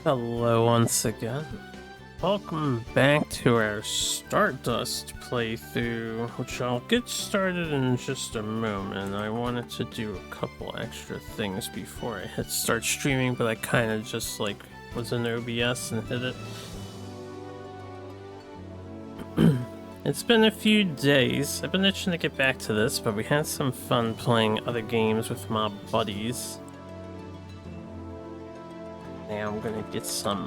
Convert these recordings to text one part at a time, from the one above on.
Hello once again. Welcome back to our Stardust playthrough, which I'll get started in just a moment. I wanted to do a couple extra things before I hit start streaming, but I kind of just was in OBS and hit it. It's been a few days. I've been itching to get back to this, but we had some fun playing other games with my buddies. Now I'm gonna get some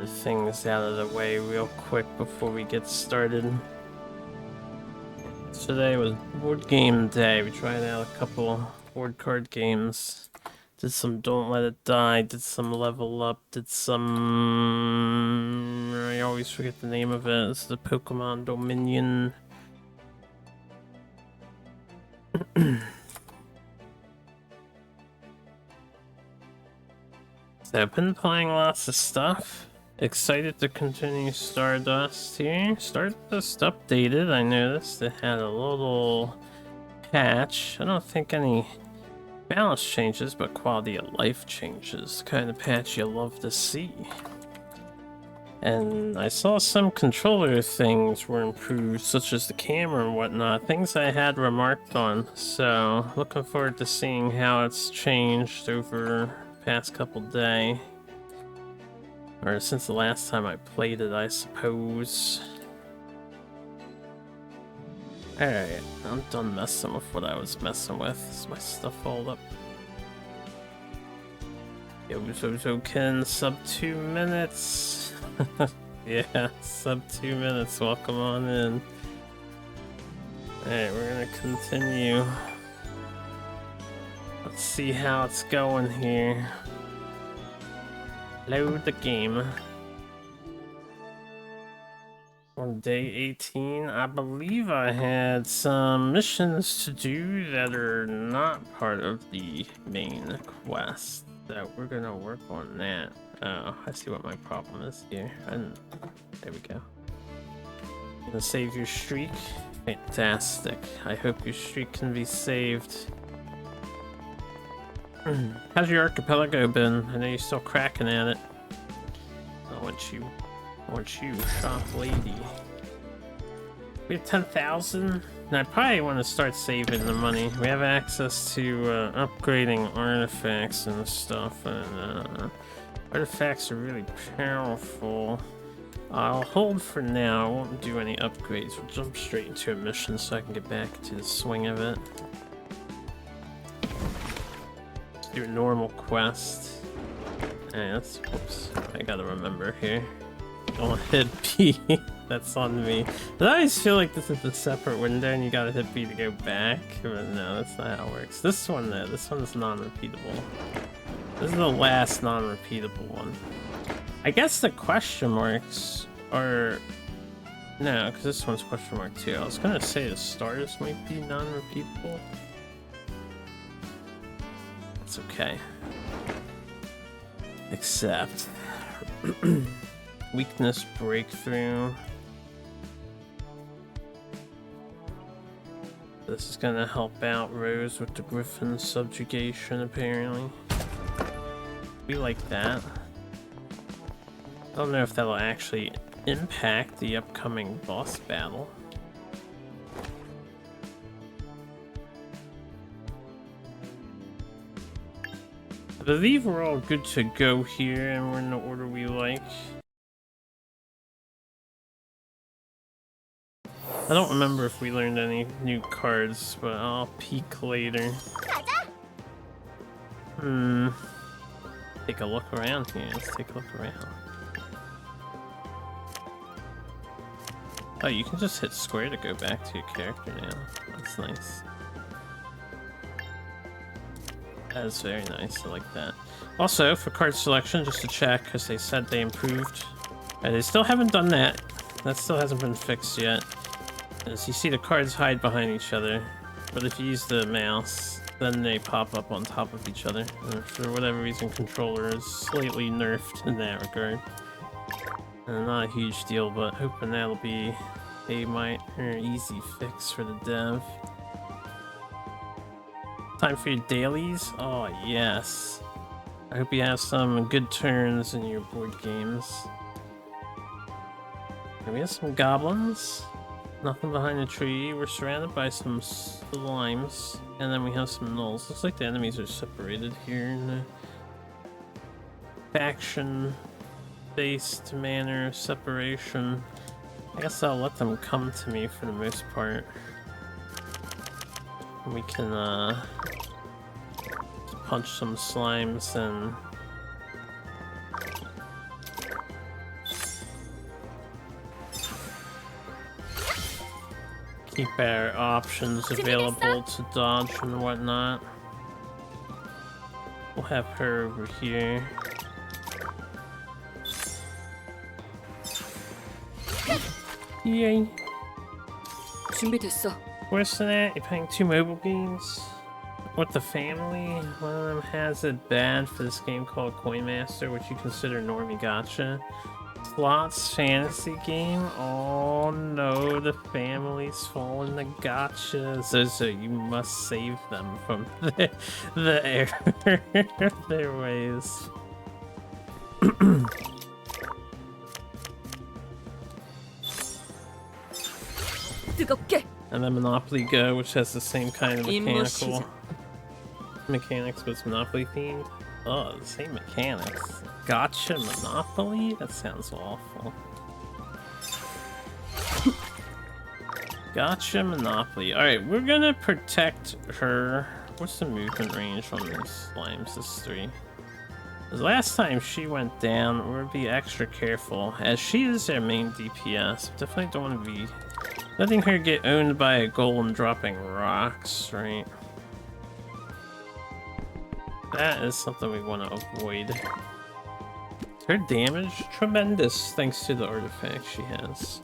the things out of the way real quick before we get started. Today was board game day. We tried out a couple board card games. Did some Don't Let It Die, did some Level Up, did some... I always forget the name of it. It's the Pokemon Dominion. So I've been playing lots of stuff. Excited to continue Stardust here. Stardust updated, I noticed it had a little patch. I don't think any balance changes, but quality of life changes. The kind of patch you love to see. And I saw some controller things were improved, such as the camera and whatnot. Things I had remarked on. So looking forward to seeing how it's changed over the past couple days. Or since the last time I played it, I suppose. Alright, I'm done messing with what I was messing with. Is my stuff all up? Yo, Ken, sub 2 minutes. Yeah, sub 2 minutes. Welcome on in. Alright, we're gonna continue. Let's see how it's going here. Load the game. On day 18, I believe I had some missions to do that are not part of the main quest. So we're gonna work on that. Oh, I see what my problem is here. And there we go. Gonna save your streak. Fantastic. I hope your streak can be saved. How's your archipelago been? I know you're still cracking at it. I want you, shop lady. We have 10,000, and I probably want to start saving the money. We have access to upgrading artifacts and stuff, and artifacts are really powerful. I'll hold for now. I won't do any upgrades. We'll jump straight into a mission so I can get back to the swing of it. Do a normal quest. That's, whoops, I gotta remember here. Don't hit B. That's on me. But I always feel like this is a separate window and you gotta hit B to go back. But no, that's not how it works. This one though, this one is non-repeatable. This is the last non-repeatable one. I guess the question marks are... No, because this one's question mark too. I was gonna say the stars might be non-repeatable. It's okay. Except weakness breakthrough. This is gonna help out Rose with the Griffin subjugation, apparently. We like that. I don't know if that'll actually impact the upcoming boss battle. I believe we're all good to go here, and we're in the order we like. I don't remember if we learned any new cards, but I'll peek later. Take a look around here. Let's take a look around. Oh, you can just hit square to go back to your character now. That's nice. That is very nice, I like that. Also, for card selection, just to check, because they said they improved. They still haven't done that. That still hasn't been fixed yet. As you see, the cards hide behind each other. But if you use the mouse, then they pop up on top of each other. And for whatever reason, controller is slightly nerfed in that regard. Not a huge deal, but hoping that'll be a easy fix for the dev. Time for your dailies? Oh, yes. I hope you have some good turns in your board games. And we have some goblins. Nothing behind the tree. We're surrounded by some slimes. And then we have some gnolls. Looks like the enemies are separated here in a faction-based manner, separation. I guess I'll let them come to me for the most part. We can punch some slimes and keep our options available to dodge and whatnot. We'll have her over here. Yay! 준비됐어. Worse than that, you're playing 2 mobile games with the family. One of them has it bad for this game called Coin Master, which you consider normie gacha. Slots fantasy game. Oh no, the families fall in the gachas. So you must save them from the error their ways. 뜨겁게. And then Monopoly Go, which has the same kind of mechanics, but it's Monopoly themed. Oh, the same mechanics. Gotcha Monopoly? That sounds awful. Gotcha Monopoly. Alright, we're gonna protect her. What's the movement range on these slimes? This 3. The last time she went down, we'll be extra careful, as she is their main DPS. Definitely don't want to be letting her get owned by a golem dropping rocks, right? That is something we want to avoid. Her damage? Tremendous, thanks to the artifact she has.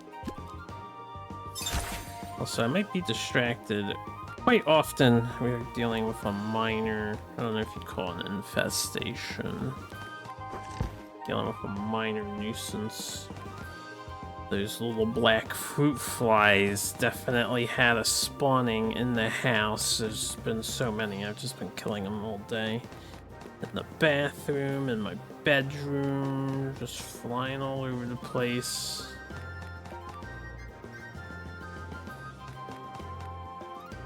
Also, I might be distracted. Quite often, we're dealing with a minor, I don't know if you'd call it an infestation. Dealing with a minor nuisance. Those little black fruit flies definitely had a spawning in the house. There's been so many, I've just been killing them all day. In the bathroom, in my bedroom, just flying all over the place.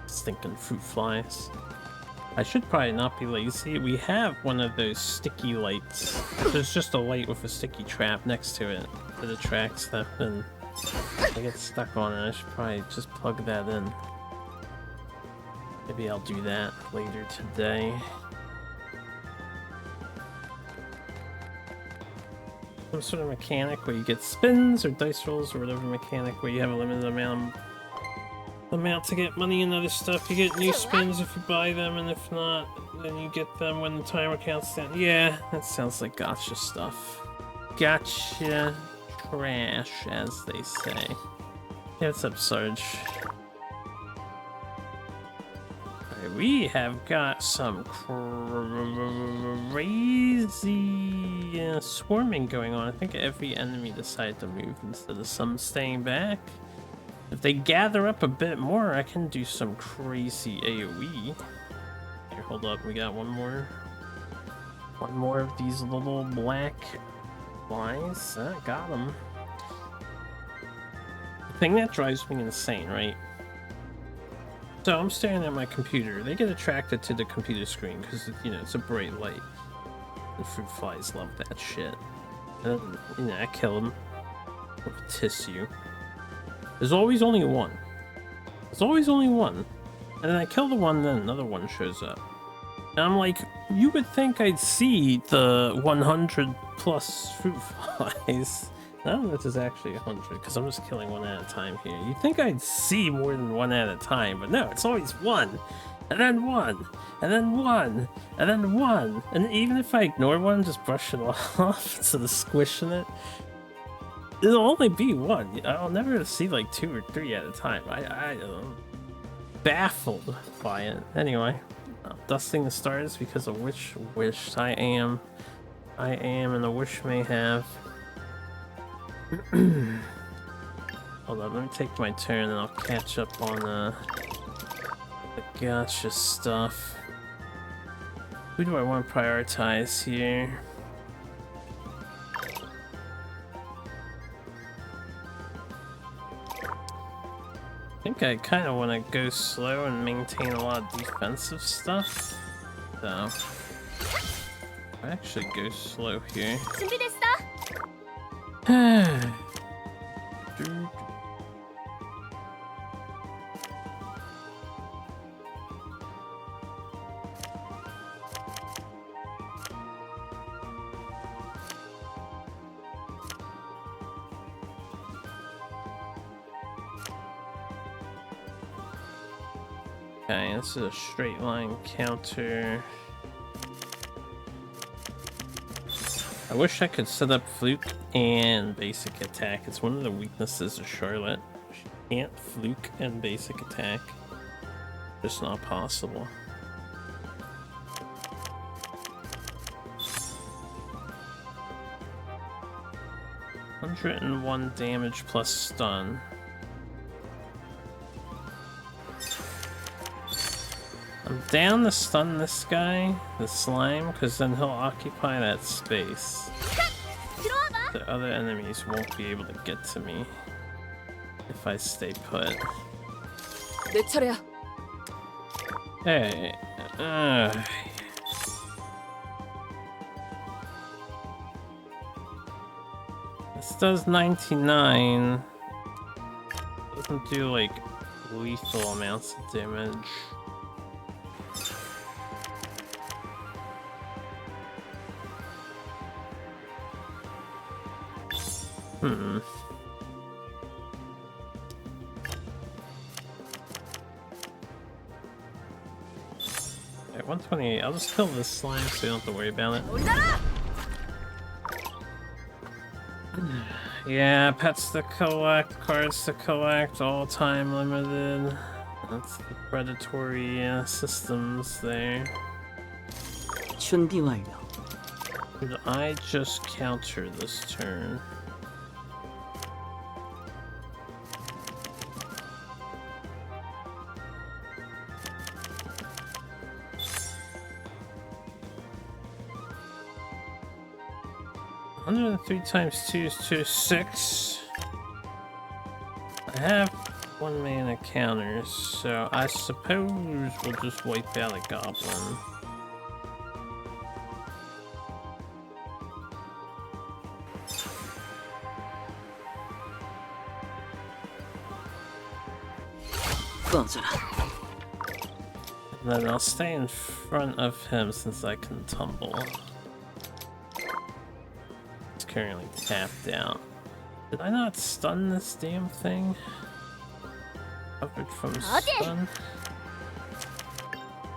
Stinking fruit flies. I should probably not be lazy. We have one of those sticky lights. There's just a light with a sticky trap next to it that attracts them, and I get stuck on it. I should probably just plug that in. Maybe I'll do that later today. Some sort of mechanic where you get spins or dice rolls or whatever mechanic where you have a limited amount to get money and other stuff. You get new spins if you buy them, and if not, then you get them when the timer counts down. Yeah, that sounds like gotcha stuff. Gotcha trash, as they say. Yeah, what's up, Sarge? Alright, we have got some crazy swarming going on. I think every enemy decided to move instead of some staying back. If they gather up a bit more, I can do some crazy AoE. Here, hold up, we got one more. One more of these little black flies. Got them. The thing that drives me insane, right? So I'm staring at my computer. They get attracted to the computer screen because, you know, it's a bright light. The fruit flies love that shit. And then, you know, I kill them with tissue. There's always only one. There's always only one. And then I kill the one, then another one shows up. And I'm like, you would think I'd see the 100 plus fruit flies. I don't know if there's actually 100, because I'm just killing one at a time here. You'd think I'd see more than one at a time, but no, it's always one. And then one. And then one. And then one. And even if I ignore one, just brush it off instead of squishing it, it'll only be one. I'll never see like 2 or 3 at a time. I'm baffled by it. Anyway, dusting the stars because a witch wished. I am, and a wish may have. Hold on, let me take my turn and I'll catch up on the gacha stuff. Who do I want to prioritize here? I think I kind of want to go slow and maintain a lot of defensive stuff. So, I actually go slow here. 준비됐어? Okay, this is a straight line counter. I wish I could set up fluke and basic attack. It's one of the weaknesses of Charlotte. She can't fluke and basic attack. Just not possible. $101 damage plus stun. I'm down to stun this guy, the slime, because then he'll occupy that space. The other enemies won't be able to get to me if I stay put. 내 차례야. Hey, this does 99. Doesn't do like lethal amounts of damage. At 128, I'll just kill this slime so you don't have to worry about it. Yeah, pets to collect, cards to collect, all time limited. That's the predatory systems there. 준비 완료. Did I just counter this turn? Three times 2 is 206. I have 1 mana counters, so I suppose we'll just wipe out a goblin. 꺼져라. And then I'll stay in front of him since I can tumble. It's currently tapped out. Did I not stun this damn thing? Covered from stun?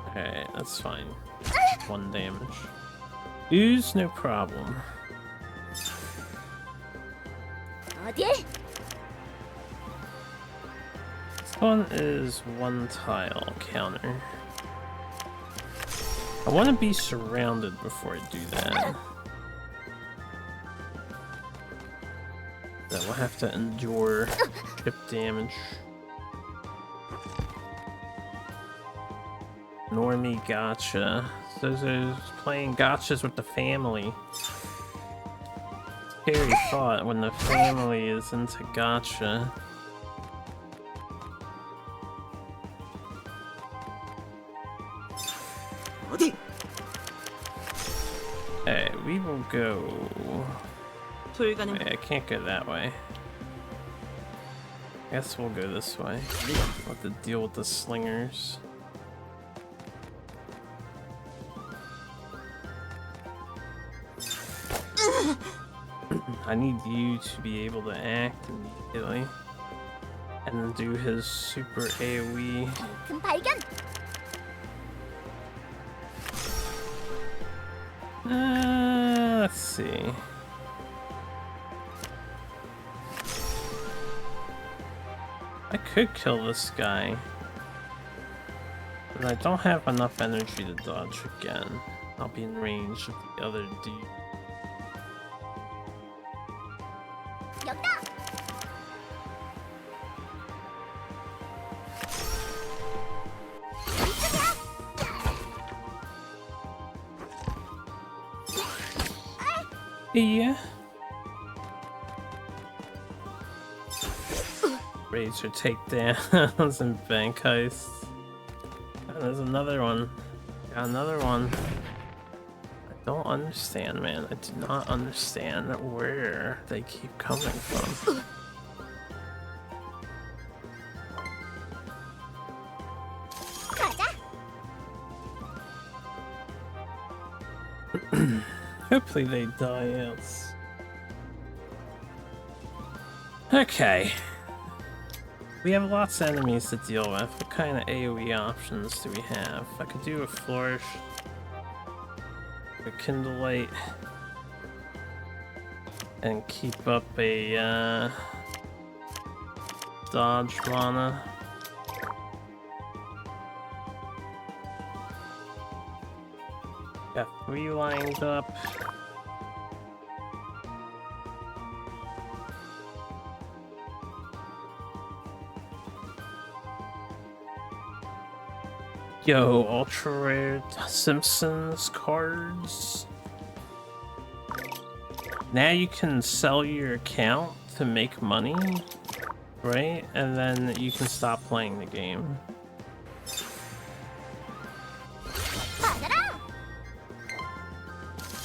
Alright, that's fine. 1 damage. Ooze, no problem. 어디? This one is 1 tile counter. I want to be surrounded before I do that. Then we'll have to endure chip damage. Normie gacha. Those are playing gachas with the family. Scary thought when the family is into gacha. 어디? Hey, we will go. 불가능. Wait, I can't go that way. Guess we'll go this way. We'll have to deal with the slingers. I need you to be able to act immediately and do his super AoE. 금 발견. Let's see. I could kill this guy, but I don't have enough energy to dodge again. I'll be in range of the other dude. 여기다. Yeah. Razor takedowns and bank heists. And there's another one. Got another one. I don't understand, man. I do not understand where they keep coming from. Hopefully they die out. Okay. We have lots of enemies to deal with. What kind of AoE options do we have? I could do a flourish, a kindle light, and keep up a dodge mana. Got 3 lined up. Yo, ultra rare Simpsons cards. Now you can sell your account to make money, right? And then you can stop playing the game.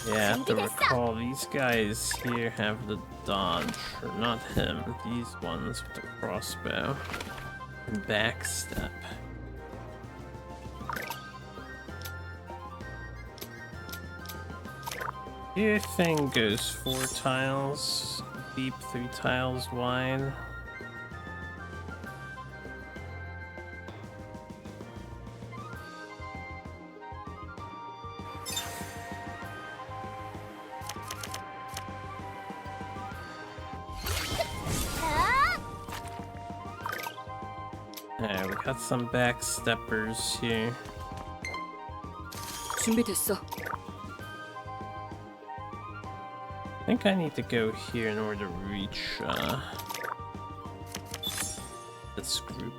Yeah, I have to recall these guys here have the dodge, or not him, these ones with the crossbow and backstep. Your thing goes 4 tiles deep, 3 tiles wide. Alright, we got some backsteppers here. 준비됐어. I think I need to go here in order to reach this group.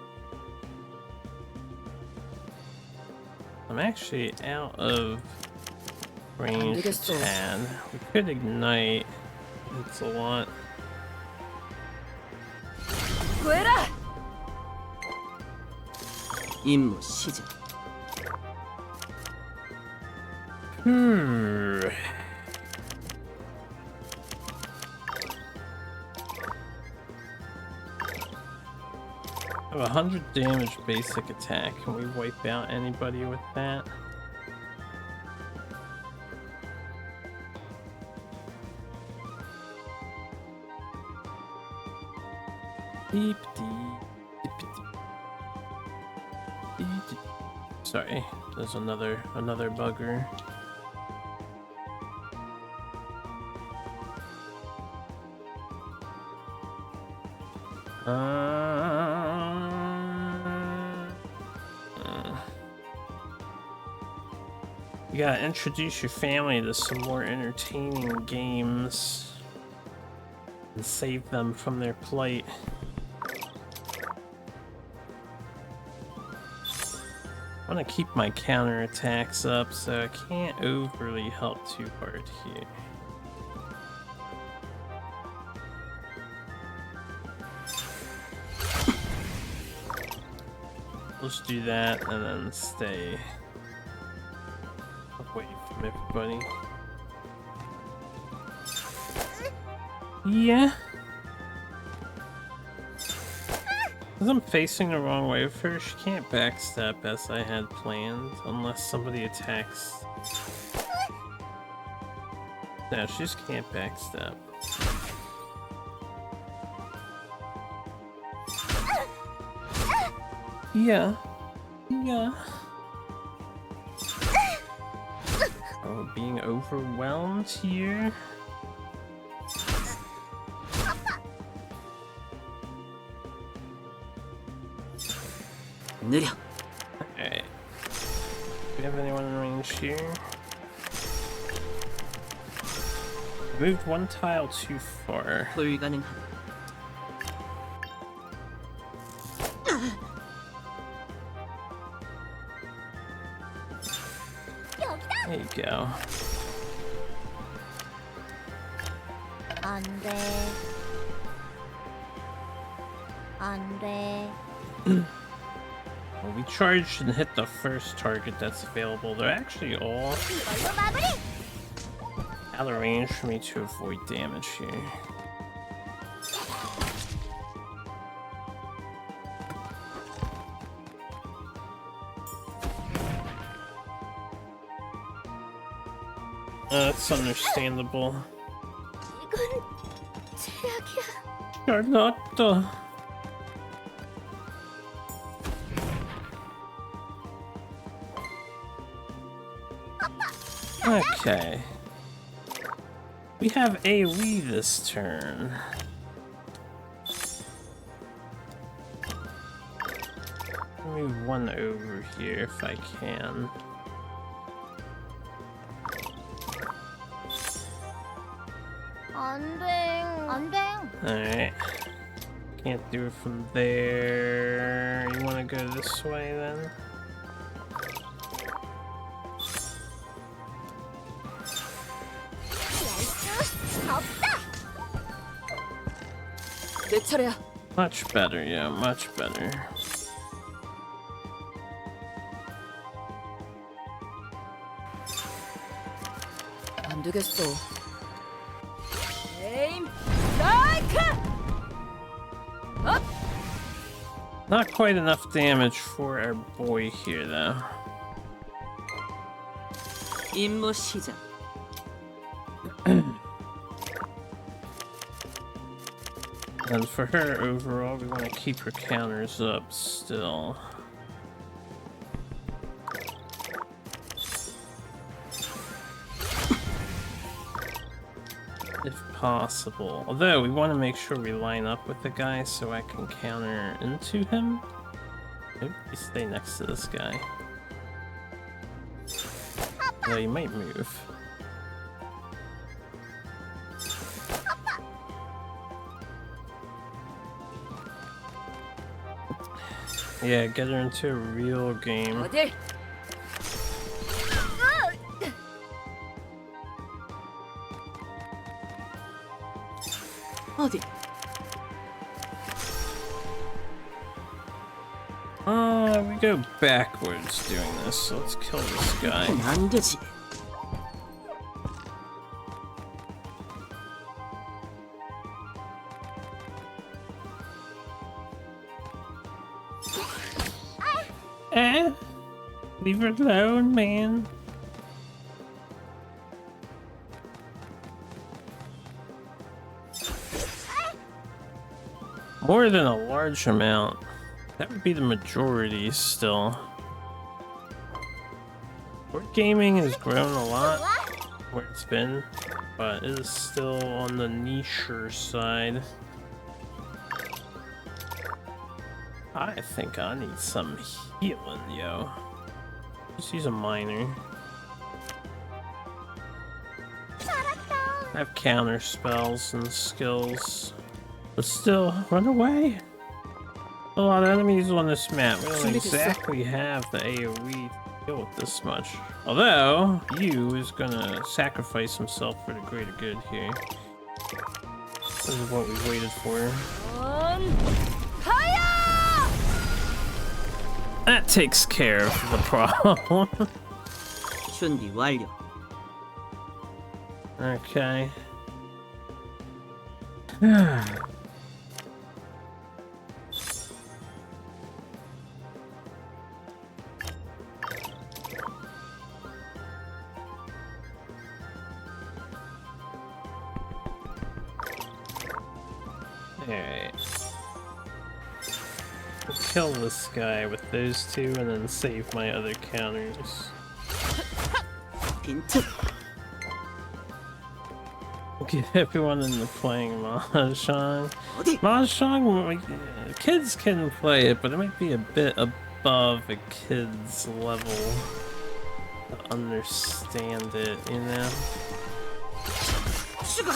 I'm actually out of range a tad. We could ignite. It's a lot. 구해라. 임무 시작. I have 100 damage basic attack. Can we wipe out anybody with that? Deep, deep, deep, deep, deep. Sorry, there's another bugger. You gotta introduce your family to some more entertaining games and save them from their plight. I want to keep my counterattacks up, so I can't overly help too hard here. Let's do that and then stay away from everybody. Yeah. Because I'm facing the wrong way with her, she can't backstep as I had planned unless somebody attacks. No, she just can't backstep. Yeah. Yeah. Oh, being overwhelmed here. 느려. Alright. Do we have anyone in range here? Moved 1 tile too far. 불가능한. There you go. 안 돼. 안 돼. Well, we charged and hit the first target that's available. They're actually all 이걸로 마무리. out of range for me to avoid damage here. That's understandable. 이건 제약이야. Charlotte. Okay. We have AoE this turn. Move one over here if I can. 안 돼. 안 돼. Alright. Can't do it from there. You want to go this way then? 피할 수 없다. 내 차례야. Much better, yeah, much better. 안 되겠어. 에임. 스트라이크. Not quite enough damage for our boy here, though. 임무 시작. And for her overall, we want to keep her counters up still. If possible. Although, we want to make sure we line up with the guy so I can counter into him. Nope, you stay next to this guy. Though you might move. Yeah, get her into a real game. 어딜? 어디? We go backwards doing this, so let's kill this guy. 안 되지. Leave her alone, man. More than a large amount. That would be the majority still. Board gaming has grown a lot where it's been, but it is still on the nicher side. I think I need some healing, yo. Just use a miner. I have counter spells and skills. But still, run away! A lot of enemies on this map. We don't exactly have the AoE to deal with this much. Although, Yu is gonna sacrifice himself for the greater good here. This is what we waited for. That takes care of the problem. 준비 완료. Okay. Alright. We'll kill this guy with those two and then save my other counters. 빈틈. Get everyone into playing Mahjong. 어디? Mahjong, like, kids can play it, but it might be a bit above a kid's level to understand it, you know? 수가.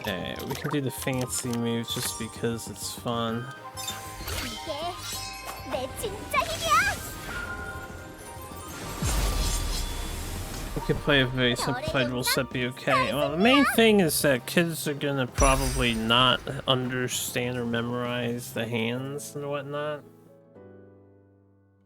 Okay, we can do the fancy move just because it's fun. 이게 내 진짜 could play a very simplified rule set, be okay. Well, the main thing is that kids are gonna probably not understand or memorize the hands and whatnot.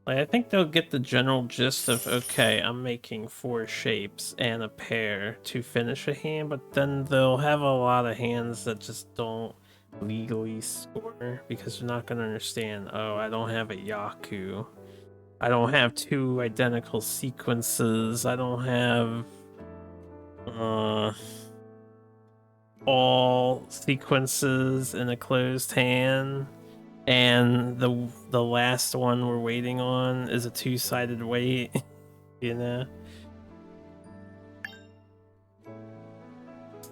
Like, I think they'll get the general gist of, okay, I'm making 4 shapes and a pair to finish a hand, but then they'll have a lot of hands that just don't legally score because they're not gonna understand, oh, I don't have a Yaku. I don't have 2 identical sequences. I don't have all sequences in a closed hand, and the last one we're waiting on is a 2-sided weight. You know,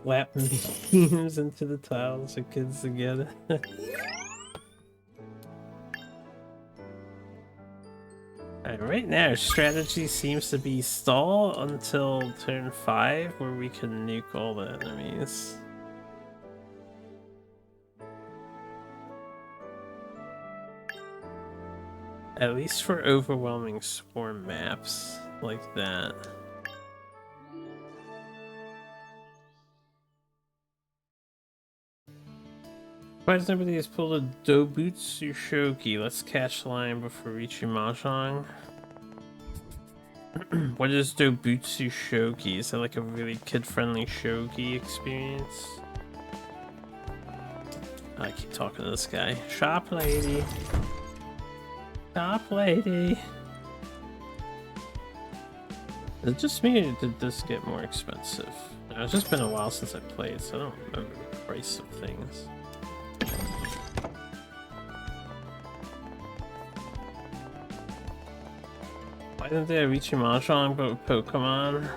slap memes into the tiles for kids to get it. Right now, strategy seems to be stall until turn 5, where we can nuke all the enemies. At least for overwhelming swarm maps like that. Surprised nobody has pulled a Dobutsu Shogi. Let's catch line before reaching Mahjong. What is Dobutsu Shogi? Is that like a really kid-friendly shogi experience? I keep talking to this guy. Shop lady. Shop lady. Is it just me, or did this get more expensive? It's just been a while since I played, so I don't remember the price of things. Why didn't they reach Mahjong but with Pokemon?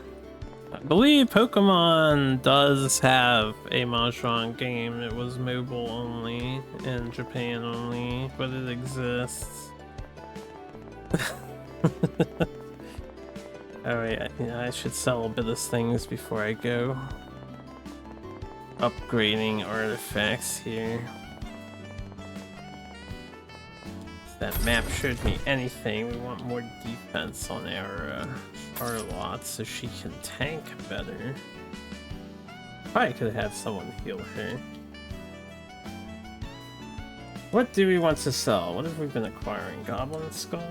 I believe Pokemon does have a Mahjong game. It was mobile only in Japan only, but it exists. Alright, I should sell a bit of things before I go upgrading artifacts here. If that map showed me anything, we want more defense on our Charlotte so she can tank better. Probably could have had someone heal her. What do we want to sell? What have we been acquiring? Goblin skulls?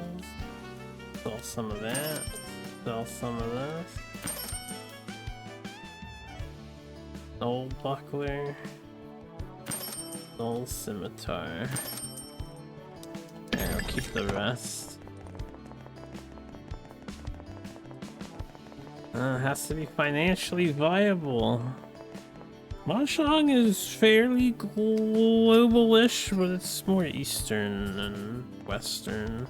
Sell some of that. Sell some of this. Soul buckler. Soul scimitar. There, I'll keep the rest. Has to be financially viable. Mahjong is fairly global-ish, but it's more Eastern than Western.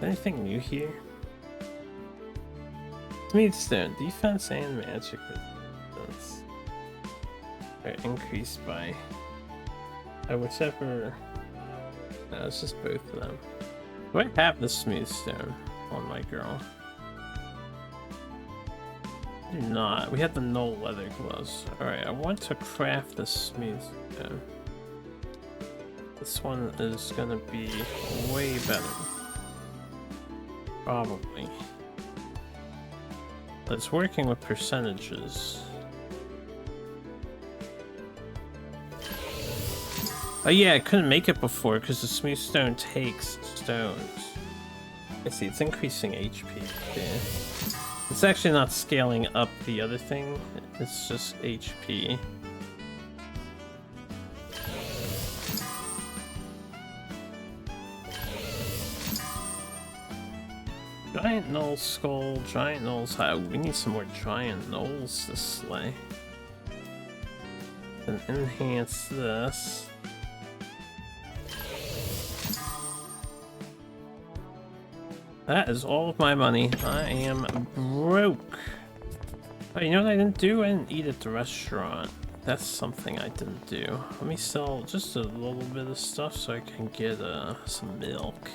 Anything new here? Smoothstone, defense and magic resistance are increased by whichever. No, it's just both of them. Do I have the Smoothstone on my girl? I do not. We have the null leather gloves. Alright, I want to craft the Smoothstone. This one is gonna be way better. Probably. But it's working with percentages. Oh yeah, I couldn't make it before because the smooth stone takes stones. I see, it's increasing HP. Yeah. It's actually not scaling up the other thing, it's just HP. Giant Knoll Skull, Giant Knolls High. We need some more Giant Knolls to slay. And enhance this. That is all of my money. I am broke. Oh, you know what I didn't do? I didn't eat at the restaurant. That's something I didn't do. Let me sell just a little bit of stuff so I can get some milk.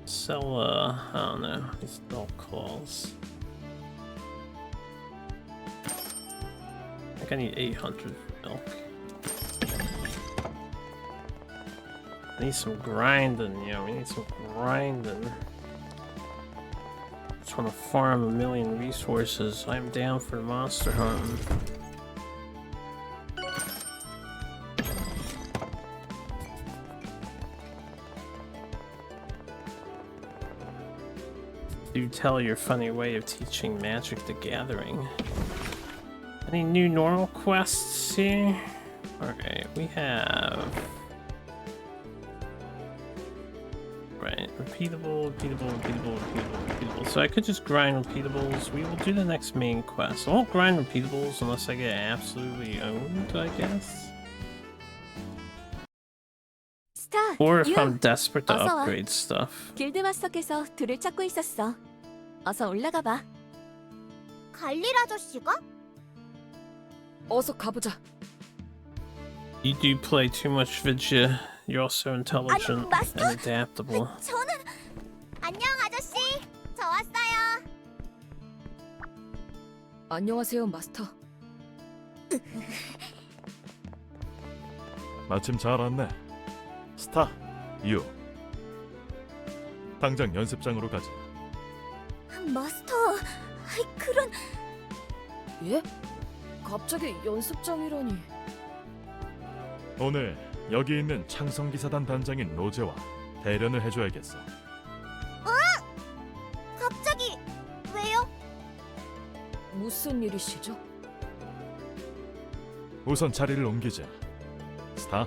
Sell, I don't know, these dog claws. I think I need 800 for milk. I need some grinding, we need some grinding. Just want to farm 1,000,000 resources. I'm down for monster hunting. Do tell your funny way of teaching Magic the Gathering. Any new normal quests here? Okay, we have... Right, repeatable. So I could just grind repeatables. We will do the next main quest. I won't grind repeatables unless I get absolutely owned, I guess. 스타, Or if 유. I'm desperate to 어서 와. upgrade stuff. 길드 마스터께서 둘을 찾고 있었어. 어서 올라가 봐. 갈릴 아저씨가? 어서 가보자. You do play too much Vidya. You're also intelligent 마스터. and adaptable. 저는 안녕 아저씨. 저 왔어요. 안녕하세요, 마스터. 마침 잘 왔네. 스타, 유. 당장 연습장으로 가자. 마스터. 그런 예? 갑자기 연습장이라니. 오늘 여기 있는 창성기사단 단장인 로제와 대련을 해줘야겠어. 갑자기 왜요? 무슨 일이시죠? 우선 자리를 옮기자. 스타,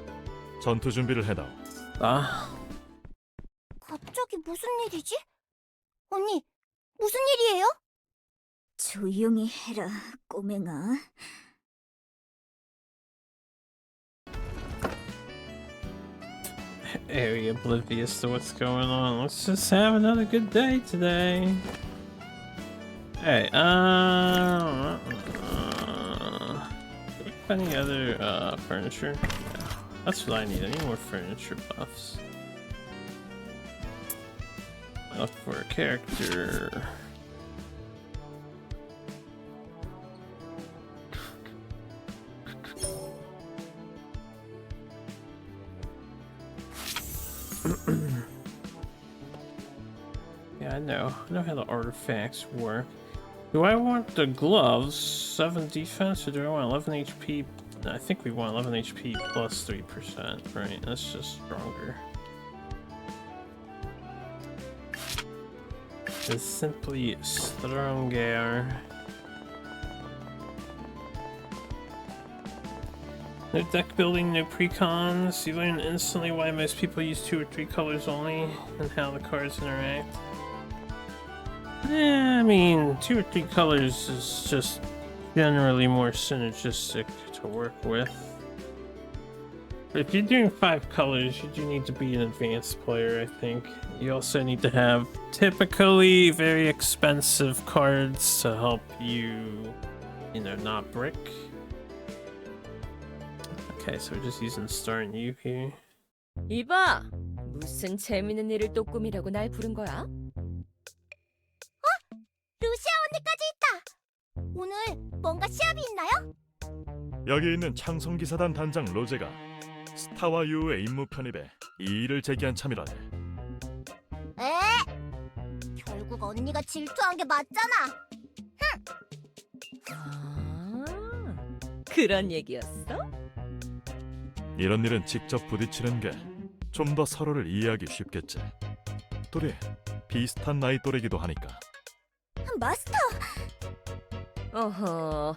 전투 준비를 해다오. Ah, 갑자기 무슨 일이지? 언니, 무슨 일이에요? 조용히 해라, 꼬맹아. very oblivious to what's going on. Let's just have another good day today. Hey, any other furniture? Yeah, that's what I need. I need more furniture buffs. Up for a character. Yeah, I know how the artifacts work. Do I want the gloves, 7 defense, or do I want 11 HP? I think we want 11 HP plus 3%, right? That's just stronger. It's simply stronger. No deck building, no precons. You learn instantly why most people use 2 or 3 colors only, and how the cards interact. Yeah, I mean, 2 or 3 colors is just generally more synergistic to work with. But if you're doing 5 colors, you do need to be an advanced player, I think. You also need to have typically very expensive cards to help you, not brick. Okay, so we're just using Star and U here. 이봐, 무슨 재밌는 일을 또 꾸미려고 날 부른 거야? 루시아 언니까지 있다. 오늘 뭔가 시합이 있나요? 여기 있는 창성기사단 단장 로제가 스타와 유의 임무 편입에 이의를 제기한 참이라네. 결국 언니가 질투한 게 맞잖아. 아, 그런 얘기였어? 이런 일은 직접 부딪히는 게 좀 더 서로를 이해하기 쉽겠지. 둘이 비슷한 나이 또래기도 하니까. 마스터. 어허,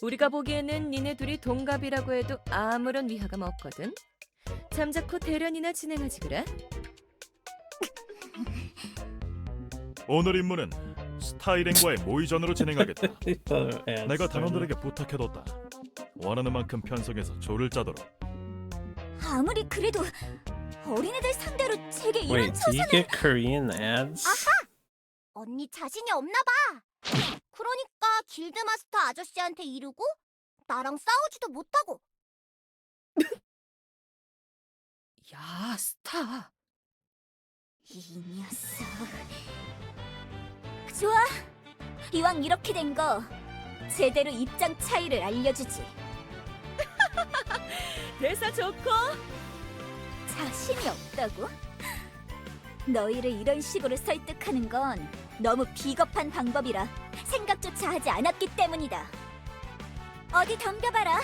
우리가 보기에는 니네 둘이 동갑이라고 해도 아무런 위화감 없거든. 잠자코 대련이나 진행하지 그래? 오늘 임무는 스타 일행과의 모의전으로 진행하겠다. 내가 단원들에게 부탁해뒀다. 원하는 만큼 편성해서 조를 짜도록. 아무리 그래도 어린애들 상대로 제게 이런 Wait, do you 처사는... get Korean ads? 언니 자신이 없나 봐. 그러니까 길드 마스터 아저씨한테 이르고 나랑 싸우지도 못하고. 야, 스타. 이 녀석. 좋아. 이왕 이렇게 된 거 제대로 입장 차이를 알려주지. 대사 좋고. 자신이 없다고? 너희를 이런 식으로 설득하는 건 너무 비겁한 방법이라 생각조차 하지 않았기 때문이다. 어디 덤벼봐라.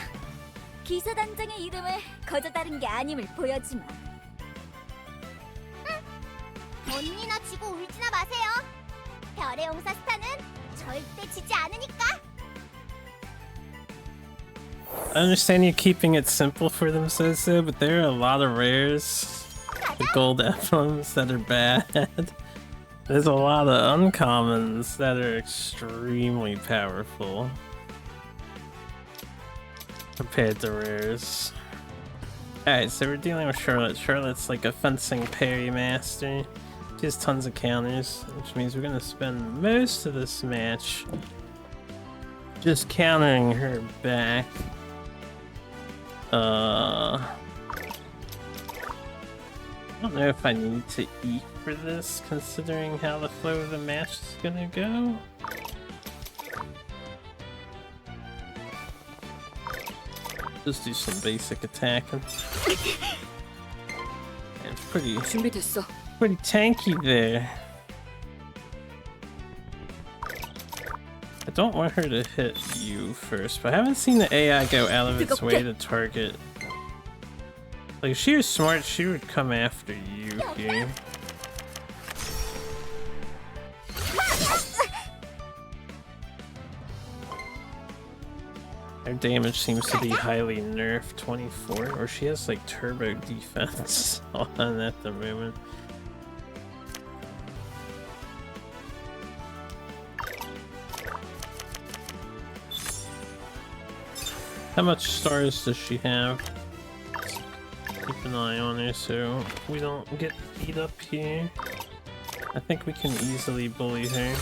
기사단장의 이름을 거저 다른 게 아님을 보여주마. 언니나 지고 울지나 마세요. 별의 용사 스타는 절대 지지 않으니까. I understand you keeping it simple for them, so, but there are a lot of rares, the gold emblems that are bad. There's a lot of uncommons that are extremely powerful compared to rares. Alright, so we're dealing with Charlotte. Charlotte's like a fencing parry master. She has tons of counters, which means we're gonna spend most of this match just countering her back. I don't know if I need to eat for this, considering how the flow of the match is gonna go. Just do some basic attacking. It's 준비됐어. pretty tanky there. I don't want her to hit you first, but I haven't seen the AI go out of its way to target. Like, if she was smart, she would come after you here. Her damage seems to be highly nerfed, 24, or she has like turbo defense on at the moment. How much stars does she have? Keep an eye on her so we don't get beat up here. I think we can easily bully her.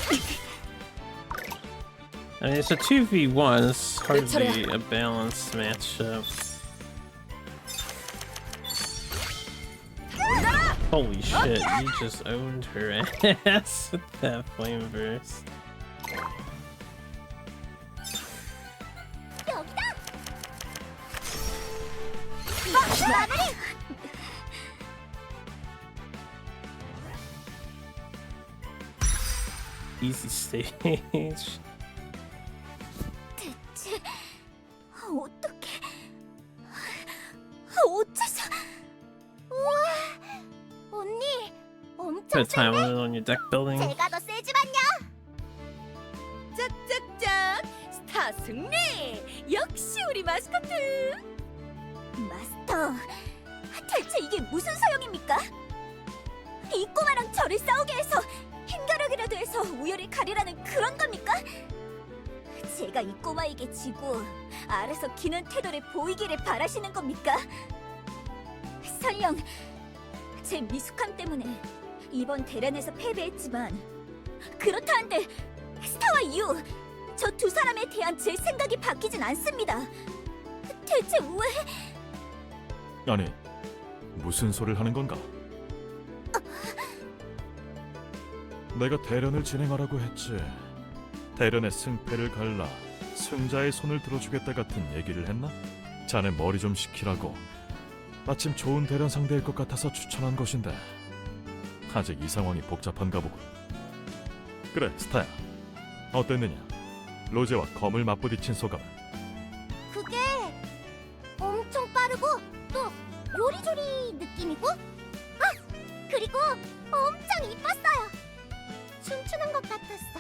I mean, it's a 2v1, it's hardly a balanced matchup. Holy shit, you just owned her ass with that flame burst. Easy stage. 대체 어떻게 어째서? 우와, 언니 엄청 Put time 세네. limit on your deck building. 제가 더 세지만요. 짝짝짝! 스타 승리! 역시 우리 마스코트! 마스터, 대체 이게 무슨 소용입니까? 이 꼬마랑 저를 싸우게 해서 힘겨루기라도 해서 우열을 가리라는 그런 겁니까? 제가 이 꼬마에게 지고 알아서 기는 태도를 보이기를 바라시는 겁니까? 설령 제 미숙함 때문에 이번 대련에서 패배했지만 그렇다 한들 스타와 유, 저 두 사람에 대한 제 생각이 바뀌진 않습니다. 대체 왜... 아니, 무슨 소리를 하는 건가? 내가 대련을 진행하라고 했지. 대련의 승패를 갈라 승자의 손을 들어주겠다 같은 얘기를 했나? 자네 머리 좀 식히라고. 마침 좋은 대련 상대일 것 같아서 추천한 것인데 아직 이 상황이 복잡한가 보군. 그래, 스타야. 어땠느냐? 로제와 검을 맞부딪힌 소감은? 그게 엄청 빠르고 또 요리조리 느낌이고 그리고 엄청 이뻤어요. 춤추는 것 같았어.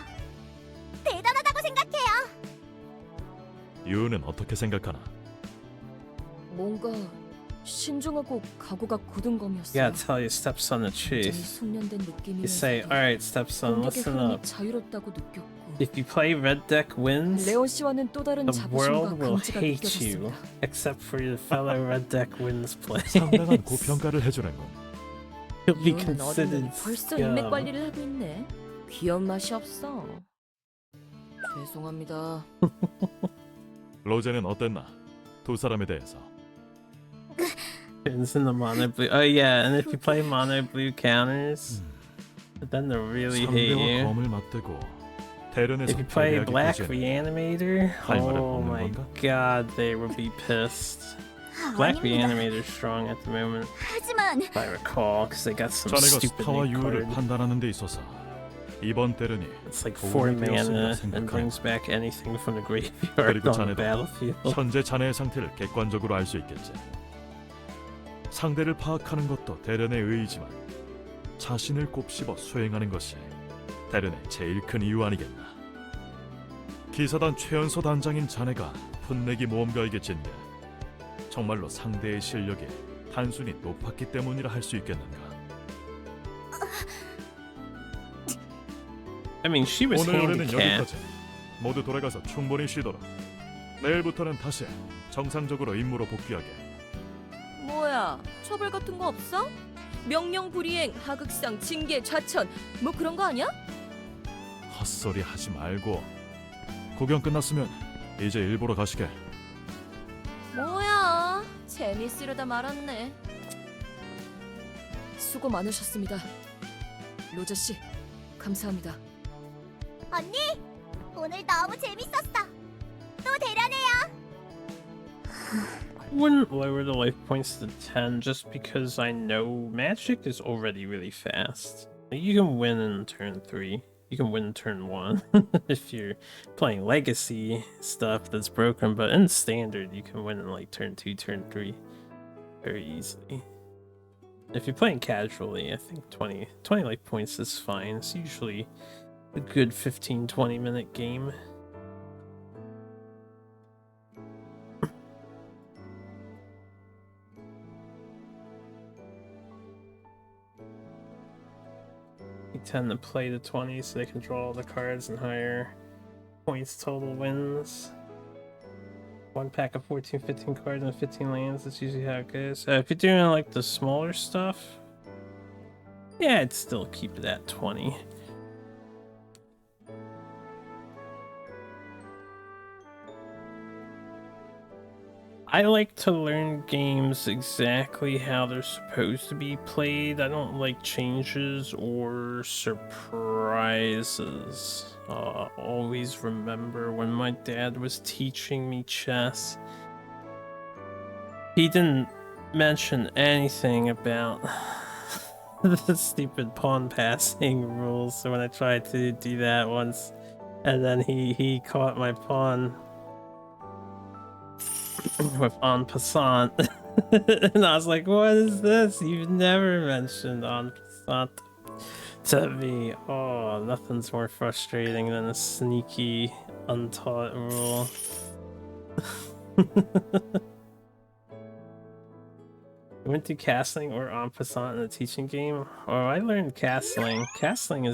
대단하다고 생각해요. 유는 어떻게 생각하나? 뭔가 신중하고 각오가 굳은 You 검이었어. gotta tell your stepson the 완전히 truth. 숙련된 You say, 느낌이면서도 alright, stepson, 공격의 listen 흐름이 up. 자유롭다고 느꼈고 If you play red deck wins, 레온 씨와는 또 다른 the 자부심과 world will 감지가 hate you, 느껴졌습니다. except for your fellow red deck wins 상당한 players. 고평가를 해주는군. You'll be 이거는 considered 어른들이 벌써 인맥 scum. 관리를 하고 있네. 귀여운 맛이 없어. 죄송합니다. 로제는 어땠나? 두 사람에 대해서. It's in the mono blue. Oh yeah, and if you play mono blue counters, then they'll really hate 상대와 you. 검을 맞대고 대련에서 If you play 패배하기까지는 Black Reanimator, 할 말을 oh 먹는 my 건가? god, they will be pissed. Black 아닙니다. Reanimator's strong at the moment, 하지만 if I recall, because they got some 자네가 stupid 스타와 new 유효를 card. 판단하는 데 있어서 이번 때르니 It's like 4 도움이 mana 되었으리라 and 생각하오. brings back anything from the graveyard 그리고 on the 자네도 battlefield. 현재 자네의 상태를 객관적으로 알 수 있겠지. 상대를 파악하는 것도 대련의 의의지만 자신을 곱씹어 수행하는 것이 대련의 제일 큰 이유 아니겠나. 기사단 최연소 단장인 자네가 풋내기 모험가에게 진 게 정말로 상대의 실력이 단순히 높았기 때문이라 할 수 있겠는가. I mean, she was 오늘 노래는 handicapped. 여기까지. 모두 돌아가서 충분히 쉬도록. 내일부터는 다시 정상적으로 임무로 복귀하게. 뭐야, 처벌 같은 거 없어? 명령 불이행, 하극상, 징계, 좌천 뭐 그런 거 아니야? 헛소리 하지 말고 구경 끝났으면 이제 일보러 가시게. 뭐야, 재밌으려다 말았네. 수고 많으셨습니다. 로저 씨, 감사합니다. 언니, 오늘 너무 재밌었어. 또 대련해요. I wouldn't lower the life points to 10 just because I know magic is already really fast. Like, you can win in turn 3. You can win in turn 1 if you're playing legacy stuff that's broken, but in standard you can win in like turn 2, turn 3 very easily. If you're playing casually, I think 20 life points is fine. It's usually a good 15-20 minute game. You tend to play the 20 so they can draw all the cards and higher points total wins. One pack of 14, 15 cards and 15 lands, that's usually how it goes. If you're doing like the smaller stuff, yeah, I'd still keep it at 20. I like to learn games exactly how they're supposed to be played. I don't like changes or surprises. Always remember when my dad was teaching me chess, he didn't mention anything about the stupid pawn passing rules. So when I tried to do that once, and then he caught my pawn with en passant, and I was like, what is this? You've never mentioned en passant to me. Oh, nothing's more frustrating than a sneaky, untaught rule. You went to castling or en passant in a teaching game? Oh, I learned castling. Castling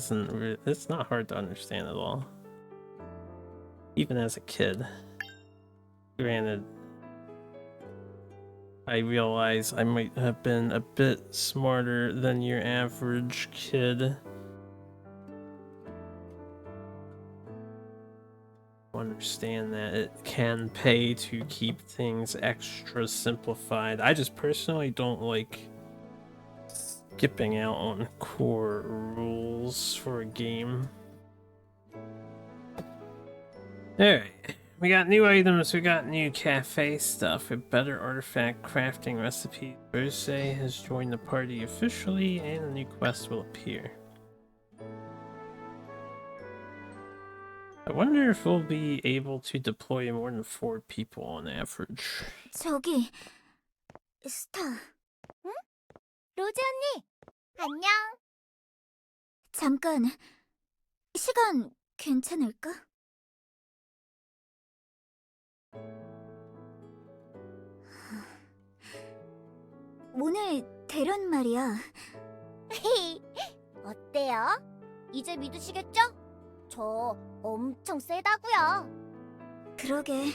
it's not hard to understand at all. Even as a kid. Granted, I realize I might have been a bit smarter than your average kid. Understand that it can pay to keep things extra simplified. I just personally don't like skipping out on core rules for a game. Alright, we got new items, we got new cafe stuff with better artifact crafting recipes. Rose has joined the party officially and a new quest will appear. I wonder if we'll be able to deploy more than 4 people on average. 저기, 스타. 응? 로즈 언니, 안녕. 잠깐, 시간 괜찮을까? 오늘 대련 말이야. 어때요? 이제 믿으시겠죠? 저 엄청 세다고요. 그러게,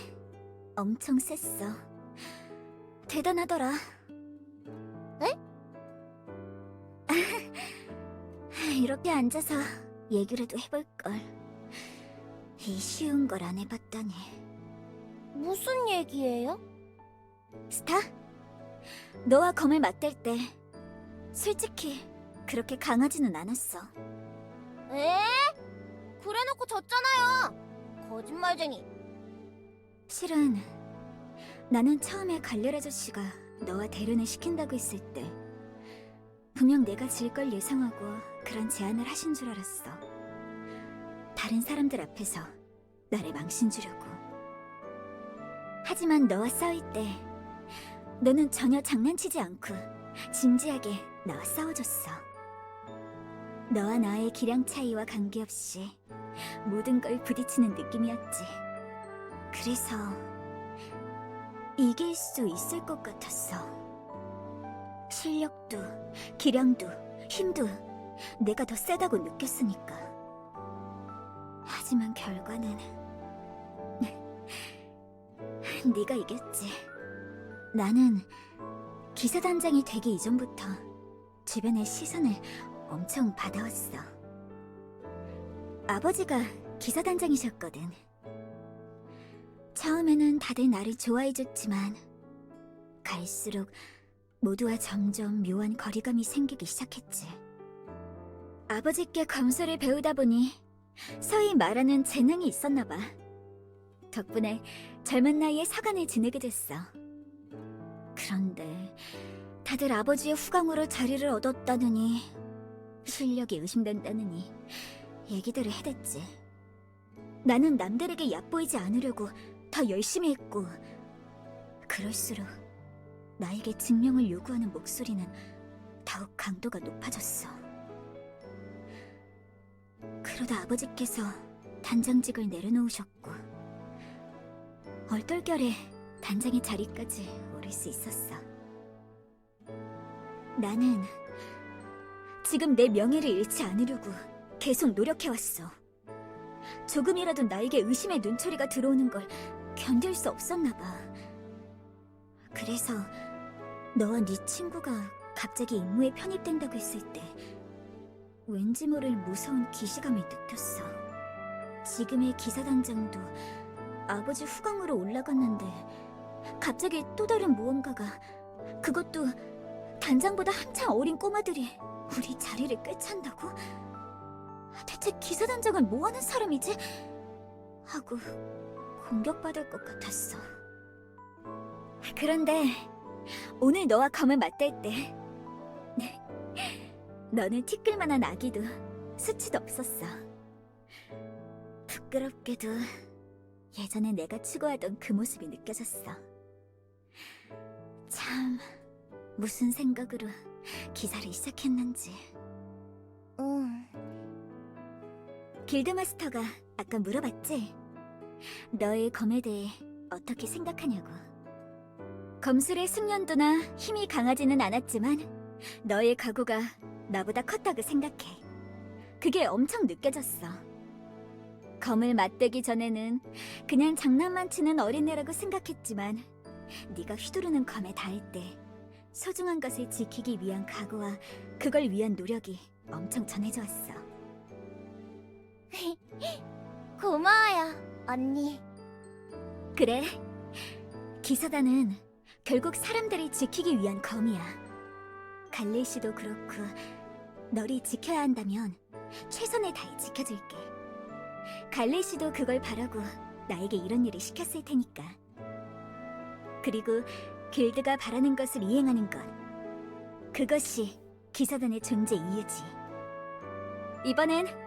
엄청 셌어. 대단하더라. 에? 이렇게 앉아서 얘기라도 해볼걸. 이 쉬운 걸 안 해봤다니. 무슨 얘기예요? 스타? 너와 검을 맞댈 때 솔직히 그렇게 강하지는 않았어. 에? 그래놓고 졌잖아요. 거짓말쟁이. 실은 나는 처음에 갈렬 아저씨가 너와 대련을 시킨다고 했을 때 분명 내가 질 걸 예상하고 그런 제안을 하신 줄 알았어. 다른 사람들 앞에서 나를 망신 주려고. 하지만 너와 싸울 때 너는 전혀 장난치지 않고 진지하게 나와 싸워줬어. 너와 나의 기량 차이와 관계없이 모든 걸 부딪히는 느낌이었지. 그래서 이길 수 있을 것 같았어. 실력도, 기량도, 힘도 내가 더 세다고 느꼈으니까. 하지만 결과는 네가 이겼지. 나는 기사단장이 되기 이전부터 주변의 시선을 엄청 받아왔어. 아버지가 기사단장이셨거든. 처음에는 다들 나를 좋아해줬지만 갈수록 모두와 점점 묘한 거리감이 생기기 시작했지. 아버지께 검술을 배우다 보니 소위 말하는 재능이 있었나 봐. 덕분에 젊은 나이에 사관을 지내게 됐어. 그런데 다들 아버지의 후광으로 자리를 얻었다느니 실력이 의심된다느니 얘기들을 해댔지. 나는 남들에게 얕보이지 않으려고 더 열심히 했고, 그럴수록 나에게 증명을 요구하는 목소리는 더욱 강도가 높아졌어. 그러다 아버지께서 단장직을 내려놓으셨고 얼떨결에 단장의 자리까지 오를 수 있었어. 나는 지금 내 명예를 잃지 않으려고 계속 노력해왔어. 조금이라도 나에게 의심의 눈초리가 들어오는 걸 견딜 수 없었나 봐. 그래서 너와 네 친구가 갑자기 임무에 편입된다고 했을 때 왠지 모를 무서운 기시감을 느꼈어. 지금의 기사단장도 아버지 후광으로 올라갔는데 갑자기 또 다른 무언가가, 그것도 단장보다 한참 어린 꼬마들이 우리 자리를 꿰찬다고? 대체 기사단장은 뭐하는 사람이지? 하고 공격받을 것 같았어. 그런데 오늘 너와 검을 맞댈 때 너는 티끌만한 아기도 수치도 없었어. 부끄럽게도 예전에 내가 추구하던 그 모습이 느껴졌어. 참, 무슨 생각으로 기사를 시작했는지. 길드마스터가 아까 물어봤지? 너의 검에 대해 어떻게 생각하냐고. 검술의 숙련도나 힘이 강하지는 않았지만 너의 각오가 나보다 컸다고 생각해. 그게 엄청 느껴졌어. 검을 맞대기 전에는 그냥 장난만 치는 어린애라고 생각했지만 네가 휘두르는 검에 닿을 때 소중한 것을 지키기 위한 각오와 그걸 위한 노력이 엄청 전해져 왔어. 고마워요, 언니. 그래, 기사단은 결국 사람들을 지키기 위한 검이야. 갈릴 씨도 그렇고 너를 지켜야 한다면 최선을 다해 지켜줄게. 갈릴 씨도 그걸 바라고 나에게 이런 일을 시켰을 테니까. 그리고 길드가 바라는 것을 이행하는 것, 그것이 기사단의 존재 이유지. 이번엔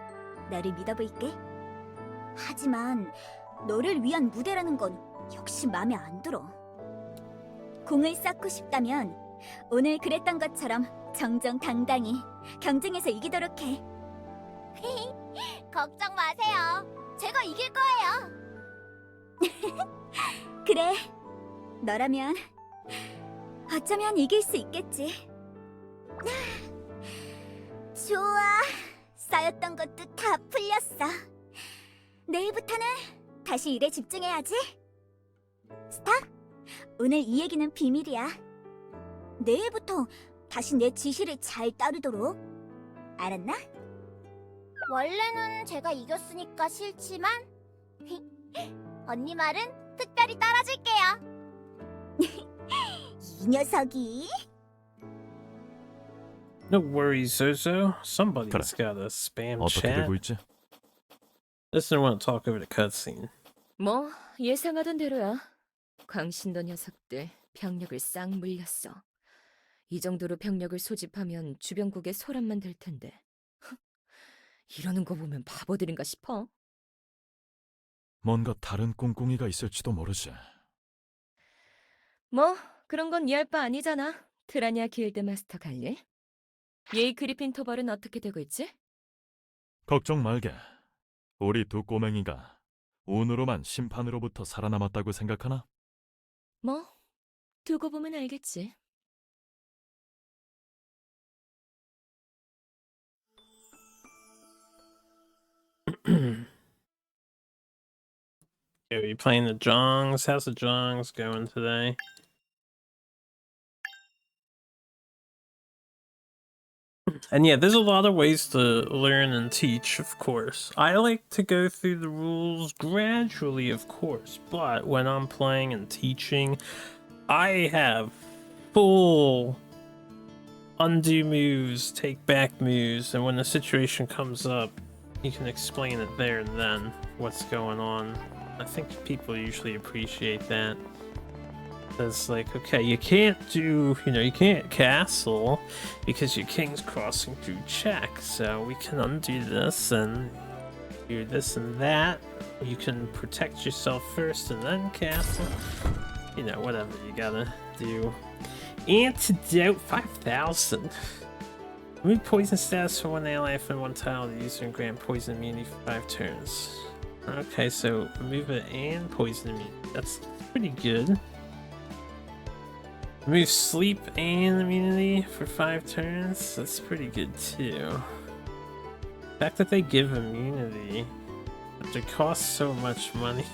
너를 믿어볼게. 하지만 너를 위한 무대라는 건 역시 마음에 안 들어. 공을 쌓고 싶다면 오늘 그랬던 것처럼 정정당당히 경쟁에서 이기도록 해. 걱정 마세요. 제가 이길 거예요. 그래, 너라면 어쩌면 이길 수 있겠지. 좋아, 쌓였던 것도 다 풀렸어. 내일부터는 다시 일에 집중해야지. 스타, 오늘 이 얘기는 비밀이야. 내일부터 다시 내 지시를 잘 따르도록. 알았나? 원래는 제가 이겼으니까 싫지만 언니 말은 특별히 따라줄게요. 이 녀석이. No worries, Zozo. Somebody's 그래. got a spam 어떻게 chat. 되고 있지? Listener won't talk over the cutscene. 뭐 예상하던 대로야. 광신도 녀석들 병력을 싹 물렸어. 이 정도로 병력을 소집하면 주변국에 소란만 될 텐데. 이러는 거 보면 바보들인가 싶어. 뭔가 다른 꿍꿍이가 있을지도 모르지. 뭐 그런 건 네 할 바 아니잖아. 트라니아 길드 마스터 갈 일. 예이 그리핀 토벌은 어떻게 되고 있지? 걱정 말게. 우리 두 꼬맹이가 운으로만 심판으로부터 살아남았다고 생각하나? 뭐 두고 보면 알겠지. Are we playing the Jongs? How's the Jongs going today? And yeah, there's a lot of ways to learn and teach, of course. I like to go through the rules gradually, of course, but when I'm playing and teaching, I have full undo moves, take back moves, and when the situation comes up, you can explain it there and then what's going on. I think people usually appreciate that. It's like, okay, you can't do, you can't castle because your king's crossing through check, so we can undo this and do this and that. You can protect yourself first and then castle. Whatever you gotta do. Antidote 5,000. Remove poison status for one ally and one tile. The user and grant poison immunity for 5 turns. Okay, so remove it and poison immunity. That's pretty good. Remove sleep and immunity for 5 turns. That's pretty good too. The fact that they give immunity, but they cost so much money.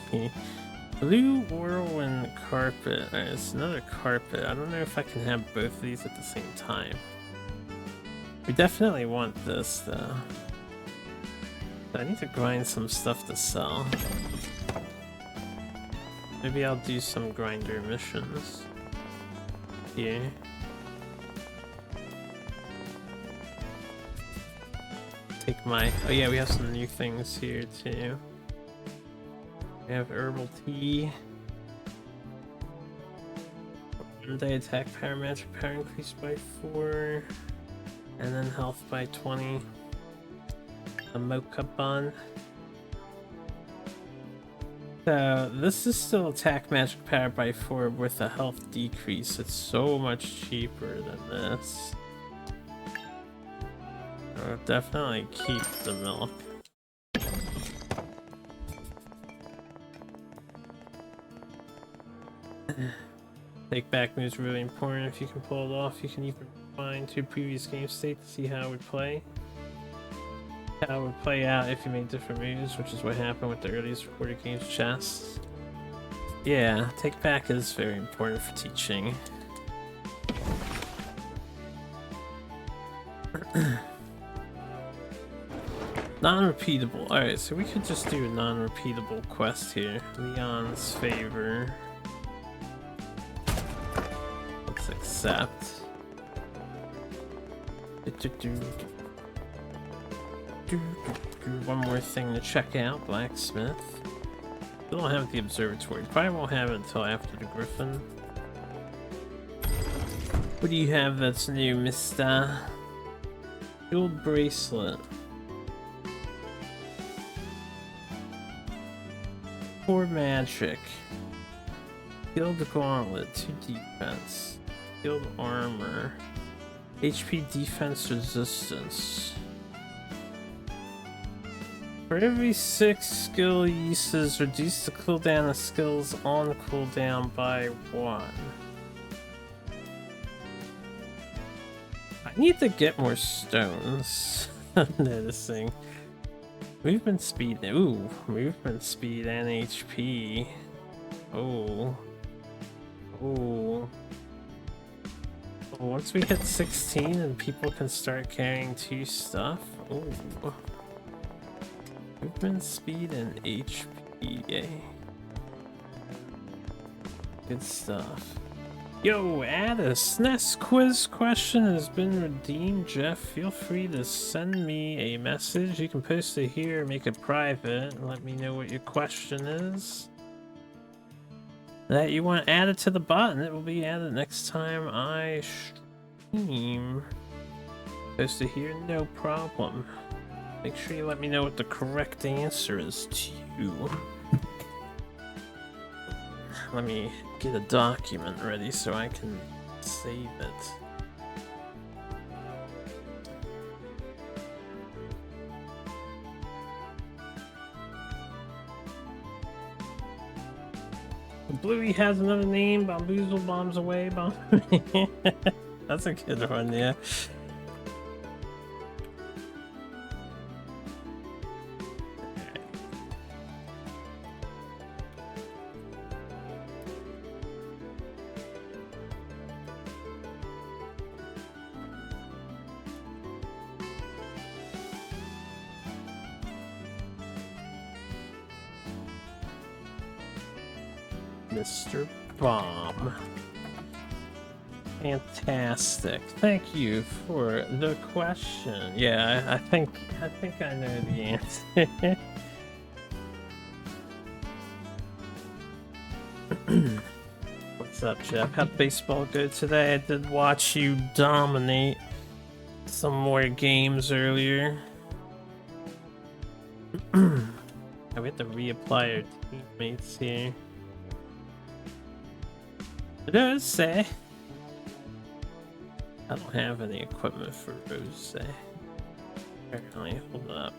Blue whirlwind carpet. Alright, it's another carpet. I don't know if I can have both of these at the same time. We definitely want this though. I need to grind some stuff to sell. Maybe I'll do some grinder missions here. Take my... Oh yeah, we have some new things here too. We have herbal tea. One-day attack power, magic power increased by 4. And then health by 20. A mocha bun. So this is still attack magic power by 4 with a health decrease. It's so much cheaper than this. I'll definitely keep the milk. Take back moves really important. If you can pull it off, you can even find 2 previous game state to see how it would play. How it would play out if you made different moves, which is what happened with the earliest recorded games chests. Yeah, take back is very important for teaching. Non-repeatable. Alright, so we could just do a non-repeatable quest here. Leon's favor. Let's accept. One more thing to check out, blacksmith. Still don't have the observatory. Probably won't have it until after the griffin. What do you have that's new, Mr. Shield bracelet. 4 magic. Shield gauntlet, 2 defense. Shield armor. HP defense resistance. For every 6 skill uses, reduce the cooldown of skills on cooldown by 1. I need to get more stones. I'm noticing. Movement speed. Ooh, movement speed and HP. Oh. Oh. Once we hit 16 and people can start carrying 2 stuff. Ooh. Movement speed and HP. Yay. Good stuff. Yo, Addis, SNES quiz question has been redeemed. Jeff, feel free to send me a message. You can post it here, make it private, and let me know what your question is. that you want added to the bot, and it will be added next time I stream. Supposed to hear, no problem. Make sure you let me know what the correct answer is too. Let me get a document ready so I can save it. Bluey has another name, Bamboozle bombs away, That's a good one, yeah. Mr. Bomb. Fantastic. Thank you for the question. Yeah, I think I know the answer. What's up, Jeff? How'd baseball go today? I did watch you dominate some more games earlier. We have to reapply our teammates here. Rose. I don't have any equipment for Rose. Apparently, hold up.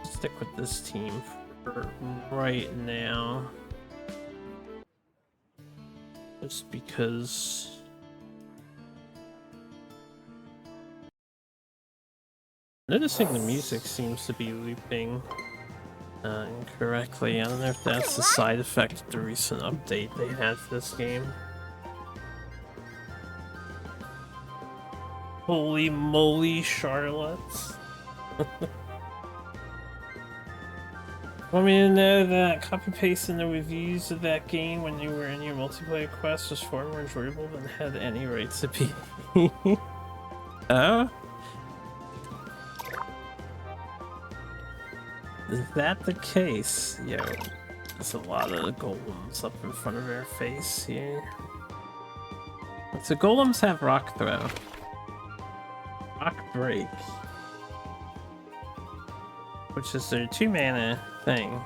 Stick with this team for right now. Just because. Noticing the music seems to be looping incorrectly. I don't know if that's the side effect of the recent update they had for this game. Holy moly, Charlotte. Want me to know that copy-pasting the reviews of that game when you were in your multiplayer quest was far more enjoyable than had any right to be? Oh? Is that the case? Yo, there's a lot of golems up in front of our face here. So golems have rock throw. Rock break. Which is their 2-mana thing.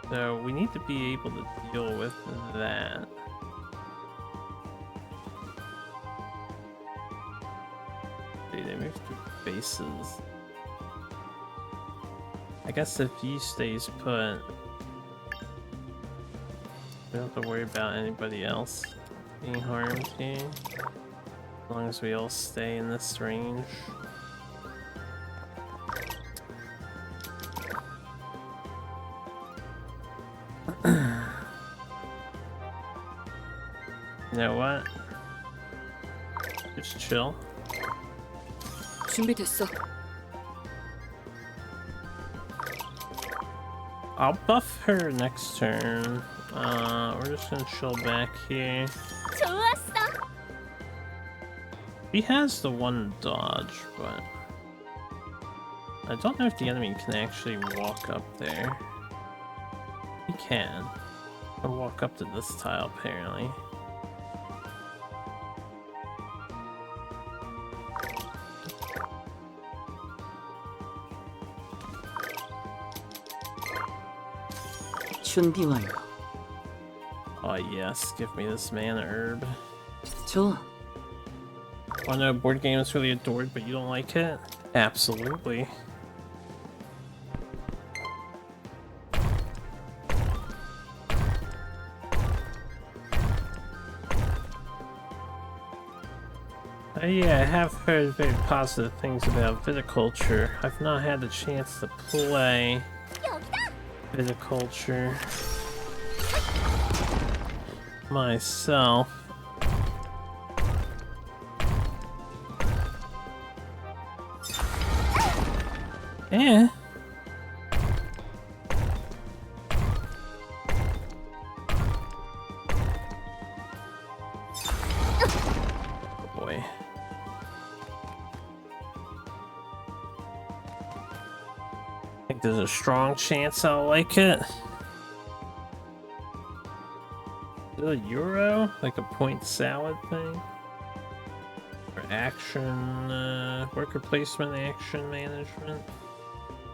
So we need to be able to deal with that. Dude, they moved through bases. I guess if he stays put, we don't have to worry about anybody else being harmed here. As long as we all stay in this range. You know what? Just chill. 준비됐어. I'll buff her next turn. We're just gonna chill back here. 좋았어. He has the one dodge, but I don't know if the enemy can actually walk up there. He can. Or walk up to this tile, apparently. 준비 완료. Oh yes, give me this mana herb. 좋아. I know board game is really adored, but you don't like it? Absolutely. Yeah, I have heard very positive things about viticulture. I've not had the chance to play viticulture myself. Yeah. Oh boy. There's a strong chance I'll like it. Is it a Euro? Like a point salad thing? Or action, worker placement, action management?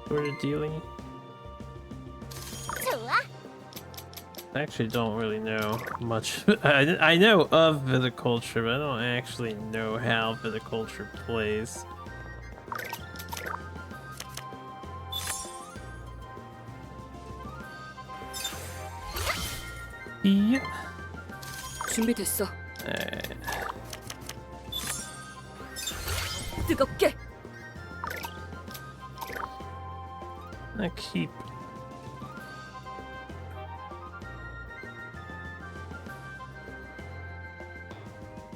Sort of dealing? 좋아. I actually don't really know much. I know of viticulture, but I don't actually know how viticulture plays. Yep. 준비됐어. Alright. 뜨겁게. I keep.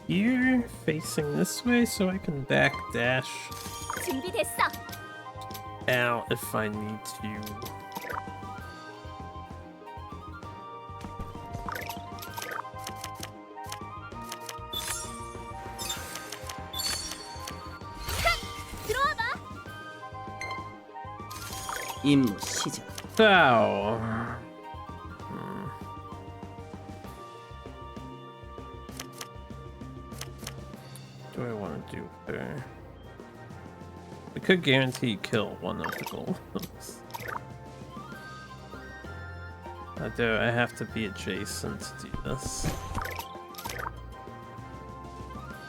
Here, facing this way, so I can backdash 준비됐어. out if I need to. 들어와봐. 임무 시작. So, what do I want to do there? We could guarantee kill one of the golems. Although I have to be adjacent to do this.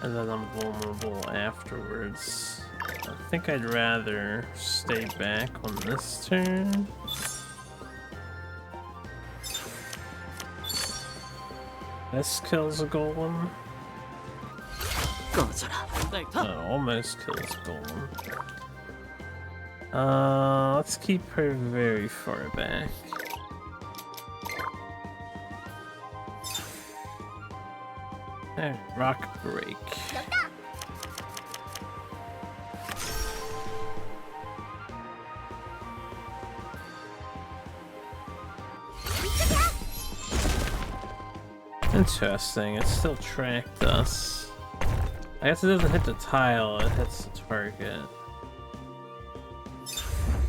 And then I'm vulnerable afterwards. I think I'd rather stay back on this turn. This kills a golem. 꺼져라. 넥타. Almost kills golem. Let's keep her very far back. There, rock break. Interesting, it still tracked us. I guess it doesn't hit the tile, it hits the target.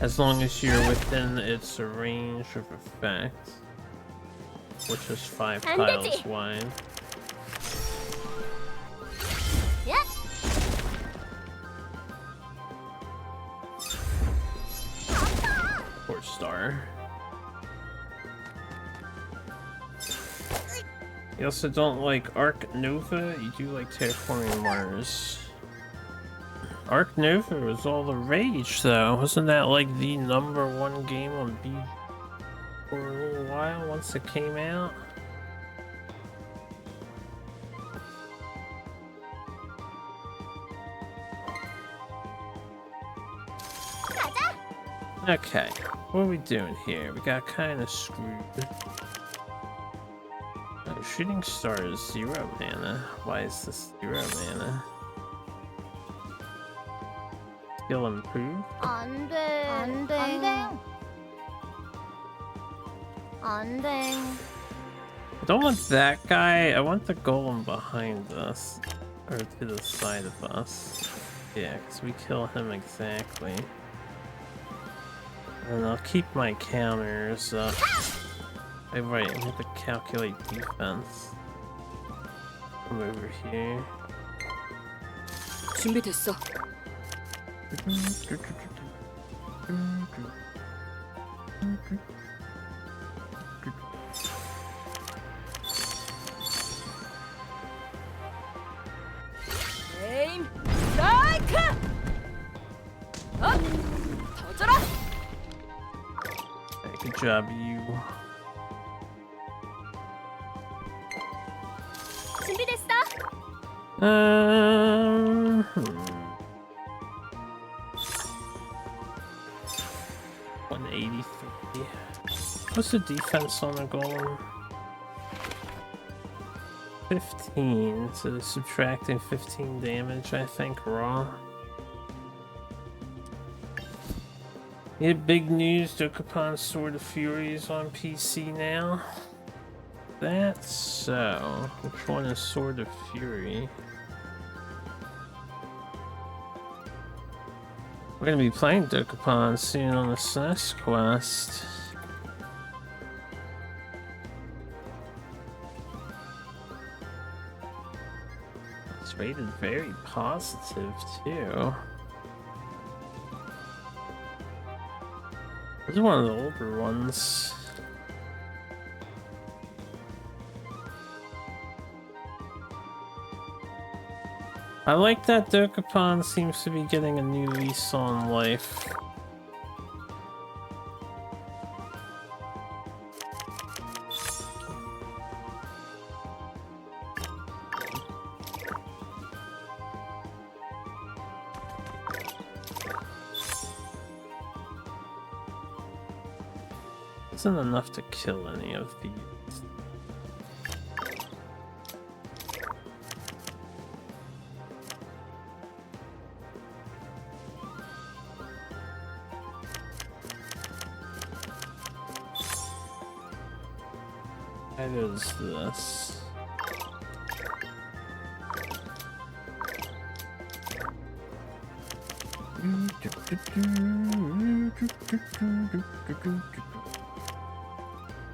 As long as you're within its range of effect. Which is 5 안 tiles 되지. wide. Yep. Poor star. You also don't like Arc Nova, you do like Terraforming Mars. Arc Nova was all the rage though, wasn't that like the #1 game on B for a little while once it came out? Okay, what are we doing here? We got kind of screwed. Shooting star is 0 mana. Why is this 0 mana? Skill improved? 안 돼. 안 돼. 안 돼. 안 돼. I don't want that guy. I want the golem behind us. Or to the side of us. Yeah, because we kill him exactly. And I'll keep my counters up. Oh, right, I have to calculate defense. Come over here. 준비됐어. 에임 스트라이크! 업! 터져라! Hey, good job, you. 준비됐어. Um, 183. What's the defense on the golem? 15, so they're subtracting 15 damage, I think, raw. Yeah, big news, Dokapon Sword of Fury is on PC now. That's so. Which one is Sword of Fury? We're gonna be playing Dokapon soon on the SNES quest. It's rated very positive too. This is one of the older ones. I like that Dokapon seems to be getting a new lease on life. Isn't enough to kill any of these. What is this?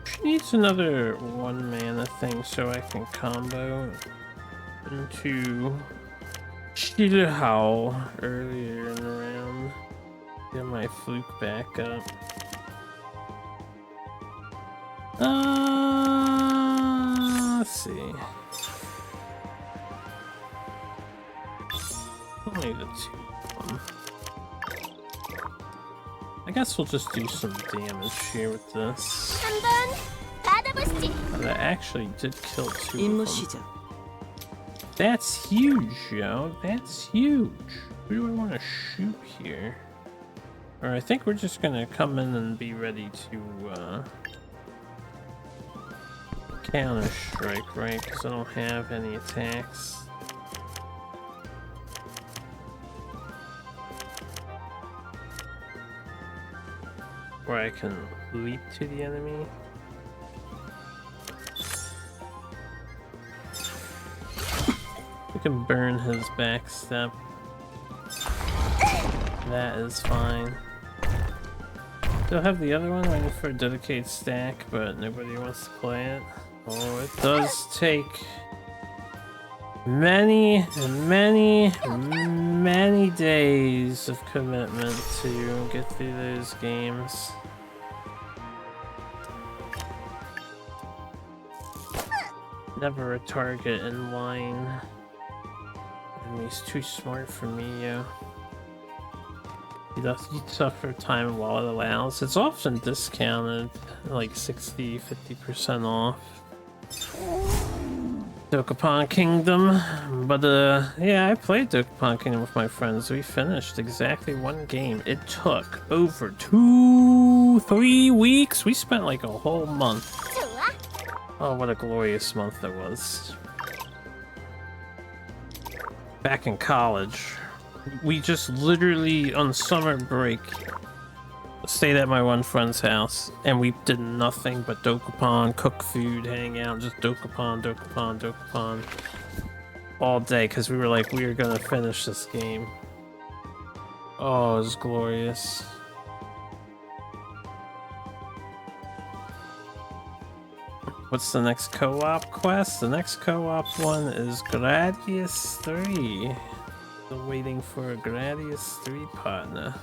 She needs another 1 mana thing so I can combo into Shirahao earlier in the round. Get my fluke back up. Let's see. Only the 2 of them. I guess we'll just do some damage here with this. 한번 받아보시지. Oh, that actually did kill 2 임무 of them. 시작. That's huge, yo. That's huge. Who do I want to shoot here? Or I think we're just gonna come in and be ready to counter strike, right? Because I don't have any attacks. Where I can leap to the enemy. We can burn his backstep. That is fine. Still have the other one waiting for a dedicated stack, but nobody wants to play it. Oh, it does take many days of commitment to get through those games. Never a target in line. Enemy's too smart for me, yo. You suffer time while it allows. It's often discounted, like 60–50% off. Dokapon Kingdom, but yeah, I played Dokapon Kingdom with my friends. We finished exactly 1 game. It took over 2–3 weeks. We spent like a whole month. 좋아. Oh, what a glorious month that was. Back in college, we just literally on summer break stayed at my one friend's house and we did nothing but Dokapon, cook food, hang out, just Dokapon all day because we were like, we are gonna finish this game. Oh, it was glorious. What's the next co-op quest? The next co-op one is Gradius 3. Still waiting for a Gradius 3 partner.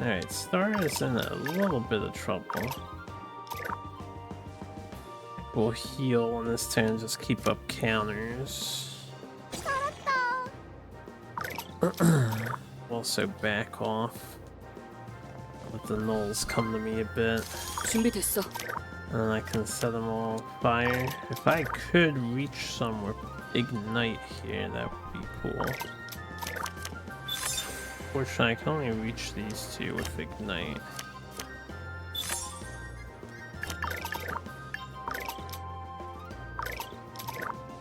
Alright, Star is in a little bit of trouble. We'll heal on this turn, just keep up counters. Also back off. Let the gnolls come to me a bit. 준비됐어. And I can set them all on fire. If I could reach some with Ignite here, that would be cool. Fortunately, I can only reach these 2 with Ignite.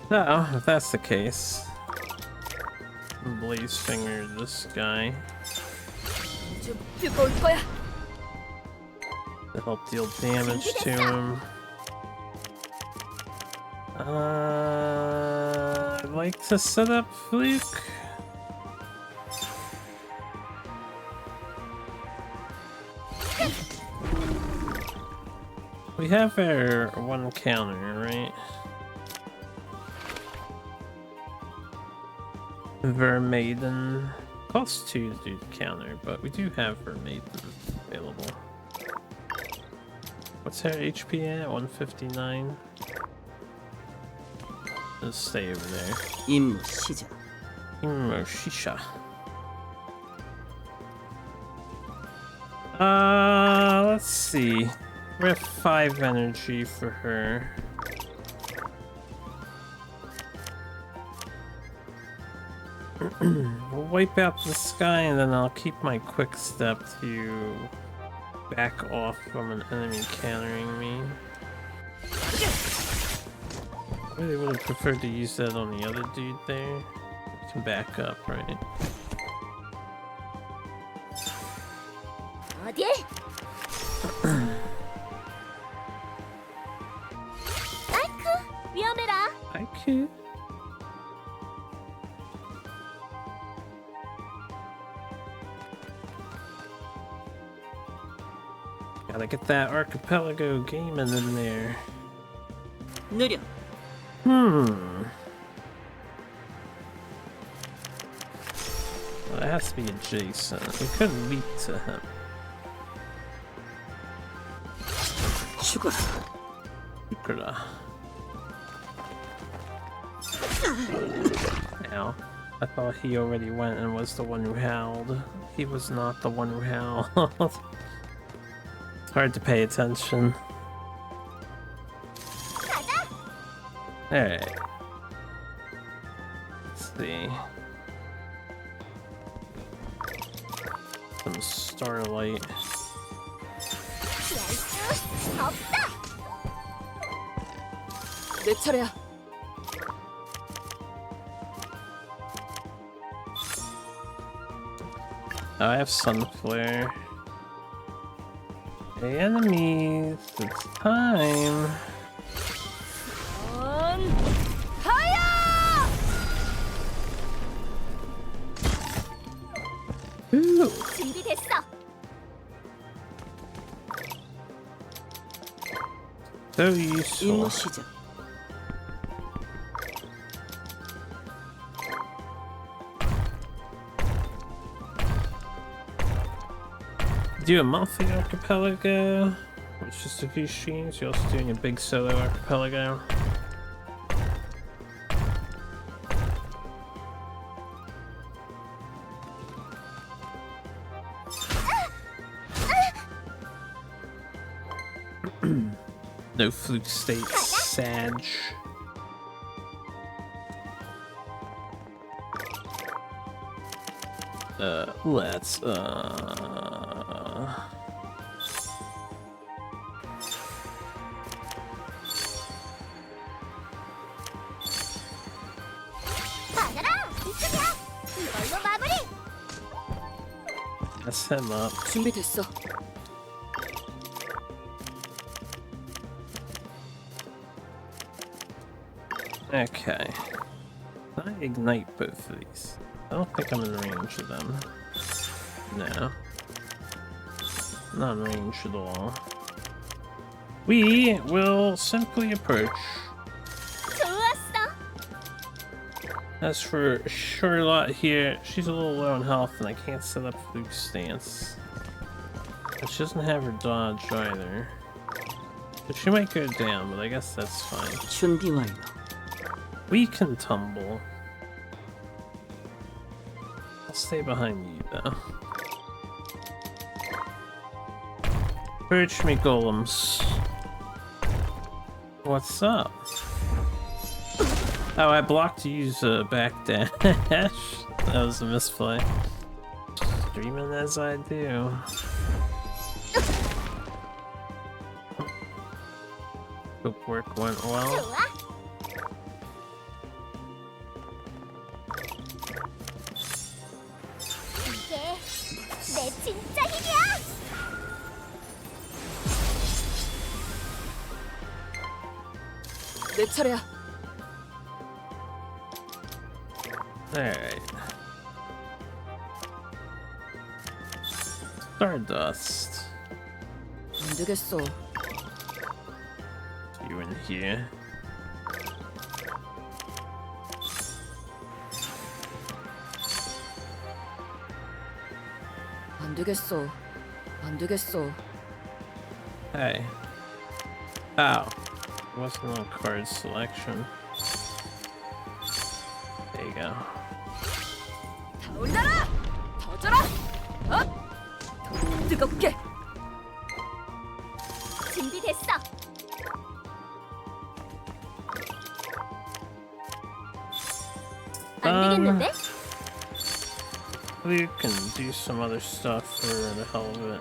So, if that's the case, Blaze Finger this guy 좀 뜨거울 거야. to help deal damage to him. I'd like to set up Fluke. We have our one counter, right? Vermaiden. Costs 2 to do the counter, but we do have Vermaiden available. What's her HP at? 159? Let's stay over there. 임무 시작. Shisha. Let's see. We have 5 energy for her. We'll wipe out the sky and then I'll keep my quick step to back off from an enemy countering me. I really would have preferred to use that on the other dude there. We can back up, right? 어딜? 아이쿠, 위험해라. Haiku. Gotta get that archipelago gaming in there. 느려. Well, it has to be adjacent. We couldn't leap to him. 죽어라. Ukura. Ow. I thought he already went and was the one who howled. He was not the one who howled. It's hard to pay attention. Alright. Let's see. Some starlight. 피할 수 없다. 내 차례야. Oh, I have sunflare. Hey enemies, it's time. Ooh. 준비됐어. So useful. 임무 시작. Do a monthly archipelago, which is a few streams. You're also doing a big solo archipelago. No fluke states, Sag. Let's 받아라. 이쪽이야. 이걸로 마무리. mess him up. 준비됐어. Okay. Can I ignite both of these? I don't think I'm in range of them. No. Not in range at all. We will simply approach. 좋았어. As for Charlotte here, she's a little low on health and I can't set up Fluke stance. And she doesn't have her dodge either. But she might go down, but I guess that's fine. 준비 완료. We can tumble. I'll stay behind you though. Perch me golems. What's up? Oh, I blocked to use a backdash. That was a misplay. Streaming as I do. Hope work went well. 좋아. 이게 내 진짜 힘이야. 내 차례야. Alright. Stardust. 안 되겠어. you in here. 안 되겠어. 안 되겠어. Hey. Ow. Wasn't on card selection. There you go. 다 올라라! 터져라! 어? 더 뜨겁게! 준비됐어. 안 되겠는데? We can do some other stuff for the hell of it.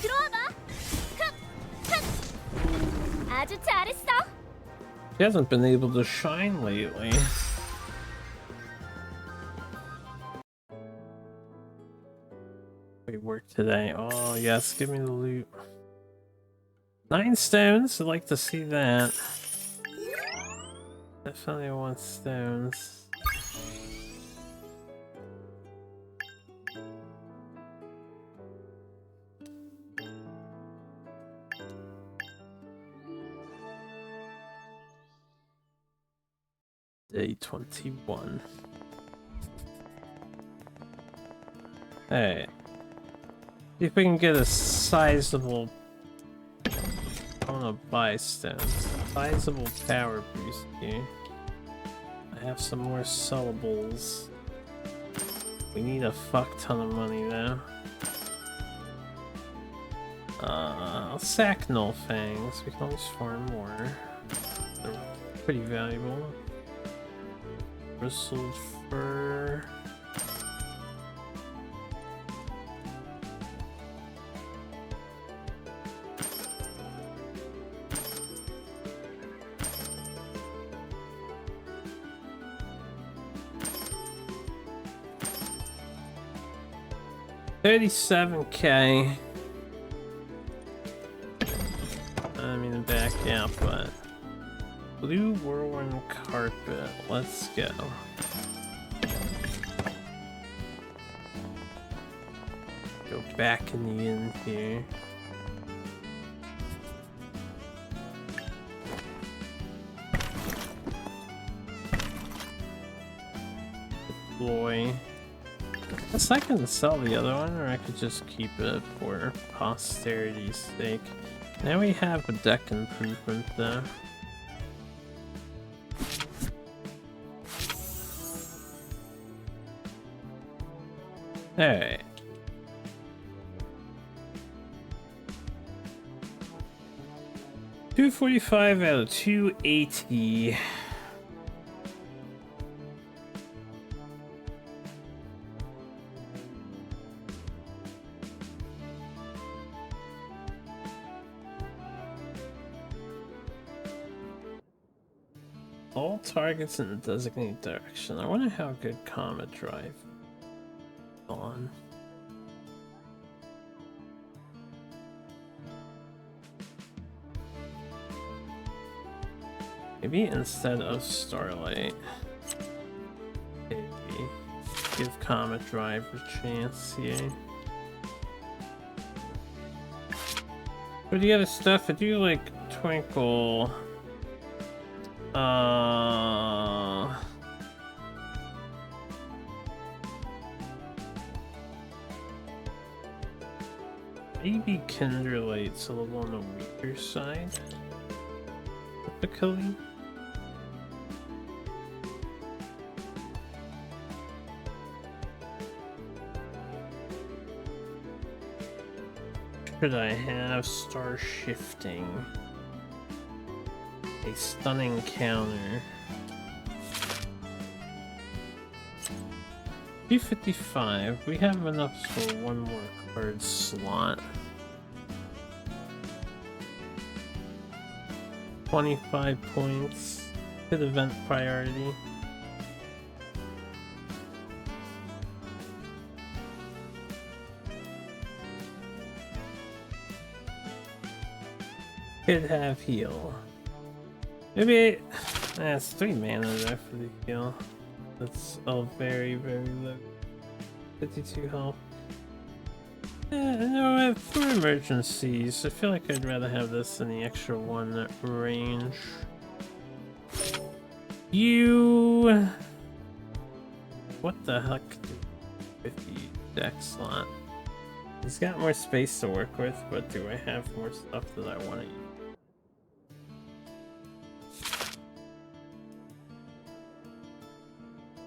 들어와 봐. 아주 잘했어. He hasn't been able to shine lately. We work today. Oh yes, give me the loot. 9 stones, I'd like to see that. Definitely want stones. Day 21. Hey. See if we can get a sizable... I wanna buy stones. Sizable power boost here. I have some more sellables. We need a fuck ton of money though. I'll sack Null Fangs. We can always farm more. They're pretty valuable. Bristled fur. $37K. I mean, back out, but blue whirlwind carpet. Let's go. Go back in the inn here. Deploy. I guess I can sell the other one, or I could just keep it for posterity's sake. Now we have a deck improvement though. Alright. $245 out of $280. All targets in the designated direction. I wonder how good Comet Drive on. Maybe instead of Starlight, maybe give Comet Drive a chance here. What do you got stuff? I do like Twinkle. Maybe Kinderlight's a little on the weaker side. Typically. Should I have Star Shifting? A stunning counter. 255. We have enough for one more card slot. 25 points. Hit event priority. Could have heal. Maybe it's 3 mana there for the heal. That's all very, very low. 52 health. No, for emergencies, I feel like I'd rather have this than the extra one range. You... What the heck? 50 deck slot. He's got more space to work with, but do I have more stuff that I want to use?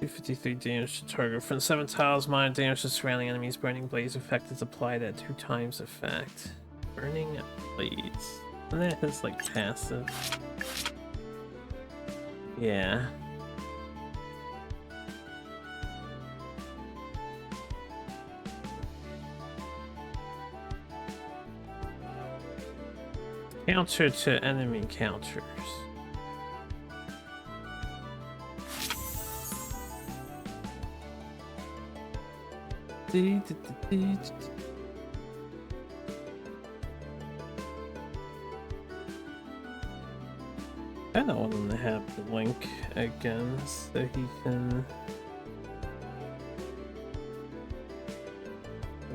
253 damage to target. From 7 tiles, minor damage to surrounding enemies. Burning Blaze effect is applied at 2 times effect. Burning Blades. And that is like passive. Yeah. Counter to enemy counters. I don't want him to have Blink again, so he can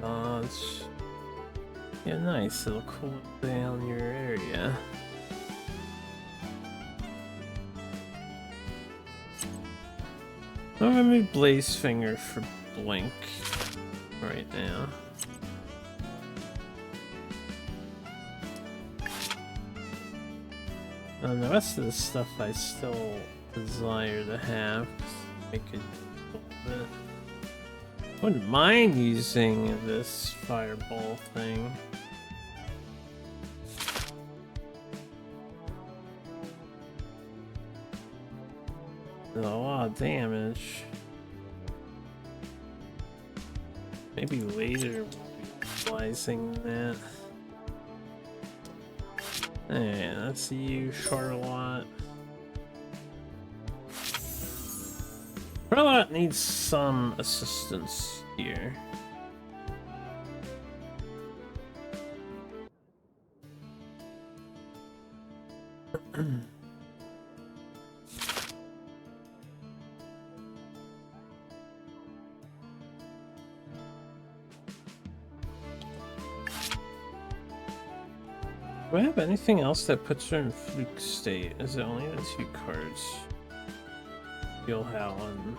dodge. Yeah, nice. It'll cool down your area. I'm gonna move Blaze Finger for Blink right now. And the rest of the stuff I still desire to have. Make it a little bit. Wouldn't mind using this fireball thing. A lot of damage. Maybe later we'll be utilizing that. Hey, that's you, Charlotte. Charlotte needs some assistance here. Do I have anything else that puts her in fluke state? Is it only the 2 cards? Feel how on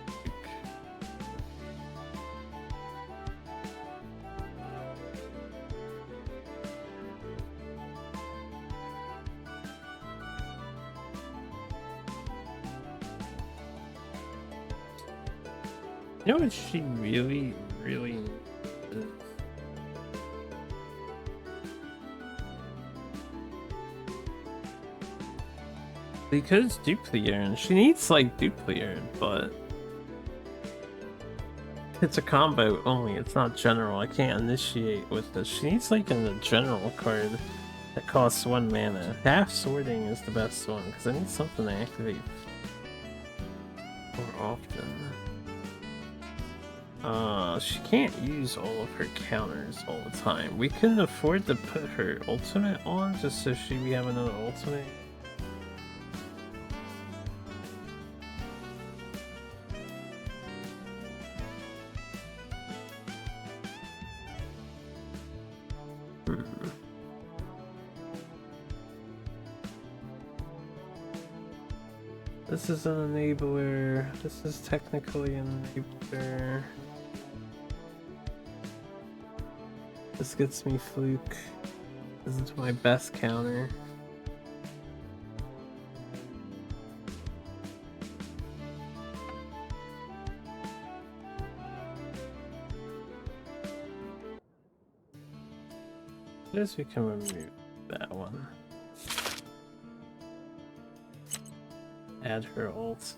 fluke. You know what she really needs? Because Duplier, she needs like Duplier, but it's a combo only, it's not general. I can't initiate with this. She needs like a general card that costs 1 mana. Half Sorting is the best one, because I need something to activate more often. She can't use all of her counters all the time. We couldn't afford to put her ultimate on just so we have another ultimate. This is an enabler. This is technically an enabler. This gets me fluke. This is my best counter. I guess we can remove that one. Add her ult.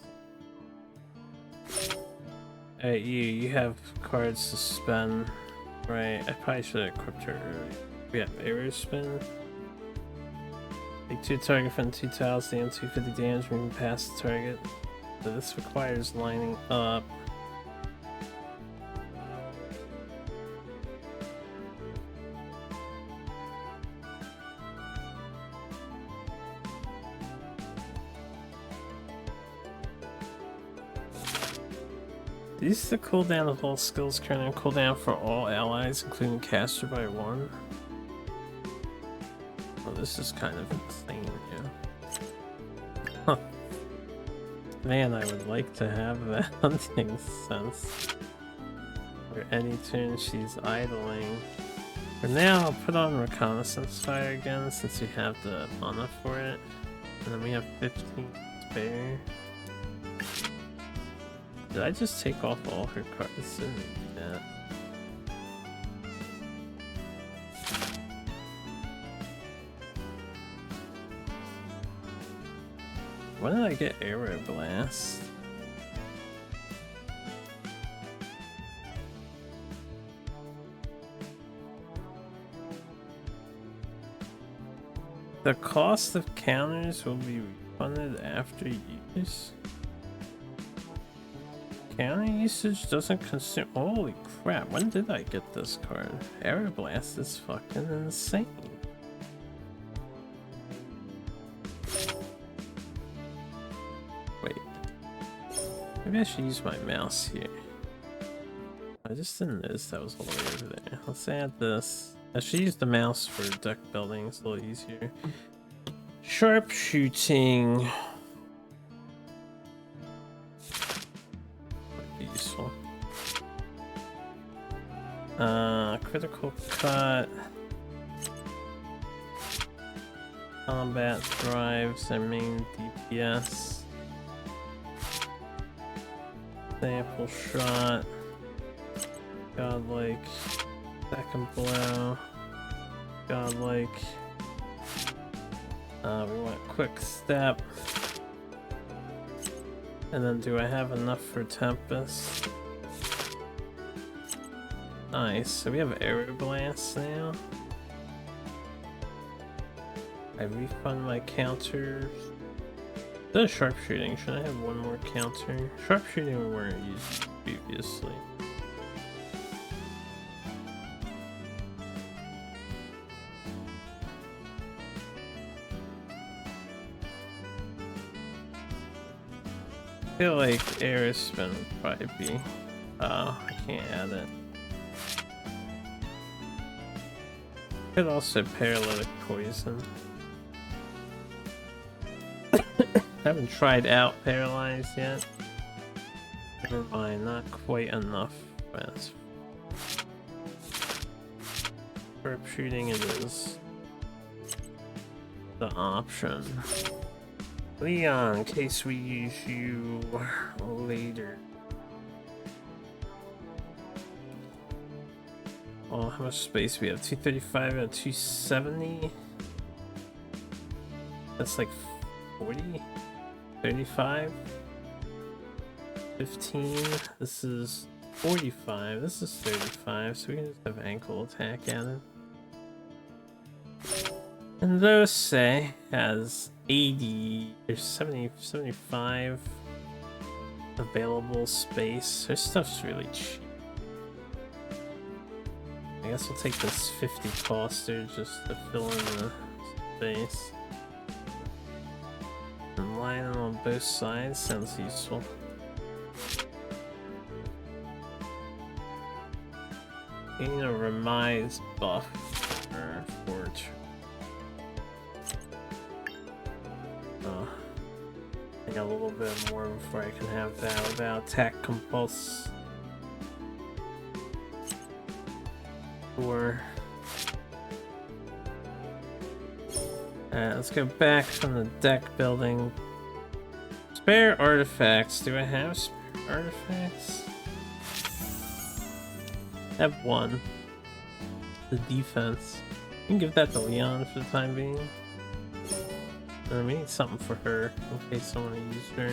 Hey, you have cards to spend, right? I probably should have equipped her early. We have arrow spin. Take 2 target from 2 tiles, deal 250 damage moving past the target. So this requires lining up. These the cooldown of all skills currently on cooldown for all allies, including caster by 1. Oh, this is kind of insane, yeah. Huh. Man, I would like to have that hunting sense. For any turn she's idling. For now, I'll put on Reconnaissance Fire again since we have the mana for it. And then we have 15 spare. Did I just take off all her cards? Didn't do that. When did I get Arrow Blast? The cost of counters will be refunded after use. Counter usage doesn't consume. Holy crap, when did I get this card? Arrow Blast is fucking insane. Wait. Maybe I should use my mouse here. I just didn't notice that was all the way over there. Let's add this. I should use the mouse for deck building, it's a little easier. Sharpshooting. Might be useful. Critical cut. Combat drives their main DPS. Sample shot. Godlike. Second blow. Godlike. We want quick step. And then do I have enough for Tempest? Nice, so we have Arrow Blast now. I refund my counters. The sharpshooting, should I have one more counter? Sharpshooting we weren't used previously. I feel like Air Spin would probably be. Oh, I can't add it. Could also Paralytic Poison. Haven't tried out Paralyzed yet. Never mind, not quite enough. But sharpshooting it is the option. Leon, in case we use you later. Oh, how much space we have? 235 and 270? That's like 40? 35? 15? This is 45. This is 35, so we can just have ankle attack added. And those say has 80 or 70, 75 available space. Her stuff's really cheap. I guess we'll take this 50 coster just to fill in the space. And line them on both sides sounds useful. Gain a remise buff for Forge. I got a little bit more before I can have that without attack compulse. Or let's go back from the deck building. Spare artifacts. Do I have spare artifacts? I have one. The defense. You can give that to Leon for the time being. We need something for her in case someone used her.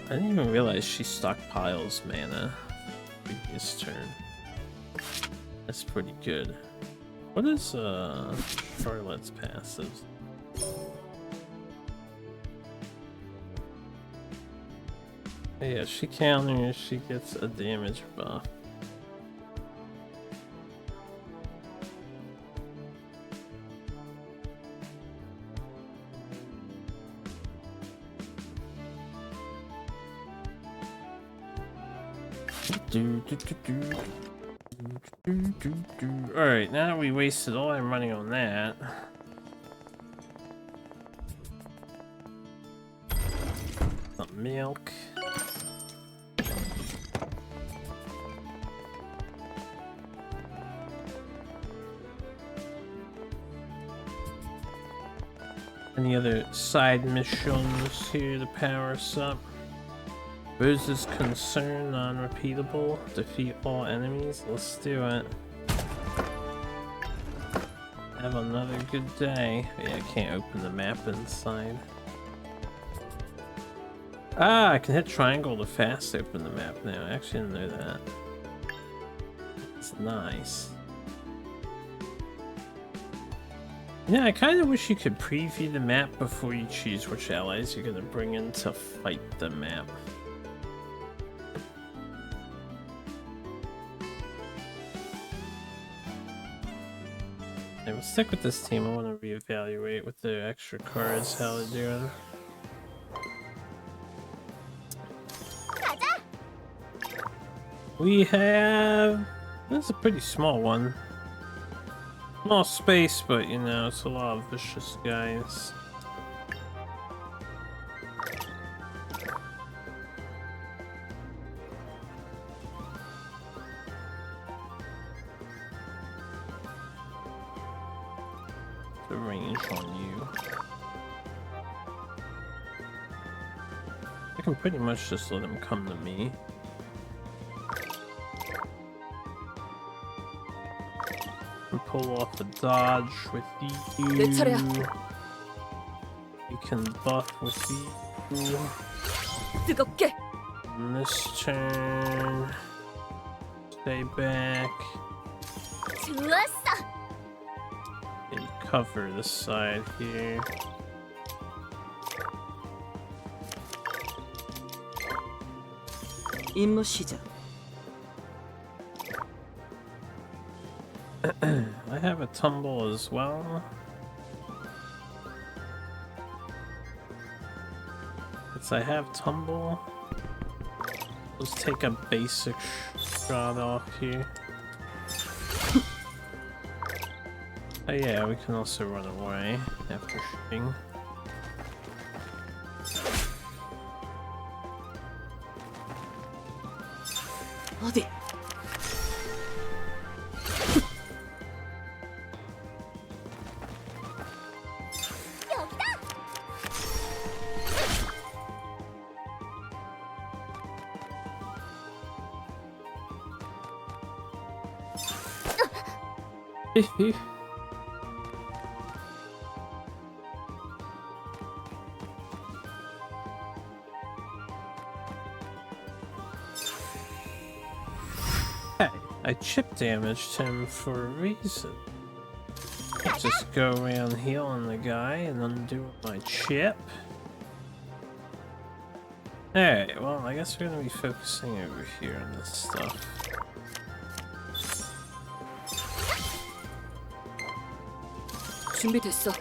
I didn't even realize she stockpiles mana previous turn. That's pretty good. What is Charlotte's passives? Yeah, she counters, she gets a damage buff. Alright, now that we wasted all our money on that. Some milk. Any other side missions here to power us up? Rose's concern, non-repeatable. Defeat all enemies. Let's do it. Have another good day. Yeah, I can't open the map inside. Ah, I can hit triangle to fast open the map now. I actually didn't know that. It's nice. Yeah, I kind of wish you could preview the map before you choose which allies you're gonna bring in to fight the map. Yeah, we'll stick with this team. I want to reevaluate with the extra cards how they're doing. We have... This is a pretty small one. Small space, but you know, it's a lot of vicious guys. The range on you. I can pretty much just let them come to me. And pull off a dodge with you. 내 차례야. You can buff with you. 뜨겁게. On this turn. Stay back. 좋았어. And you cover this side here. 임무 시작. I have a tumble as well. Since I have tumble, let's take a basic shot off here. Oh yeah, we can also run away after shooting. 어디? Hey, I chip damaged him for a reason. Can't just go around healing the guy and undo my chip. Alright, well, I guess we're gonna be focusing over here on this stuff. 준비됐어.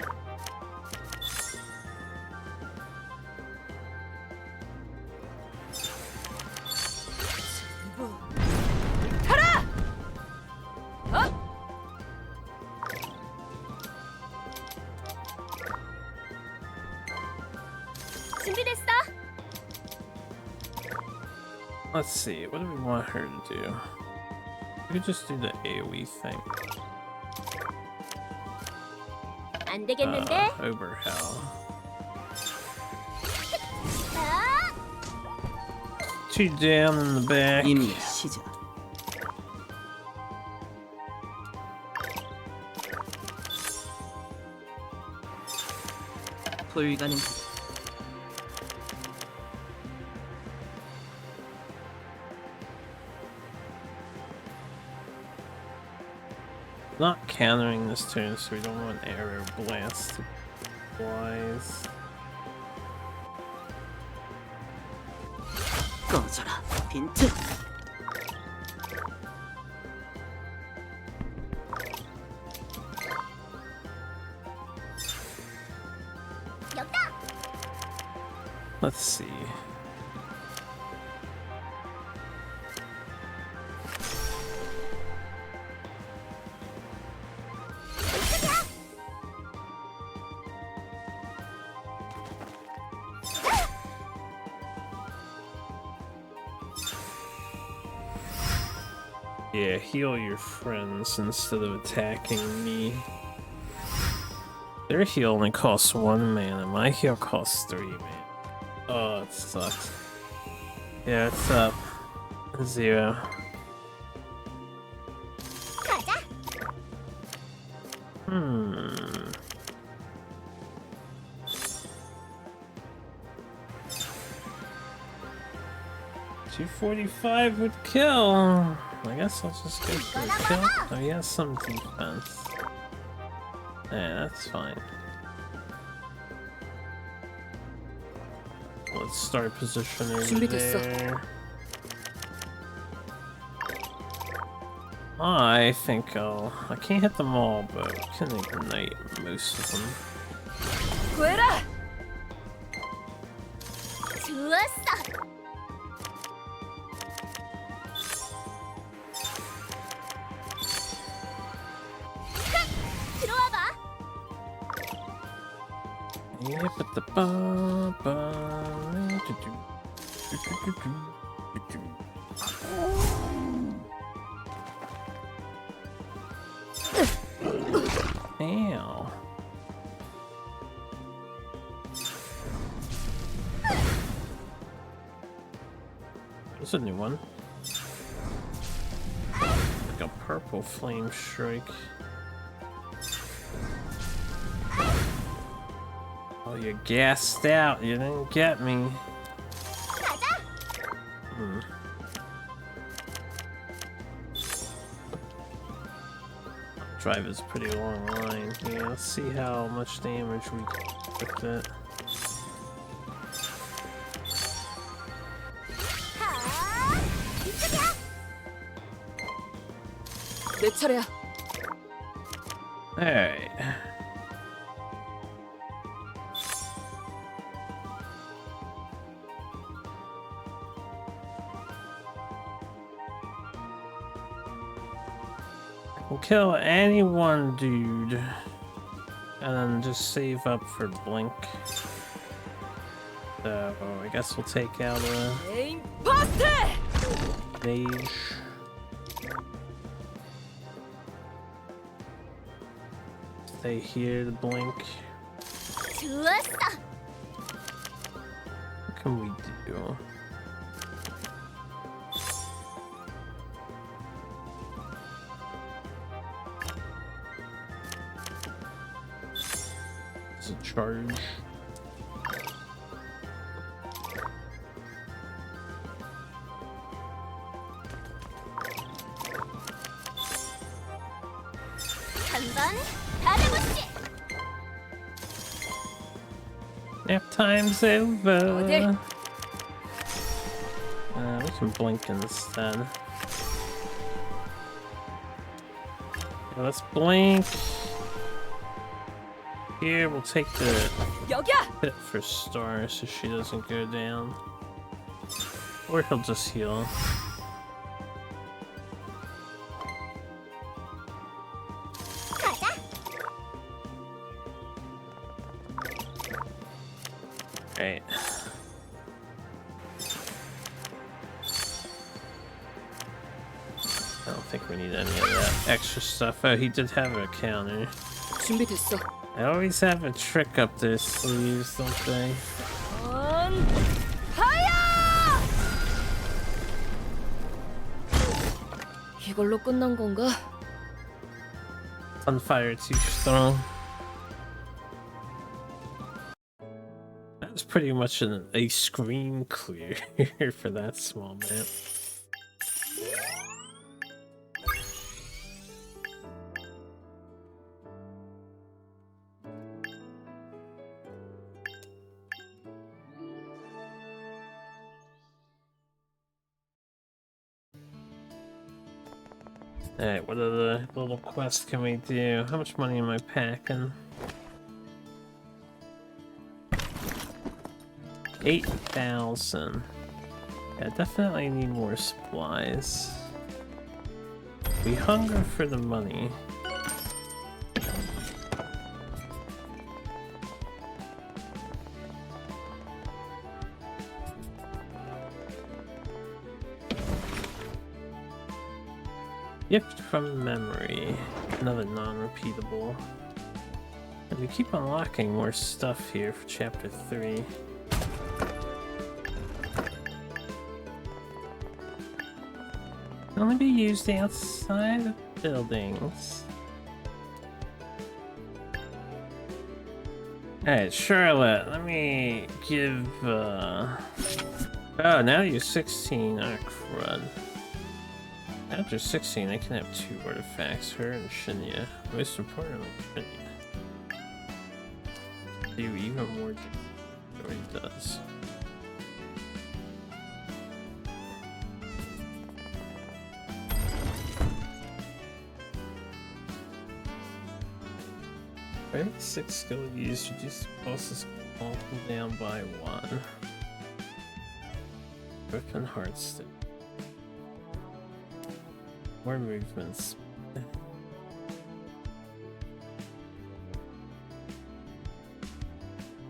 가라! 준비됐어. Let's see, what do we want her to do? We could just do the AoE thing. 안 되겠는데? Oberhell. 아, Two down in the back. 임무 시작. 불가능. Not countering this turn, so we don't want arrow blast to wise. 꺼져라. 빈트. 여기다. Let's see. Yeah, heal your friends instead of attacking me. Their heal only costs 1 mana, my heal costs 3 mana. Oh, it sucks. Yeah, it's up. 0. 가자. Hmm. $245 would kill. I guess I'll just go for the kill. Oh, he has some defense. Yeah, that's fine. Let's start position over 준비됐어. there. I think I can't hit them all, but I can ignite most of them. 구해라! 좋았어. 들어와 봐. Yeah, but the ba ba do do do do do do. Ow. That's a new one. Like a purple flame strike. Oh, you gassed out. You didn't get me. 가자. Hmm. Drive is a pretty long line here. Let's see how much damage we get with it. 하. 이쪽이야. 내 차례야. Alright. We'll kill any one dude. And then just save up for Blink. So I guess we'll take out a 에임 버스트! mage. Stay here to Blink. 좋았어. What can we do? It's a charge. 한번 받아보시지. Nap time's over. 어딜? We can blink instead. Yeah, let's blink. Here, we'll take the 여기야! hit for Star so she doesn't go down. Or he'll just heal. 가자. Right. I don't think we need any of that extra stuff. Oh, he did have a counter. 준비됐어. They always have a trick up their sleeves, don't they? 온 파이어! 이걸로 끝난 건가? Sunfire too strong. That's pretty much a screen clear for that small map. Alright, what other little quests can we do? How much money am I packing? 8,000. Yeah, definitely need more supplies. We hunger for the money. Gift from memory. Another non-repeatable. And we keep unlocking more stuff here for chapter 3. Can only be used outside of buildings. Alright, Charlotte, let me give, oh, now you're 16. Oh, crud. After 16, I can have 2 artifacts, her and Shinya. Most importantly, Shinya. Do even more damage than what he does. For every 6 skill used, reduce the boss's skill down by 1. Weapon Heartstick. More movements.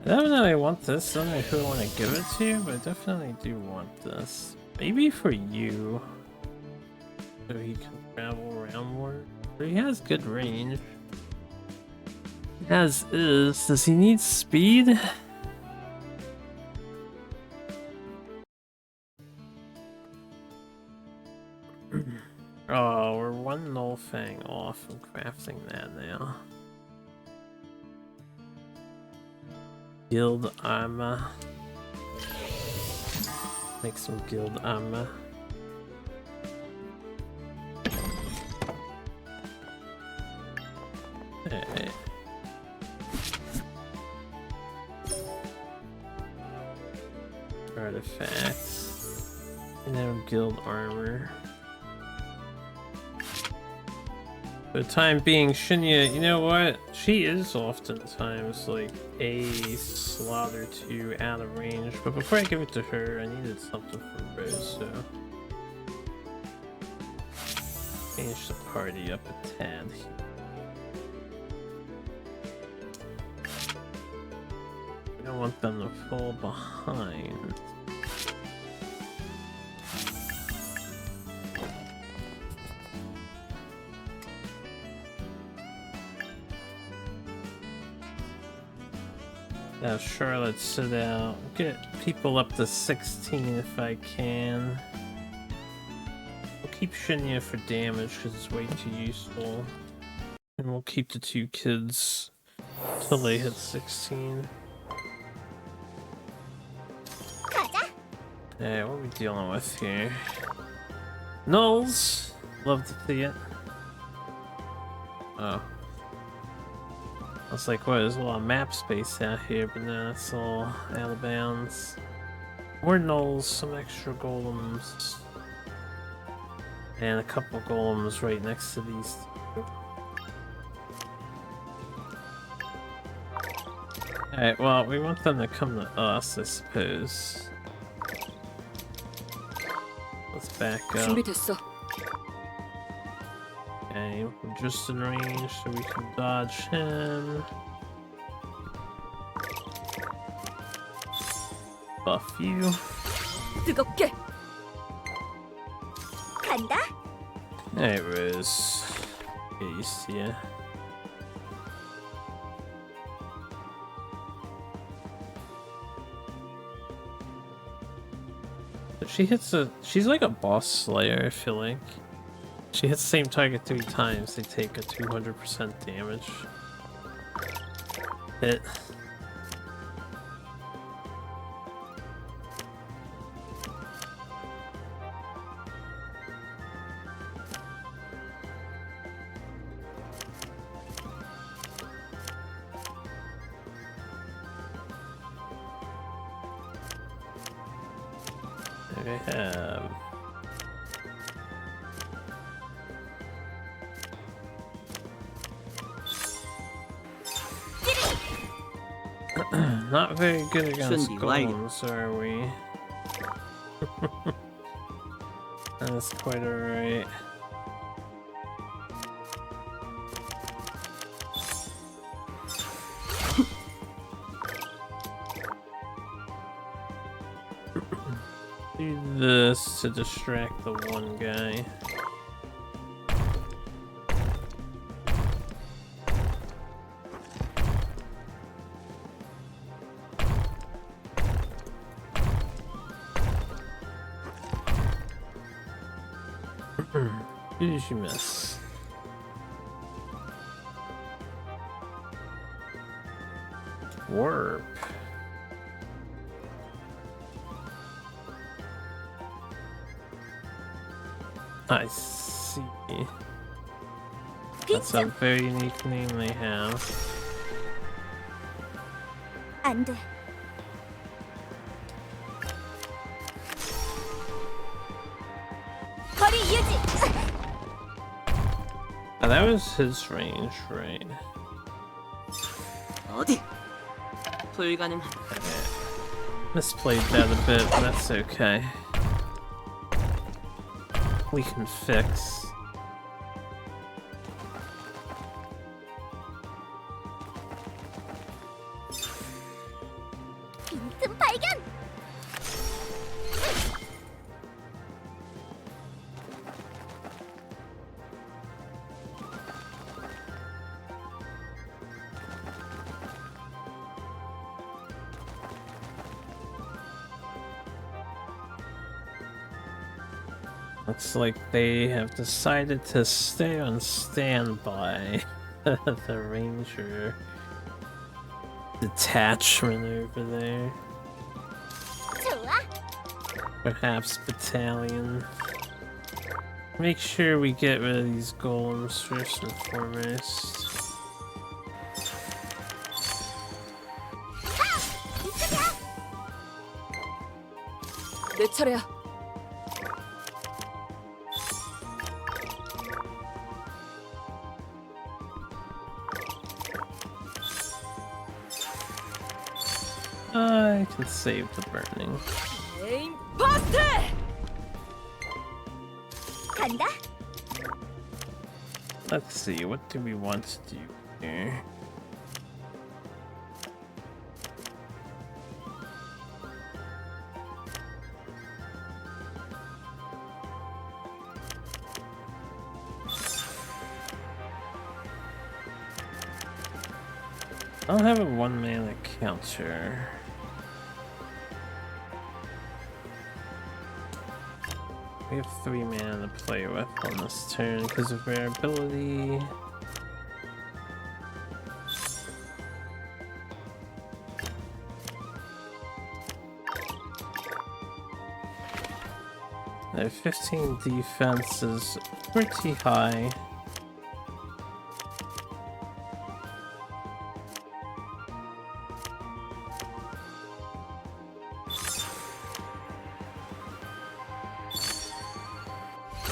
I don't really want this. I don't know who I want to give it to, but I definitely do want this. Maybe for you. So he can travel around more. But he has good range. As is. Does he need speed? Oh, we're 1 null fang off from crafting that now. Guild armor. Make some guild armor. Hey. Artifacts. And now guild armor. For the time being, Shinya, you know what? She is oftentimes like a slot or 2 out of range, but before I give it to her, I needed something for Rose, so change the party up a tad here. I don't want them to fall behind. Now Charlotte sit out. Get people up to 16 if I can. We'll keep Shinya for damage because it's way too useful. And we'll keep the 2 kids till they hit 16. Hey, what are we dealing with here? Nulls! Love to see it. Oh. I was like, what, there's a lot of map space out here, but no, it's all out of bounds. More nulls, some extra golems. And a couple golems right next to these 2. Alright, well, we want them to come to us, I suppose. Let's back up. 준비됐어. Okay, we're just in range so we can dodge him. Buff you. 뜨겁게. 간다. Hey, Rose. Get used to ya. She hits she's like a boss slayer, I feel like. She hits the same target 3 times, they take a 200% damage hit. There we have. Not very good against Shouldn't be light. golems, are we? That's quite alright. Do this to distract the one guy. Who did you miss? Warp. I see. That's a very unique name they have. 안 돼. 거리 유지. Oh, that was his range, right? 어디? 불가능한. Misplayed that a bit, but that's okay. We can fix. 빈틈 발견. Looks like they have decided to stay on standby. The ranger detachment over there. 좋아. Perhaps battalion. Make sure we get rid of these golems first and foremost. 이쪽이야. 내 차례야. I can save the burning. 에임 파스트! 간다. Let's see, what do we want to do here? I don't have a 1-mana counter. We have 3 mana to play with on this turn because of rare ability. Their 15 defense is pretty high.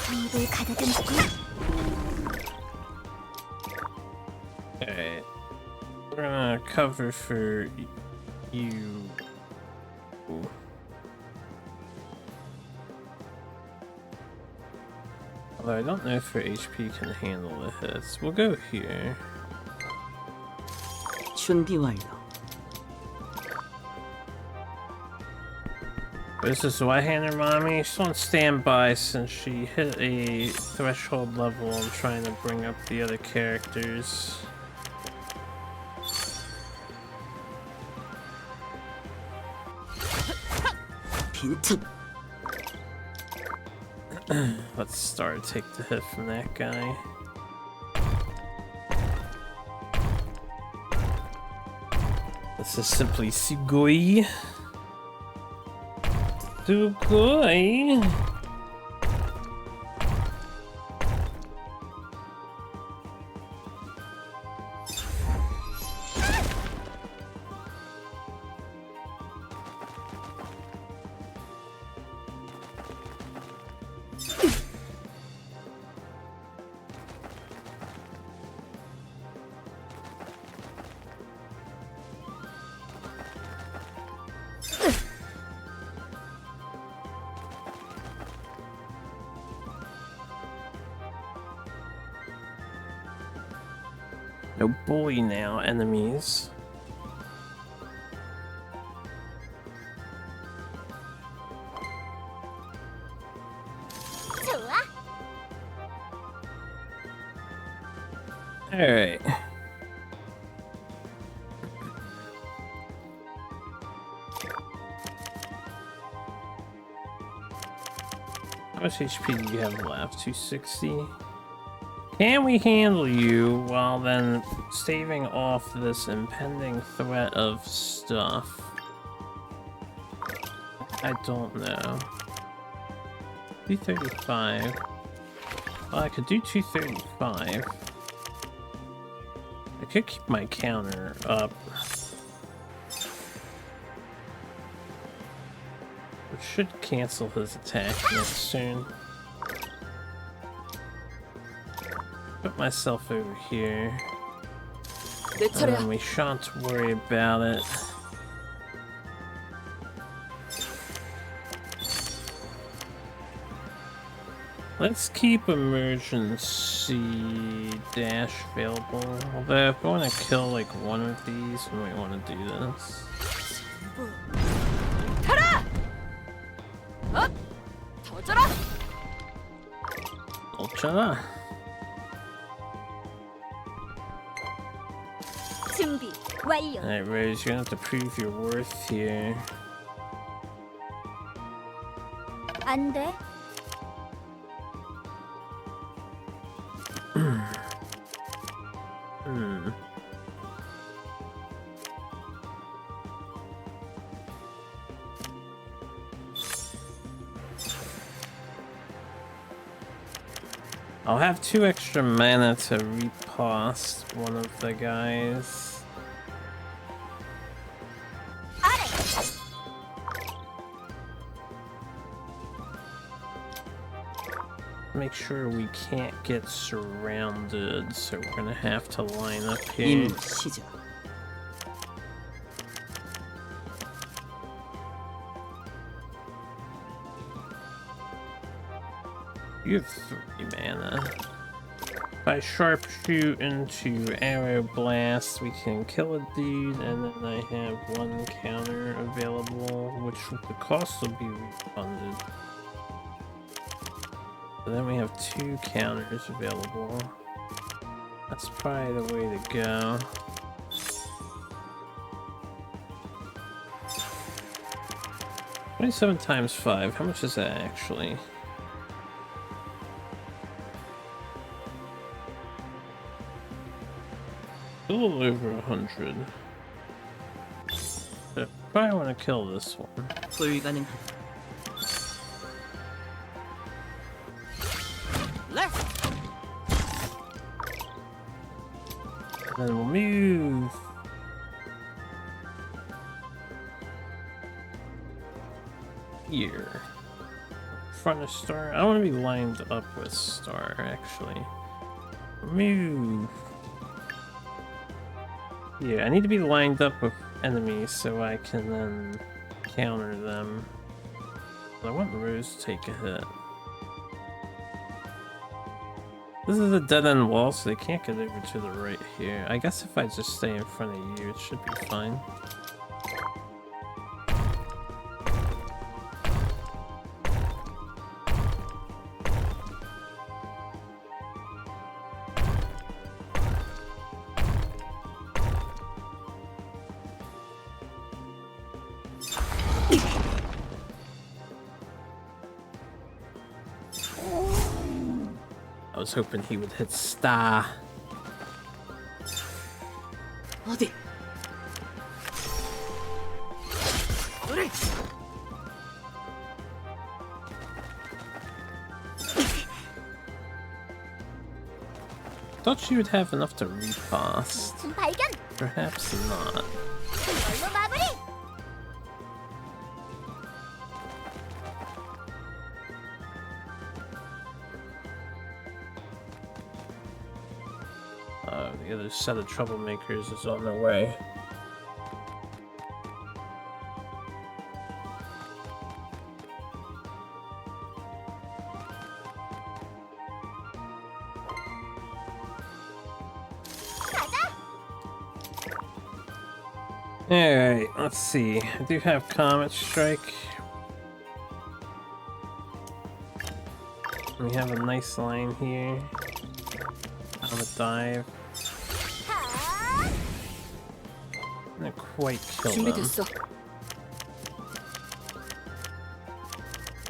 입을 가다듬고. Alright. We're gonna cover for you. Although I don't know if her HP can handle the hits. We'll go here. 준비 완료. This is White-Hander Mommy. She's on standby since she hit a threshold level. I'm trying to bring up the other characters. 빈틈. Let's start. Take the hit from that guy. This is simply Sugoi. Sugoi. No bully now, enemies. 좋아. Alright. How much HP do you have left? 260? Can we handle you while then staving off this impending threat of stuff? I don't know. 235. Well, I could do 235. I could keep my counter up. Which should cancel his attack next soon. Put myself over here. 내 And 차례야. then we shan't worry about it. Let's keep emergency dash available. Although if I want to kill like one of these, we might want to do this. 가라! 업! 터져라! Ultra. 준비 완료. Alright, Rose, you're gonna have to prove your worth here. 안 돼. Hmm. I'll have 2 extra mana to riposte one of the guys. Make sure we can't get surrounded, so we're gonna have to line up here. 임무 시작. You have 3 mana. If I sharpshoot into arrow blast, we can kill a dude, and then I have 1 counter available, which the cost will be refunded. And then we have 2 counters available. That's probably the way to go. $27 times 5. How much is that actually? A little over 100. But I probably want to kill this one. 불가능하다. Then we'll move. Here. Front of Star. I want to be lined up with Star, actually. Move. Yeah, I need to be lined up with enemies so I can then counter them. I want Rose to take a hit. This is a dead-end wall, so they can't get over to the right here. I guess if I just stay in front of you, it should be fine. I was hoping he would hit Star. 어디? 그래. Thought she would have enough to repass. 좀 발견. Perhaps not. 이걸로 마무리. The other set of troublemakers is on their way. Alright, let's see. I do have Comet Strike. We have a nice line here. Comet Dive. Not quite kill them. 준비됐어.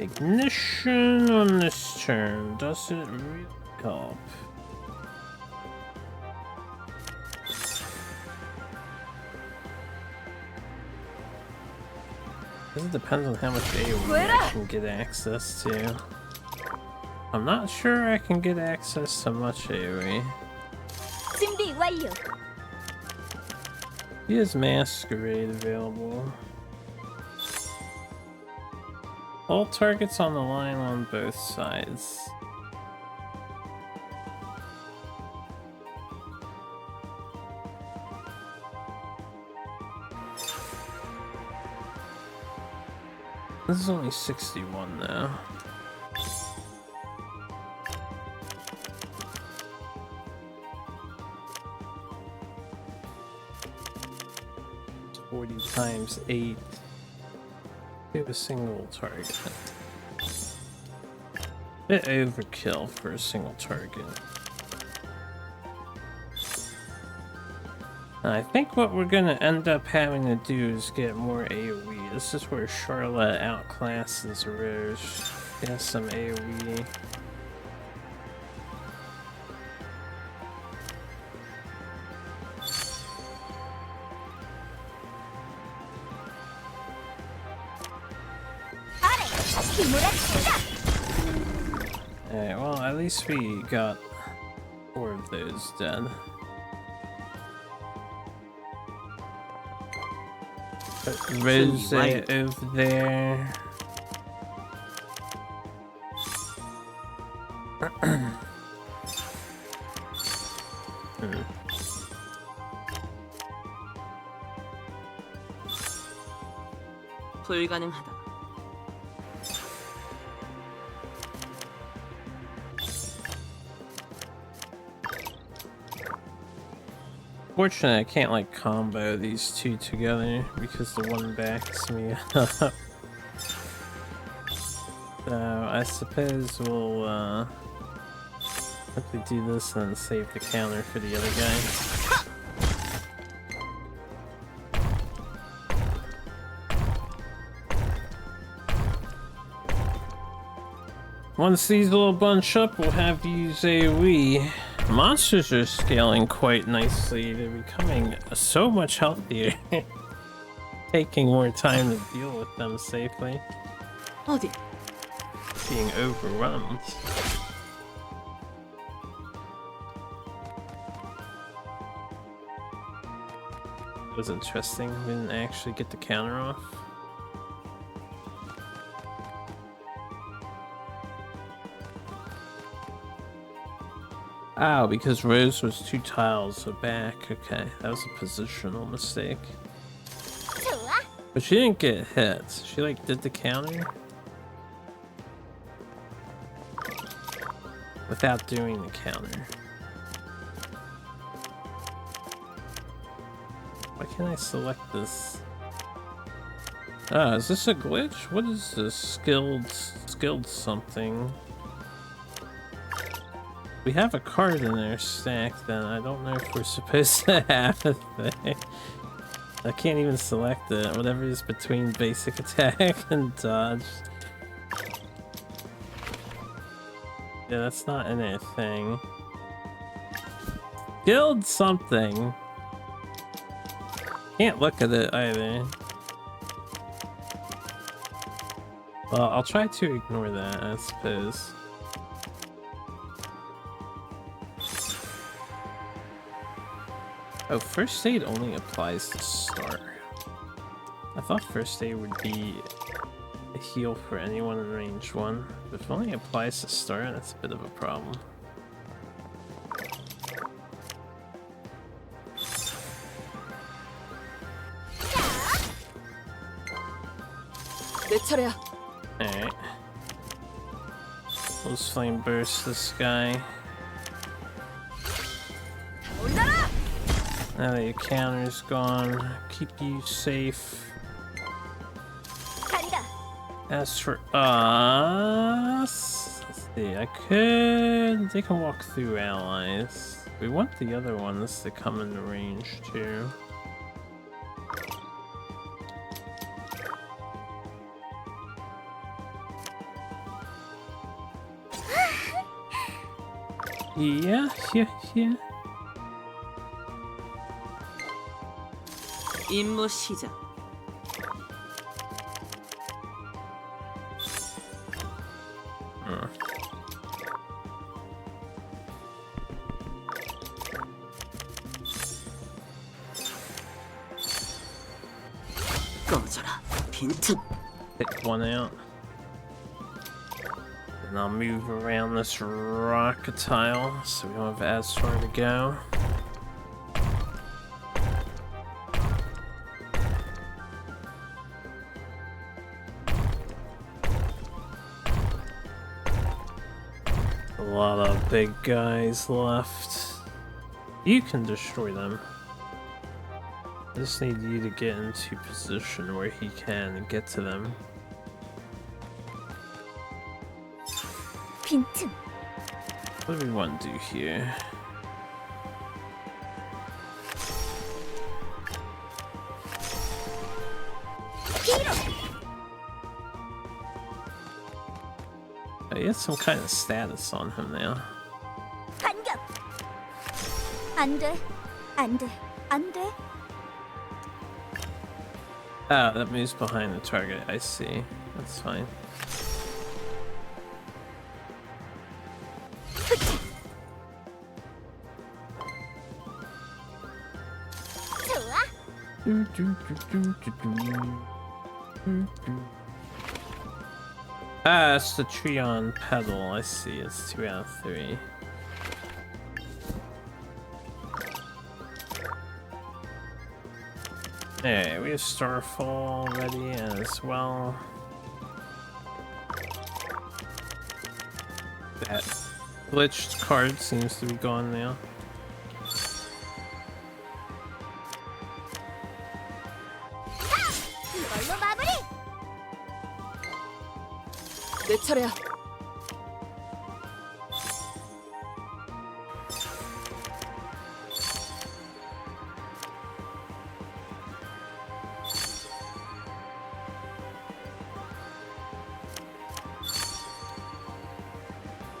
Ignition on this turn. Does it really help? It depends on how much AoE I can get access to. I'm not sure I can get access to much AoE. 준비 완료. Is Masquerade available? All targets on the line on both sides. This is only 61 though. It's 40 times 8. Do a single target. Bit overkill for a single target. I think what we're gonna end up having to do is get more AoE. This is where Charlotte outclasses Rouge. Get some AoE. Alright, well, at least we got 4 of those done. Put Rose over there. 불가능하다. Fortunately, I can't like combo these two together because the one backs me up. So I suppose we'll quickly do this and then save the counter for the other guy. Once these little bunch up, we'll have to use AoE. Monsters are scaling quite nicely. They're becoming so much healthier. Taking more time to deal with them safely. 어디? Being overwhelmed. It was interesting. We didn't actually get the counter off. Oh, because Rose was 2 tiles back. Okay, that was a positional mistake. 좋아. But she didn't get hit. She like did the counter without doing the counter. Why can't I select this? Ah, is this a glitch? What is this? Skilled something. We have a card in there stacked, then I don't know if we're supposed to have a thing. I can't even select it. Whatever is between basic attack and dodge. Yeah, that's not in a thing. Skilled something. Can't look at it either. Well, I'll try to ignore that, I suppose. Oh, first aid only applies to start. I thought first aid would be a heal for anyone in range 1. But if it only applies to start, that's a bit of a problem. 내 차례야. Alright. Let's flame burst this guy. Now that your counter's gone, keep you safe. 간다. As for us, let's see, they can walk through allies. We want the other ones to come into range too. Yeah, yeah, yeah. 임무 시작. 꺼져라, 빈틈. Pick one out. And I'll move around this rock tile so we don't have as far to go. A lot of big guys left. You can destroy them. I just need you to get into position where he can get to them. 빈틈. What do we want to do here? He has some kind of status on him now. 반격. 안 돼. 안 돼. 안 돼. Ah, that moves behind the target, I see. That's fine. 좋아. Ah, it's the tree on pedal. I see. It's 2 out of 3. Hey, we have Starfall ready as well. That glitched card seems to be gone now. 이걸로 마무리. 내 차례야.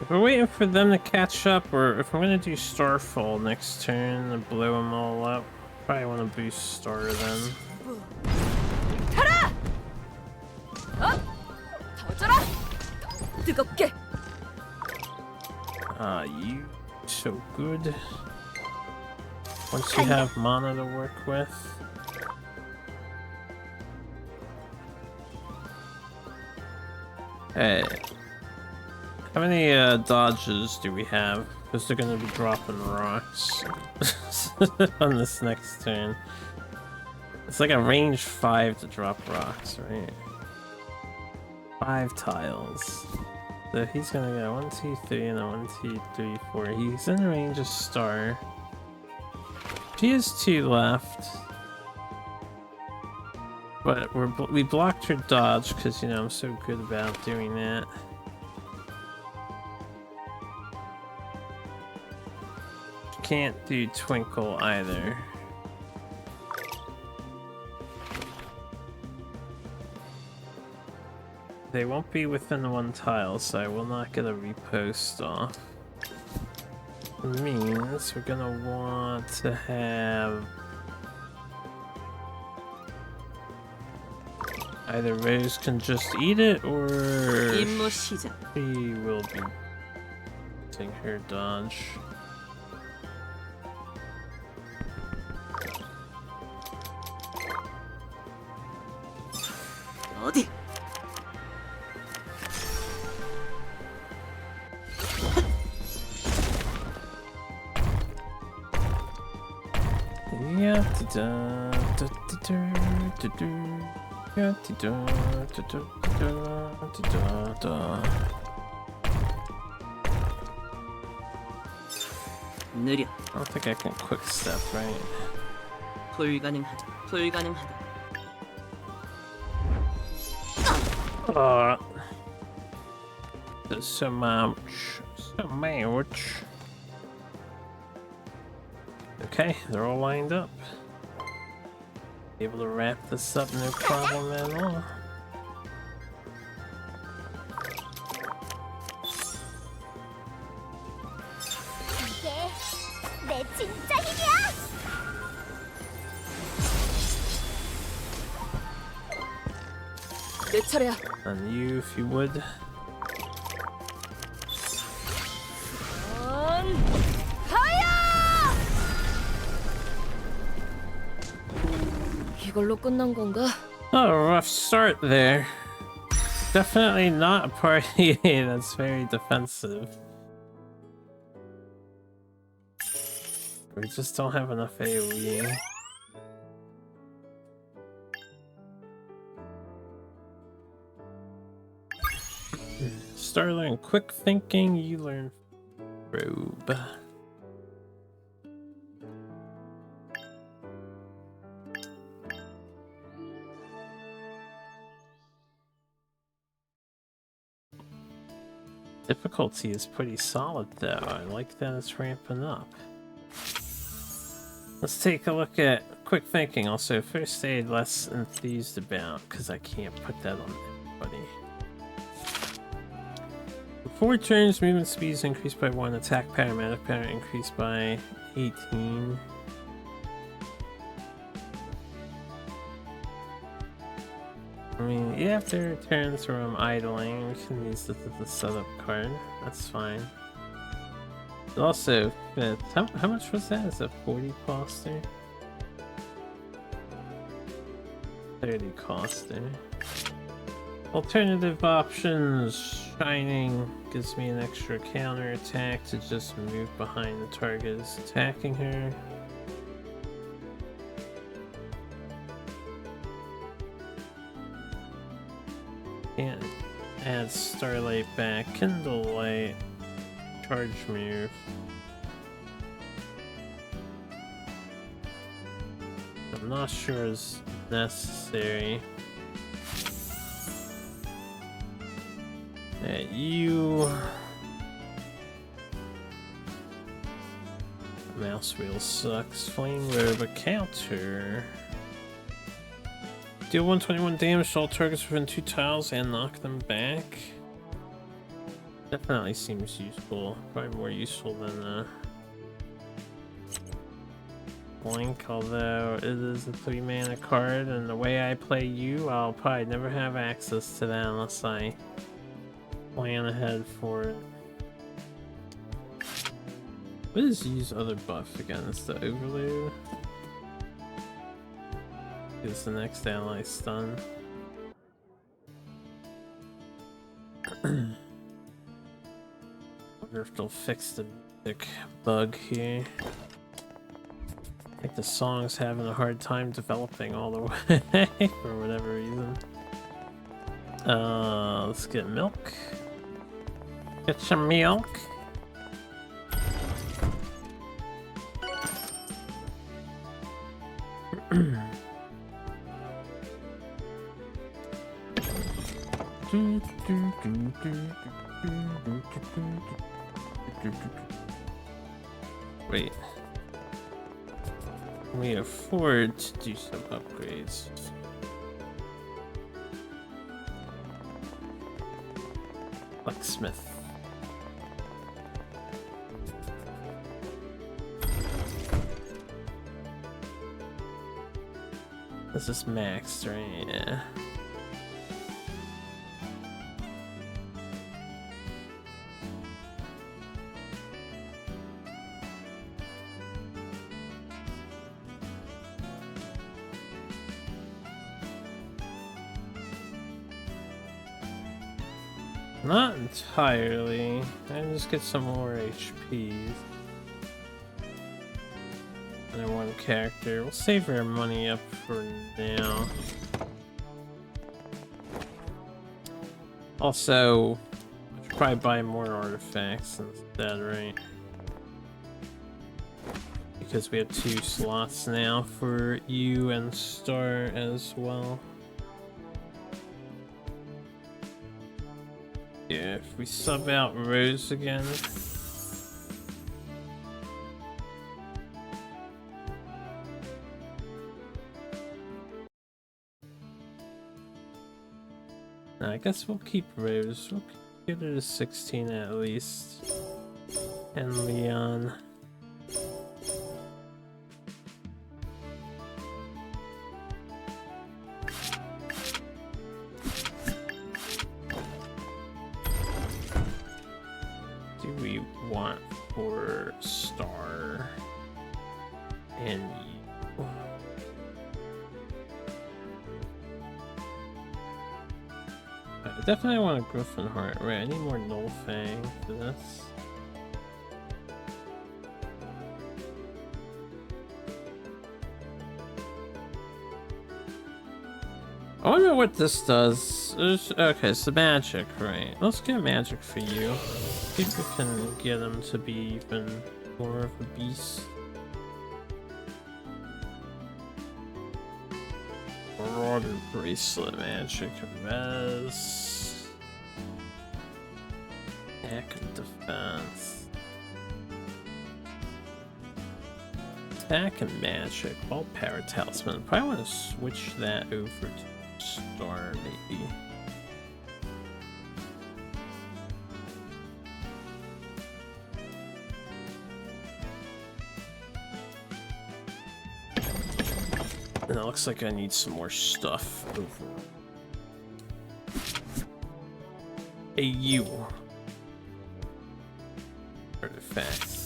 If we're waiting for them to catch up, or if I'm gonna do Starfall next turn and blow them all up, probably want to boost Star then. 가라! 터져라! 뜨겁게! Ah, you so good. Once you have mana to work with. Hey, how many dodges do we have? Because they're gonna be dropping rocks on this next turn. It's like a range 5 to drop rocks, right? 5 tiles. So he's gonna go 1, 2, 3, and then 1, 2, 3, 4. He's in range of Star. She has 2 left. But we blocked her dodge because, you know, I'm so good about doing that. Can't do Twinkle either. They won't be within 1 tile, so I will not get a repost off. It means we're gonna want to have either Rose can just eat it, or 임무 시작. she will be using her dodge. 어디? Yeah, da da da da. Yeah, da da da da. 느려. I don't think I can quick step, right? 불가능하다. 불가능하다. There's so much. So much. Okay, they're all lined up. Able to wrap this up, no problem at all. 진짜 힘이야! 내 차례야. On you, if you would. 이걸로 끝난 건가? Oh, rough start there. Definitely not a party that's very defensive. We just don't have enough AoE. Start learning quick thinking, you learn robe. Difficulty is pretty solid though. I like that it's ramping up. Let's take a look at quick thinking. Also, first aid less enthused about because I can't put that on everybody. For 4 turns, movement speed is increased by 1. Attack power, mana power increased by 18. I mean, yeah, after turns from idling, we can use this as a setup card. That's fine. It also fits. How much was that? Is it 40 coster? 30 coster. Alternative options. Shining gives me an extra counter attack to just move behind the target is attacking her. And add Starlight back, Kindle Light, charge move. I'm not sure it's necessary. You mouse wheel sucks. Flame robe, a counter. Deal 121 damage to all targets within 2 tiles and knock them back. Definitely seems useful. Probably more useful than Blink, although it is a 3 mana card, and the way I play you, I'll probably never have access to that unless I plan ahead for it. What is use other buff against the overload? Is the next ally stun? Wonder if they'll fix the music bug here. I think the song's having a hard time developing all the way for whatever reason. Let's get milk. Get some milk. Wait. Can we afford to do some upgrades? Blacksmith. This is maxed, right? Yeah. Not entirely. I just get some more HP. And then one character. We'll save our money up for now. Also, I should probably buy more artifacts instead, right? Because we have 2 slots now for you and Star as well. Yeah, if we sub out Rose again. I guess we'll keep Rose. We'll get her to 16 at least. And Leon. do we want for Star and you? I definitely want a Griffin Heart. Right, I need more Null Fang for this. I wonder what this does. Okay, so magic, right? Let's get magic for you. See if we can get him to be even more of a beast. Marauder bracelet magic, res, attack and defense, attack and magic. All power talisman. Probably want to switch that over to Star, maybe. And it looks like I need some more stuff over. A U artifact.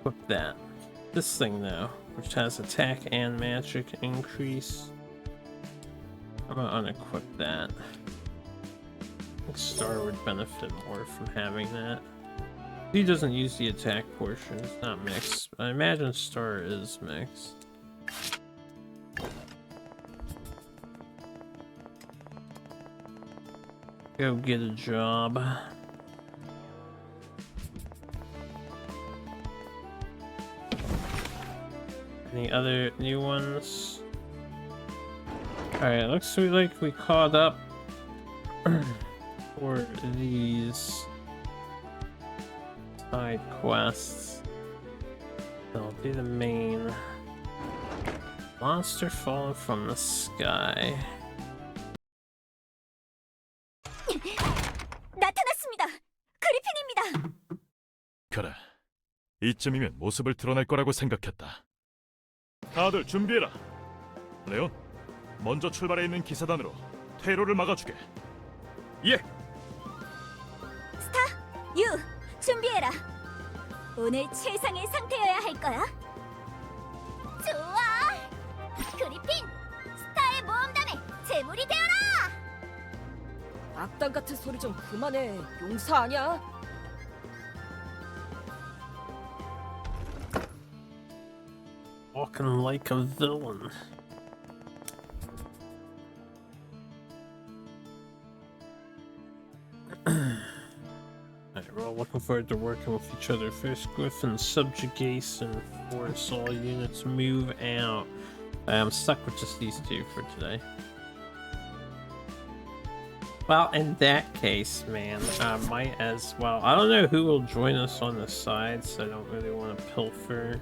Equip that. This thing though, which has attack and magic increase. I'm gonna unequip that. I think Star would benefit more from having that. He doesn't use the attack portion, it's not mixed. I imagine Star is mixed. Go get a job. Any other new ones? Alright, looks like we caught up for these side quests. That'll be the main. Monster falling from the sky. 나타났습니다. 그리핀입니다. 그래, 이쯤이면 모습을 드러낼 거라고 생각했다. 다들 준비해라. 레온, 먼저 출발해 있는 기사단으로 퇴로를 막아주게. 예. 유, 준비해라. 오늘 최상의 상태여야 할 거야. 좋아. 그리핀, 스타의 모험담에 재물이 되어라. 악당 같은 소리 좀 그만해. 용사 아니야? Walking like a villain. Alright, we're all looking forward to working with each other. First, Griffin subjugation, force all units move out. I'm stuck with just these two for today. Well, in that case, man, I might as well. I don't know who will join us on the side, so I don't really want to pilfer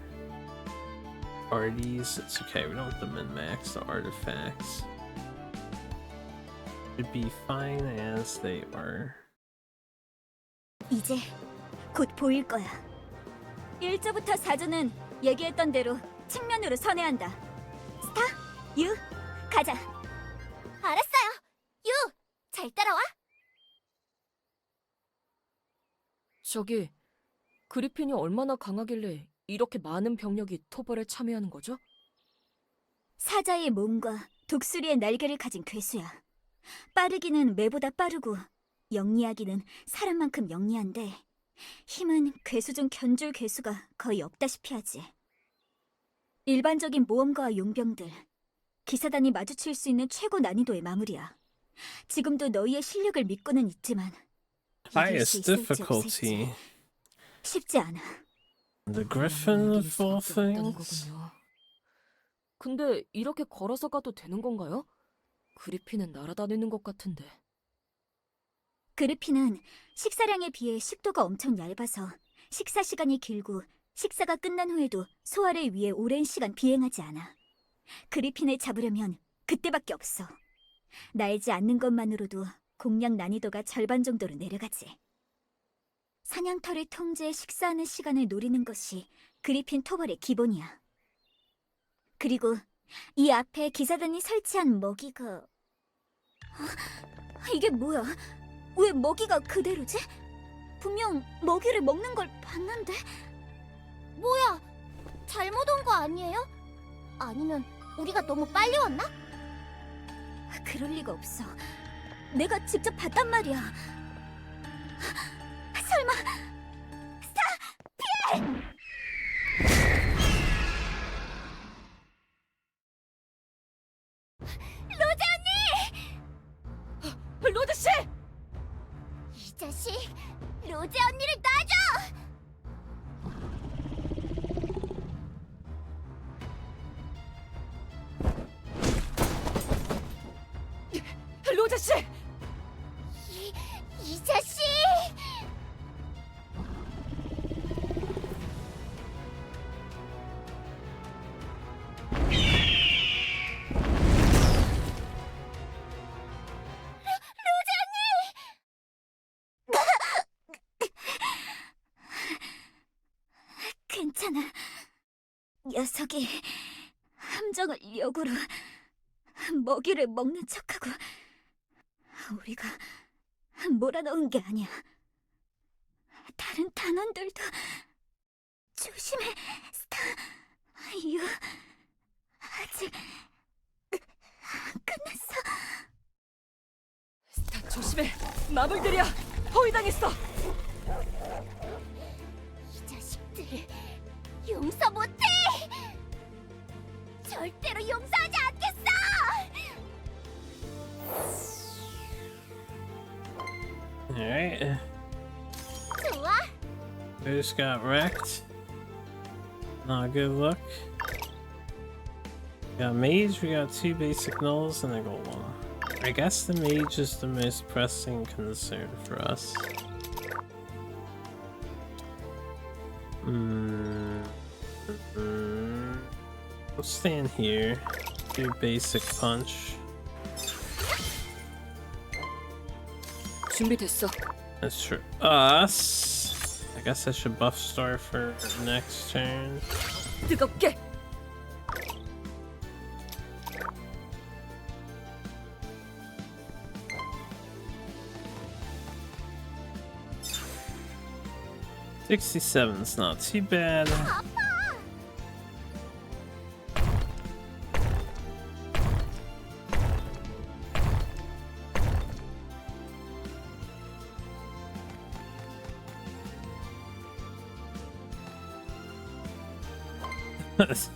parties. It's okay, we don't have to min-max the artifacts. Should be fine as they are. 이제 곧 보일 거야. 1조부터 4조는 얘기했던 대로 측면으로 선회한다. 스타, 유, 가자. 알았어요. 유, 잘 따라와. 저기, 그리핀이 얼마나 강하길래 이렇게 많은 병력이 토벌에 참여하는 거죠? 사자의 몸과 독수리의 날개를 가진 괴수야. 빠르기는 매보다 빠르고 영리하기는 사람만큼 영리한데 힘은 괴수 중 견줄 괴수가 거의 없다시피 하지. 일반적인 모험가와 용병들, 기사단이 마주칠 수 있는 최고 난이도의 마무리야. 지금도 너희의 실력을 믿고는 있지만 이길 수 Highest 있을지 difficulty. 없을지 쉽지 않아. The Griffin of all 없다는 things. 거군요. 근데 이렇게 걸어서 가도 되는 건가요? 그리핀은 날아다니는 것 같은데. 그리핀은 식사량에 비해 식도가 엄청 얇아서 식사 시간이 길고 식사가 끝난 후에도 소화를 위해 오랜 시간 비행하지 않아. 그리핀을 잡으려면 그때밖에 없어. 날지 않는 것만으로도 공략 난이도가 절반 정도로 내려가지. 사냥터를 통제해 식사하는 시간을 노리는 것이 그리핀 토벌의 기본이야. 그리고 이 앞에 기사단이 설치한 먹이가... 이게 뭐야? 왜 먹이가 그대로지? 분명 먹이를 먹는 걸 봤는데. 뭐야? 잘못 온 거 아니에요? 아니면 우리가 너무 빨리 왔나? 그럴 리가 없어. 내가 직접 봤단 말이야. 설마 로드 씨! 이 자식! 로제 언니를 놔줘! 로드 씨! 이 자식! 괜찮아. 녀석이 함정을 역으로 먹이를 먹는 척하고 우리가 몰아넣은 게 아니야. 다른 단원들도 조심해, 스타. 유 아직 안 끝났어. 스타 조심해! 마물들이야! 포위당했어! 이 자식들 용서 못해! 절대로 용서하지 않겠어! Alright. 좋아, We just got wrecked. Not a good look. We got mage, we got 2 basic nulls, and a golem. I guess the mage is the most pressing concern for us. We'll stand here. Do basic punch. 준비됐어. That's for us. I guess I should buff star for next turn. 뜨겁게! 67's not too bad.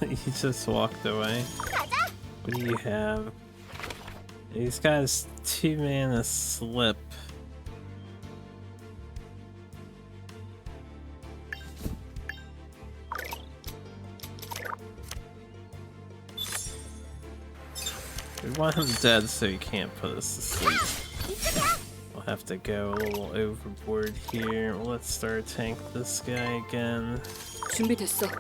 He just walked away. What do you have? These guys 2 mana slip. We want him dead so he can't put us to sleep. We'll have to go a little overboard here. Let's start tank this guy again. 준비됐어.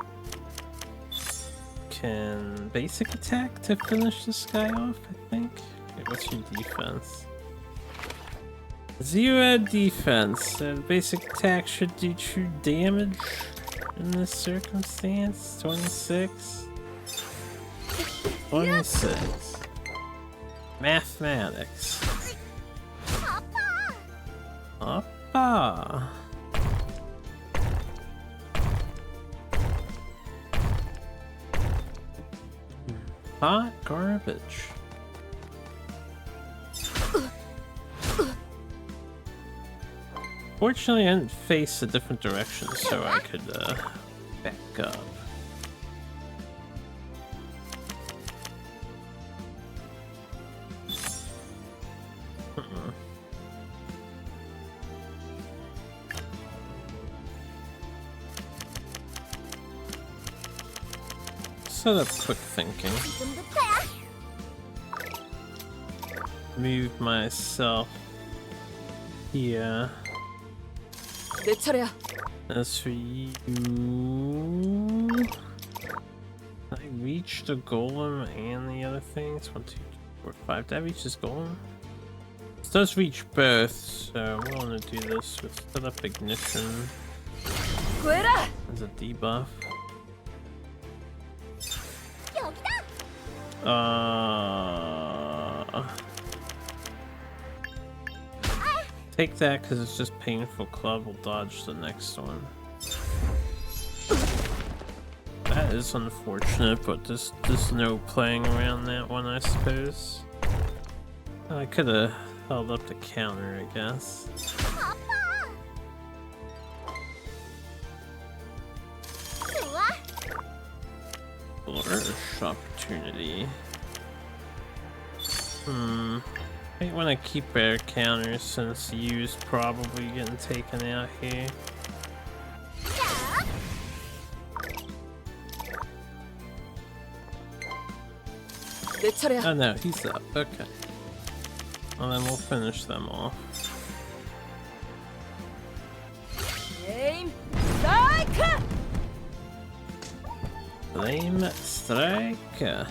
Can basic attack to finish this guy off, I think. Okay, what's your defense? 0 defense. So basic attack should do true damage in this circumstance. 26. 26. Mathematics. Appa. Hot garbage. Fortunately, I didn't face a different direction, so I could back up. Set up quick thinking. 지금부터야. Move myself here. 내 차례야. As for you, I reach the golem and the other things. 1, 2, 3, 4, 5. Did I reach this golem? This does reach both, so we're gonna do this with set up ignition 구해라! as a debuff. 여기다. Take that because it's just painful club. We'll dodge the next one. That is unfortunate, but there's no playing around that one, I suppose. I could have held up the counter, I guess. 좋아. Flourish opportunity. I want to keep our counters since U's probably getting taken out here. 내 차례야. Oh no, he's up. Okay. Well then we'll finish them off. 에임 스트라이크. Flame strike.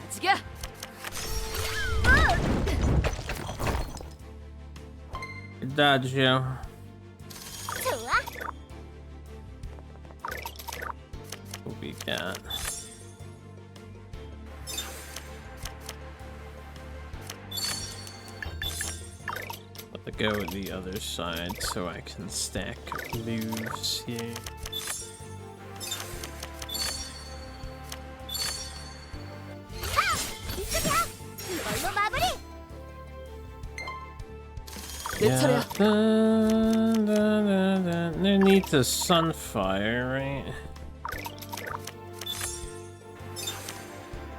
아직이야. Dodge you. 좋아. What we got? Let it go with the other side so I can stack moves here. 이쪽이야. 이걸로 마무리. 내 차례야. No need to sunfire, right?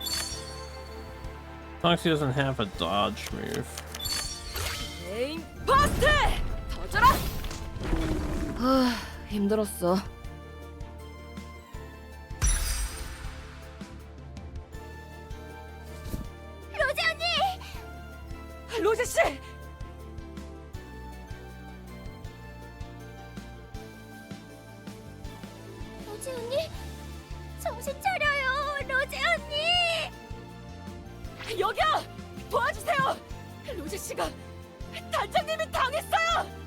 As long as he doesn't have a dodge move. 에임 버스트. 터져라. 힘들었어. 로제 언니. 로제 씨. 로제 언니. 정신 차려요, 로제 언니. 여기요. 도와주세요. 로제 씨가 단장님이 당했어요.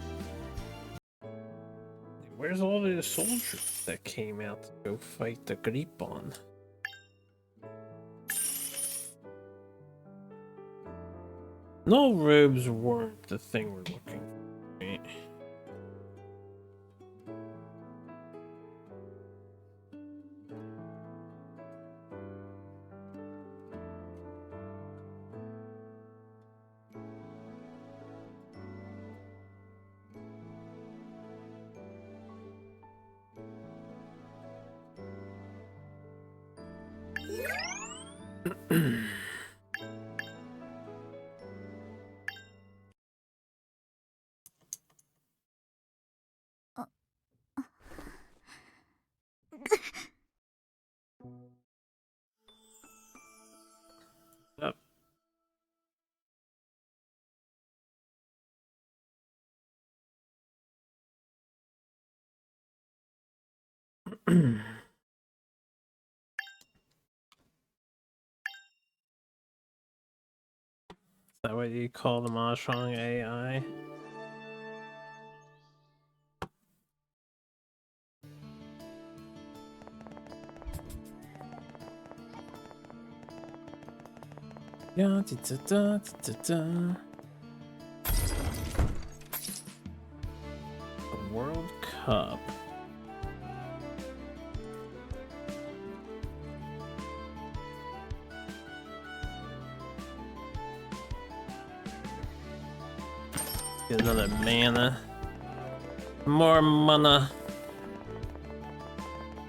Where's all the soldiers that came out to go fight the Gripon? No robes weren't the thing we're looking for. Right? Up. Is that what you call the Mahjong AI? Yeah, da, da, da, da. The World Cup. Get another mana. More mana.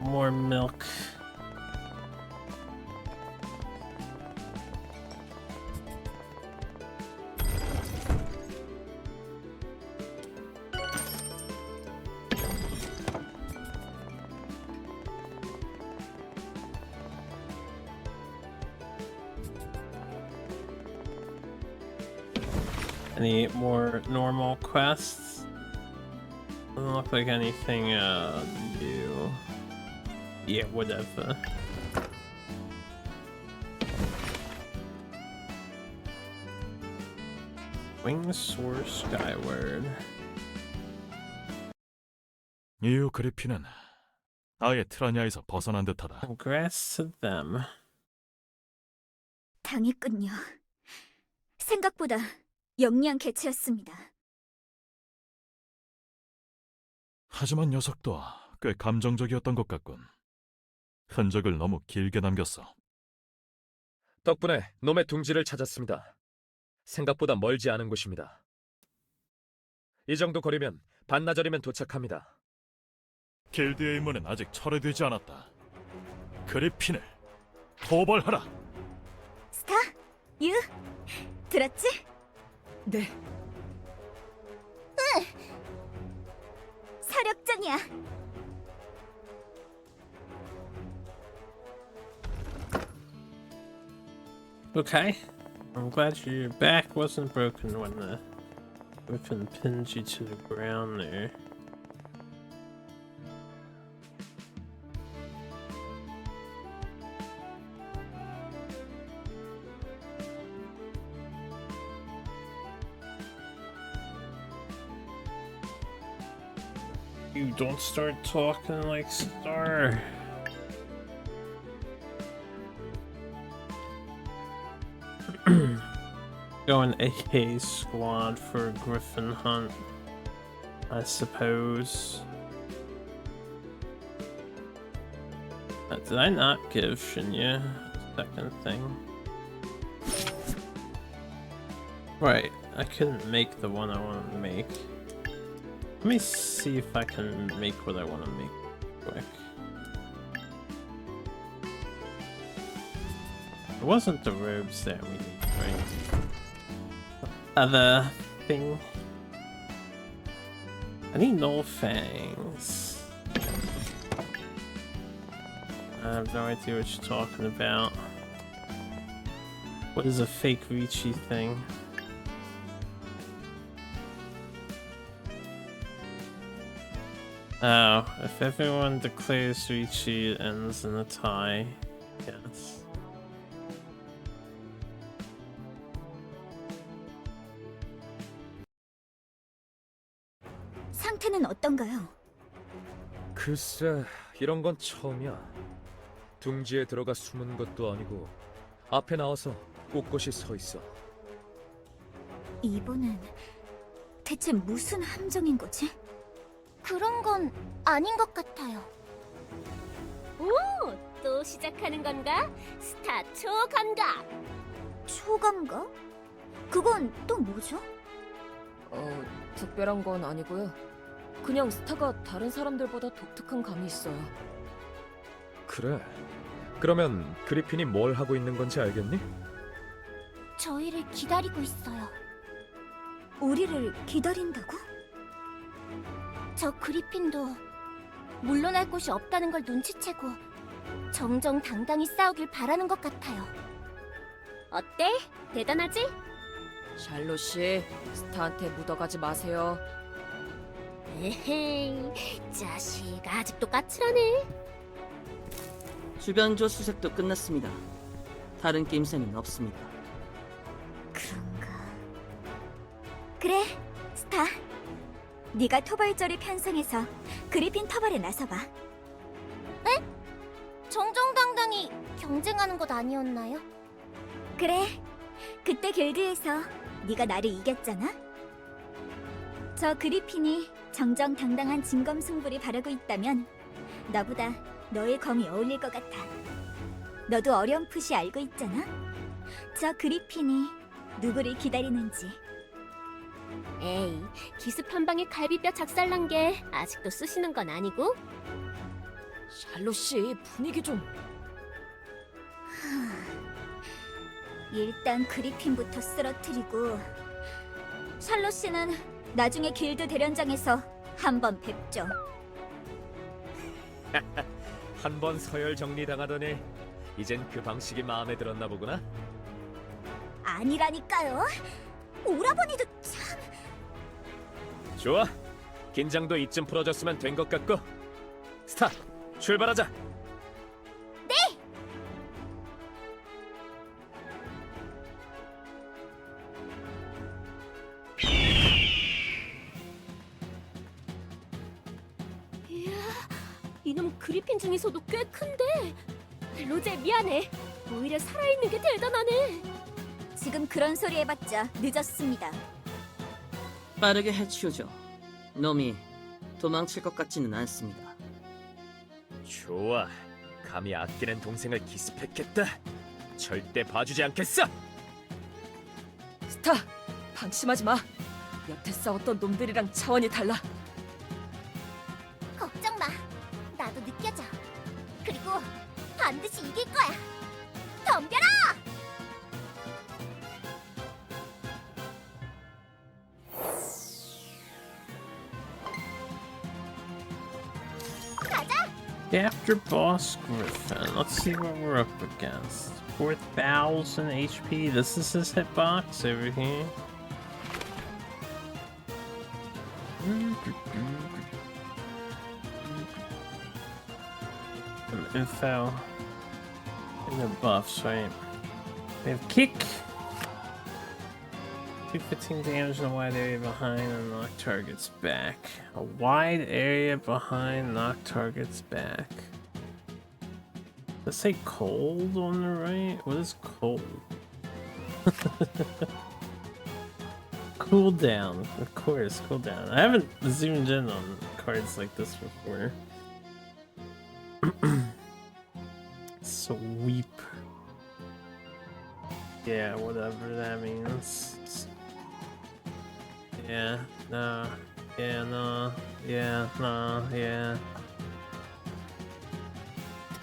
More milk. Any more normal quests? Doesn't look like anything new. Yeah, whatever. Wings soar skyward. 이후 그리핀은 아예 트라냐에서 벗어난 듯하다. Congrats to them. 당했군요. 생각보다 영리한 개체였습니다. 하지만 녀석도 꽤 감정적이었던 것 같군. 흔적을 너무 길게 남겼어. 덕분에 놈의 둥지를 찾았습니다. 생각보다 멀지 않은 곳입니다. 이 정도 거리면 반나절이면 도착합니다. 길드의 임무는 아직 철회되지 않았다. 그리핀을 포벌하라. 스타, 유, 들었지? 네. 사력전이야. Okay. I'm glad your back wasn't broken when the weapon pinned you to the ground there. You don't start talking like Star. Go an AA squad for a griffin hunt, I suppose. Did I not give Shinya a second thing? Right, I couldn't make the one I wanted to make. Let me see if I can make what I want to make quick. It wasn't the robes that we need, right? Other thing. I need null fangs. I have no idea what you're talking about. What is a fake Ricci thing? Oh, if everyone declares Ricci, it ends in a tie. Yes. 상태는 어떤가요? 글쎄, 이런 건 처음이야. 둥지에 들어가 숨은 것도 아니고 앞에 나와서 꼿꼿이 서 있어. 이번엔 대체 무슨 함정인 거지? 그런 건 아닌 것 같아요. 오, 또 시작하는 건가? 스타 초감각. 초감각? 그건 또 뭐죠? 특별한 건 아니고요. 그냥 스타가 다른 사람들보다 독특한 감이 있어요. 그래. 그러면 그리핀이 뭘 하고 있는 건지 알겠니? 저희를 기다리고 있어요. 우리를 기다린다고? 저 그리핀도 물러날 곳이 없다는 걸 눈치채고 정정당당히 싸우길 바라는 것 같아요. 어때? 대단하지? 샬롯 씨, 스타한테 묻어가지 마세요. 에헤이, 자식 아직도 까칠하네. 주변 조수색도 끝났습니다. 다른 게임센은 없습니다. 그런가. 그래, 스타. 네가 토벌조를 편성해서 그리핀 토벌에 나서봐. 정정당당히 경쟁하는 것 아니었나요? 그래, 그때 길드에서 네가 나를 이겼잖아? 저 그리핀이 정정당당한 진검승부를 바라고 있다면 나보다 너의 검이 어울릴 것 같아. 너도 어렴풋이 알고 있잖아? 저 그리핀이 누구를 기다리는지. 에이, 기습 한 방에 갈비뼈 작살난 게 아직도 쑤시는 건 아니고. 샬롯 씨, 분위기 좀. 일단 그리핀부터 쓰러뜨리고 샬롯 씨는 나중에 길드 대련장에서 한번 뵙죠. 한 번 서열 정리당하더니 이젠 그 방식이 마음에 들었나 보구나. 아니라니까요. 오라버니도 참. 좋아. 긴장도 이쯤 풀어졌으면 된 것 같고. 스타, 출발하자. 이놈 그리핀 중에서도 꽤 큰데. 로제 미안해. 오히려 살아있는 게 대단하네. 지금 그런 소리 해봤자 늦었습니다. 빠르게 해치우죠. 놈이 도망칠 것 같지는 않습니다. 좋아. 감히 아끼는 동생을 기습했겠다. 절대 봐주지 않겠어. 스타, 방심하지 마. 여태 싸웠던 놈들이랑 차원이 달라. 걱정 마. 나도 느껴져. 그리고 반드시 이길 거야. 덤벼라! After boss Griffin, let's see what we're up against. 4,000 HP. This is his hitbox over here. Some info. And their buffs, right? We have kick. 215 damage in a wide area behind and knock targets back. A wide area behind, knock targets back. Let's say cold on the right? What is cold? Cool down, of course, cool down. I haven't zoomed in on cards like this before. Sweep. Yeah, whatever that means. Yeah, no, yeah, no, yeah, no, yeah.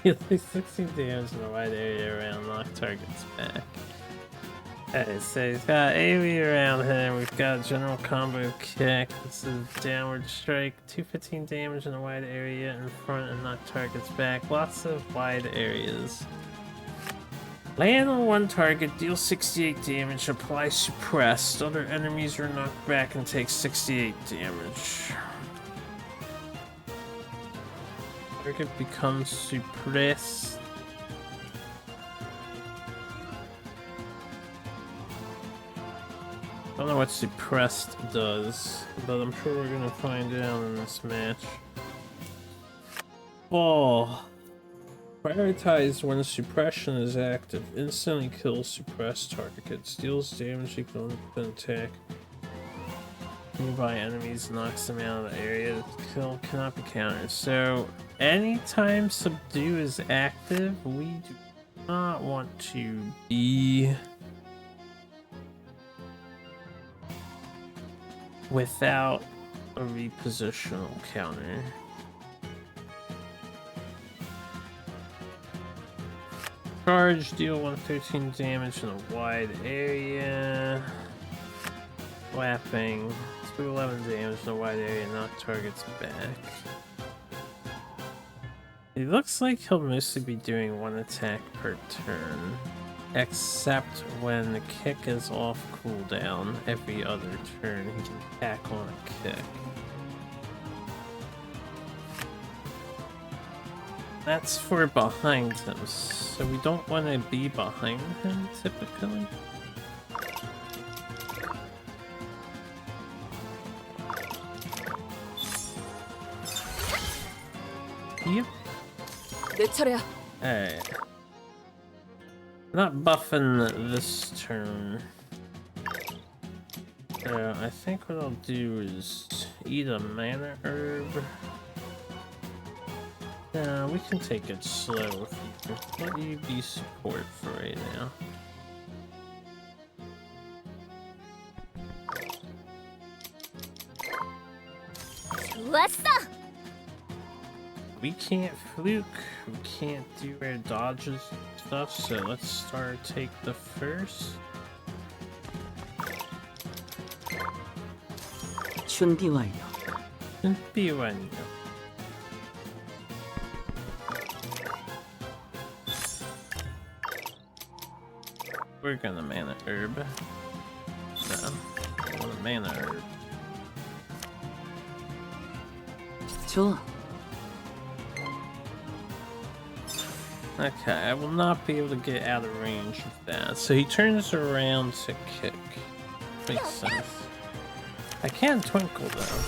Like 16 damage in a wide area around, knock targets back. Okay, so he's got AoE around him, we've got general combo kick, this is downward strike, 215 damage in a wide area in front and knock targets back. Lots of wide areas. Land on one target, deal 68 damage, apply suppressed. Other enemies are knocked back and take 68 damage. Target becomes suppressed. I don't know what suppressed does, but I'm sure we're gonna find out in this match. Oh. Prioritize when suppression is active. Instantly kills suppressed targets. Deals damage equal to an attack. Nearby enemies, knocks them out of the area. Kill cannot be countered. So, anytime subdue is active, we do not want to be without a repositional counter. Charge, deal 113 damage in a wide area. Slapping, 211 damage in a wide area, knock targets back. It looks like he'll mostly be doing one attack per turn, except when the kick is off cooldown every other turn, he can attack on a kick. That's for behind him, so we don't want to be behind him typically. Yep. 내 차례야. Hey. Not buffing this turn. So I think what I'll do is eat a mana herb. No, we can take it slow if you can. Let you be support for right now. 좋았어. We can't fluke, we can't do our dodges and stuff, so let's start take the first. 준비 완료. 준비완료. We're gonna mana herb. No, I want a mana herb. 좋아. Okay, I will not be able to get out of range of that. So he turns around to kick. Makes sense. I can twinkle though.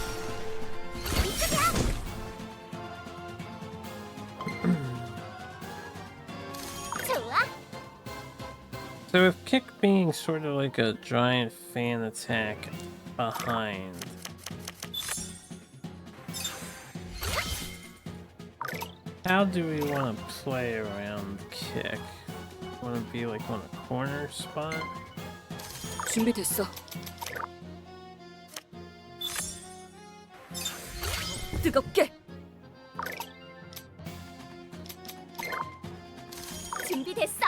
So with kick being sort of like a giant fan attack behind, how do we want to play around kick? Want to be like on a corner spot? 준비됐어. 뜨겁게. 준비됐어.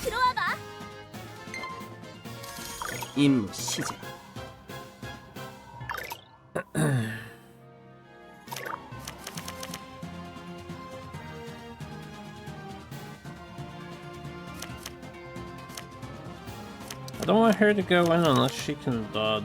들어와 봐. 임무 시작. I don't want her to go in unless she can dodge.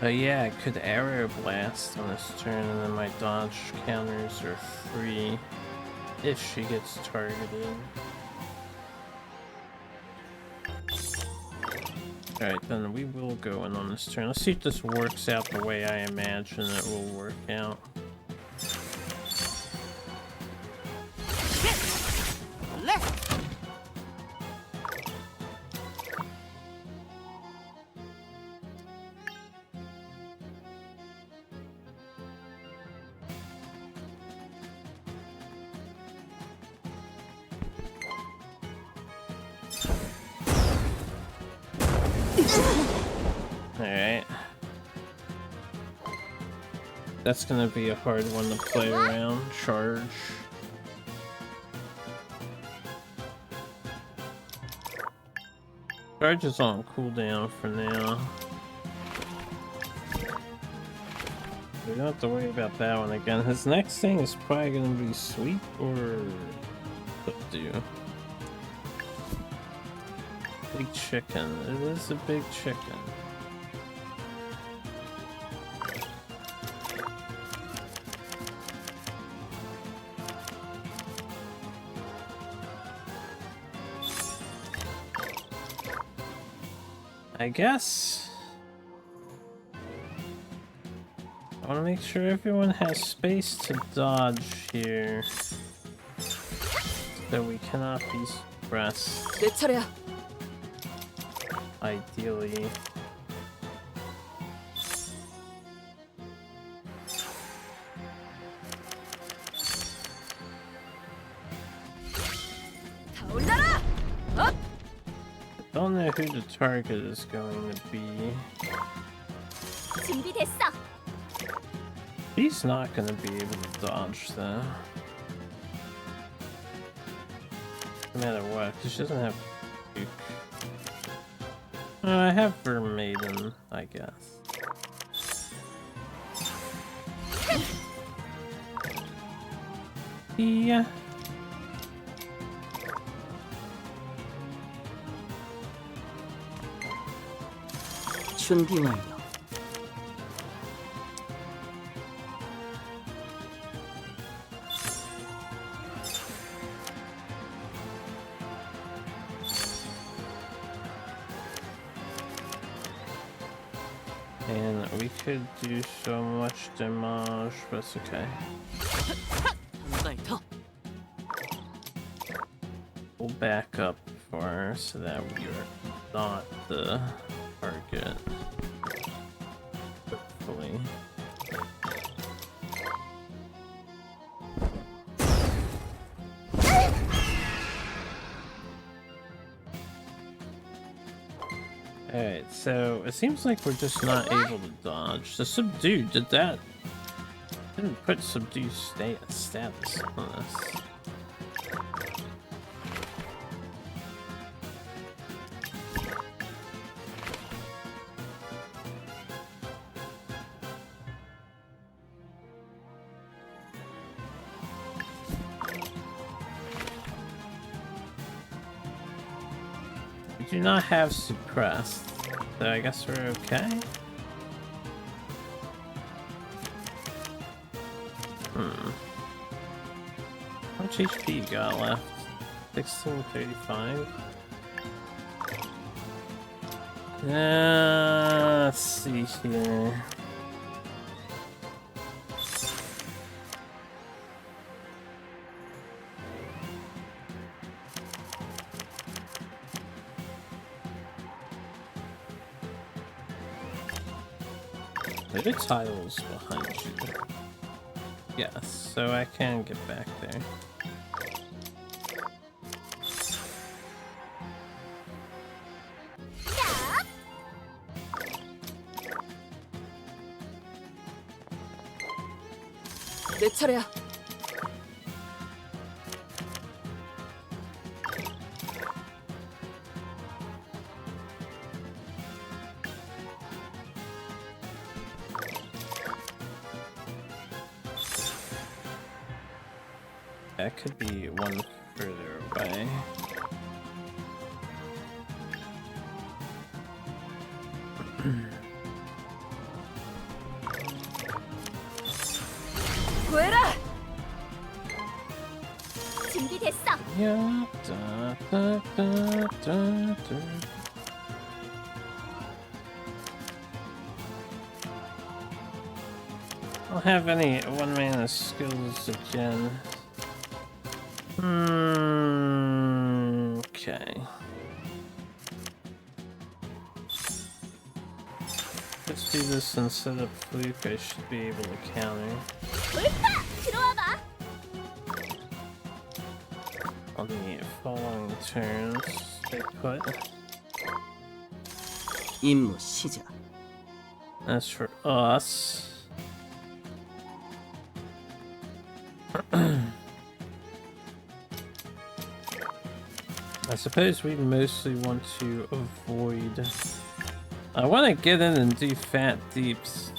But yeah, I could arrow blast on this turn and then my dodge counters are free if she gets targeted. Alright, then we will go in on this turn. Let's see if this works out the way I imagine it will work out. Alright. That's gonna be a hard one to play around. Charge. Charge is on cooldown for now. We don't have to worry about that one again. His next thing is probably gonna be sweep or subdue. Big chicken. It is a big chicken. I guess I want to make sure everyone has space to dodge here, so we cannot be suppressed. 내 차례야. Ideally. 다 올라라. 업. I don't know who the target is going to be. 준비됐어. He's not going to be able to dodge though. No matter what, because she doesn't have Duke. I have her maiden, I guess. Yeah. 준비 완료. And we could do so much damage, but it's okay. 한 발 더. We'll back up for her so that we are not the target. Hopefully. Alright, so it seems like we're just not able to dodge. The subdue, did that? Didn't put subdue status on us. We do not have suppressed, so I guess we're okay. much HP you got left? 1635. Let's see here. There are tiles behind you. Yes, so I can get back there. 내 차례야. That could be one further away. 구해라. 준비됐어. Yeah. Da, da, da, da, da. I don't have any one-mana skills again. Okay. Let's do this instead of fluke. I should be able to counter. 돌파! 들어와 봐. On the following turns, stay put. 임무 시작. As for us, I suppose we mostly want to avoid. I want to get in and do fat deeps.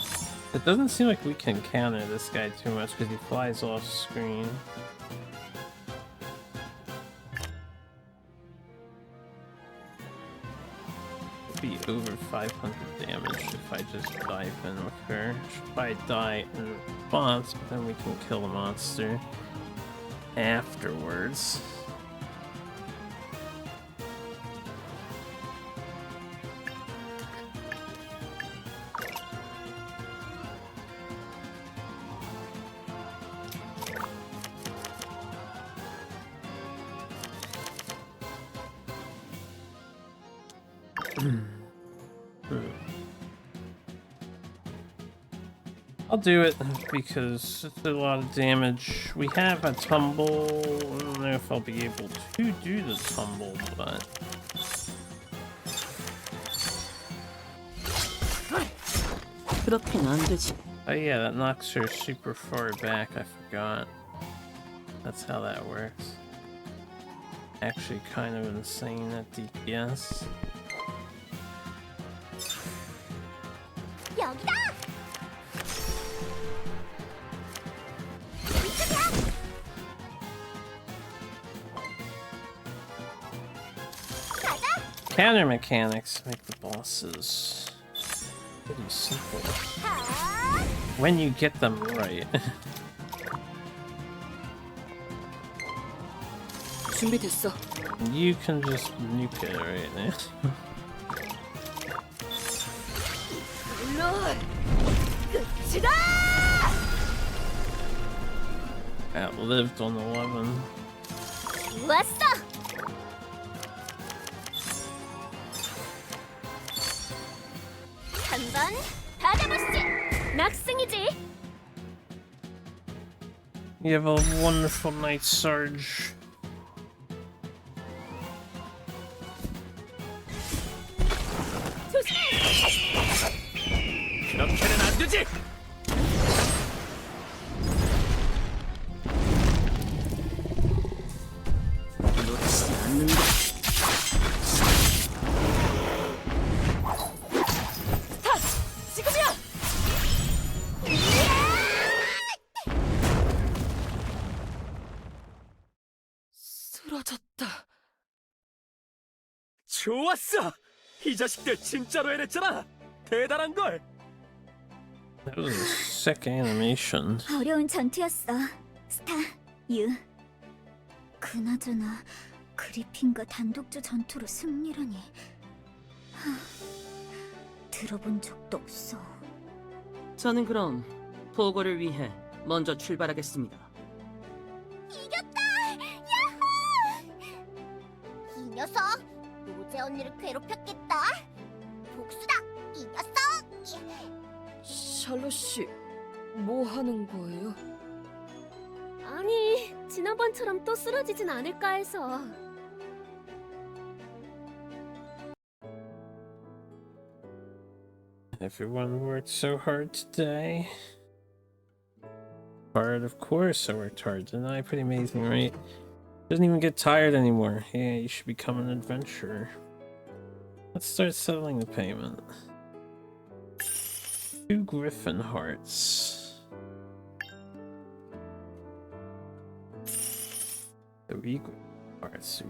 It doesn't seem like we can counter this guy too much because he flies off screen. Be over 500 damage if I just dive in with her. Should probably die in response, but then we can kill the monster afterwards. I'll do it because it's a lot of damage. We have a tumble. I don't know if I'll be able to do the tumble, but 그렇게는 안 되지. oh yeah, that knocks her super far back. I forgot. That's how that works. Actually, kind of insane at DPS. 여기다. Counter mechanics make the bosses pretty simple when you get them right. 준비됐어. You can just nuke it right now. 물론 끝이다. Outlived on 11. 좋았어. 한번 받아보시지. 낙승이지. You have a wonderful night, Sarge. 그렇게는 안 되지. 놓치지 않는다. 지금이야. 쓰러졌다. 좋았어. 이 자식들 진짜로 해냈잖아. 대단한 걸. That was a sick animation. 어려운 전투였어. 스타, 유. 그나저나 그리핀과 단독주 전투로 승리라니. 들어본 적도 없어. 저는 그럼 보고를 위해 먼저 출발하겠습니다. 이 녀석! 로제 언니를 괴롭혔겠다! 복수다! 이 녀석! 샬롯씨, 뭐 하는 거예요? 아니, 지난번처럼 또 쓰러지진 않을까 해서. Everyone worked so hard today. Hard, of course I worked hard, didn't I? Pretty amazing, right? Doesn't even get tired anymore. Yeah, you should become an adventurer. Let's start settling the payment. 2 griffin hearts. 3 griffin hearts.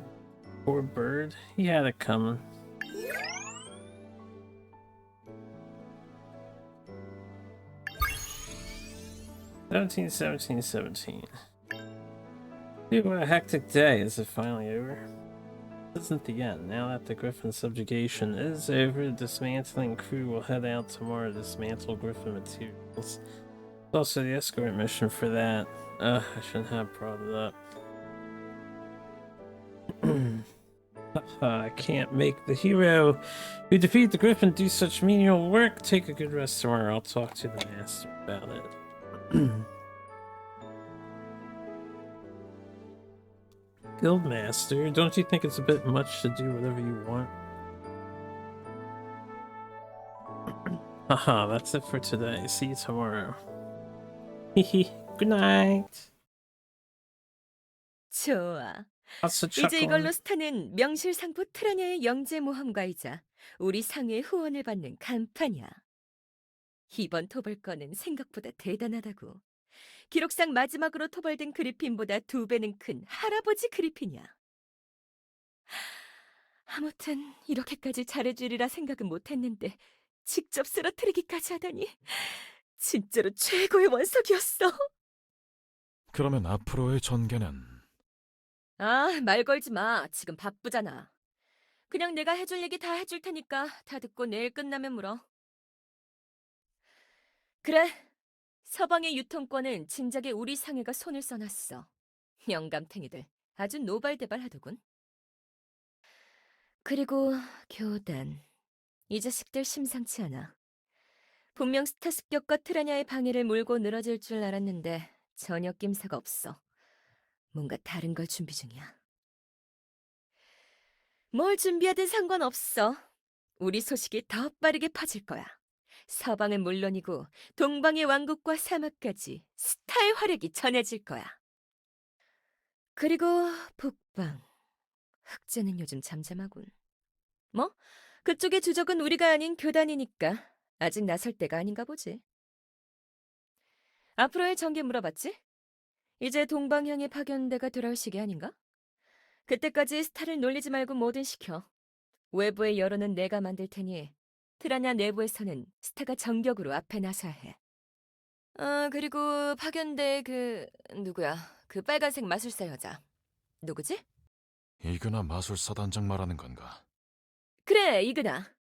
Poor bird. He had it coming. $17. Dude, what a hectic day. Is it finally over? This isn't the end. Now that the Griffin subjugation is over, the dismantling crew will head out tomorrow to dismantle Griffin materials. There's also the escort mission for that. I shouldn't have brought it up. I can't make the hero who defeated the Griffin do such menial work. Take a good rest tomorrow. I'll talk to the master about it. Guildmaster, don't you think it's a bit much to do whatever you want? Haha, that's it for today. See you tomorrow. Hehe, good night. 좋아. Lots of 이제 chuckling. 이걸로 스타는 명실상부 트라냐의 영재 모험가이자 우리 상회의 후원을 받는 간판이야. 이번 토벌건은 생각보다 대단하다고. 기록상 마지막으로 토벌된 그리핀보다 2배는 큰 할아버지 그리핀이야. 아무튼 이렇게까지 잘해주리라 생각은 못했는데 직접 쓰러뜨리기까지 하다니 진짜로 최고의 원석이었어. 그러면 앞으로의 전개는 아, 말 걸지 마. 지금 바쁘잖아. 그냥 내가 해줄 얘기 다 해줄 테니까 다 듣고 내일 끝나면 물어. 그래. 서방의 유통권은 진작에 우리 상회가 손을 써놨어. 영감탱이들 아주 노발대발하더군. 그리고 교단. 이 자식들 심상치 않아. 분명 스타 습격과 트라냐의 방해를 몰고 늘어질 줄 알았는데 전혀 낌새가 없어. 뭔가 다른 걸 준비 중이야. 뭘 준비하든 상관없어. 우리 소식이 더 빠르게 퍼질 거야. 서방은 물론이고 동방의 왕국과 사막까지 스타의 화력이 전해질 거야. 그리고 북방. 흑제는 요즘 잠잠하군. 뭐? 그쪽의 주적은 우리가 아닌 교단이니까 아직 나설 때가 아닌가 보지. 앞으로의 전개 물어봤지? 이제 동방향의 파견대가 돌아올 시기 아닌가? 그때까지 스타를 놀리지 말고 뭐든 시켜. 외부의 여론은 내가 만들 테니 트라냐 내부에서는 스타가 전격으로 앞에 나서야 해. 그리고 파견대 누구야? 그 빨간색 마술사 여자. 누구지? 이그나 마술사 단장 말하는 건가? 그래, 이그나.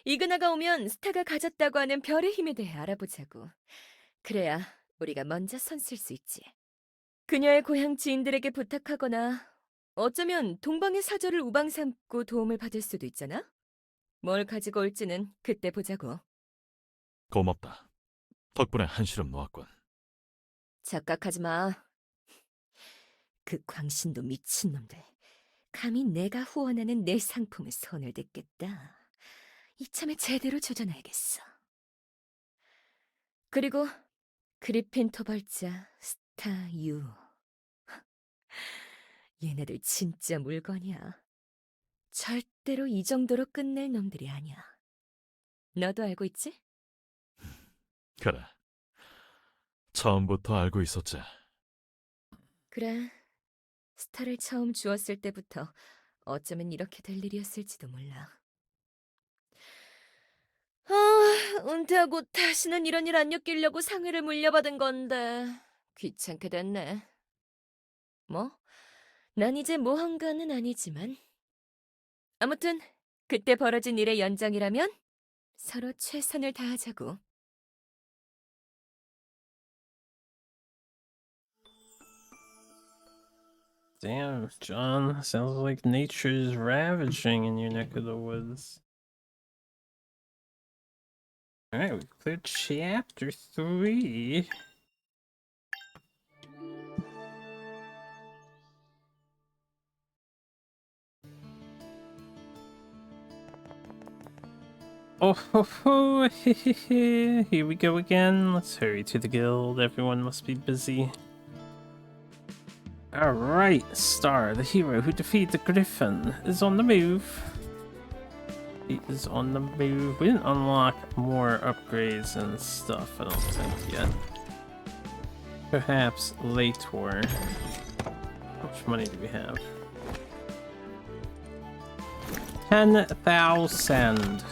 이그나가 오면 스타가 가졌다고 하는 별의 힘에 대해 알아보자고. 그래야 우리가 먼저 손 쓸 수 있지. 그녀의 고향 지인들에게 부탁하거나 어쩌면 동방의 사절을 우방 삼고 도움을 받을 수도 있잖아? 뭘 가지고 올지는 그때 보자고. 고맙다. 덕분에 한시름 놓았군. 착각하지 마. 그 광신도 미친놈들. 감히 내가 후원하는 내 상품에 손을 댔겠다. 이참에 제대로 조져놔야겠어. 그리고 그리핀 토벌자 스타유. 얘네들 진짜 물건이야. 절대로 이 정도로 끝낼 놈들이 아니야. 너도 알고 있지? 그래. 처음부터 알고 있었지. 그래. 스타를 처음 주었을 때부터 어쩌면 이렇게 될 일이었을지도 몰라. 은퇴하고 다시는 이런 일 안 엮이려고 상회를 물려받은 건데 귀찮게 됐네. 뭐? 난 이제 모험가는 아니지만 아무튼 그때 벌어진 일의 연장이라면 서로 최선을 다하자고. Damn, John. Sounds like nature's ravaging in your neck of the woods. Alright, we've cleared chapter 3. Oh ho ho! Here we go again. Let's hurry to the guild. Everyone must be busy. Alright, Star, the hero who defeated the Griffin, is on the move. He is on the move. We didn't unlock more upgrades and stuff, I don't think, yet. Perhaps later. How much money do we have? 10,000.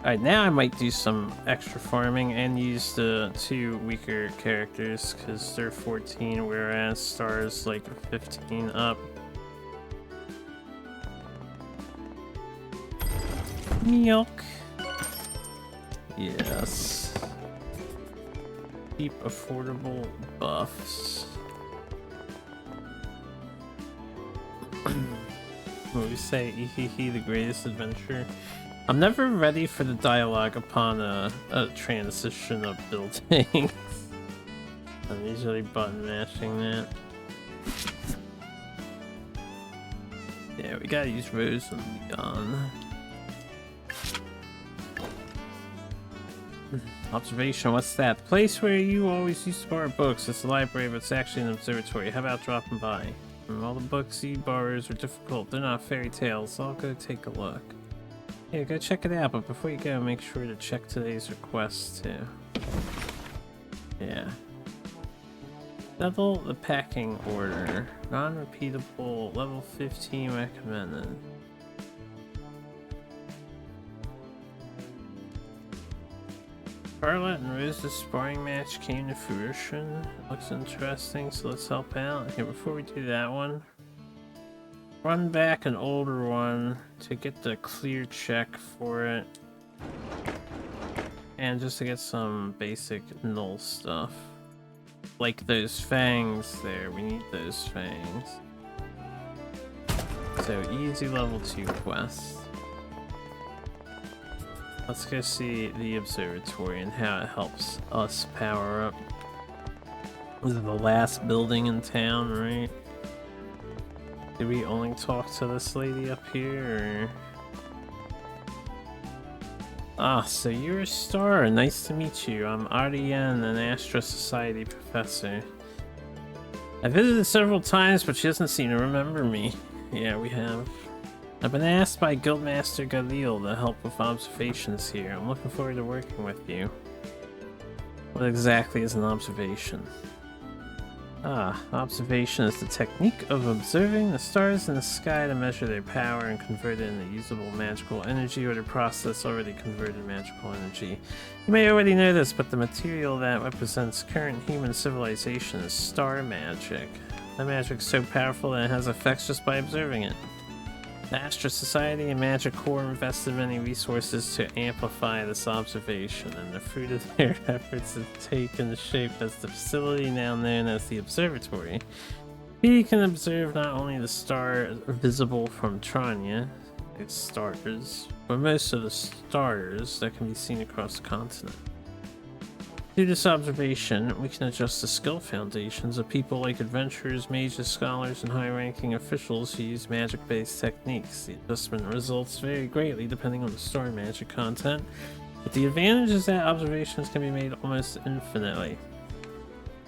Alright, now I might do some extra farming and use the 2 weaker characters because they're 14, whereas Star's like 15 up. Milk. Yes. Cheap, affordable buffs. What we say, Ihihi, the greatest adventure. I'm never ready for the dialogue upon a transition of buildings. I'm usually button mashing that. Yeah, we gotta use Rose and Leon. Observation, what's that? The place where you always used to borrow books. It's a library, but it's actually an observatory. How about dropping by? All the books he borrows are difficult. They're not fairy tales, so I'll go take a look. Yeah, go check it out, but before you go, make sure to check today's requests too. Yeah. Level the packing order. Non-repeatable, level 15 recommended. Charlotte and Rose's sparring match came to fruition. It looks interesting, so let's help out. Here, before we do that one, run back an older one to get the clear check for it. And just to get some basic null stuff. Like those fangs there, we need those fangs. So, easy level 2 quest. Let's go see the observatory and how it helps us power up. This is the last building in town, right? Did we only talk to this lady up here, or... Ah, so you're a Star. Nice to meet you. I'm Ariane, an Astra Society professor. I visited several times, but she doesn't seem to remember me. Yeah, we have. I've been asked by Guildmaster Galil to help with observations here. I'm looking forward to working with you. What exactly is an observation? Ah, observation is the technique of observing the stars in the sky to measure their power and convert it into usable magical energy or to process already converted magical energy. You may already know this, but the material that represents current human civilization is star magic. That magic's so powerful that it has effects just by observing it. The Astra Society and Magic Corps invested many resources to amplify this observation, and the fruit of their efforts has taken shape as the facility now known as the Observatory. We can observe not only the star visible from Tranya, its stars, but most of the stars that can be seen across the continent. Through this observation, we can adjust the skill foundations of people like adventurers, mages, scholars, and high-ranking officials who use magic-based techniques. The adjustment results vary greatly depending on the star magic content, but the advantage is that observations can be made almost infinitely.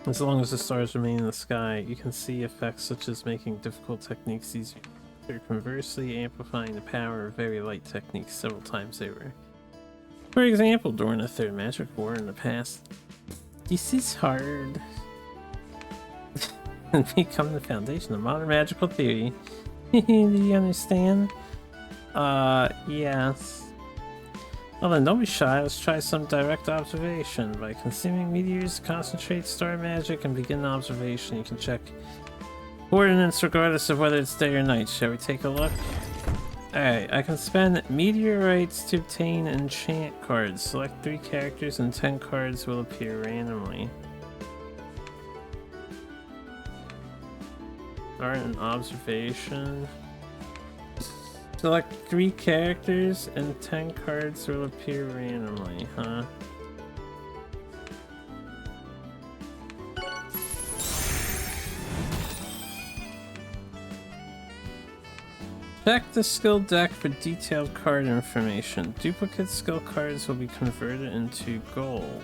As long as the stars remain in the sky, you can see effects such as making difficult techniques easier, or conversely amplifying the power of very light techniques several times over. For example, during the Third Magic War in the past, this is hard. And become the foundation of modern magical theory. Do you understand? Yes. Well then, don't be shy. Let's try some direct observation. By consuming meteors, concentrate star magic, and begin observation. You can check Coordinates regardless of whether it's day or night. Shall we take a look? Alright, I can spend meteorites to obtain enchant cards. Select 3 characters and 10 cards will appear randomly. Art and observation. Select 3 characters and 10 cards will appear randomly, huh? Check the skill deck for detailed card information. Duplicate skill cards will be converted into gold.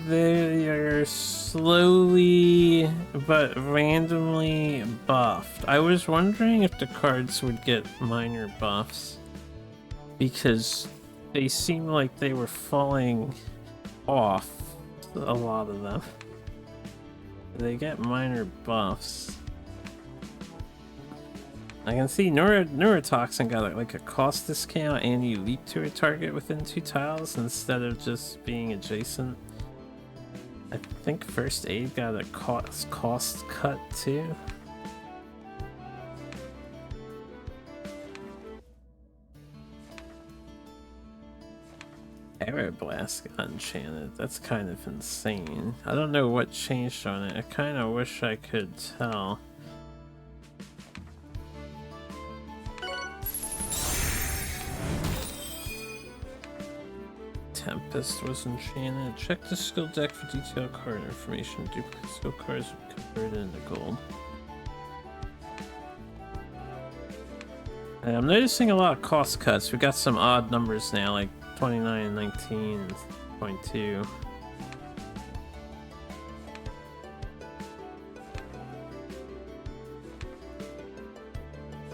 They are slowly but randomly buffed. I was wondering if the cards would get minor buffs because they seem like they were falling off, a lot of them. They get minor buffs. I can see neurotoxin got like a cost discount and you leap to a target within 2 tiles instead of just being adjacent. I think first aid got a cost cut too. Arrow Blast got enchanted. That's kind of insane. I don't know what changed on it. I kind of wish I could tell. Tempest was enchanted. Check the skill deck for detailed card information. Duplicate skill cards will be converted into gold. And I'm noticing a lot of cost cuts. We got some odd numbers now, like 29 and 19.2.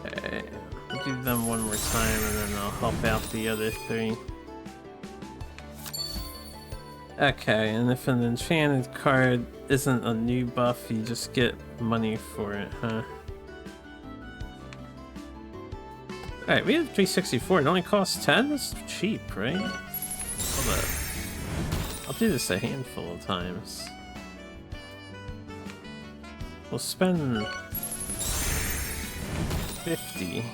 Okay, we'll do them one more time and then I'll help out the other 3. Okay, and if an enchanted card isn't a new buff, you just get money for it, huh? Alright, we have 364. It only costs 10? That's cheap, right? Hold up. I'll do this a handful of times. We'll spend 50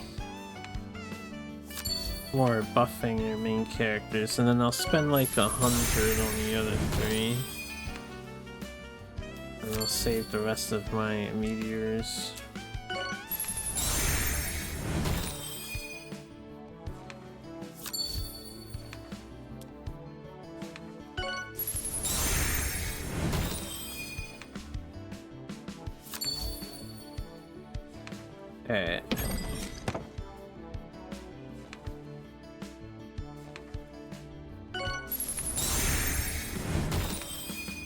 more buffing your main characters, and then I'll spend like 100 on the other 3. And I'll save the rest of my meteors. Alright.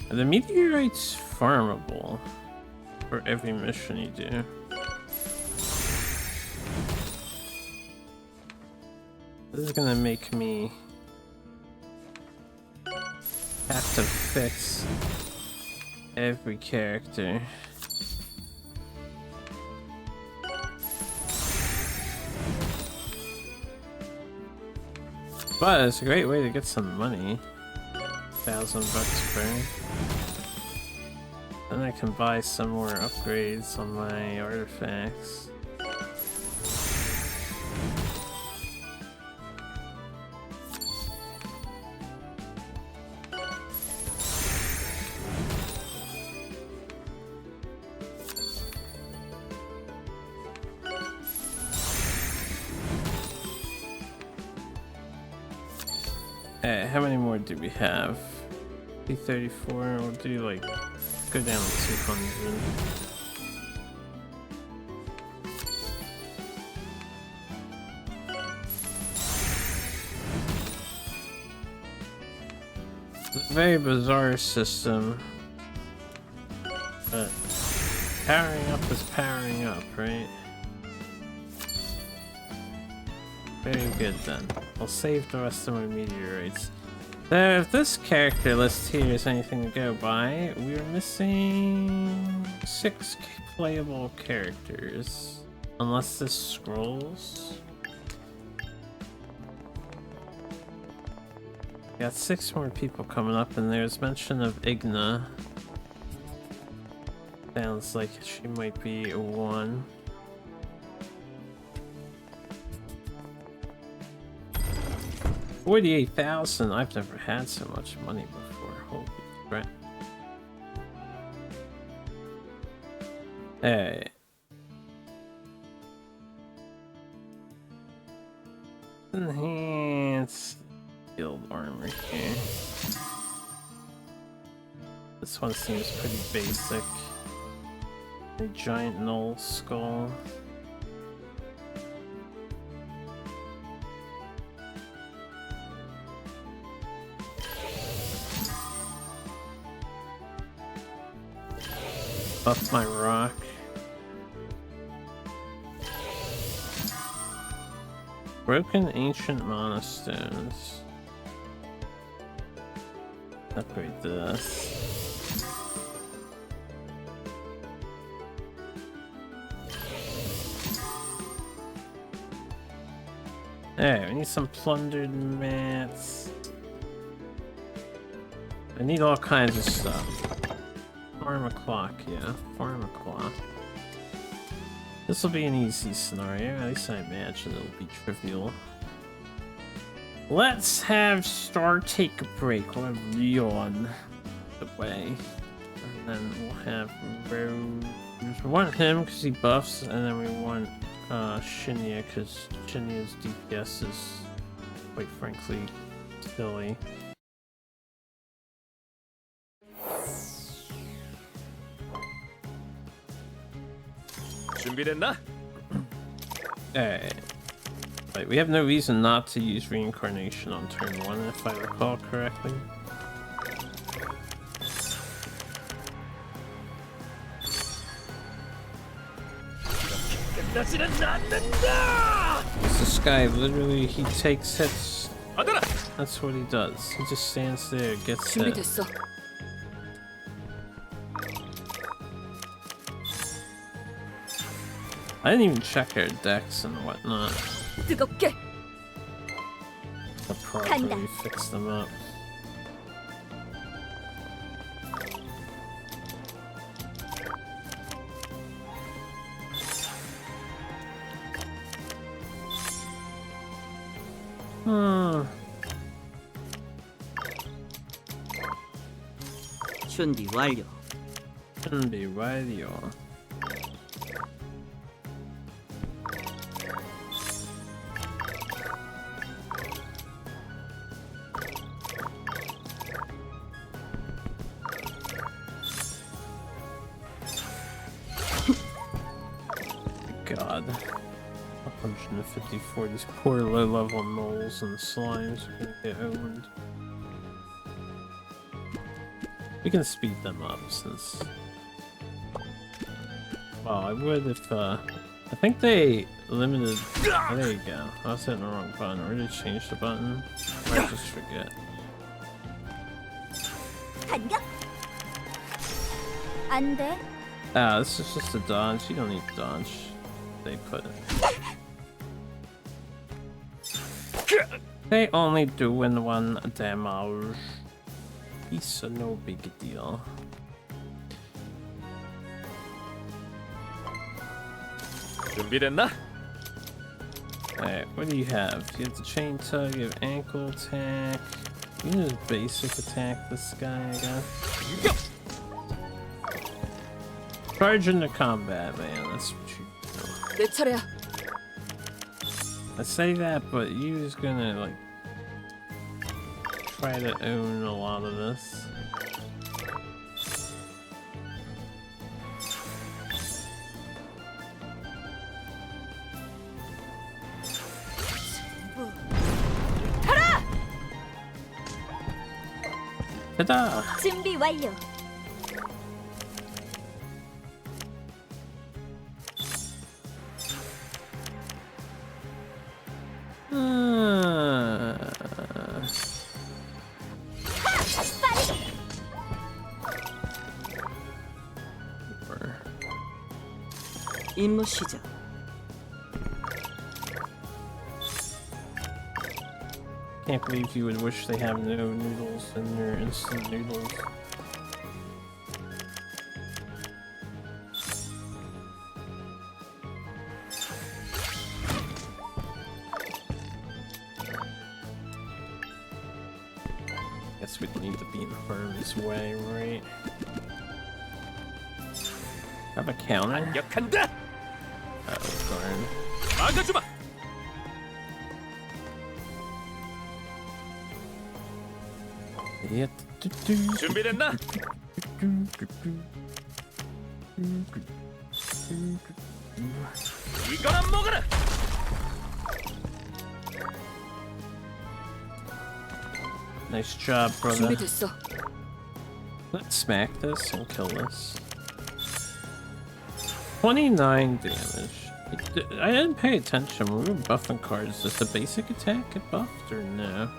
The meteorite's farmable for every mission you do. This is gonna make me have to fix every character. But it's a great way to get some money. $1,000 per. Then I can buy some more upgrades on my artifacts. How many more do we have? 234, we'll do like, go down to 200. It's a very bizarre system, but powering up is powering up, right? Very good then. I'll save the rest of my meteorites. So if this character list here is anything to go by, we're missing 6 playable characters. Unless this scrolls. Got 6 more people coming up, and there's mention of Igna. Sounds like she might be a 1. $48,000. I've never had so much money before. Holy crap! Hey. Enhance guild armor here. This one seems pretty basic. A giant null skull. Buff my rock. Broken ancient monastones. Upgrade this. Hey, we need some plundered mats. I need all kinds of stuff. Farm a clock, yeah. Farm a clock. This will be an easy scenario, at least I imagine it'll be trivial. Let's have Star take a break. We'll have Leon away. And then we'll have Rose. We want him because he buffs, and then we want Shinya because Shinya's DPS is, quite frankly, silly. 준비됐나? Hey. Like, we have no reason not to use reincarnation on turn 1 if I recall correctly. This guy literally, he takes hits. That's what he does. He just stands there, gets hit. 준비됐어. I didn't even check her decks and whatnot. 뜨겁게. To properly fix them up. 준비 완료. 준비 완료. God. 154, these poor low-level gnolls and slimes are gonna get owned. We can speed them up since... Well, I would if, I think they limited... Oh, there you go. I was hitting the wrong button. Or did it change the button? Or I just forget. 반격. 안 돼. Ah, this is just a dodge. You don't need dodge. They put it. They only doing 1 damage. It's no big deal. 준비됐나? Alright, what do you have? You have the chain tug, you have ankle attack. You can just basic attack this guy, I guess. Charge into combat, man. That's what you do. 내 차례야. I say that, but you's gonna, like, try to own a lot of this. Ta-da! 준비 완료. 임무 시작. Can't believe you would wish they have no noodles in their instant noodles. Guess we'd need to be in harm's way, right? Have a counter? 약한다. Oh, darn. 막아주마. 준비됐나? 이거나 먹어라. Nice job, brother. 준비됐어. Let's smack this and kill this. 29 damage. I didn't pay attention when we were buffing cards. Does the basic attack get buffed or no?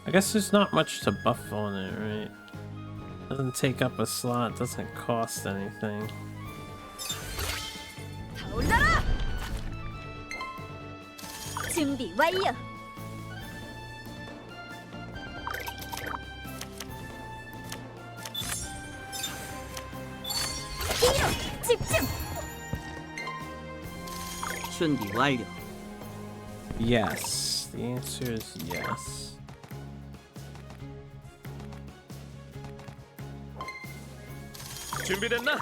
I guess there's not much to buff on it, right? Doesn't take up a slot, doesn't cost anything. 타올라라! 준비 완료. 히로 집중. 준비 완료. Yes. The answer is yes. 준비됐나?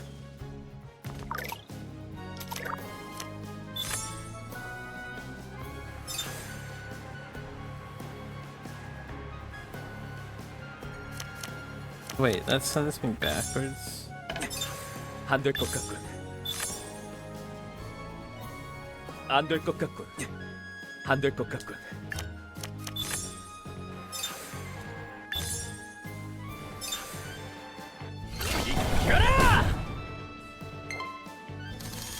Wait, that sends me backwards. 안 될 것 같군. 안 될 것 같군. 안 될 것 같군.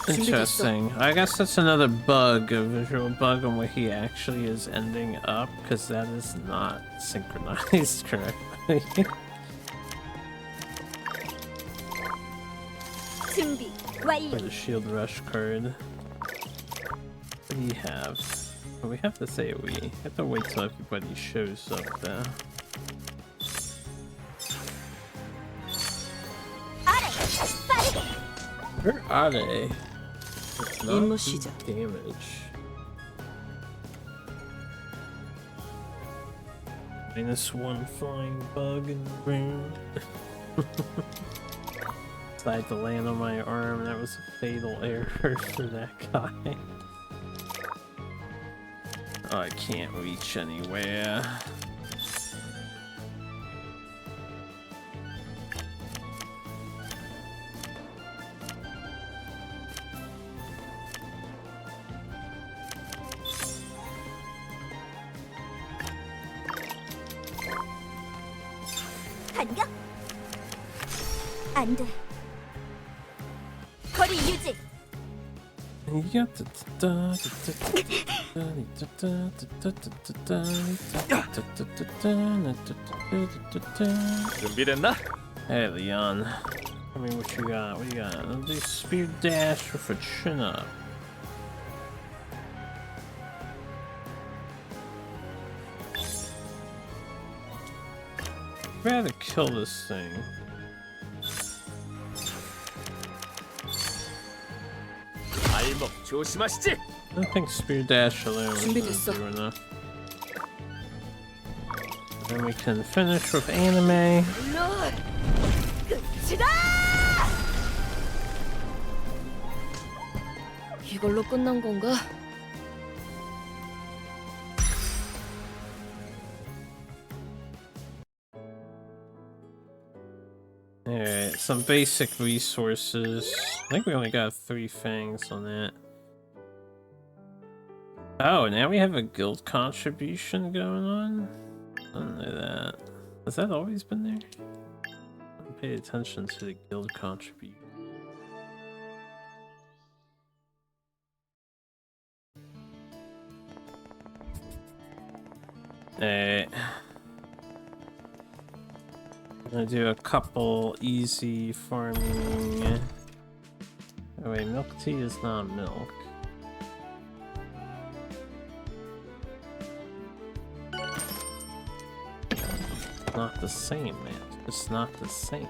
Interesting. I guess that's another bug, a visual bug on where he actually is ending up, because that is not synchronized correctly. 준비 For 완료. the shield rush card. What do you have? Oh, we have to say we. Have to wait till everybody shows up though. 아래 빠르게. Where are they? It's not 임무 do 시작. damage. -1 flying bug in the room. Decided to land on my arm. That was a fatal error for that guy. Oh, I can't reach anywhere. 반격. 안 돼. 거리 유지. 준비됐나? Hey, Leon. I mean, what you got? What do you got? I'll do spear dash with a chin up. I'd rather kill this thing. 발목 조심하시지. I don't think spear dash alone is 준비됐어. gonna do enough. Then we can finish with anime. 물론 끝이다. 이걸로 끝난 건가? Alright, some basic resources. I think we only got 3 fangs on that. Oh, now we have a guild contribution going on? I didn't know that. Has that always been there? I haven't paid attention to the guild contribution. Alright. I'm gonna do a couple easy farming. Oh wait, milk tea is not milk. not the same, man. It's not the same.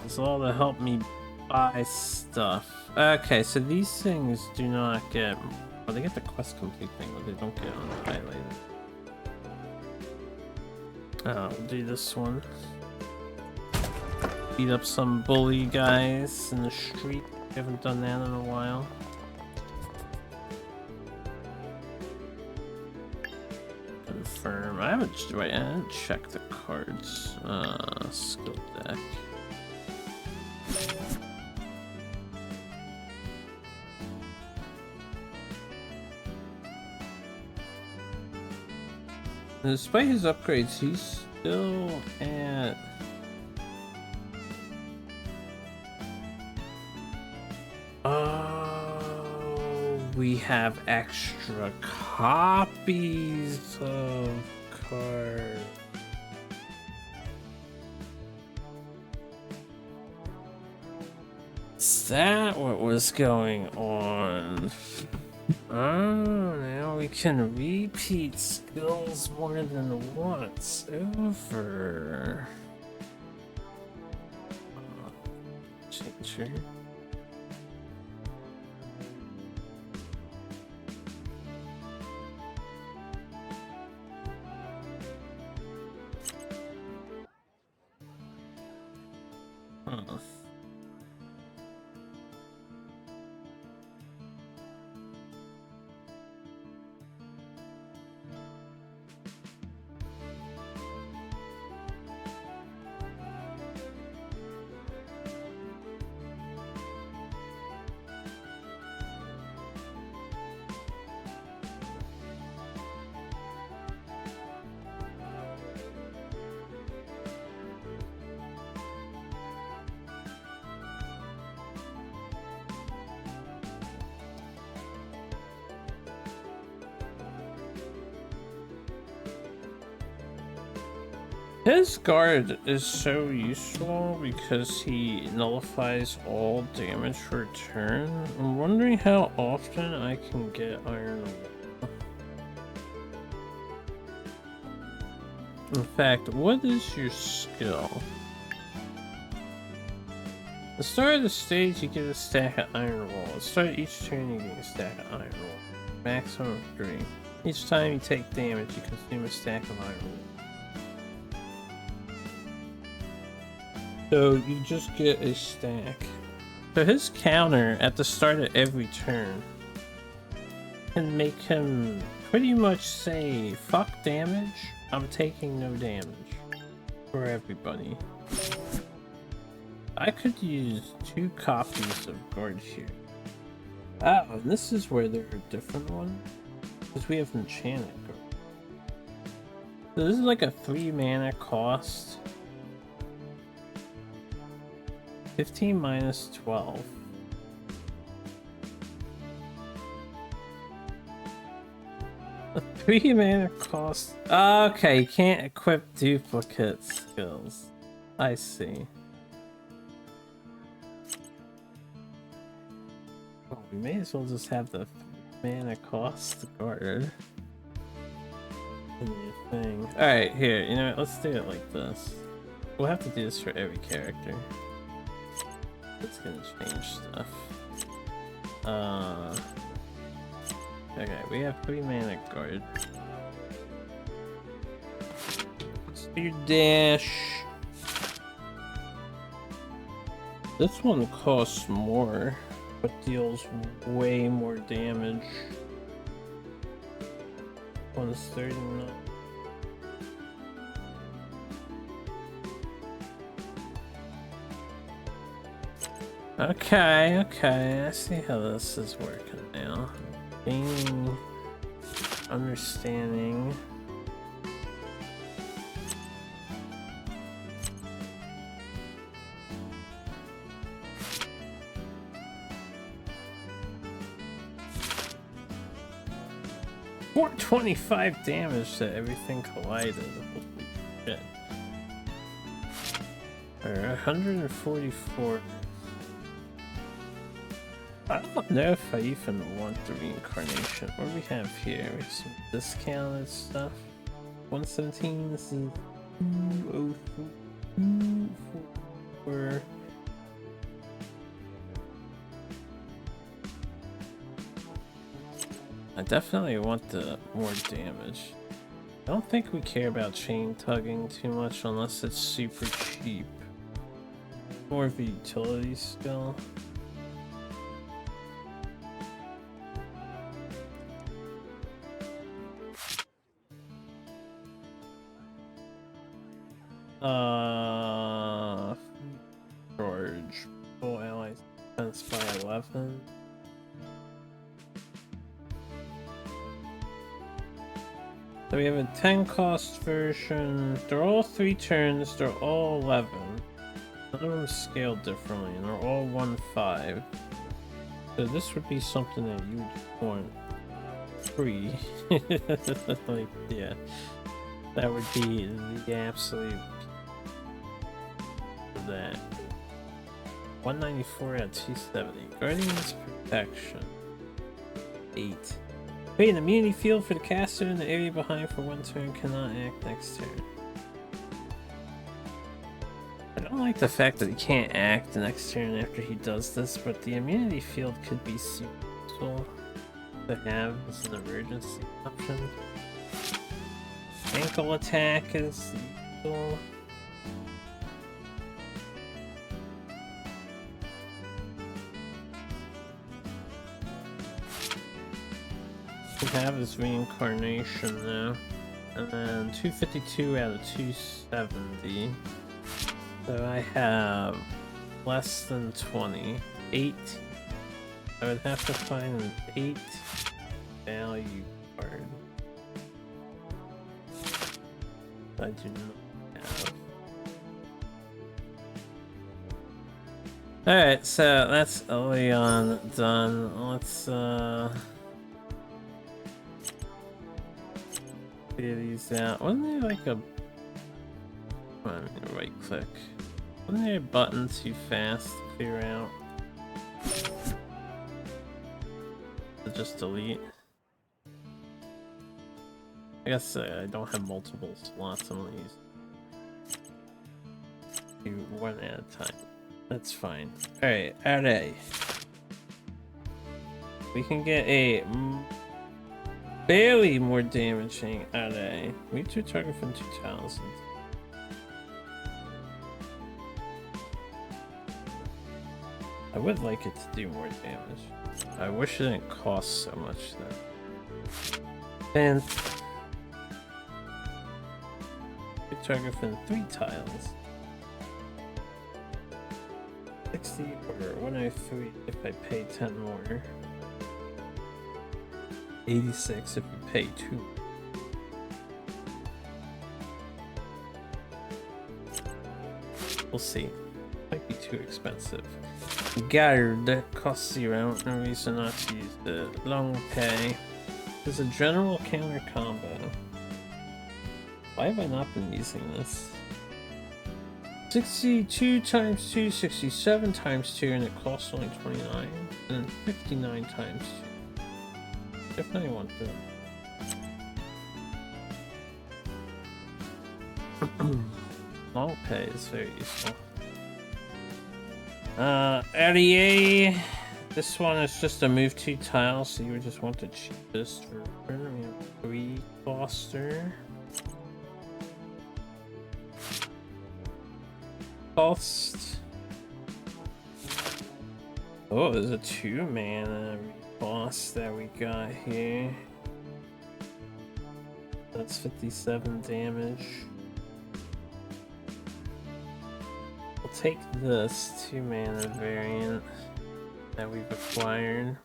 It's all to help me buy stuff. Okay, so these things do not get... Well, they get the quest complete thing, but they don't get highlighted. I'll do this one. Beat up some bully guys in the street. Haven't done that in a while. Confirm. I haven't checked the cards. Skill deck. And despite his upgrades, he's still at... Oh, we have extra copies of cards. Is that what was going on? Oh, now we can repeat skills more than once over. Changer. Huh. His guard is so useful because he nullifies all damage for a turn. I'm wondering how often I can get Iron Wall. In fact, what is your skill? At the start of the stage, you get a stack of Iron Wall. At the start of each turn, you get a stack of Iron Wall. Maximum of 3. Each time you take damage, you consume a stack of Iron Wall. So you just get a stack. So his counter at the start of every turn can make him pretty much say, fuck damage, I'm taking no damage for everybody. I could use 2 copies of guard here. Oh, and this is where there are different ones. Because we have enchanted guard. So this is like a 3 mana cost. 15 minus 12. A 3 mana cost. Okay, you can't equip duplicate skills. I see. Well, we may as well just have the 3 mana cost guard. Thing. Alright, here, you know what? Let's do it like this. We'll have to do this for every character. It's gonna change stuff. Okay, we have 3 mana guard. Speed dash. This one costs more, but deals way more damage. One's 39. Okay, I see how this is working now. Gaining understanding. $425 damage to everything collided. Holy shit. Or 144. I don't know if I even want the reincarnation. What do we have here? We have some discounted stuff. 117, this is 204. I definitely want the more damage. I don't think we care about chain tugging too much unless it's super cheap. More of a utility skill. George. Full allies defense by 11. So we have a 10 cost version. They're all 3 turns, they're all 11. None of them scaled differently, and they're all 1/5. So this would be something that you would want free. Like, yeah. That would be the absolute that. 194 out of 270. Guardian's Protection. 8. Create an immunity field for the caster in the area behind for 1 turn, cannot act next turn. I don't like the fact that he can't act the next turn after he does this, but the immunity field could be super useful to have as an emergency option. Ankle attack is useful. We have his reincarnation now, and then 252 out of 270. So I have less than 20. 8. I would have to find an 8 value card. I do not have. Alright, so that's Leon done. Let's figure these out. Wasn't there like a right click? Wasn't there a button too fast to clear out? To just delete? I guess I don't have multiple slots. I'm gonna use one at a time. That's fine. Alright, RA. We can get a barely more damaging RA. We two target from 2000. I would like it to do more damage. I wish it didn't cost so much though. And we target from 3 tiles. 60 or 103 if I pay 10 more. 86 if you pay 2. We'll see. Might be too expensive. Guard costs 0. No reason not to use the long pay. There's a general counter combo. Why have I not been using this? 62 times 2, 67 times 2, and it costs only 29. And then 59 times 2. Definitely want them. Long pay is very useful. RDA. This one is just a move 2 tiles, so you would just want the cheapest version. We have 3 Foster. Cost. Oh, there's a 2 mana boss that we got here. That's 57 damage. We'll take this 2 mana variant that we've acquired.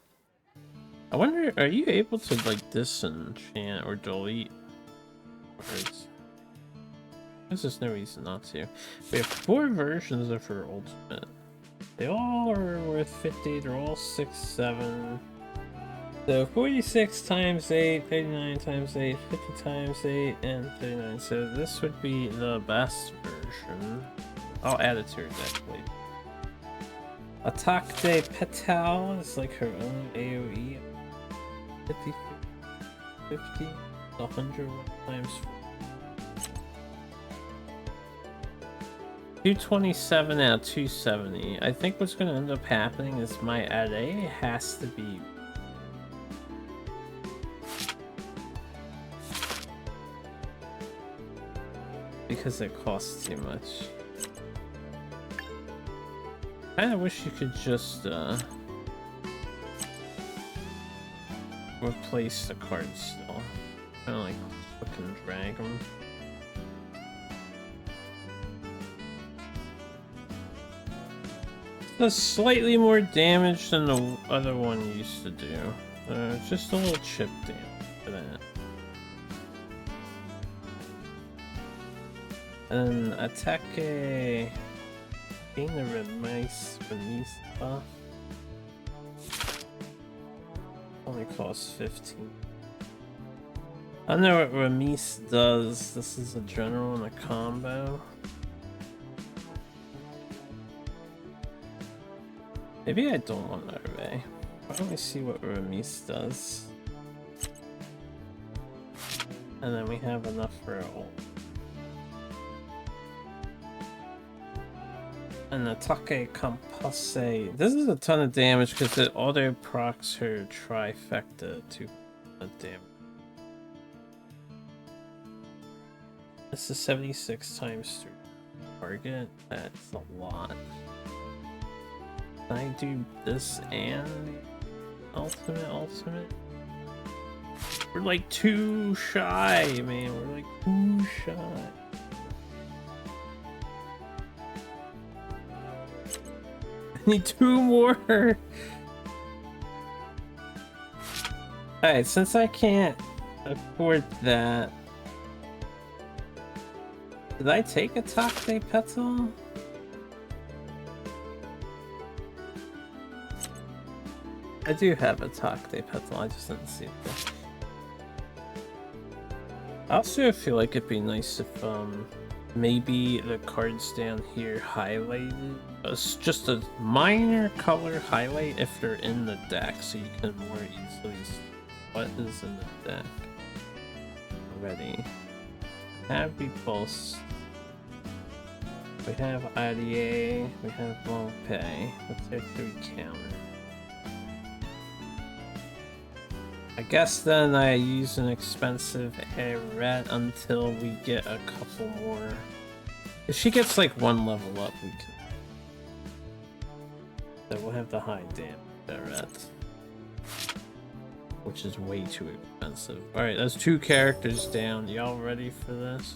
I wonder, are you able to like disenchant or delete words? There's no reason not to. We have 4 versions of her ultimate. They all are worth 50, they're all 6, 7. So 46 times 8, 39 times 8, 50 times 8, and 39. So this would be the best version. I'll add it to her deck, please. Attack de Petal is like her own AoE. 50, 50, 100 times 227 out of 270. I think what's going to end up happening is my array has to be because it costs too much. I kinda wish you could just replace the cards still. Kinda like click and drag them. Does slightly more damage than the other one used to do. Just a little chip damage for that. And attack a gain the remise buff. Only costs 15. I don't know what remise does. This is a general and a combo. Maybe I don't want that array. Why don't we see what remise does? And then we have enough for a ult. And Atake Compasse. This is a ton of damage because it auto procs her trifecta to a damage. This is 76 times 3 target. That's a lot. Can I do this and the ultimate? We're like too shy, man. We're like too shy. I need 2 more. Alright, since I can't afford that, did I take Attack de Petal? I do have Attack de Petal, I just didn't see it there. I also feel like it'd be nice if maybe the cards down here highlighted. It's just a minor color highlight if they're in the deck, so you can more easily see what is in the deck already. Have Repulse. We have IDA. We have Volpe. Let's hit 3 counter. I guess then I use an expensive red until we get a couple more. If she gets like 1 level up, we can. So we'll have the high damage red, which is way too expensive. Alright, that's 2 characters down. Y'all ready for this?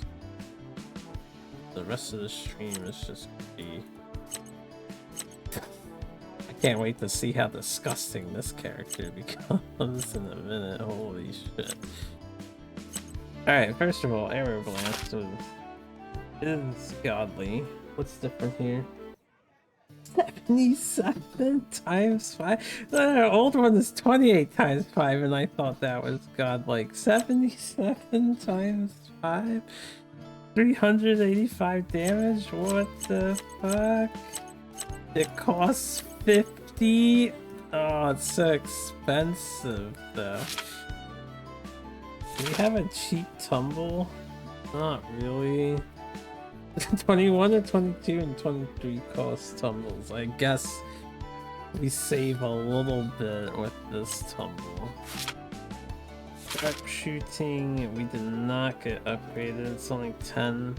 The rest of the stream is just gonna be. I can't wait to see how disgusting this character becomes in a minute. Holy shit. Alright, first of all, Arrow Blast is godly. What's different here? 77 times 5? The old one is 28 times 5, and I thought that was godlike. 77 times 5? 385 damage? What the fuck? It costs 50? Oh, it's so expensive though. Do we have a cheap tumble? Not really. 21 and 22 and 23 cost tumbles. I guess we save a little bit with this tumble. Sharpshooting, we did not get upgraded. It's only 10.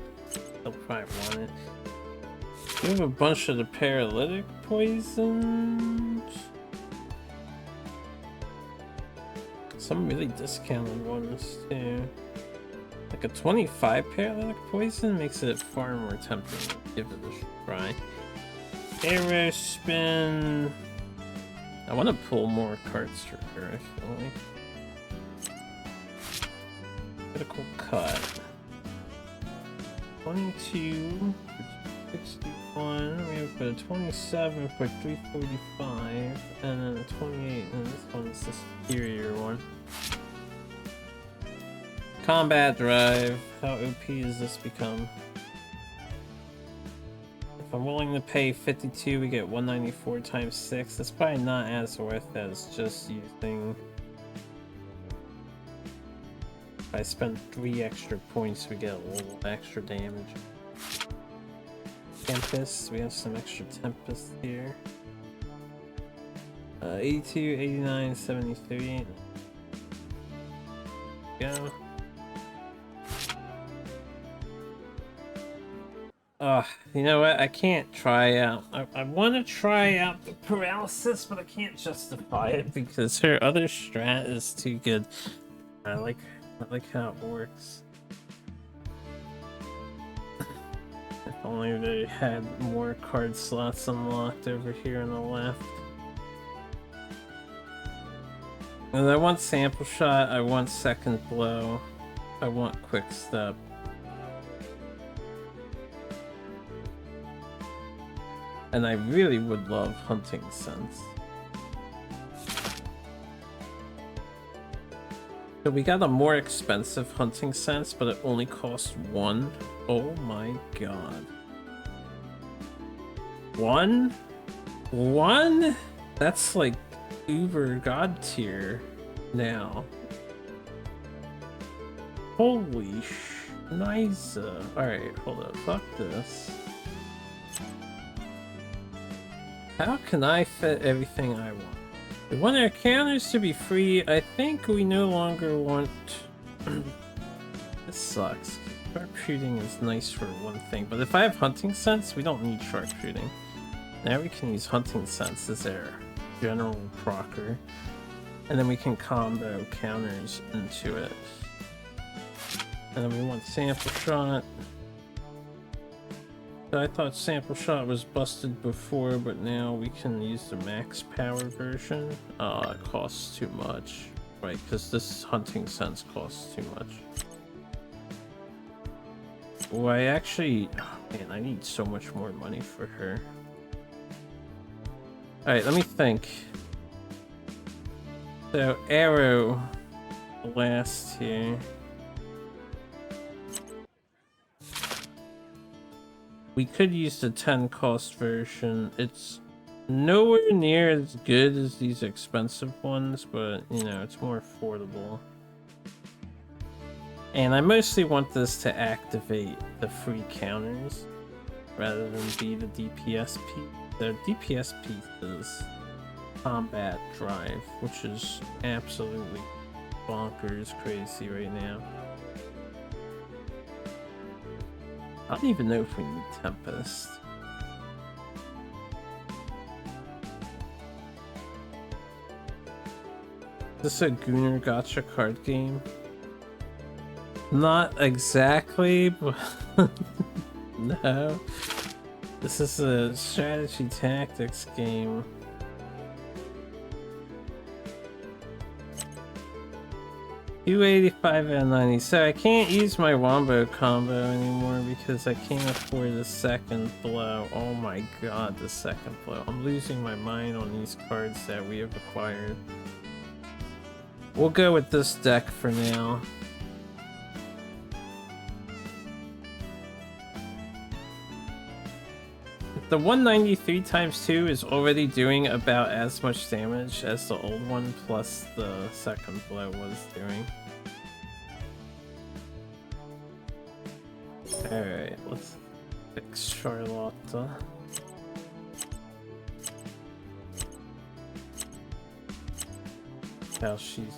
They'll probably want it. We have a bunch of the paralytic poisons. Some really discounted ones too. Like a 25 paralytic poison makes it far more tempting to give it a try. Arrow spin. I want to pull more cards for her, I feel like. Critical cut. 22 for 61. We have a 27 for 345. And then a 28. And this one's the superior one. Combat drive. How OP does this become? if I'm willing to pay 52, we get 194 times 6. That's probably not as worth as just using... If I spend 3 extra points, we get a little extra damage. Tempest, we have some extra Tempest here. 82, 89, 73. Go. You know what? I can't try out. I want to try out the paralysis, but I can't justify it because her other strat is too good. I like how it works. If only they had more card slots unlocked over here on the left. And I want sample shot, I want second blow, I want quick step. And I really would love hunting sense. So we got a more expensive hunting sense, but it only costs 1. Oh my god. 1? 1? That's like uber god tier now. Holy nice. Alright, hold up. Fuck this. How can I fit everything I want? We want our counters to be free. I think we no longer want... This sucks. Sharpshooting is nice for one thing, but if I have hunting sense, we don't need sharpshooting. Now we can use hunting sense as our general procer, and then we can combo counters into it. And then we want sample shot. I thought sample shot was busted before, but now we can use the max power version. Oh, it costs too much. Right, because this hunting sense costs too much. Oh, I actually... Oh, man, I need so much more money for her. Alright, let me think. So, arrow blast here. We could use the 10 cost version. It's nowhere near as good as these expensive ones, but you know, it's more affordable. And I mostly want this to activate the free counters rather than be the DPS piece. The DPS piece is combat drive, which is absolutely bonkers crazy right now. I don't even know if we need Tempest. Is this a Gunnar gacha card game? Not exactly, but no. This is a strategy tactics game. $285 out of 90. So I can't use my wombo combo anymore because I can't afford the second blow. Oh my god, the second blow. I'm losing my mind on these cards that we have acquired. We'll go with this deck for now. The 193 times 2 is already doing about as much damage as the old one, plus the second blow was doing. Alright, let's fix Charlotta. How she's...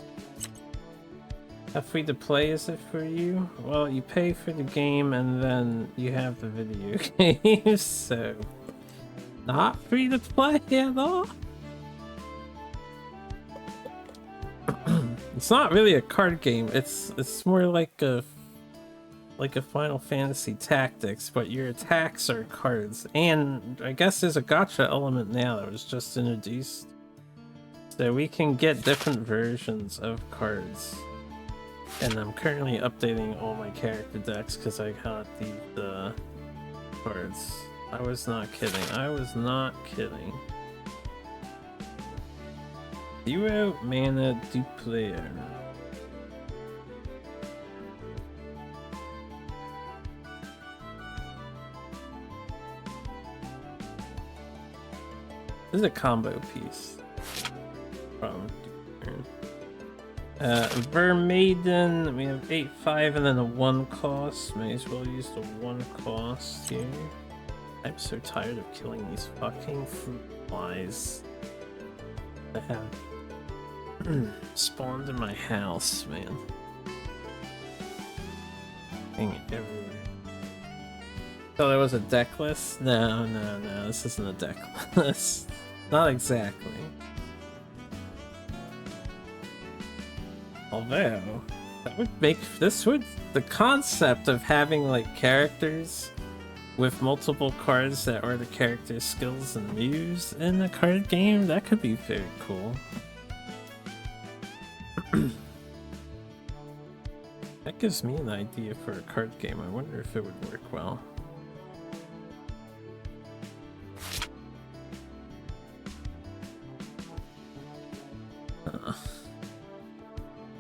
How free to play is it for you? Well, you pay for the game and then you have the video game, so... Not free to play at all? It's not really a card game, it's more like a Final Fantasy Tactics, but your attacks are cards. And I guess there's a gacha element now that was just introduced. So we can get different versions of cards. And I'm currently updating all my character decks because I got the cards. I was not kidding. I was not kidding. 0 mana duplier. This is a combo piece from Vermaiden, we have 8-5 and then a 1 cost. May as well use the 1 cost here. I'm so tired of killing these fucking fruit flies that have spawned in my house, man. Dang it, everywhere. So there was a deck list? No, this isn't a deck list. Not exactly. Although, that would make the concept of having like characters with multiple cards that are the character's skills and moves in a card game, that could be very cool. That gives me an idea for a card game. I wonder if it would work well.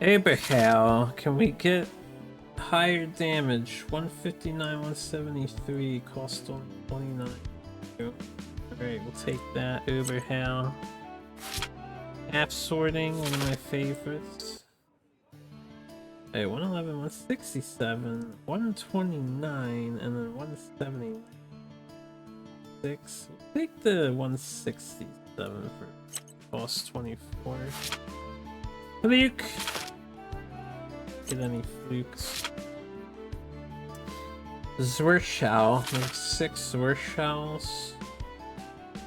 Abraham, can we get higher damage? 159, 173, cost on 29. Alright, we'll take that. Abraham. Half sorting, one of my favorites. Hey, 111, 167, 129, and then 176. We'll take the 167 for cost 24. Fluke! Get any flukes. Zwerchal. There's 6 Zwerchals.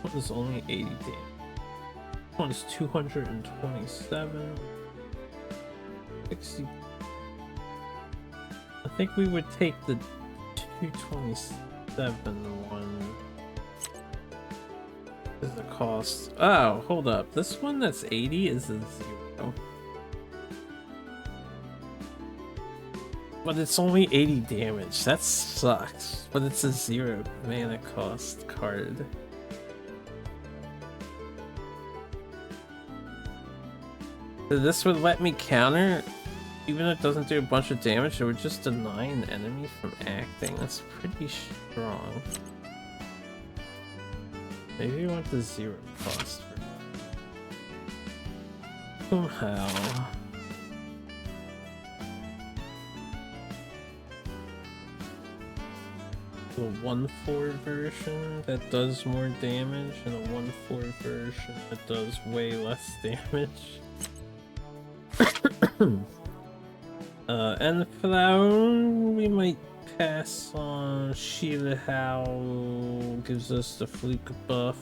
One is only 80 damage. One is 227. 60. I think we would take the 227 one. Is the cost. Oh, hold up. This one that's 80 is a 0. But it's only 80 damage. That sucks. But it's a 0 mana cost card. So this would let me counter, even if it doesn't do a bunch of damage, it would just deny an enemy from acting. That's pretty strong. Maybe you want the 0 cost for somehow. The 1/4 version that does more damage, and a 1/4 version that does way less damage. And Flown, we might pass on. Sheila Howl gives us the fluke buff.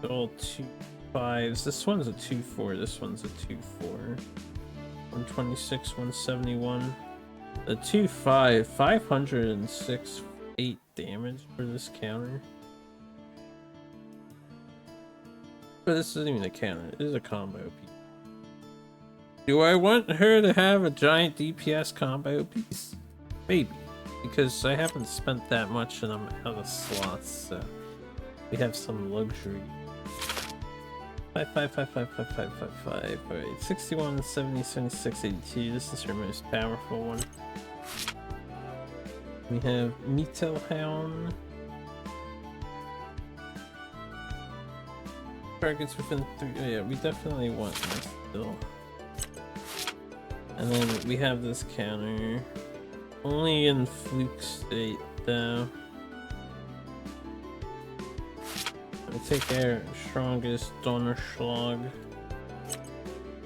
All 2/5s. This one's a 2/4. This one's a 2/4. 126, 171. The 2/5, 506, 8 damage for this counter. But this isn't even a counter. It is a combo piece. Do I want her to have a giant DPS combo piece? Maybe, because I haven't spent that much and I'm out of slots, so we have some luxury. 5, 5, 5, 5, 5, 5, 5, 5. Alright, 61, 70, 76, 82. This is her most powerful one. We have Metalhound. Targets within 3. Oh yeah, we definitely want this still. And then we have this counter. Only in fluke state though. We take our strongest Donnerschlag.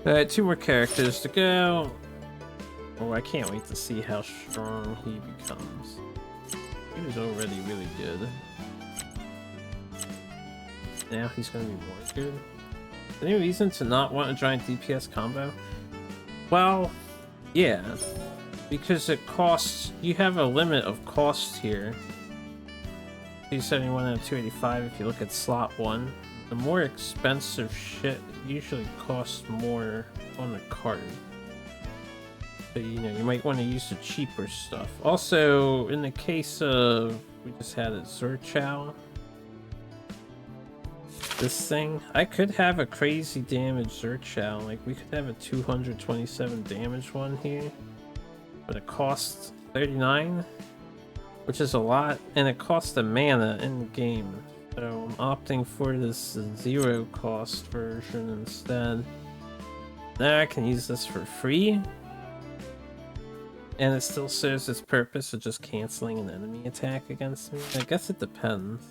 Alright, 2 more characters to go. Oh, I can't wait to see how strong he becomes. He was already really good. Now he's gonna be more good. Any reason to not want a giant DPS combo? Well, yeah. Because it costs, you have a limit of cost here. 271 out of 285 if you look at slot 1. The more expensive shit usually costs more on the card. So, you know, you might want to use the cheaper stuff. Also, in the case of, we just had a Zwerchal. This thing, I could have a crazy damage Zwerchal. Like, we could have a 227 damage one here. But it costs 39, which is a lot, and it costs a mana in the game. So I'm opting for this 0 cost version instead. Now I can use this for free. And it still serves its purpose of just canceling an enemy attack against me. I guess it depends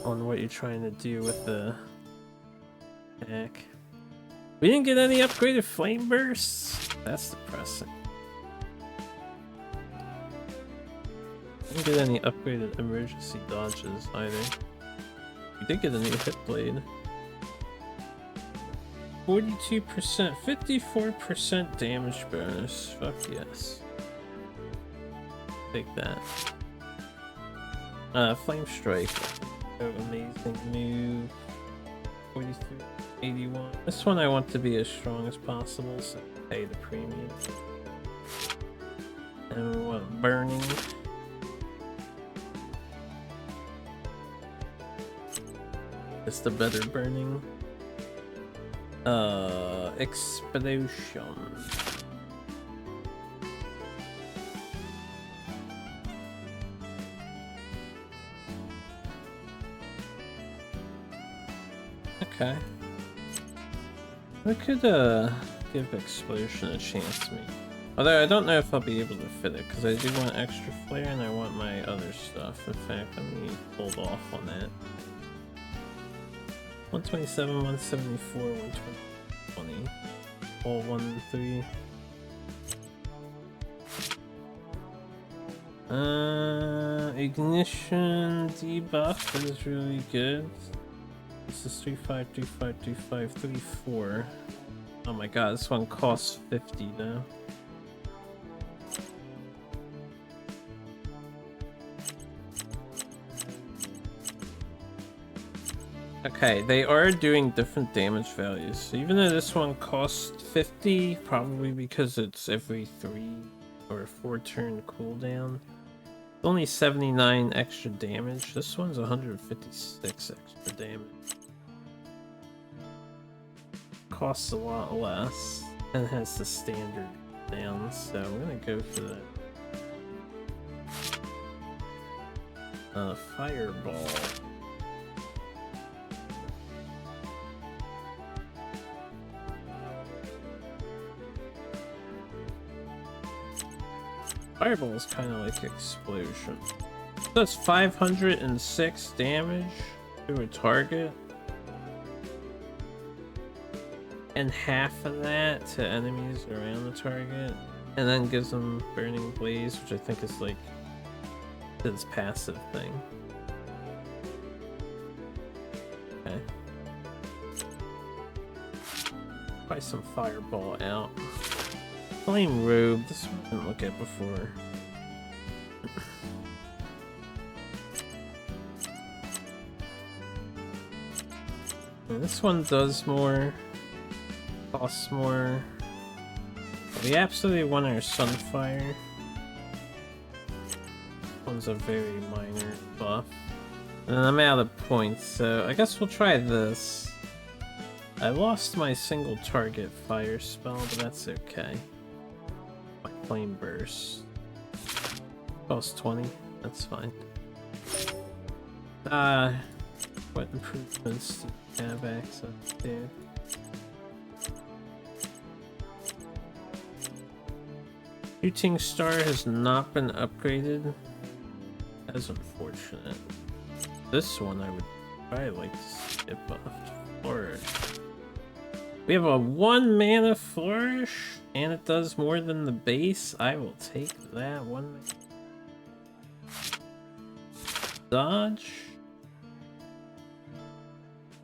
on what you're trying to do with the attack. We didn't get any upgraded flame bursts. That's depressing. Didn't get any upgraded emergency dodges either. We did get a new hit blade. 42%, 54% damage bonus. Fuck yes. Take that. Flame Strike. Oh, amazing move. 43, 81. This one I want to be as strong as possible, so pay the premium. And we want Burning. Just a better Burning. Explosion. Okay. We could give Explosion a chance, maybe. Although I don't know if I'll be able to fit it, because I do want extra flare and I want my other stuff. In fact, let me hold off on that. 127, 174, 120, all 1, 3. Ignition debuff is really good. This is 35, 35, 35, 34. Oh my god, this one costs 50 now. Okay, they are doing different damage values. So even though this one costs 50, probably because it's every 3 or 4 turn cooldown, only 79 extra damage. This one's 156 extra damage. Costs a lot less and has the standard down, so I'm gonna go for that. Fireball. Fireball is kind of like Explosion. Does 506 damage to a target, and half of that to enemies around the target, and then gives them Burning Blaze, which I think is like his passive thing. Okay. Try some Fireball out. Flame Robe, this one I didn't look at before. And this one does more, costs more. We absolutely want our Sunfire. This one's a very minor buff. And I'm out of points, so I guess we'll try this. I lost my single target fire spell, but that's okay. Flame Burst. Cost 20, that's fine. What improvements do you have access to? Shooting Star has not been upgraded. That's unfortunate. This one I would probably like to skip off. Flourish. We have a 1 mana Flourish, and it does more than the base. I will take that 1 mana. Dodge.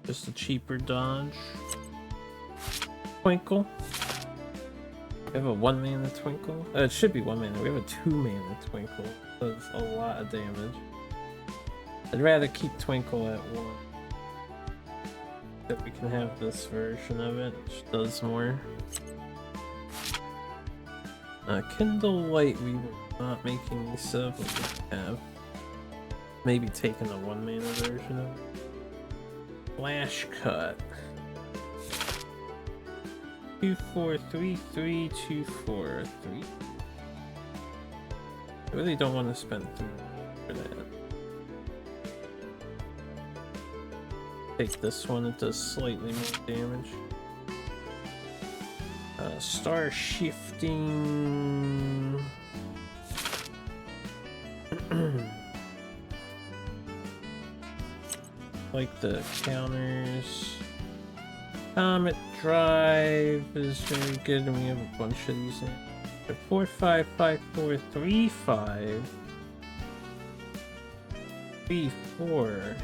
Just a cheaper dodge. Twinkle. We have a 1 mana Twinkle. It should be 1 mana. We have a 2 mana Twinkle. Does a lot of damage. I'd rather keep Twinkle at 1. That we can have this version of it, which does more. Kindle Light, we were not making use of, but we have. Maybe taking the 1 mana version of it. Flash Cut. 2, 4, 3, 3, 2, 4, 3. I really don't want to spend for that. Take this one, it does slightly more damage. Star shifting. Like the counters. Comet Drive is very good, and we have a bunch of these. 4, 5, 5, 4, 3, 5. 3, 4.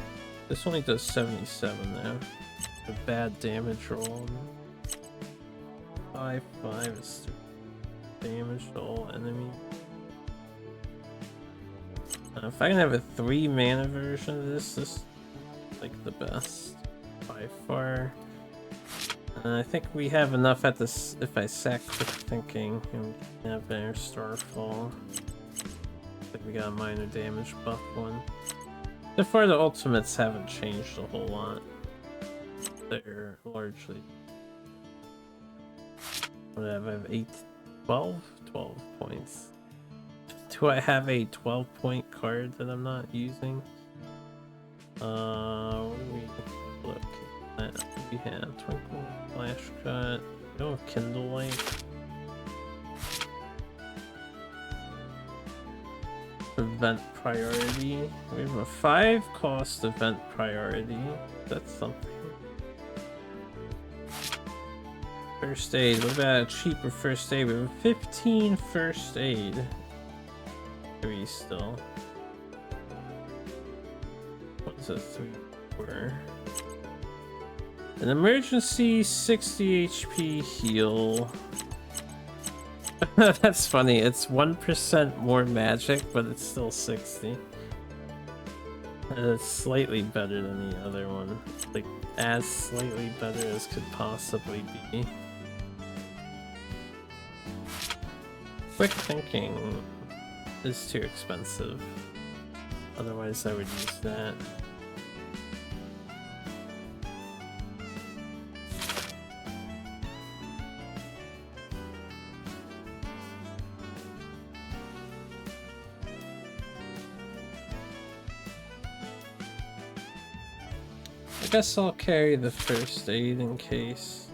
This only does 77 now. A bad damage roll. 5, 5 is damage to all enemy. If I can have a 3 mana version of this is like the best by far. I think we have enough at this if I sack quick thinking and have their Starfall. I think we got a minor damage buff one. So far the ultimates haven't changed a whole lot. They're largely... What do I have 8, 12? 12 points. Do I have a 12 point card that I'm not using? What do we look at? We have Twinkle, Flash Cut, we don't have Kindle Light. Event priority. We have a 5 cost event priority. That's something. First aid. What about a cheaper first aid? We have 15 first aid. 3 still. What's a 3 for? An emergency 60 HP heal. That's funny. It's 1% more magic, but it's still 60. It's slightly better than the other one. Like, as slightly better as could possibly be. Quick thinking is too expensive. Otherwise, I would use that. I guess I'll carry the first aid in case.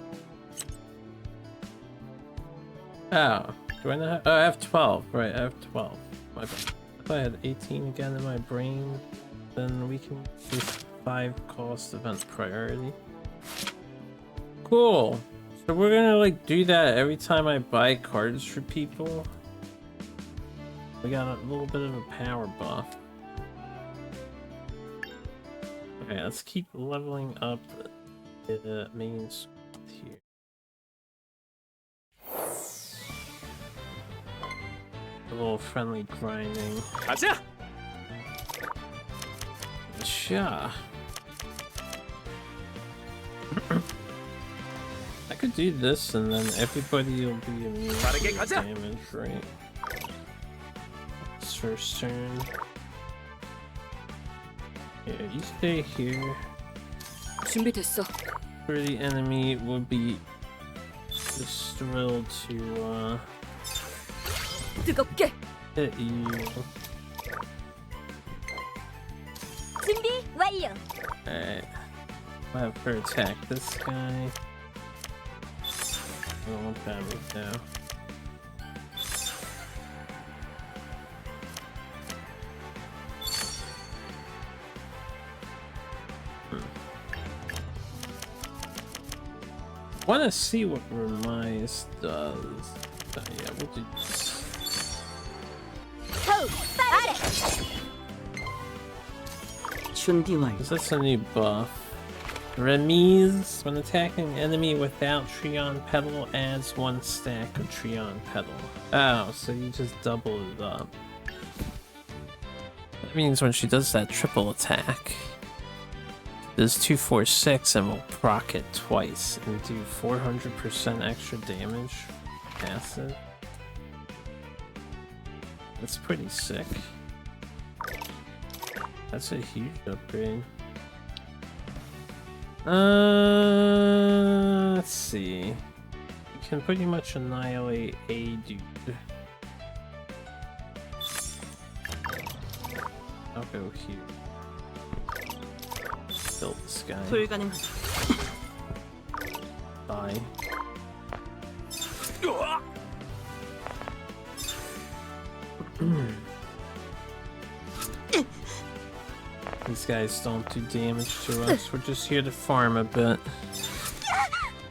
Oh, do I not have? Oh, I have 12. Right, I have 12. My bad. If I had 18 again in my brain, then we can use 5 cost event priority. Cool. So we're gonna like do that every time I buy cards for people. We got a little bit of a power buff. Okay, let's keep leveling up the main squad here. A little friendly grinding. 가자! Sure. I could do this and then everybody will be immune to 빠르게 the 가자! damage, right? It's first turn. Yeah, you stay here. 준비됐어. For the enemy would be just thrilled to 뜨겁게. hit you. 준비 완료. Alright. I'll have her attack this guy. I don't want that right now. Want to see what Remise does. Yeah, we'll do this. 호, 빠르게. 준비 완료. Because that's a new buff. Remise, when attacking an enemy without Treon Petal, adds 1 stack of Treon Petal. Oh, so you just double it up. That means when she does that triple attack, does 246 and will proc it twice and do 400% extra damage. Acid. That's pretty sick. That's a huge upgrade. Let's see. You can pretty much annihilate a dude. I'll go here. Kill this guy. 불가능하다. Die. These guys don't do damage to us. We're just here to farm a bit.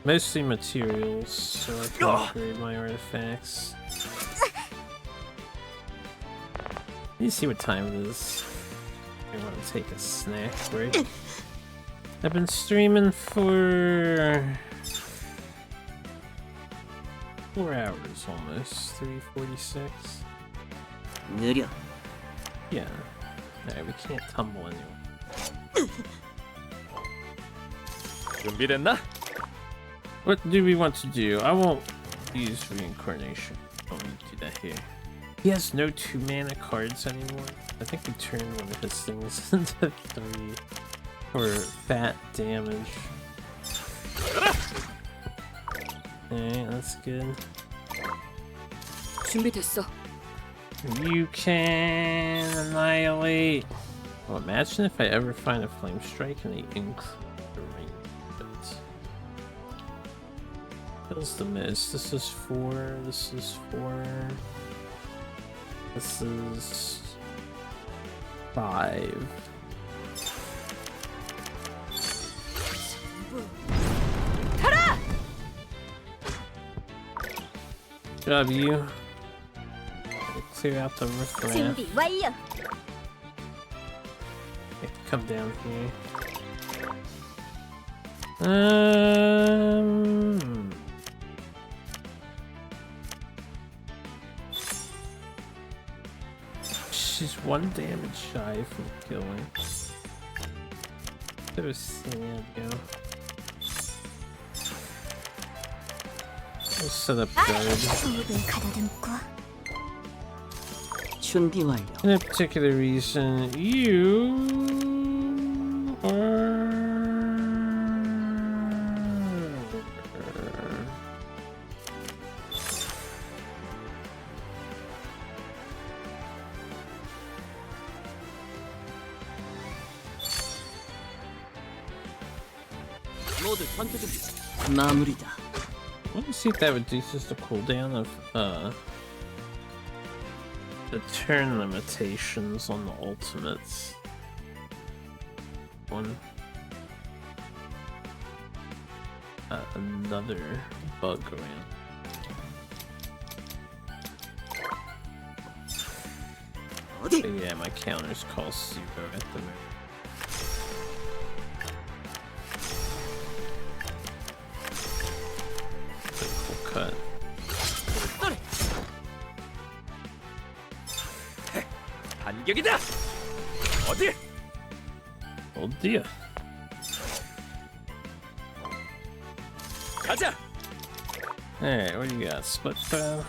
Mostly materials, so I can upgrade my artifacts. Let me see what time it is. I want to take a snack break. I've been streaming for 4 hours almost. 3:46. 느려. Yeah. Alright, we can't tumble anyway. 준비됐나? What do we want to do? I won't use reincarnation. Don't need to do that here. He has no 2 mana cards anymore. I think we turned one of his things into 3 for fat damage. Alright, that's good. 준비됐어. You can annihilate. Well, imagine if I ever find a flame strike and they increase the range of it. Kills the miss. This is 4. This is 4. This is 5. Good job, you. Clear out the riffraff. 준비 완료. Okay, come down here. She's 1 damage shy from killing. So sad, yo. We'll set up guard. 입을 가다듬고. 준비 완료. In a particular reason, you are 모두 전투 준비. 마무리다. Let me see if that reduces the cooldown of the turn limitations on the ultimates. One. Another bug around. 어디? But yeah, my counters cost 0 at the moment. Critical cut. 반격이다. 어디? Oh dear. 가자. Alright, what do you got? Split bow?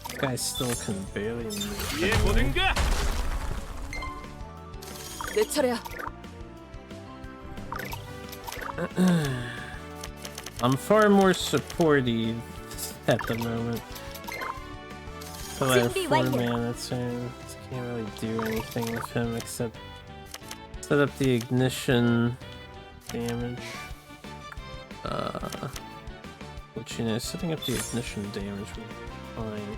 This guy still can barely move. 이해 보는가? 내 차례야. I'm far more supporty at the moment. But I have 4 mana turn. Can't really do anything with him except set up the ignition damage. Which, you know, setting up the ignition damage would be fine.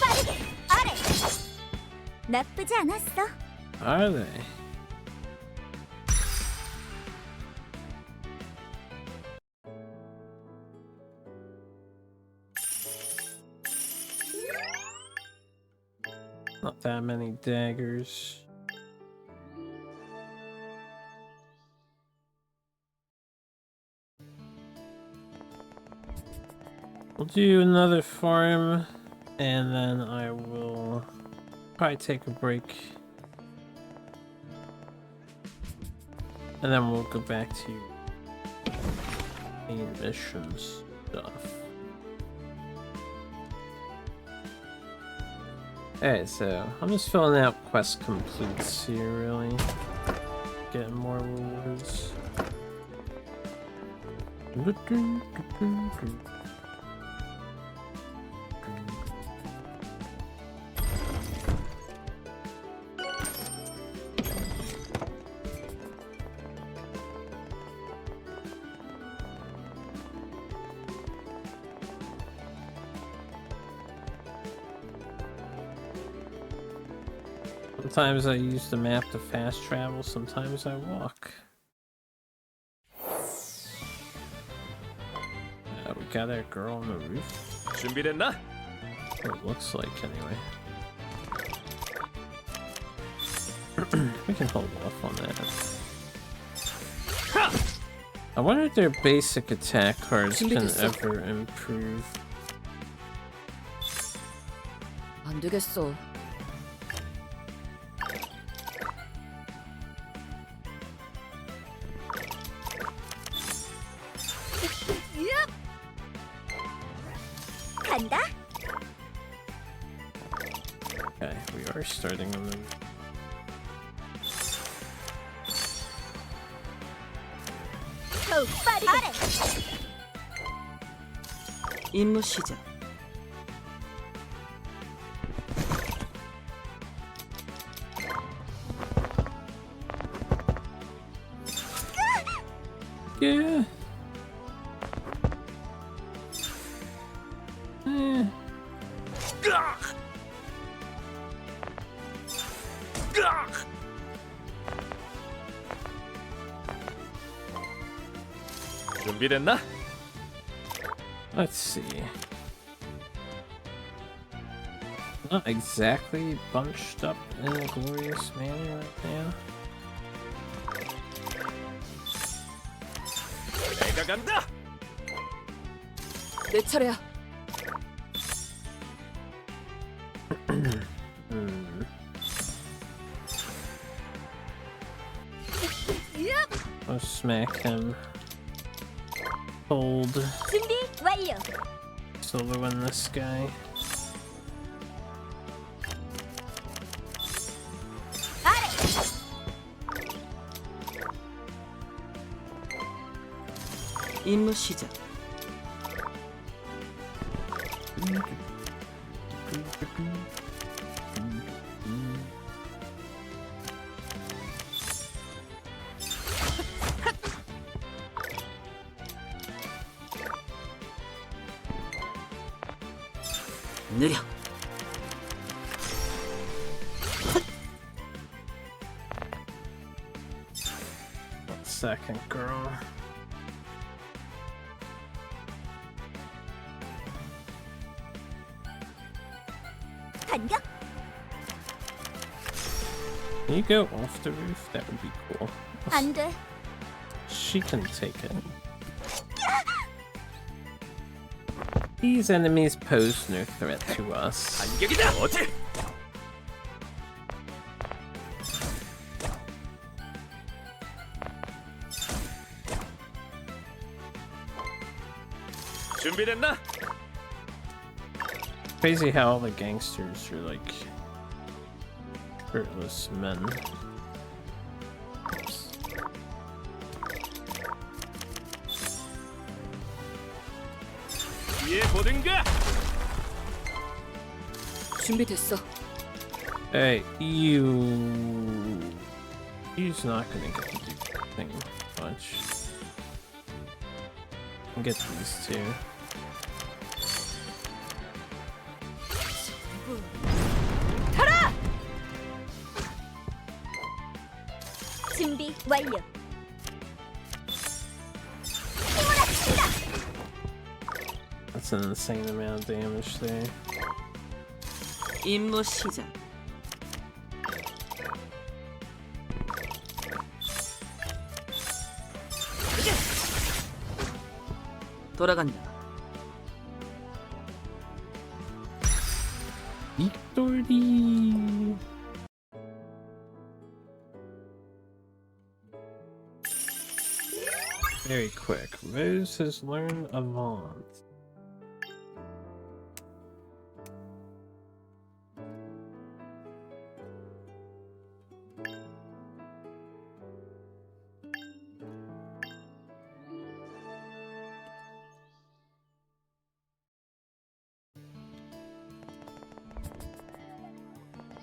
빠르게 아래. 나쁘지 않았어. Are they? Not that many daggers. We'll do another farm, and then I will probably take a break. And then we'll go back to main mission stuff. Okay, so I'm just filling out quest completes here, really. Getting more rewards. Sometimes I use the map to fast travel, sometimes I walk. We got our girl on the roof. 준비됐나? What it looks like, anyway. We can hold off on that. I wonder if their basic attack cards can ever improve. 안 되겠어. 간다. Okay, we are starting on the... 더욱 빠르게. 아래. 임무 시작. Yeah. 준비됐나? Let's see. Not exactly bunched up in a glorious manner right now. 내가 간다. 내 차례야. I'll smack him. Hold. 준비 완료. Solo in this guy. 아래. 임무 시작. 느려. One second, girl. 반격. Can you go off the roof? That would be cool. 안 돼. She can take it. These enemies pose no threat to us. 반격이다. 어디? 준비됐나? Crazy how all the gangsters are like shirtless men. Oops. 뒤에 보든가. 준비됐어. Hey, he's not gonna get to do anything much. Can get these two. 준비 완료. That's an insane amount of damage there. 임무 시작. 돌아간다. Victory! Very quick. Rose has learned Avant.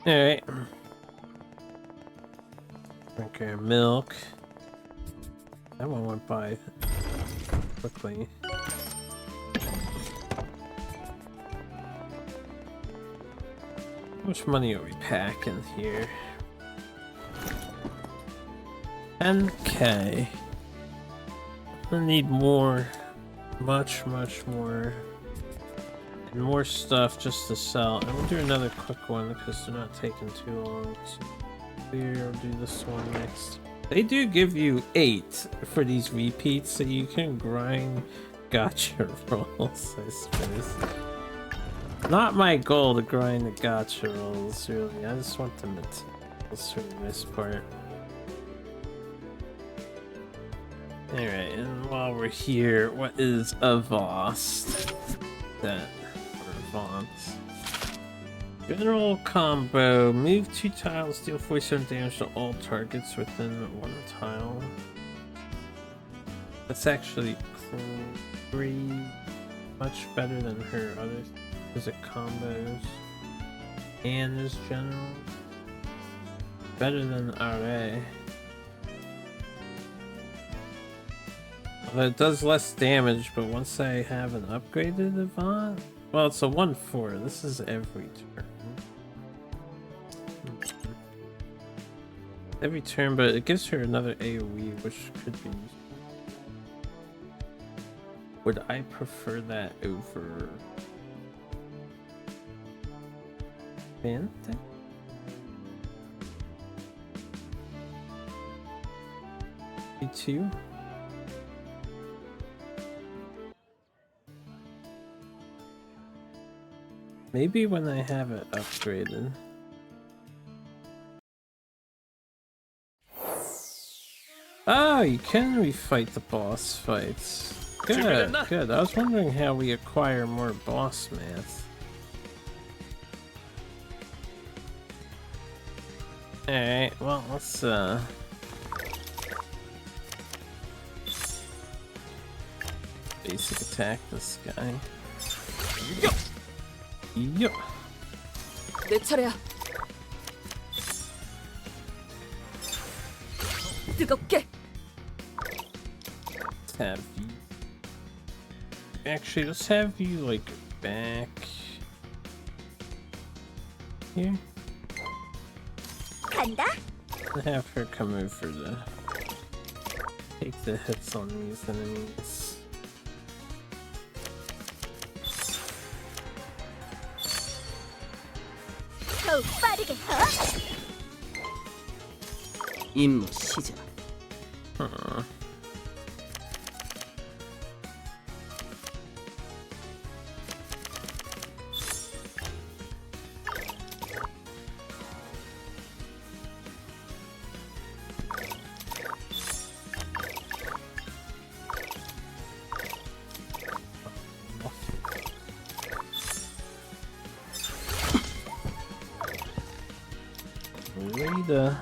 Alright. Drink our milk. That one went by quickly. How much money are we packing here? 10K. I need more. Much more. And more stuff just to sell. And we'll do another quick one because they're not taking too long. So we'll do this one next. They do give you 8 for these repeats, so you can grind gacha rolls, I suppose. Not my goal to grind the gacha rolls, really. I just want the materials for this part. Alright, and while we're here, what is Avast? That, or Avance. General combo. Move 2 tiles, deal 47 damage to all targets within 1 tile. That's actually pretty much better than her other. There's a combos. And there's general. Better than RA. Although it does less damage, but once I have an upgraded Avant, well, it's a 1/4. This is every turn. Every turn, but it gives her another AoE, which could be useful. Would I prefer that over Fanta? B2? Maybe when I have it upgraded. Oh, you can refight the boss fights. Good, good. I was wondering how we acquire more boss math. Alright, well, let's basic attack this guy. Yup. 내 차례야. 뜨겁게. Let's have you. Actually, let's have you like back here. 간다. Have her come over to take the hits on these enemies. 더욱 빠르게. 임무 시작. Later.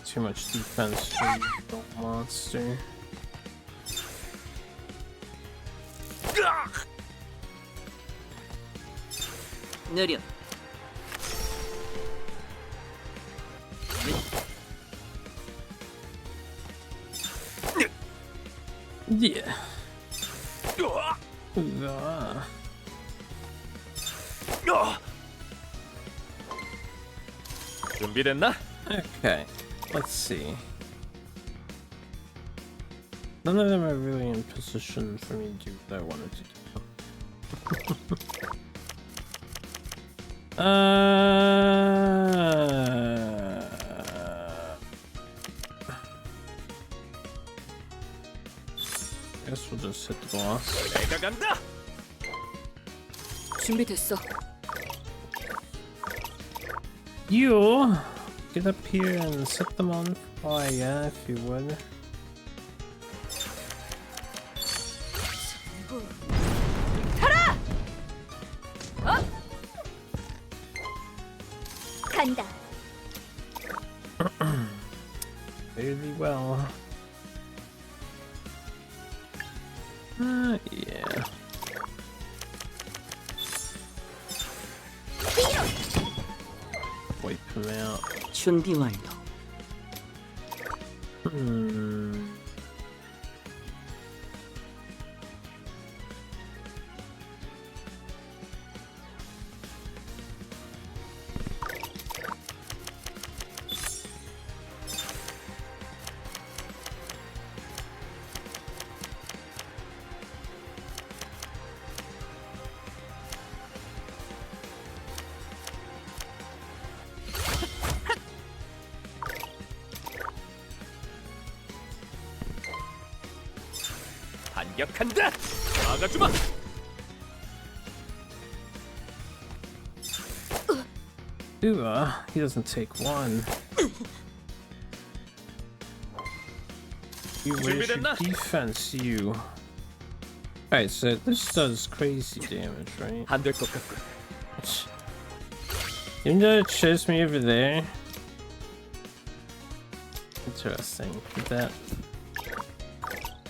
Too much defense for you, little monster. 느려. Yeah. 준비됐나? Okay, let's see. None of them are really in position for me to do what I wanted to do. Guess we'll just hit the boss. 내가 간다. 준비됐어. You get up here and set them on fire if you would. 간다. Fairly well. Yeah. Wipe him out. 준비 완료. Hmm. 반격한다. 막아주마. Ooh, he doesn't take one. You where's your 준비됐나? defense, you. Alright, so this does crazy damage, right? 안 될 것 같군. Even though it shows me over there. Interesting. Did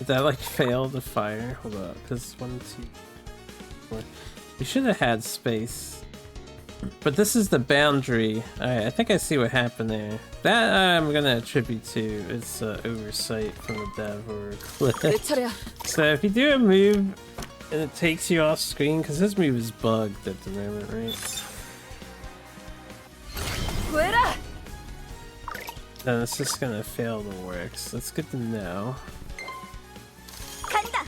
that like fail the fire? Hold up, because 1, 2, 4. We should have had space. But this is the boundary. Alright, I think I see what happened there. That I'm gonna attribute to its oversight from the dev or 내 clip. 차례야. So if you do a move and it takes you off screen, because this move is bugged at the moment, right? 구해라. Then it's just gonna fail the work, so that's good to know. 간다.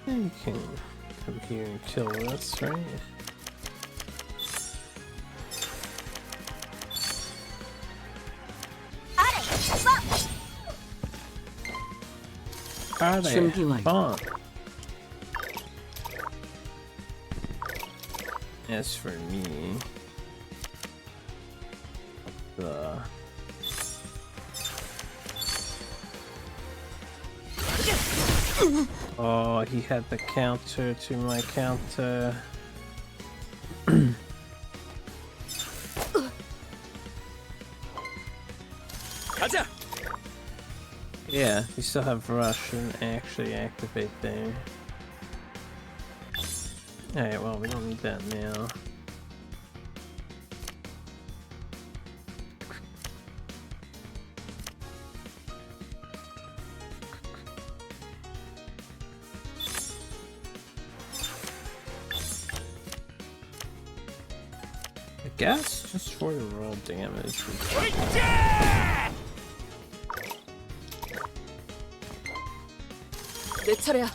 You can come here and kill this, right? 아래. 뻥. Are they? 준비 완료. Bomb. As for me, the oh, he had the counter to my counter. 가자. Yeah, you still have rush and actually activate there. Alright, well, we don't need that now. I guess just for the raw damage. 내 차례야.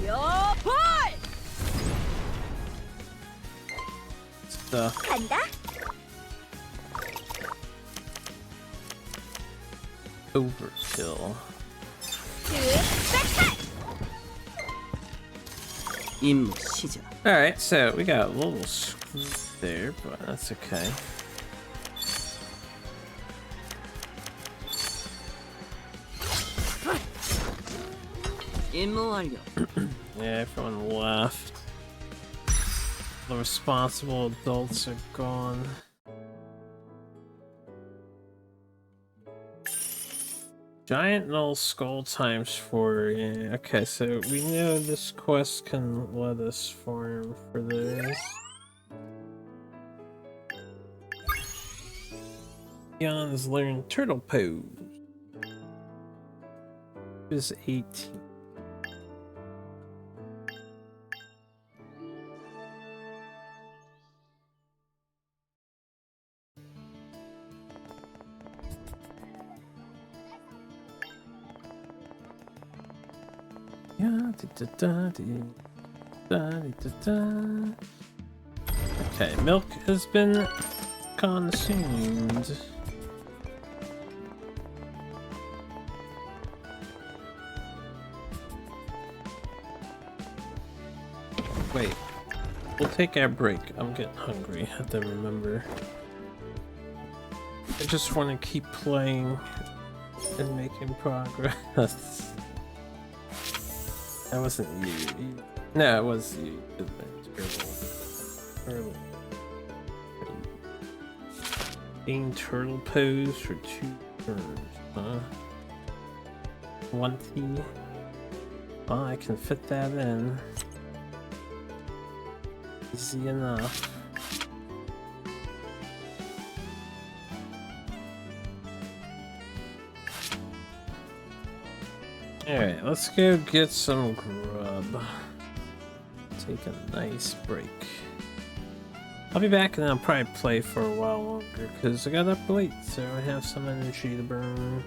여볼! Stuff. 간다. Overkill. 임무 시작. Alright, so we got a little screw there, but that's okay. 임무 완료. Yeah, everyone left. The responsible adults are gone. Giant null skull times 4. Yeah, okay, so we know this quest can let us farm for those. Jan has learned turtle pose. Is 18. Yeah, okay, milk has been consumed. Wait, we'll take our break. I'm getting hungry, I have to remember. I just want to keep playing and making progress. That wasn't you. No, it was you. Turtle. Being turtle pose for 2 turns, huh? 20. Well, I can fit that in. Easy enough. Alright, let's go get some grub. Take a nice break. I'll be back and I'll probably play for a while longer because I got up late, so I have some energy to burn.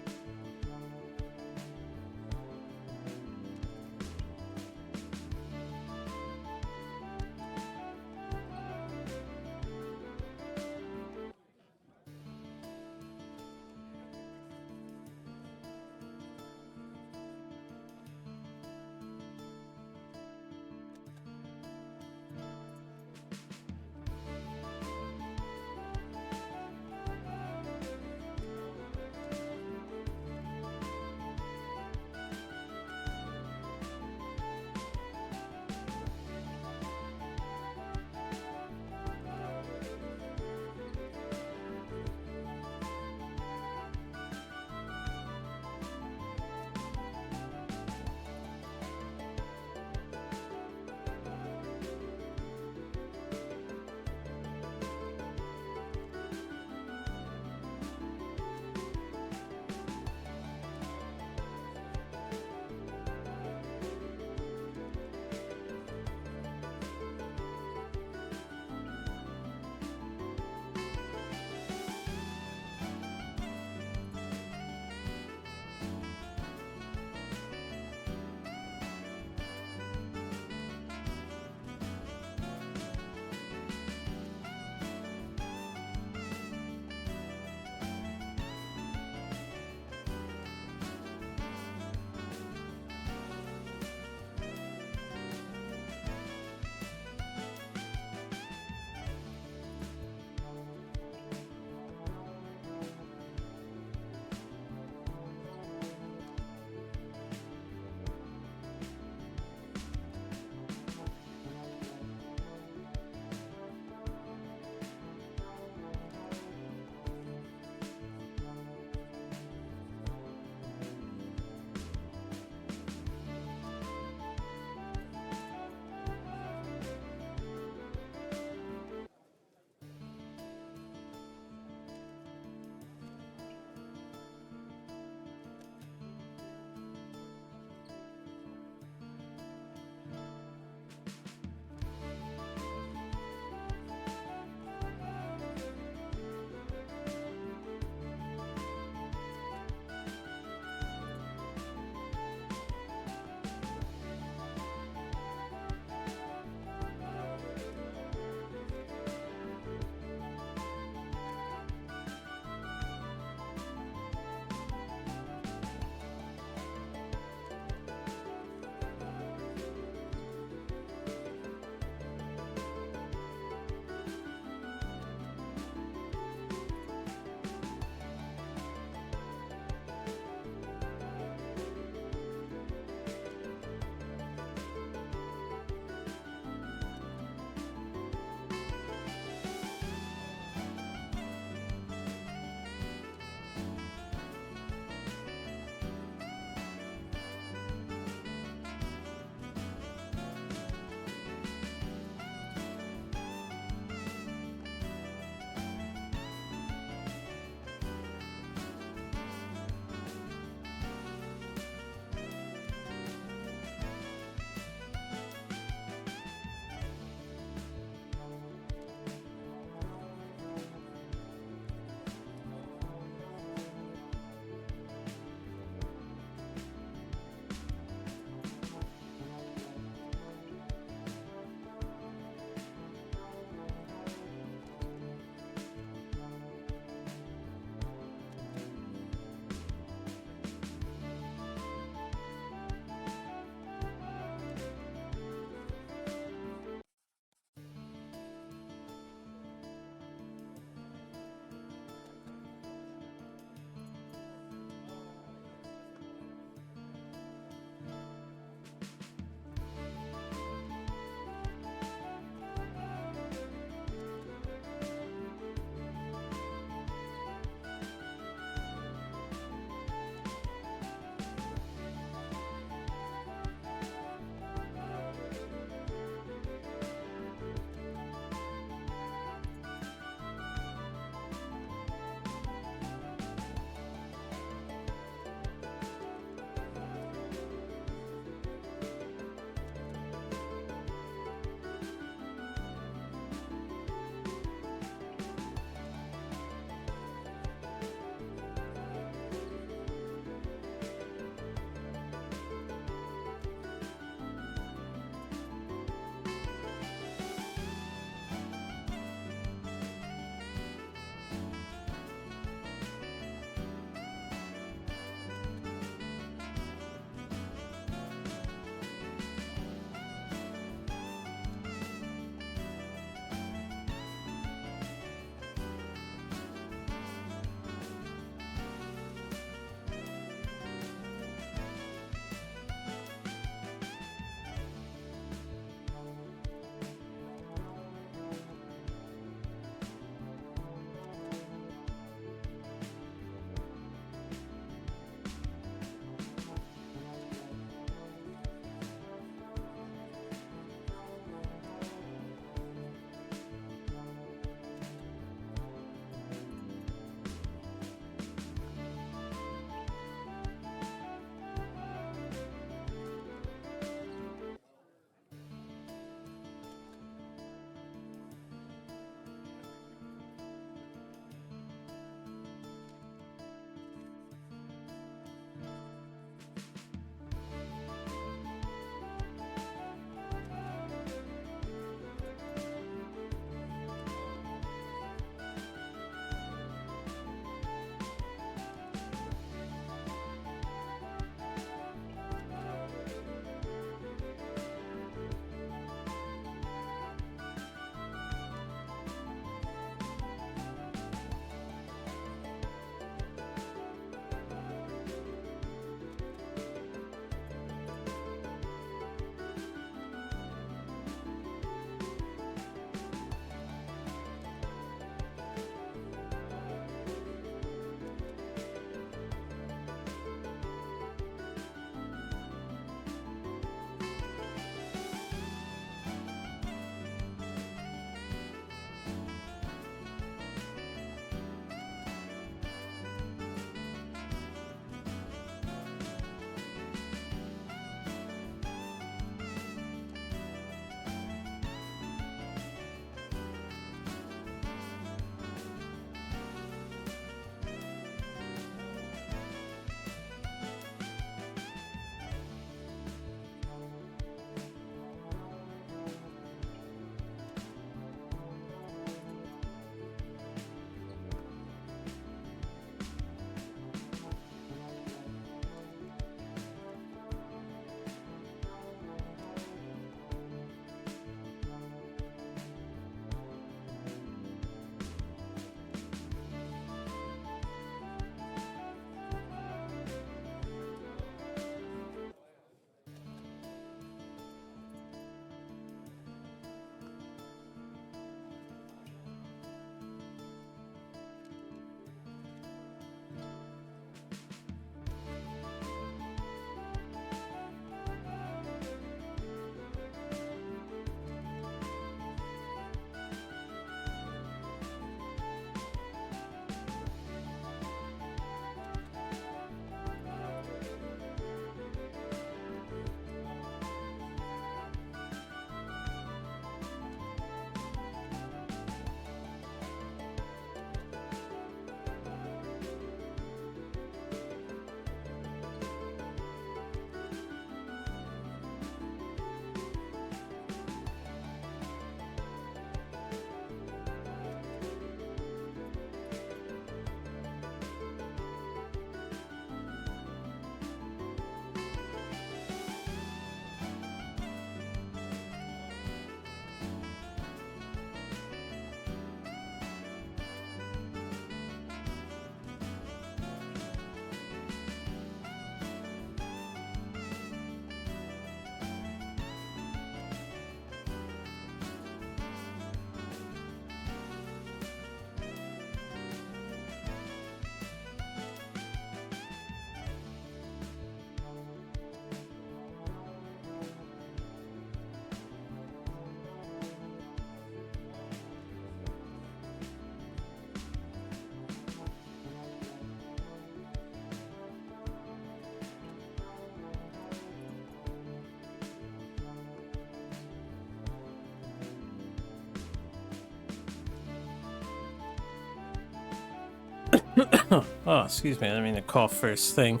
Oh, excuse me, I didn't mean to cough first thing.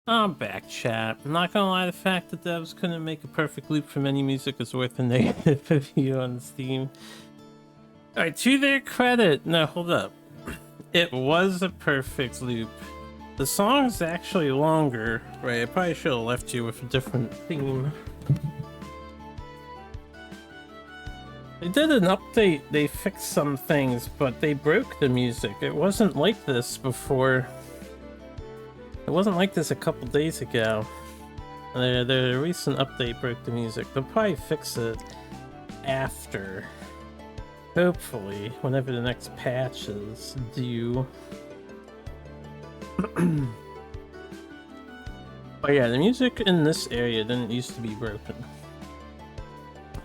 I'm back, chat. I'm not gonna lie, the fact that devs couldn't make a perfect loop from any music is worth a negative review on Steam. Alright, to their credit, no, hold up. It was a perfect loop. The song's actually longer, right? I probably should have left you with a different theme. They did an update, they fixed some things, but they broke the music. It wasn't like this before. It wasn't like this a couple days ago. The recent update broke the music. They'll probably fix it after. Hopefully, whenever the next patch is due. But yeah, the music in this area didn't used to be broken.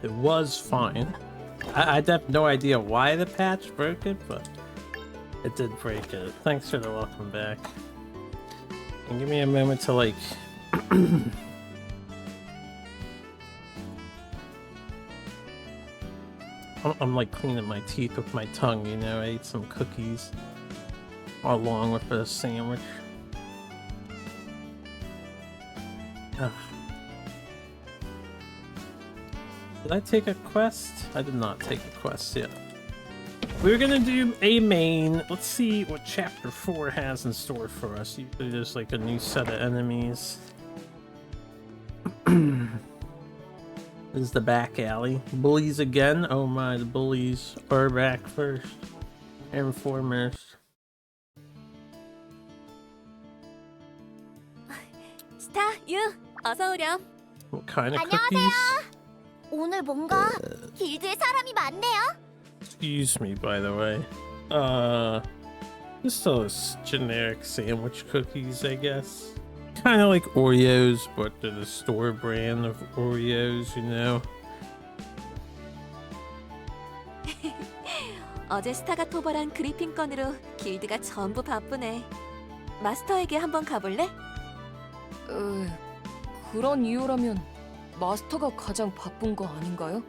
It was fine. I have no idea why the patch broke it, but it did break it. Thanks for the welcome back. And give me a moment to like... I'm like cleaning my teeth with my tongue, you know, I ate some cookies along with a sandwich. Ugh. Did I take a quest? I did not take a quest yet. We're gonna do a main. Let's see what chapter 4 has in store for us. Usually there's like a new set of enemies. This is the back alley. Bullies again? Oh my, the bullies are back first and foremost. 스타, 유, 어서 오렴. What kind of 안녕하세요. cookies? 오늘 뭔가 길드에 사람이 많네요. Excuse me, by the way. Just those generic sandwich cookies, I guess. Kind of like Oreos, but they're the store brand of Oreos, you know. 어제 스타가 토벌한 그리핀 건으로 길드가 전부 바쁘네. 마스터에게 한번 가볼래? 그런 이유라면 마스터가 가장 바쁜 거 아닌가요?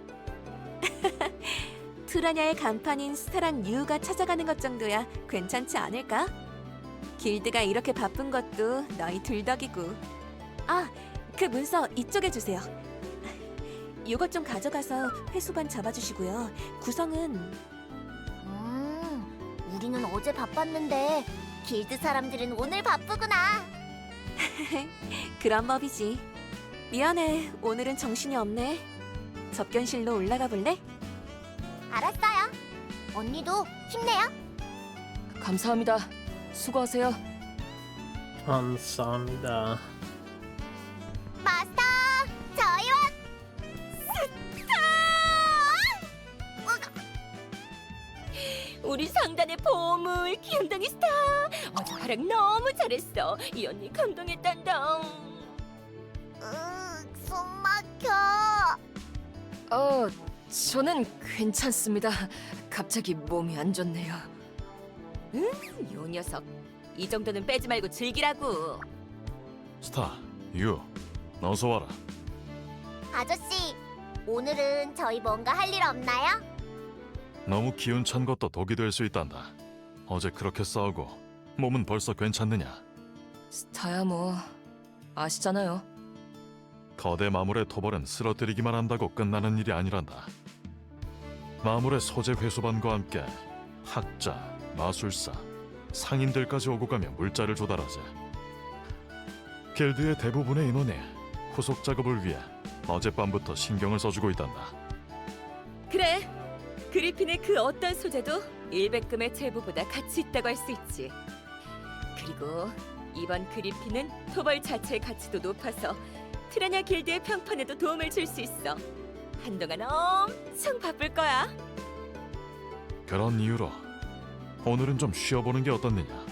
트라냐의 간판인 스타랑 유가 찾아가는 것 정도야 괜찮지 않을까? 길드가 이렇게 바쁜 것도 너희 둘 덕이고. 아, 그 문서 이쪽에 주세요. 이것 좀 가져가서 회수반 잡아주시고요. 구성은... 우리는 어제 바빴는데 길드 사람들은 오늘 바쁘구나. 그런 법이지. 미안해, 오늘은 정신이 없네. 접견실로 올라가 볼래? 알았어요. 언니도 힘내요. 감사합니다. 수고하세요. 감사합니다. 마스터, 저희와 우리 상단의 보물 귀염둥이 스타. 어제 활약 너무 잘했어. 이 언니 감동했단다. 숨 막혀. 저는 괜찮습니다. 갑자기 몸이 안 좋네요. 요 녀석. 이 정도는 빼지 말고 즐기라고. 스타, 유, 어서 와라. 아저씨, 오늘은 저희 뭔가 할 일 없나요? 너무 기운찬 것도 독이 될 수 있단다. 어제 그렇게 싸우고 몸은 벌써 괜찮느냐? 스타야 뭐 아시잖아요. 거대 마물의 토벌은 쓰러뜨리기만 한다고 끝나는 일이 아니란다. 마물의 소재 회수반과 함께 학자, 마술사, 상인들까지 오고 가며 물자를 조달하지. 길드의 대부분의 인원이 후속 작업을 위해 어젯밤부터 신경을 써주고 있단다. 그래. 그리핀의 그 어떤 소재도 100금의 제보보다 가치 있다고 할 수 있지. 그리고 이번 그리핀은 토벌 자체의 가치도 높아서 트라냐 길드의 평판에도 도움을 줄 수 있어. 한동안 엄청 바쁠 거야. 그런 이유로 오늘은 좀 쉬어보는 게 어떻느냐.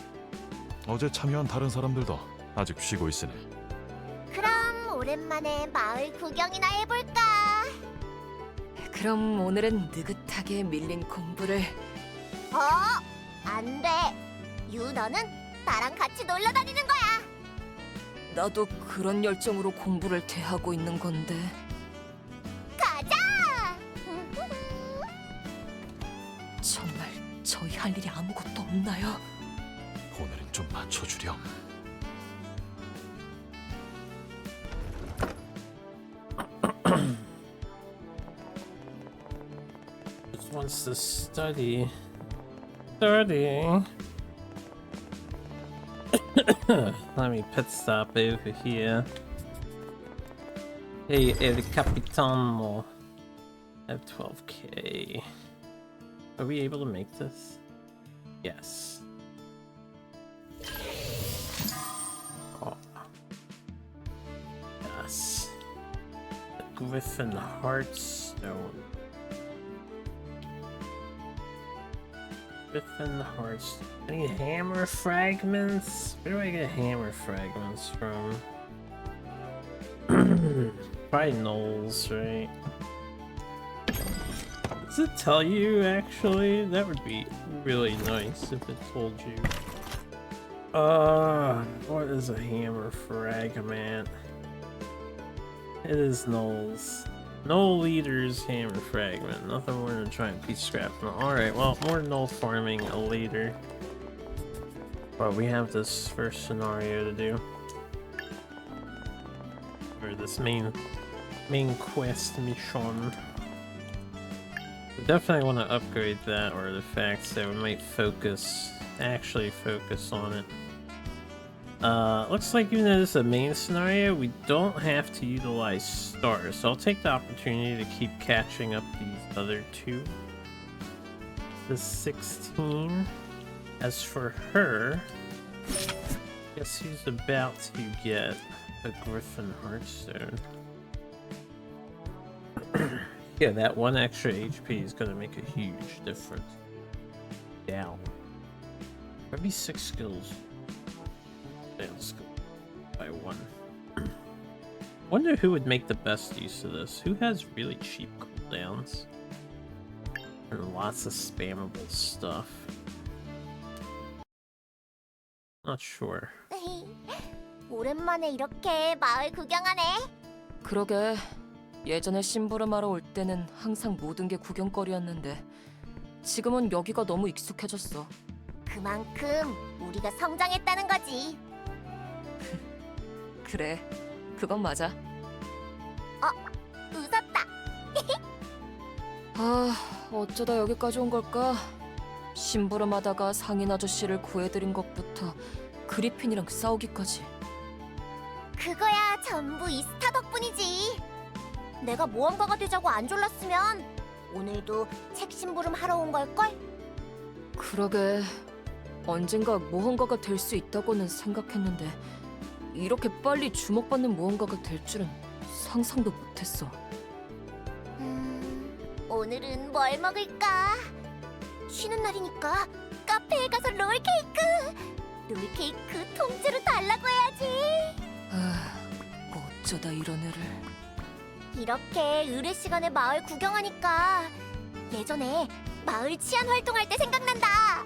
어제 참여한 다른 사람들도 아직 쉬고 있으니. 그럼 오랜만에 마을 구경이나 해볼까? 그럼 오늘은 느긋하게 밀린 공부를. 안 돼. 유, 너는 나랑 같이 놀러 다니는 거야. 나도 그런 열정으로 공부를 대하고 있는 건데. 가자. 정말 저희 할 일이 아무것도 없나요? 좀 맞춰주렴. Just wants to study. Studying. Let me pit stop over here. Hey, El Capitano. I have 12k. Are we able to make this? Yes. Oh. Yes. The Griffin Heartstone. Griffin Heartstone. Any hammer fragments? Where do I get hammer fragments from? Probably Knowles, right? Does it tell you, actually? That would be really nice if it told you. What is a hammer fragment? It is Knowles. No leaders hammer fragment. Nothing more than trying to piece scrap. Alright, well, more Null farming later. But we have this first scenario to do. Or this main quest mission. We definitely want to upgrade that artifact, so we might actually focus on it. Looks like even though this is a main scenario, we don't have to utilize stars, so I'll take the opportunity to keep catching up these other two. The 16. As for her, guess who's about to get a Griffin Heartstone? Yeah, that one extra HP is gonna make a huge difference. Down. Maybe 6 skills. Yeah, let's go by 1. Wonder who would make the best use of this. Who has really cheap cooldowns? And lots of spammable stuff. Not sure. 오랜만에 이렇게 마을 구경하네. 그러게. 예전에 심부름하러 올 때는 항상 모든 게 구경거리였는데 지금은 여기가 너무 익숙해졌어. 그만큼 우리가 성장했다는 거지. 그래, 그건 맞아. 웃었다. 아, 어쩌다 여기까지 온 걸까? 심부름하다가 상인 아저씨를 구해드린 것부터 그리핀이랑 싸우기까지. 그거야 전부 이 스타 덕분이지. 내가 모험가가 되자고 안 졸랐으면 오늘도 책 심부름 하러 온 걸걸? 그러게, 언젠가 모험가가 될 수 있다고는 생각했는데 이렇게 빨리 주목받는 모험가가 될 줄은 상상도 못했어. 오늘은 뭘 먹을까? 쉬는 날이니까 카페에 가서 롤케이크 통째로 달라고 해야지. 어쩌다 이런 애를. 이렇게 의뢰 시간에 마을 구경하니까 예전에 마을 치안 활동할 때 생각난다.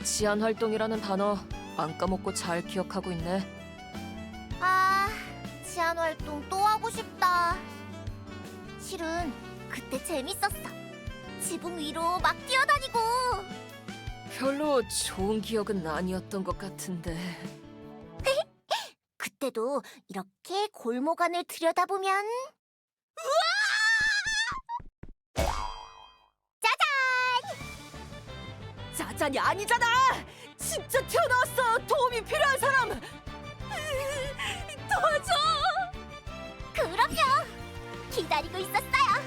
치안 활동이라는 단어 안 까먹고 잘 기억하고 있네. 아, 치안 활동 또 하고 싶다. 실은 그때 재밌었어. 지붕 위로 막 뛰어다니고. 별로 좋은 기억은 아니었던 것 같은데. 그때도 이렇게 골목 안을 들여다보면 짜잔이 아니잖아! 진짜 튀어나왔어! 도움이 필요한 사람! 도와줘! 그럼요. 기다리고 있었어요.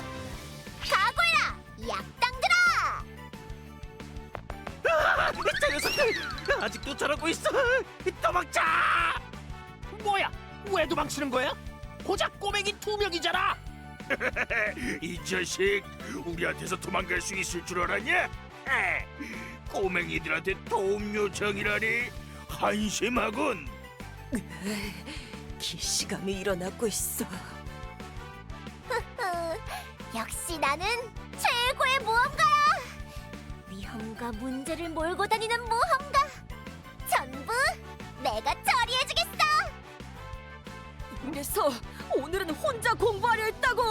각오해라, 이 악당들아. 저 녀석들 아직도 저러고 있어. 도망쳐! 뭐야? 왜 도망치는 거야? 고작 꼬맹이 2명이잖아. 이 자식, 우리한테서 도망갈 수 있을 줄 알았냐? 꼬맹이들한테 도움 요청이라니 한심하군. 기시감이 일어나고 있어. 역시 나는 최고의 모험가야. 위험과 문제를 몰고 다니는 모험가. 전부 내가 처리해주겠어. 그래서 오늘은 혼자 공부하려 했다고!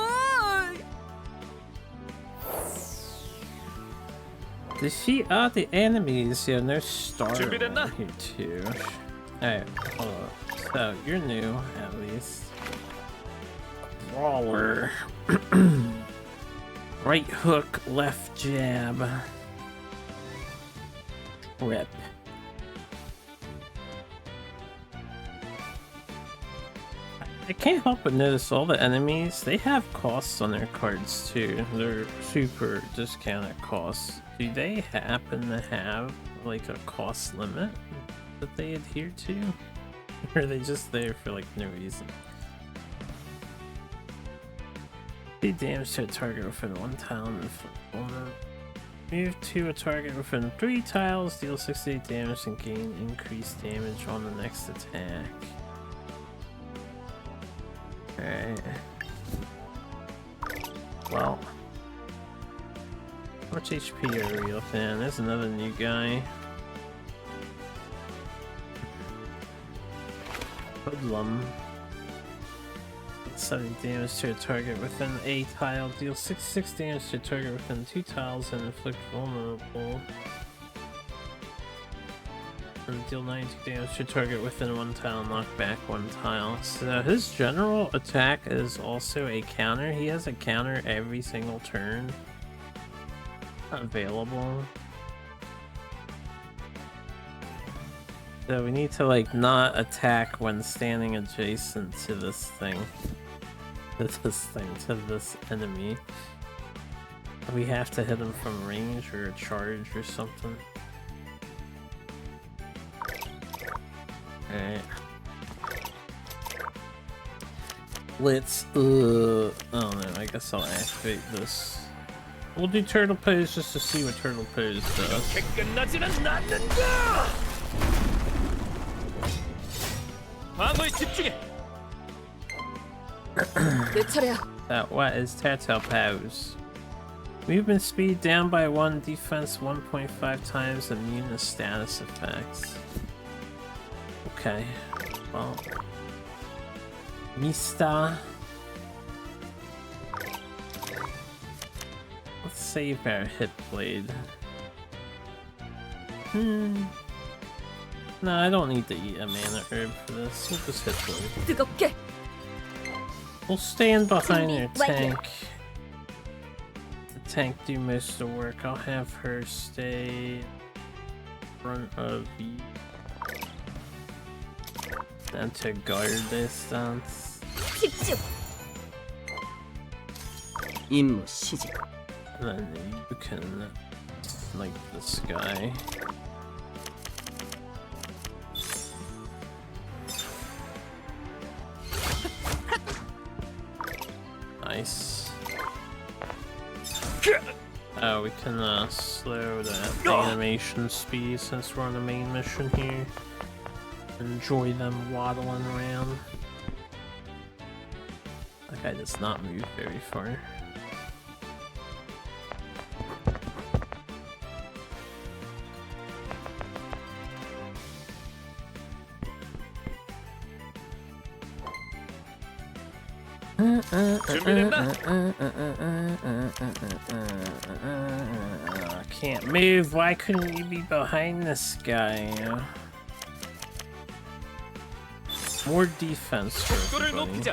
Defeat all the enemies. Yeah, no star 준비됐나? here too. Alright, hold on. So you're new, at least. Brawler. Right hook, left jab. Rip. I can't help but notice all the enemies, they have costs on their cards too. They're super discounted costs. Do they happen to have like a cost limit that they adhere to? Or are they just there for like no reason? Do damage to a target within 1 tile and move to a target within 3 tiles, deal 68 damage and gain increased damage on the next attack. Alright. Well. How much HP are we looking at? There's another new guy. Hoodlum. 70 damage to a target within a tile, deal 66 damage to a target within 2 tiles and inflict vulnerable. And deal 92 damage to a target within 1 tile, knock back 1 tile. So his general attack is also a counter. He has a counter every single turn available. So we need to like not attack when standing adjacent to this thing. To this enemy. We have to hit him from range or a charge or something. Alright. Let's oh no, I guess I'll activate this. We'll do turtle pose just to see what turtle pose does. 내 차례야. What is turtle pose? Movement speed down by 1, defense 1.5 times, immune to status effects. Okay, well, Mista. Let's save our hit blade. No, I don't need to eat a mana herb for this. We'll just hit blade. 뜨겁게. We'll stand behind your Right here. tank. The tank do most of the work. I'll have her stay in front of you. And to guard distance. 집중. 임무 시작. And then you can like this guy. Nice. Oh, we can slow the animation speed since we're on the main mission here. Enjoy them waddling around. That guy does not move very far. I can't move. Why couldn't you be behind this guy? More defense for everybody.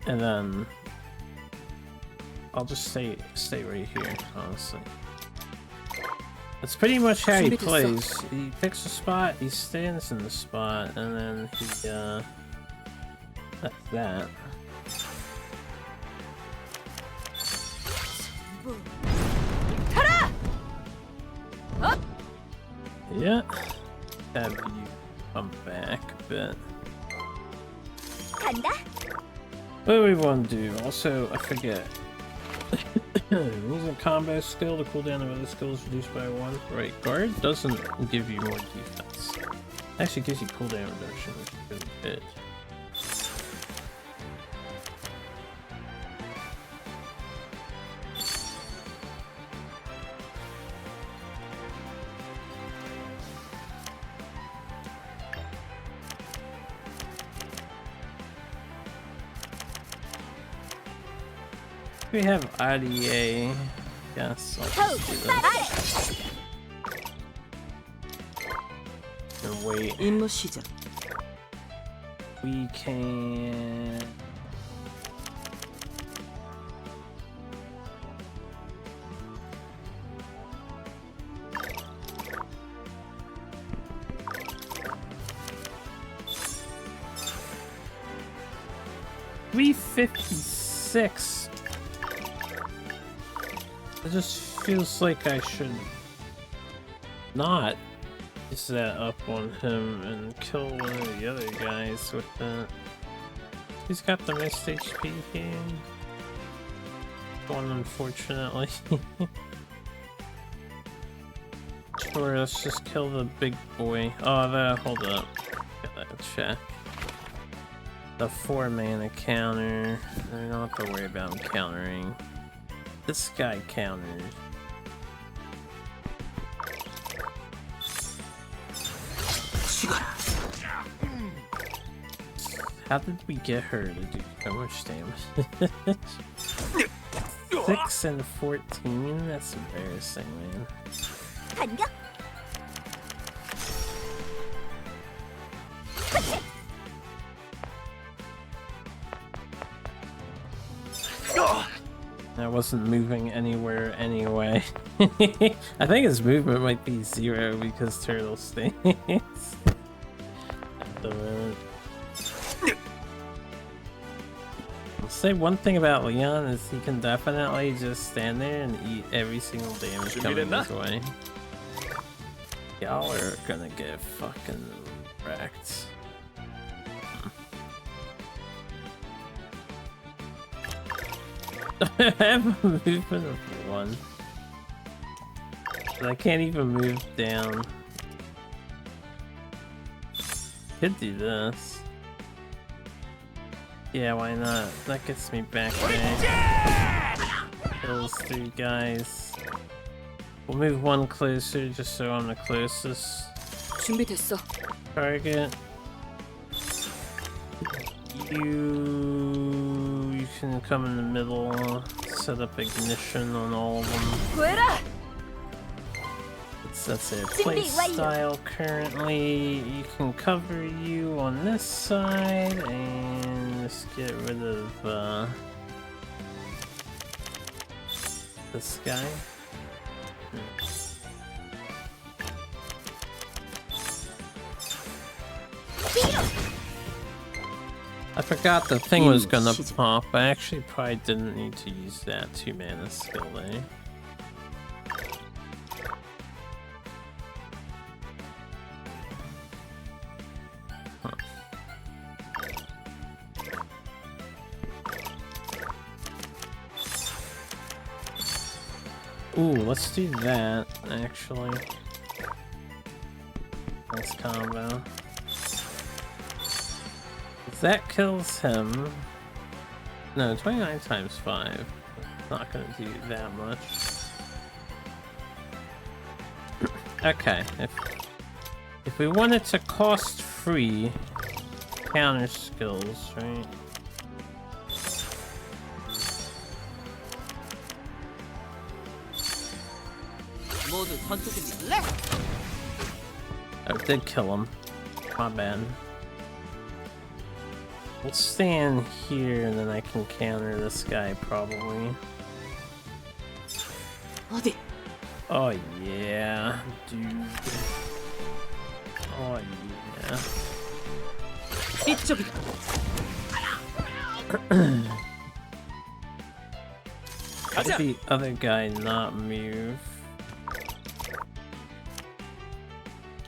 And then I'll just stay right here, honestly. That's pretty much how he plays. He picks a spot, he stands in the spot, and then he that's that. Yeah. Have you come back a bit. 간다. What do we want to do? Also, I forget. Using combo skill, the cooldown of other skills reduced by 1. Right, guard doesn't give you more defense. Actually gives you cooldown reduction, which is really good. We have IDA guess I'll 호, just do 빠르게. this and wait. 임무 시작. We can. $356. It just feels like I should not set up on him and kill one of the other guys with that. He's got the most HP here. One, unfortunately. Sure, let's just kill the big boy. Oh, hold up. Gotta check. The 4-mana counter. I don't have to worry about him countering. This guy counters. How did we get her to do so much damage? 6 and 14? That's embarrassing, man. 반격. I wasn't moving anywhere anyway. I think his movement might be 0 because Turtle stays. At the moment. I'll say one thing about Leon is he can definitely just stand there and eat every single damage coming his way. Y'all are gonna get fucking wrecked. I have a movement of 1. But I can't even move down. Could do this. Yeah, why not? That gets me back there. Those 3 guys. We'll move 1 closer just so I'm the closest 준비됐어. target. You can come in the middle, set up ignition on all of them. 구해라. That's their play style currently. You can cover you on this side and just get rid of this guy. I forgot the thing was gonna pop. I actually probably didn't need to use that 2-mana skill there. Ooh, let's do that, actually. Nice combo. That kills him. No, 29 times 5. Not gonna do that much. Okay, if we wanted to cost free counter skills, right? I did kill him. My bad. We'll stand here and then I can counter this guy probably. 어디? Oh yeah, dude. Oh yeah. 이쪽이다. How did the other guy not move?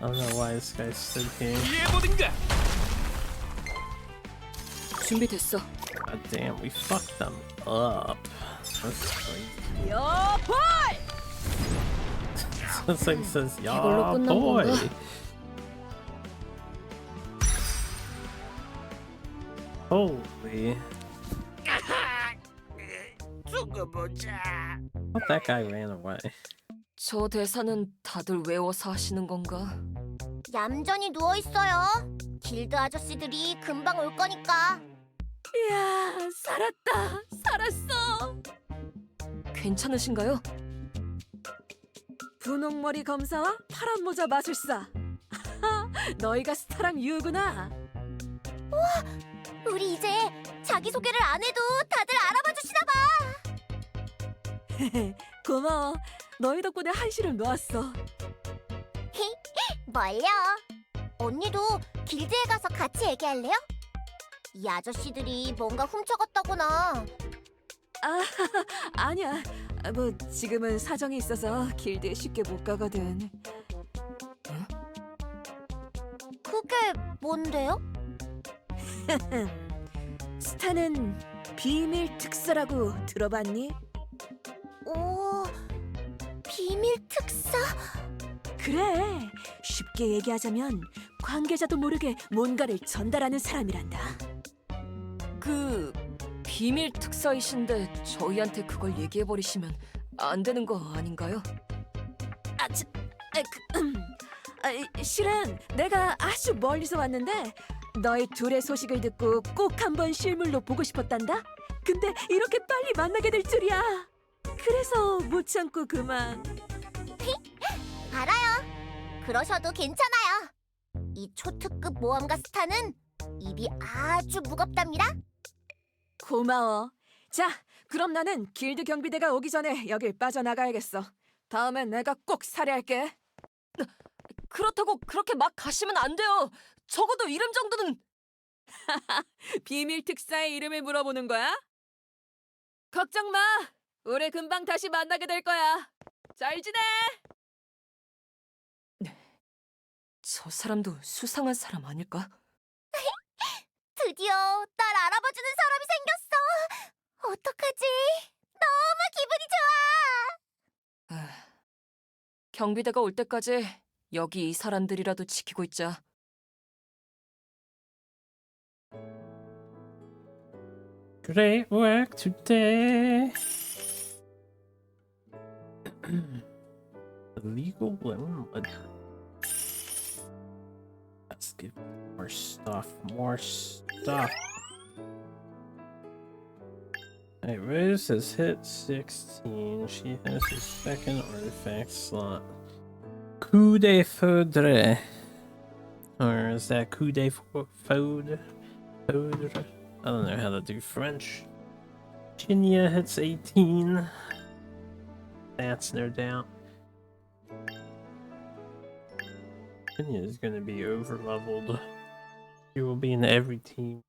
I don't know why this guy stood here. 준비됐어. God damn, we fucked them up. That's crazy. 야, boy! It's like it says, 이걸로 "Yeah, 끝난 boy." 건가? Holy! Thought that guy ran away. 저 대사는 다들 외워서 하시는 건가? 얌전히 누워 있어요. 길드 아저씨들이 금방 올 거니까. 이야, 살았다. 살았어. 괜찮으신가요? 분홍머리 검사와 파란 모자 마술사. 너희가 스타랑 유구나. 우리 이제 자기소개를 안 해도 다들 알아봐 주시나 봐. 고마워. 너희 덕분에 한시름 놓았어. 뭘요? 언니도 길드에 가서 같이 얘기할래요? 이 아저씨들이 뭔가 훔쳐갔다거나. 아, 아니야. 뭐 지금은 사정이 있어서 길드에 쉽게 못 가거든. 그게 뭔데요? 스타는 비밀 특사라고 들어봤니? 오, 비밀 특사? 그래. 쉽게 얘기하자면 관계자도 모르게 뭔가를 전달하는 사람이란다. 그 비밀 특사이신데 저희한테 그걸 얘기해 버리시면 안 되는 거 아닌가요? 실은 내가 아주 멀리서 왔는데 너희 둘의 소식을 듣고 꼭 한번 실물로 보고 싶었단다. 근데 이렇게 빨리 만나게 될 줄이야. 그래서 못 참고 그만. 알아요. 그러셔도 괜찮아요. 이 초특급 모험가 스타는 입이 아주 무겁답니다. 고마워. 자, 그럼 나는 길드 경비대가 오기 전에 여길 빠져나가야겠어. 다음엔 내가 꼭 살해할게. 그렇다고 그렇게 막 가시면 안 돼요. 적어도 이름 정도는. 비밀 특사의 이름을 물어보는 거야? 걱정 마. 우리 금방 다시 만나게 될 거야. 잘 지내. 저 사람도 수상한 사람 아닐까? 드디어 날 알아봐주는 사람이 생겼어. 어떡하지? 너무 기분이 좋아. 경비대가 올 때까지 여기 이 사람들이라도 지키고 있자. Great work today. Illegal loan. Let's give more stuff. More stuff. Hey, Rose has hit 16. She has her second artifact slot. Coup de foudre. Or is that coup de foudre? Foudre? I don't know how to do French. Chinya hits 18. That's no doubt. Chinya is going to be over leveled. She will be in every team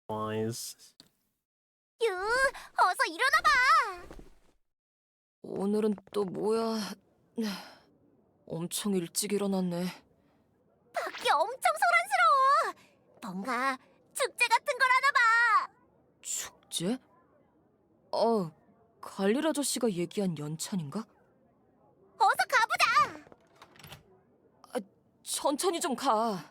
wise. 유, 어서 일어나봐. 오늘은 또 뭐야? 엄청 일찍 일어났네. 밖이 엄청 소란스러워. 뭔가 축제 같은 걸 하나 봐. 축제? 갈릴 아저씨가 얘기한 연찬인가? 어서 가보자. 천천히 좀 가.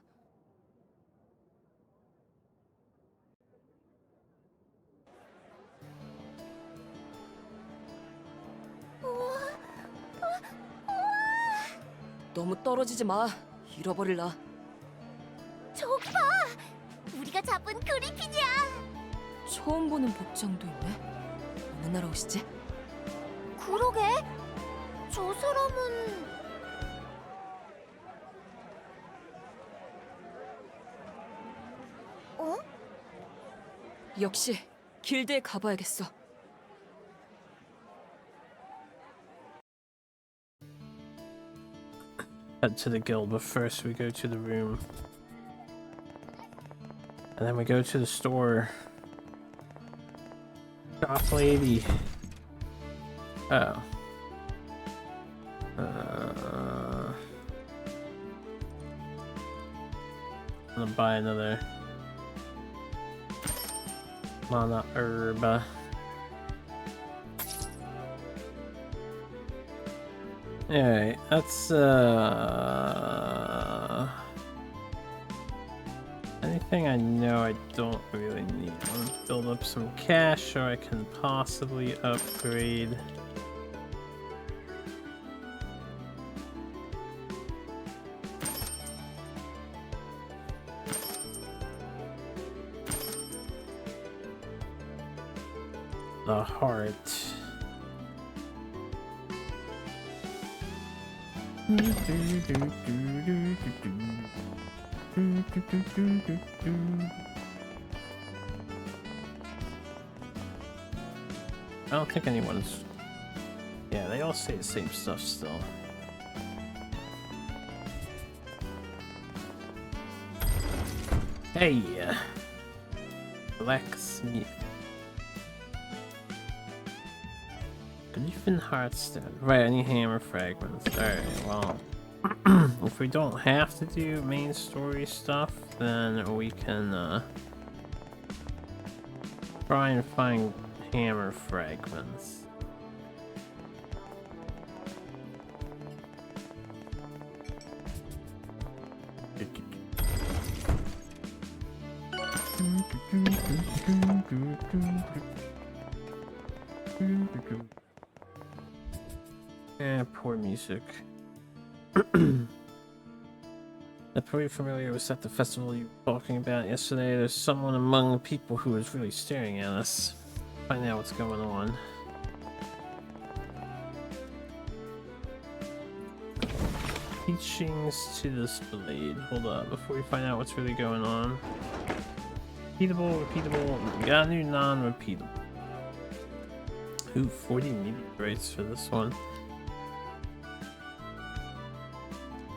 너무 떨어지지 마. 잃어버릴라. 저기 봐. 우리가 잡은 그리핀이야. 처음 보는 복장도 있네. 어느 나라 옷이지? 그러게. 저 사람은 어? 역시 길드에 가봐야겠어. Head to the guild, but first we go to the room. And then we go to the store. Shop lady. Oh. I'm gonna buy another mana herb. Alright, that's anything I know I don't really need. I'm gonna build up some cash so I can possibly upgrade. The heart. I don't think anyone's... Yeah, they all say the same stuff still. Hey! Blacksmith. Griffin Heartstone. Right, I need hammer fragments. Alright, well... if we don't have to do main story stuff, then we can, try and find hammer fragments. Yeah, poor music. I'm pretty familiar with the festival you were talking about yesterday. There's someone among the people who is really staring at us. Find out what's going on. Teachings to this blade. Hold up, before we find out what's really going on. Repeatable, repeatable. We got a new non-repeatable. Ooh, 40 meteorites for this one.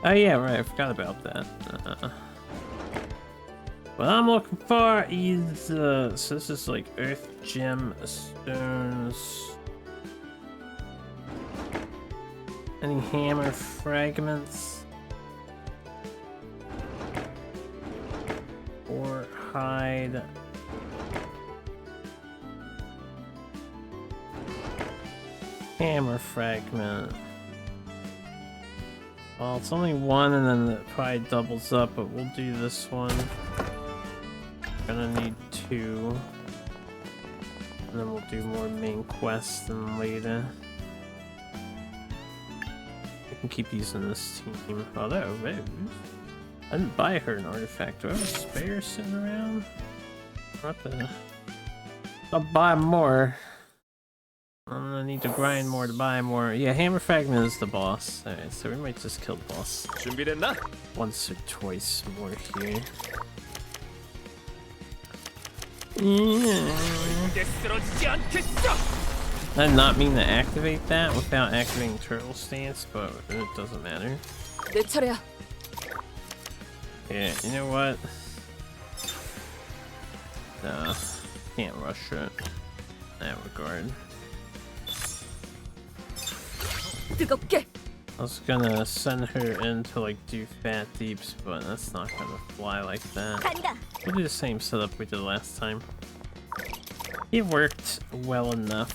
Oh yeah, right, I forgot about that. What I'm looking for is, so this is like earth gem stones. Any hammer fragments? Or hide. Hammer fragment. Well, it's only one and then it probably doubles up, but we'll do this one. Gonna need 2. And then we'll do more main quests and later. I can keep using this team. Oh, there are those. I didn't buy her an artifact. Do I have a spare sitting around? What the? I'll buy more. I'm gonna need to grind more to buy more. Yeah, hammer fragment is the boss. Alright, so we might just kill the boss 준비됐나? once or twice more here. 쓰러지지 않겠어. I did not mean to activate that without activating turtle stance, but it doesn't matter. 내 차례야. Yeah, you know what? Nah, can't rush it in that regard. 뜨겁게. I was gonna send her in to like do fat deeps, but that's not gonna fly like that. 간다. We'll do the same setup we did last time. It worked well enough.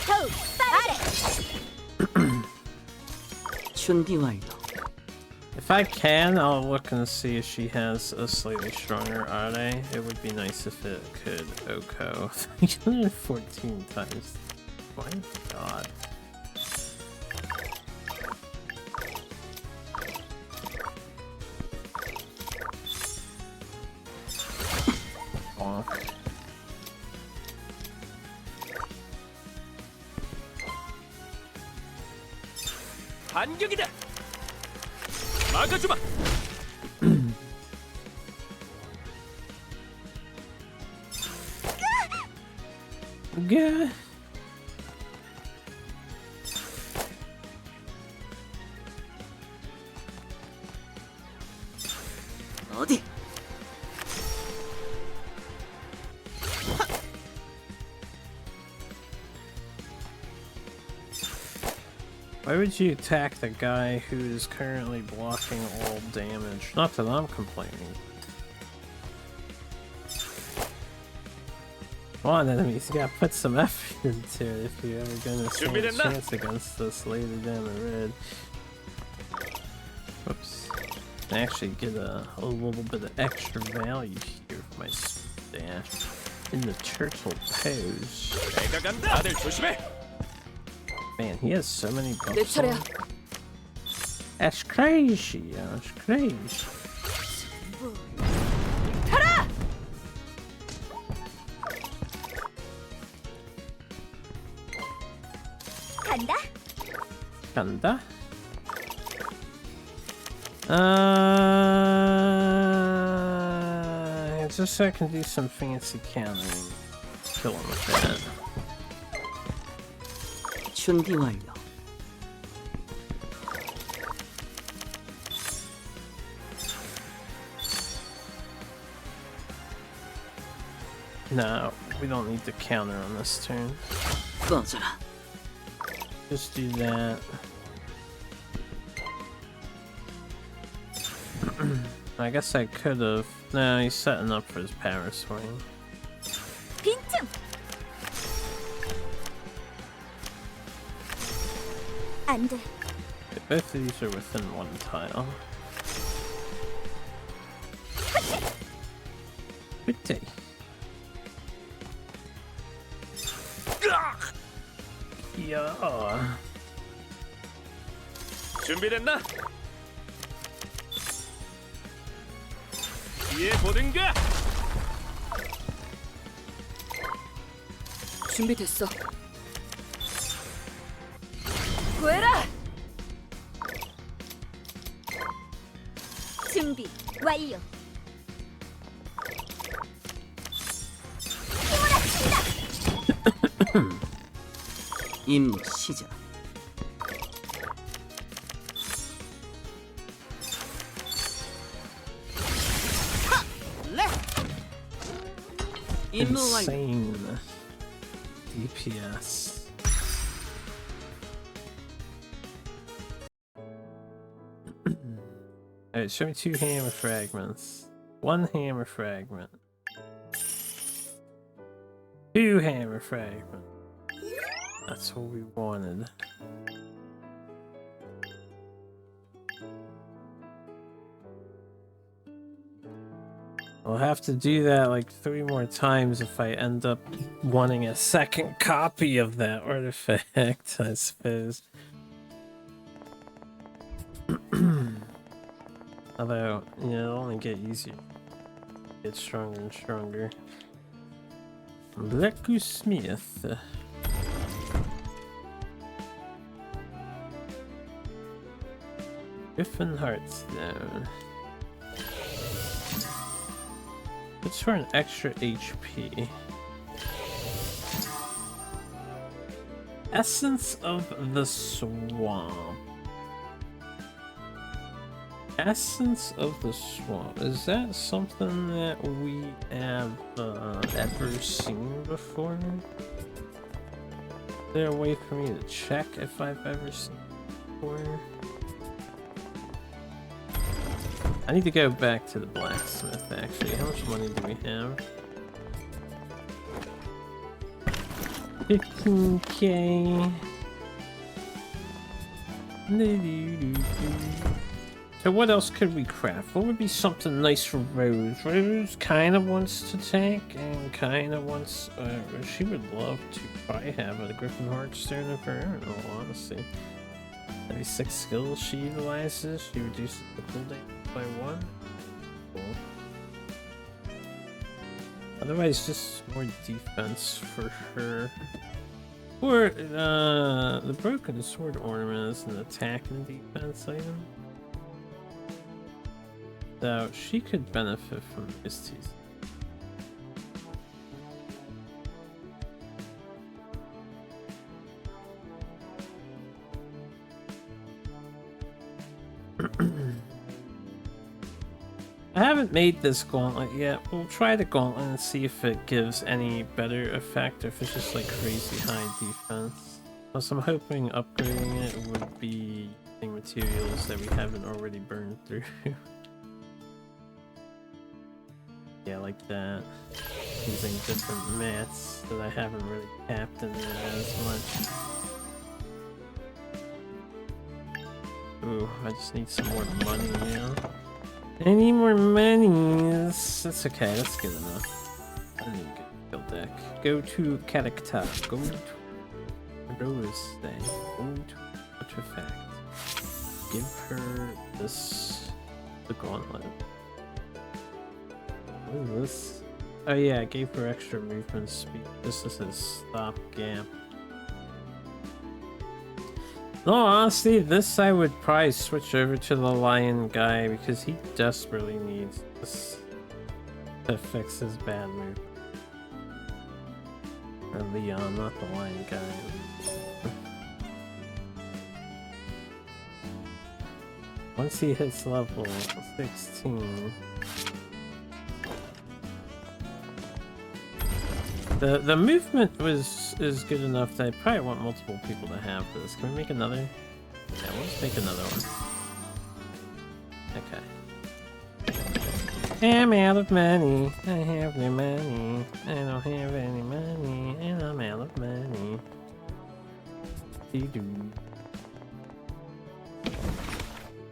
더 빠르게. 준비 완료. If I can, I'll look and see if she has a slightly stronger RA. It would be nice if it could OHKO 314 times. My god. Bonk. 반격이다. 막아주마. Yeah. 어디? Why would you attack the guy who is currently blocking all damage? Not that I'm complaining. Come on, enemies, you gotta put some effort into it if you're ever gonna stand a chance against us later down the road. Whoops. I actually get a little bit of extra value here for my stash in the turtle pose. 내가 간다. 다들 조심해. Man, he has so many 내 buffs. 차례야. That's crazy, that's crazy. 가라! 간다. 간다. Just so I can do some fancy countering. Kill him with that. 준비 완료. No, we don't need to counter on this turn. 꺼져라. Just do that. I guess I could have. No, he's setting up for his power swing. 빈틈. 안 돼. Both of these are within one tile. Good day. Yeah. 준비됐나? 뒤에 보든가. 준비됐어. 구해라. 준비 완료. 임무 시작. 임무 완료. Insane DPS. Alright, show me 2 hammer fragments. 1 hammer fragment. 2 hammer fragments. That's what we wanted. I'll have to do that like 3 more times if I end up wanting a second copy of that artifact, I suppose. Although, yeah, it'll only get easier. Get stronger and stronger. Blacksmith. Griffin Heartstone. It's for an extra HP. Essence of the Swamp. Essence of the Swamp. Is that something that we have ever seen before? Is there a way for me to check if I've ever seen it before? I need to go back to the blacksmith actually. How much money do we have? 15k. So what else could we craft? What would be something nice for Rose? Rose kind of wants to tank and kind of wants... she would love to probably have a Griffin Heartstone of her own, in all honesty. Every 6 skills she utilizes, she reduces the cooldown by 1. Cool. Otherwise, just more defense for her. Or, the Broken Sword Ornament is an attack and defense item. So, she could benefit from this tease. I haven't made this gauntlet yet. We'll try the gauntlet and see if it gives any better effect or if it's just like crazy high defense. Plus I'm hoping upgrading it would be using materials that we haven't already burned through. Yeah, like that. Using different mats that I haven't really tapped in there as much. Ooh, I just need some more money now. I need more money. That's okay, that's good enough. I need to get a skill deck. Go to character. Go to Rose thing. Go to artifact. Give her this the gauntlet. What is this? Oh yeah, I gave her extra movement speed. This is his stopgap. No, honestly, this I would probably switch over to the lion guy because he desperately needs this to fix his bad move. Or Leon, not the lion guy. Once he hits level 16, the movement is good enough that I probably want multiple people to have this. Can we make another? Yeah, we'll just make another one. Okay. I'm out of money. I have no money. I don't have any money, and I'm out of money. Dee-doo.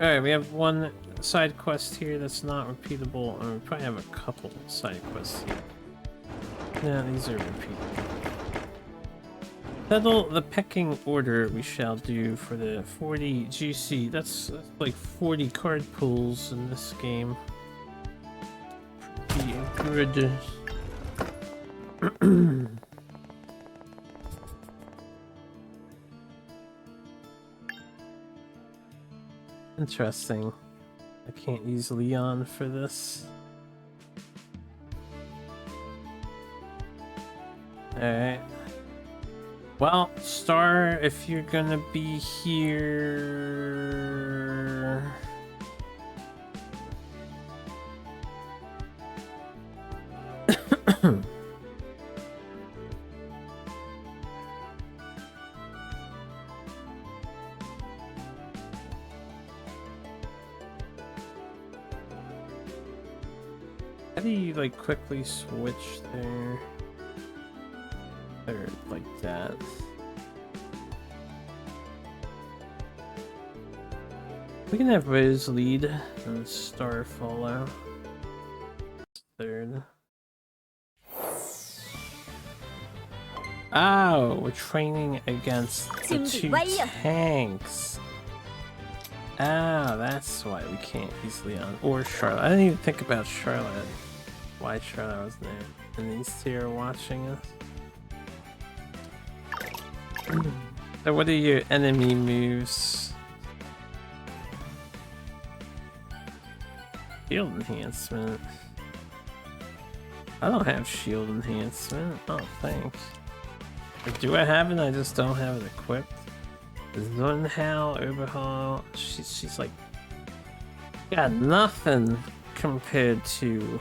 Alright, we have one side quest here that's not repeatable, and we probably have a couple side quests here. No, these are repeatable. Settle the pecking order we shall do for the 40 GC. That's like 40 card pulls in this game. Pretty good. Interesting. I can't use Leon for this. Alright. Well, Star, if you're gonna be here... How do you, like, quickly switch there? Or like that. We can have Rose lead and Star follow. Third. Oh, we're training against the two tanks. Ah, that's why we can't use Leon or Charlotte. I didn't even think about Charlotte. Why Charlotte was there. And these two are watching us. So what are your enemy moves? Shield enhancement. I don't have shield enhancement. Oh, thanks. Or do I have it? I just don't have it equipped. Zunhao, Overhaul. She's like got nothing compared to.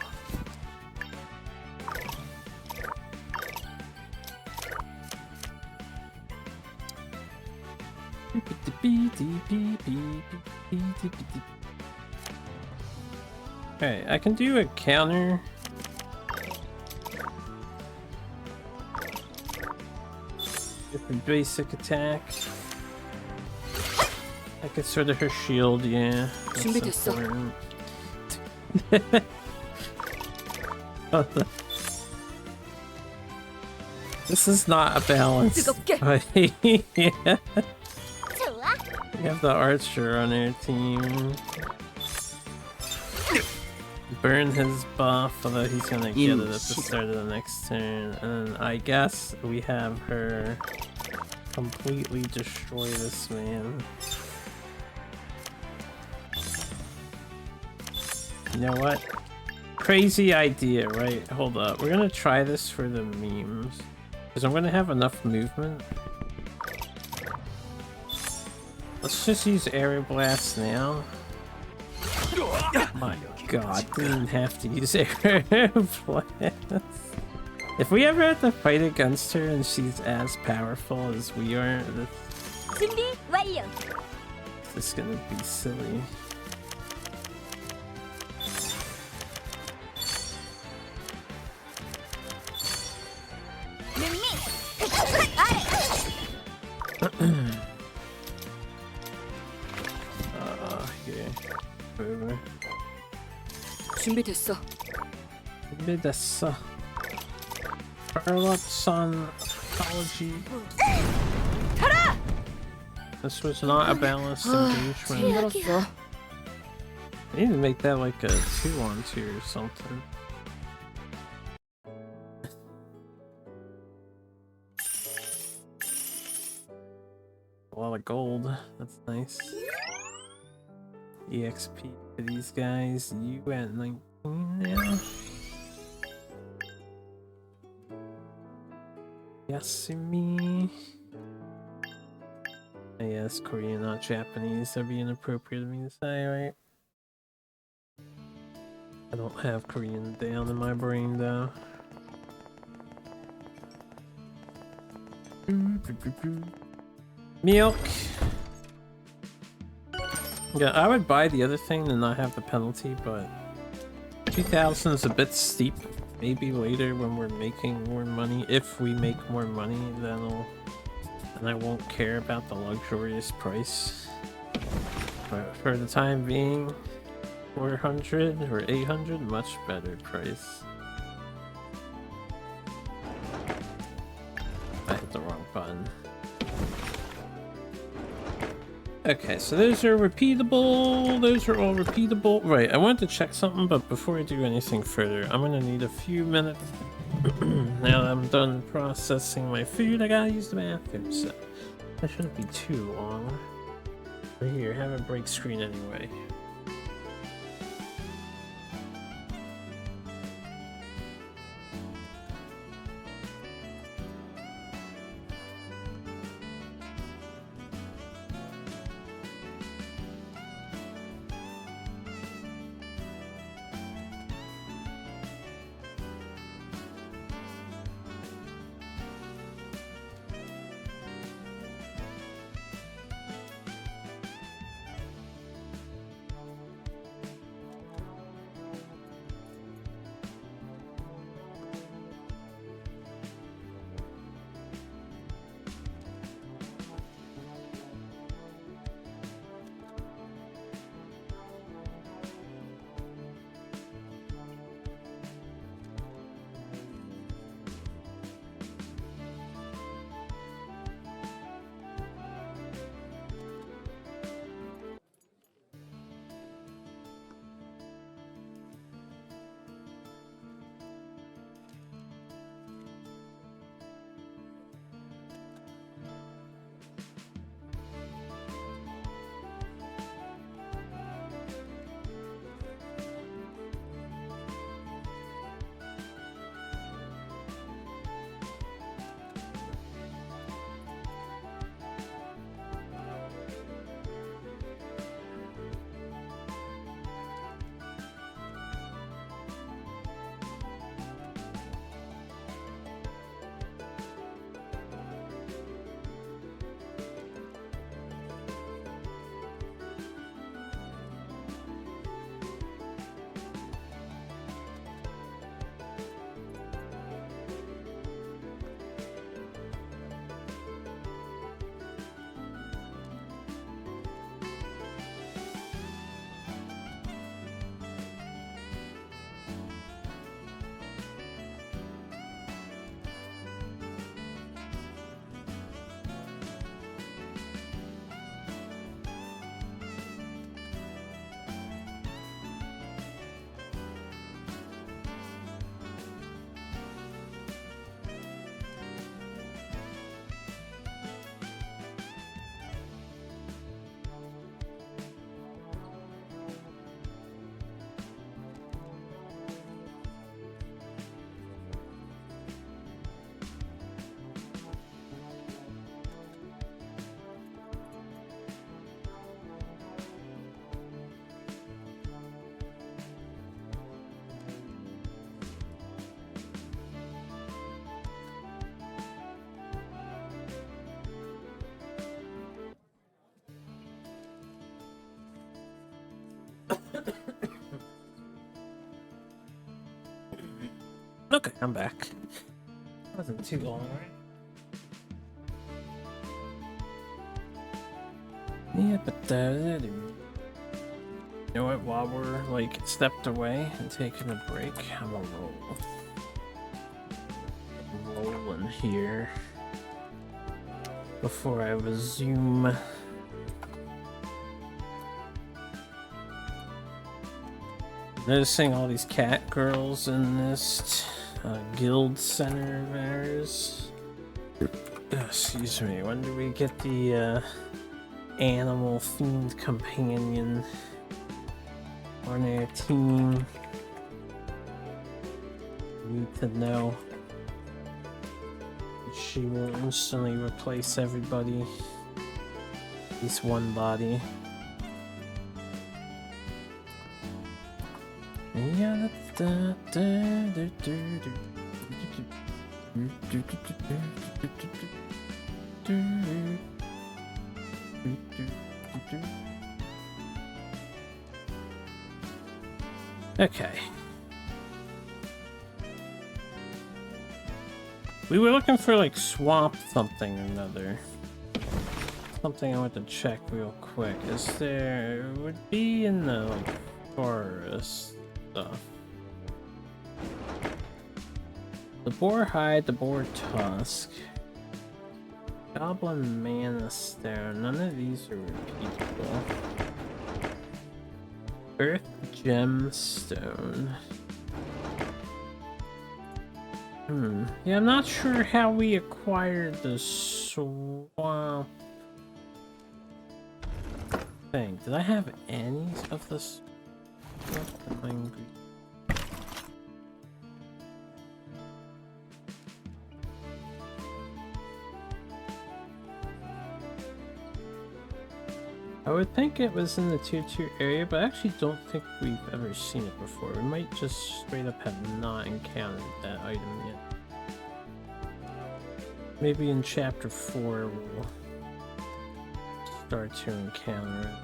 Okay, I can do a counter. With a basic attack. I could sort of her shield, yeah. That's important. This is not a balance. Yeah. We have the archer on our team. Burn his buff, although he's gonna get it at the start of the next turn. And I guess we have her completely destroy this man. You know what? Crazy idea, right? Hold up. We're gonna try this for the memes. Because I'm gonna have enough movement. Let's just use Air Blast now. My god, didn't have to use Air Blast. If we ever have to fight against her and she's as powerful as we are, this is gonna be silly. 준비됐어. 준비됐어. Charlotte's on apology. This was not a balanced engagement. 힘들었어. I need to make that like a 2-on-2 or something. A lot of gold. That's nice. EXP for these guys. You at 19 now? Yasumi. Yes, Korean, not Japanese. That'd be inappropriate of me to say, right? I don't have Korean down in my brain though. Milk. Yeah, I would buy the other thing and not have the penalty, but 2,000 is a bit steep. Maybe later when we're making more money, if we make more money, then I won't care about the luxurious price. But for the time being, 400 or 800, much better price. I hit the wrong button. Okay, so those are repeatable. Those are all repeatable. Right, I wanted to check something, but before I do anything further, I'm gonna need a few minutes. Now that I'm done processing my food, I gotta use the bathroom, so that shouldn't be too long. But here, have a break screen anyway. Okay, I'm back. Wasn't too long, right? Yeah, but you know what? While we're like stepped away and taking a break, I'm gonna roll. I'm rolling here before I resume. Noticing all these cat girls in this guild center of ours. Excuse me, when do we get the animal-themed companion on our team. Need to know that she will instantly replace everybody. At least one body. Yeah, okay. We were looking for like swap something or another. Something I want to check real quick. Is there would be in the like forest stuff. The boar hide, the boar tusk. Goblin mana stone. None of these are repeatable. Earth gemstone. Yeah, I'm not sure how we acquired the swamp thing. Did I have any of this? I would think it was in the tier 2 area, but I actually don't think we've ever seen it before. We might just straight up have not encountered that item yet. Maybe in chapter 4 we'll start to encounter it.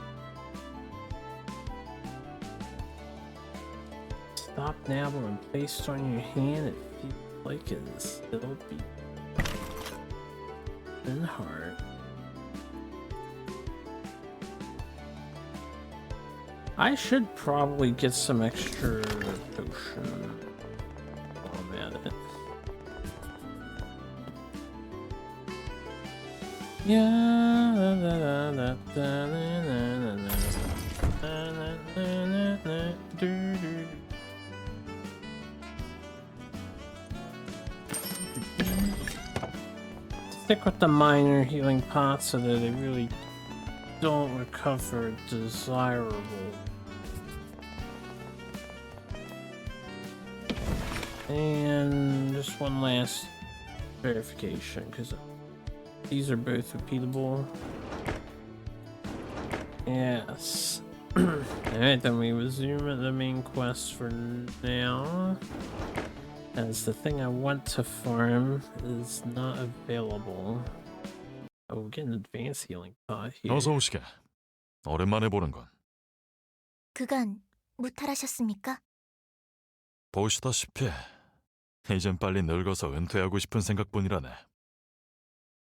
Stop now, but when placed on your hand, it feels like it'll still be in heart. I should probably get some extra potion while I'm at it. Yeah. Stick with the minor healing pots so that they really don't recover desirable. And just one last verification, because these are both repeatable. Yes. Alright, then we resume at the main quest for now, as the thing I want to farm is not available. Oh, we'll get an advanced healing pot here. 어서 오시게. 오랜만에 보는 건. 그간 무탈하셨습니까? 보시다시피 이젠 빨리 늙어서 은퇴하고 싶은 생각뿐이라네.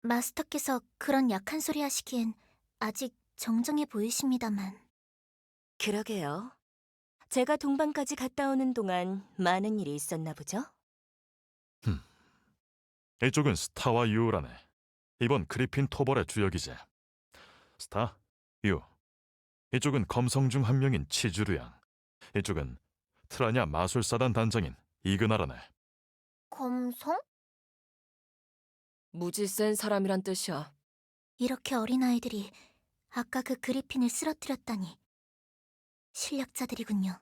마스터께서 그런 약한 소리 하시기엔 아직 정정해 보이십니다만. 그러게요. 제가 동방까지 갔다 오는 동안 많은 일이 있었나 보죠? 이쪽은 스타와 유라네. 이번 그리핀 토벌의 주역이지. 스타, 유. 이쪽은 검성 중 한 명인 치주류양. 이쪽은 트라냐 마술사단 단장인 이그나라네. 검성? 무지 센 사람이란 뜻이야. 이렇게 어린아이들이 아까 그 그리핀을 쓰러뜨렸다니. 실력자들이군요.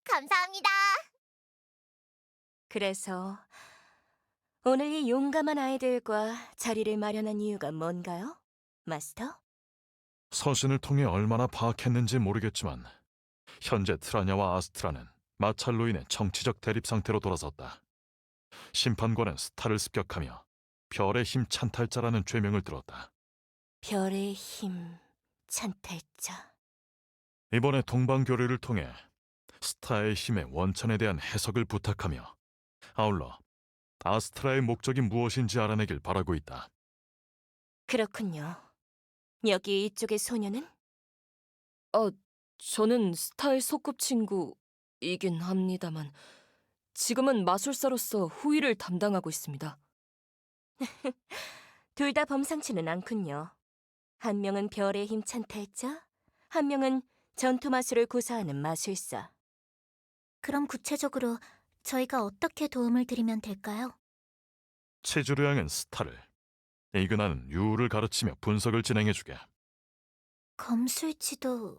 감사합니다. 그래서 오늘 이 용감한 아이들과 자리를 마련한 이유가 뭔가요, 마스터? 서신을 통해 얼마나 파악했는지 모르겠지만 현재 트라냐와 아스트라는 마찰로 인해 정치적 대립 상태로 돌아섰다. 심판관은 스타를 습격하며 별의 힘 찬탈자라는 죄명을 들었다. 별의 힘 찬탈자. 이번에 동방교류를 통해 스타의 힘의 원천에 대한 해석을 부탁하며 아울러 아스트라의 목적이 무엇인지 알아내길 바라고 있다. 그렇군요. 여기 이쪽의 소녀는? 저는 스타의 소꿉친구이긴 합니다만 지금은 마술사로서 후위를 담당하고 있습니다. 둘 다 범상치는 않군요. 한 명은 별의 힘 찬탈자, 한 명은 전투 마술을 구사하는 마술사. 그럼 구체적으로 저희가 어떻게 도움을 드리면 될까요? 치주류양은 스타를, 이그나는 유우를 가르치며 분석을 진행해주게. 검술지도인가요?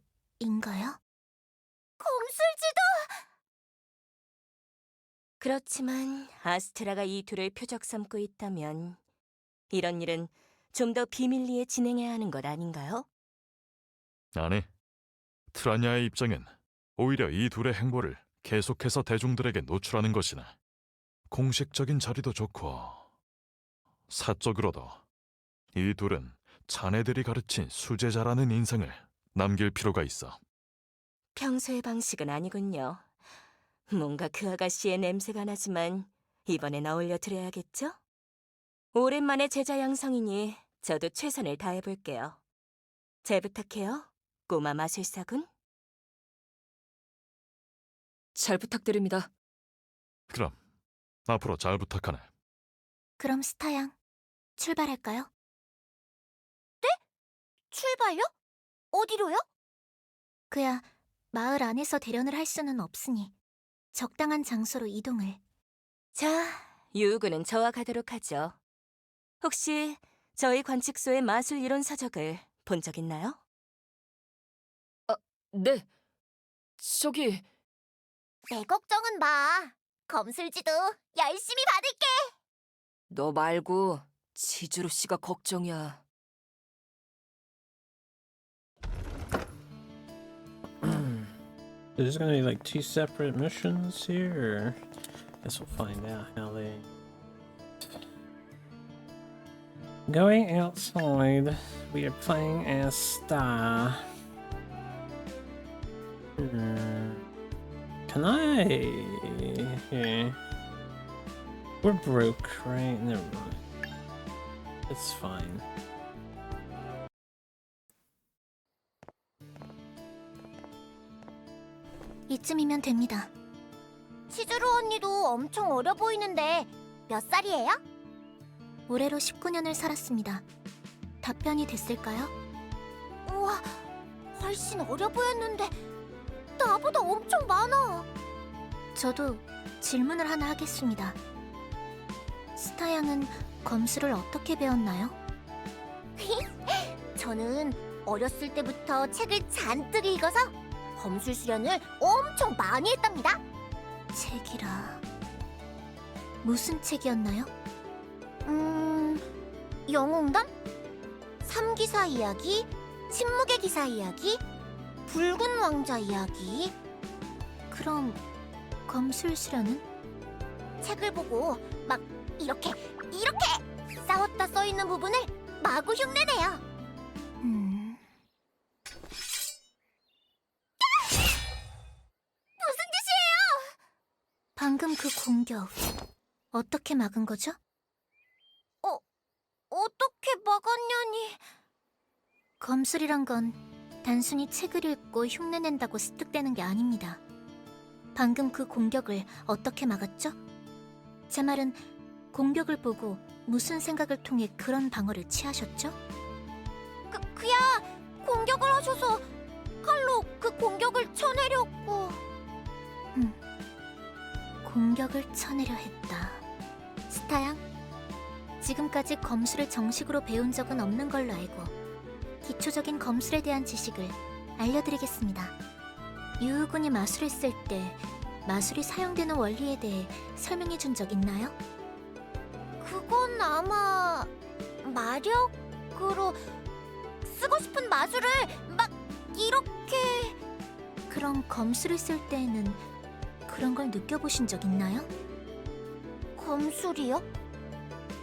검술지도! 그렇지만 아스트라가 이 둘을 표적 삼고 있다면 이런 일은 좀 더 비밀리에 진행해야 하는 것 아닌가요? 아니, 트라냐의 입장엔 오히려 이 둘의 행보를 계속해서 대중들에게 노출하는 것이네. 공식적인 자리도 좋고 사적으로도 이 둘은 자네들이 가르친 수제자라는 인상을 남길 필요가 있어. 평소의 방식은 아니군요. 뭔가 그 아가씨의 냄새가 나지만 이번엔 어울려 드려야겠죠? 오랜만에 제자 양성이니 저도 최선을 다해볼게요. 잘 부탁해요, 꼬마 마술사군. 잘 부탁드립니다. 그럼 앞으로 잘 부탁하네. 그럼 스타양, 출발할까요? 네? 출발요? 어디로요? 그야 마을 안에서 대련을 할 수는 없으니 적당한 장소로 이동을. 자, 유우군은 저와 가도록 하죠. 혹시 저희 관측소의 마술 이론 서적을 본 적 있나요? 네. 저기 내 걱정은 마. 검술지도 열심히 받을게. 너 말고 지주로 씨가 걱정이야. There's gonna be like 2 separate missions here, or I guess we'll find out how they. Going outside, we are playing as Star. Can I? Here. We're broke, right? Never mind. It's fine. 이쯤이면 됩니다. 치즈루 언니도 엄청 어려 보이는데 몇 살이에요? 올해로 19년을 살았습니다. 답변이 됐을까요? 우와, 훨씬 어려 보였는데 나보다 엄청 많아. 저도 질문을 하나 하겠습니다. 스타양은 검술을 어떻게 배웠나요? 저는 어렸을 때부터 책을 잔뜩 읽어서 검술 수련을 엄청 많이 했답니다. 책이라... 무슨 책이었나요? 영웅담? 삼기사 이야기? 침묵의 기사 이야기? 붉은 왕자 이야기? 그럼 검술 수련은? 책을 보고 막 이렇게 싸웠다 써있는 부분을 마구 흉내내요. 무슨 짓이에요? 방금 그 공격 어떻게 막은 거죠? 어떻게 막았냐니... 검술이란 건 단순히 책을 읽고 흉내낸다고 습득되는 게 아닙니다. 방금 그 공격을 어떻게 막았죠? 제 말은 공격을 보고 무슨 생각을 통해 그런 방어를 취하셨죠? 그야 공격을 하셔서 칼로 그 공격을 쳐내려고... 공격을 쳐내려 했다. 스타양, 지금까지 검술을 정식으로 배운 적은 없는 걸로 알고 기초적인 검술에 대한 지식을 알려드리겠습니다. 유우군이 마술을 쓸 때 마술이 사용되는 원리에 대해 설명해 준 적 있나요? 그건 아마... 마력으로 쓰고 싶은 마술을 막 이렇게... 그럼 검술을 쓸 때에는 그런 걸 느껴보신 적 있나요? 검술이요?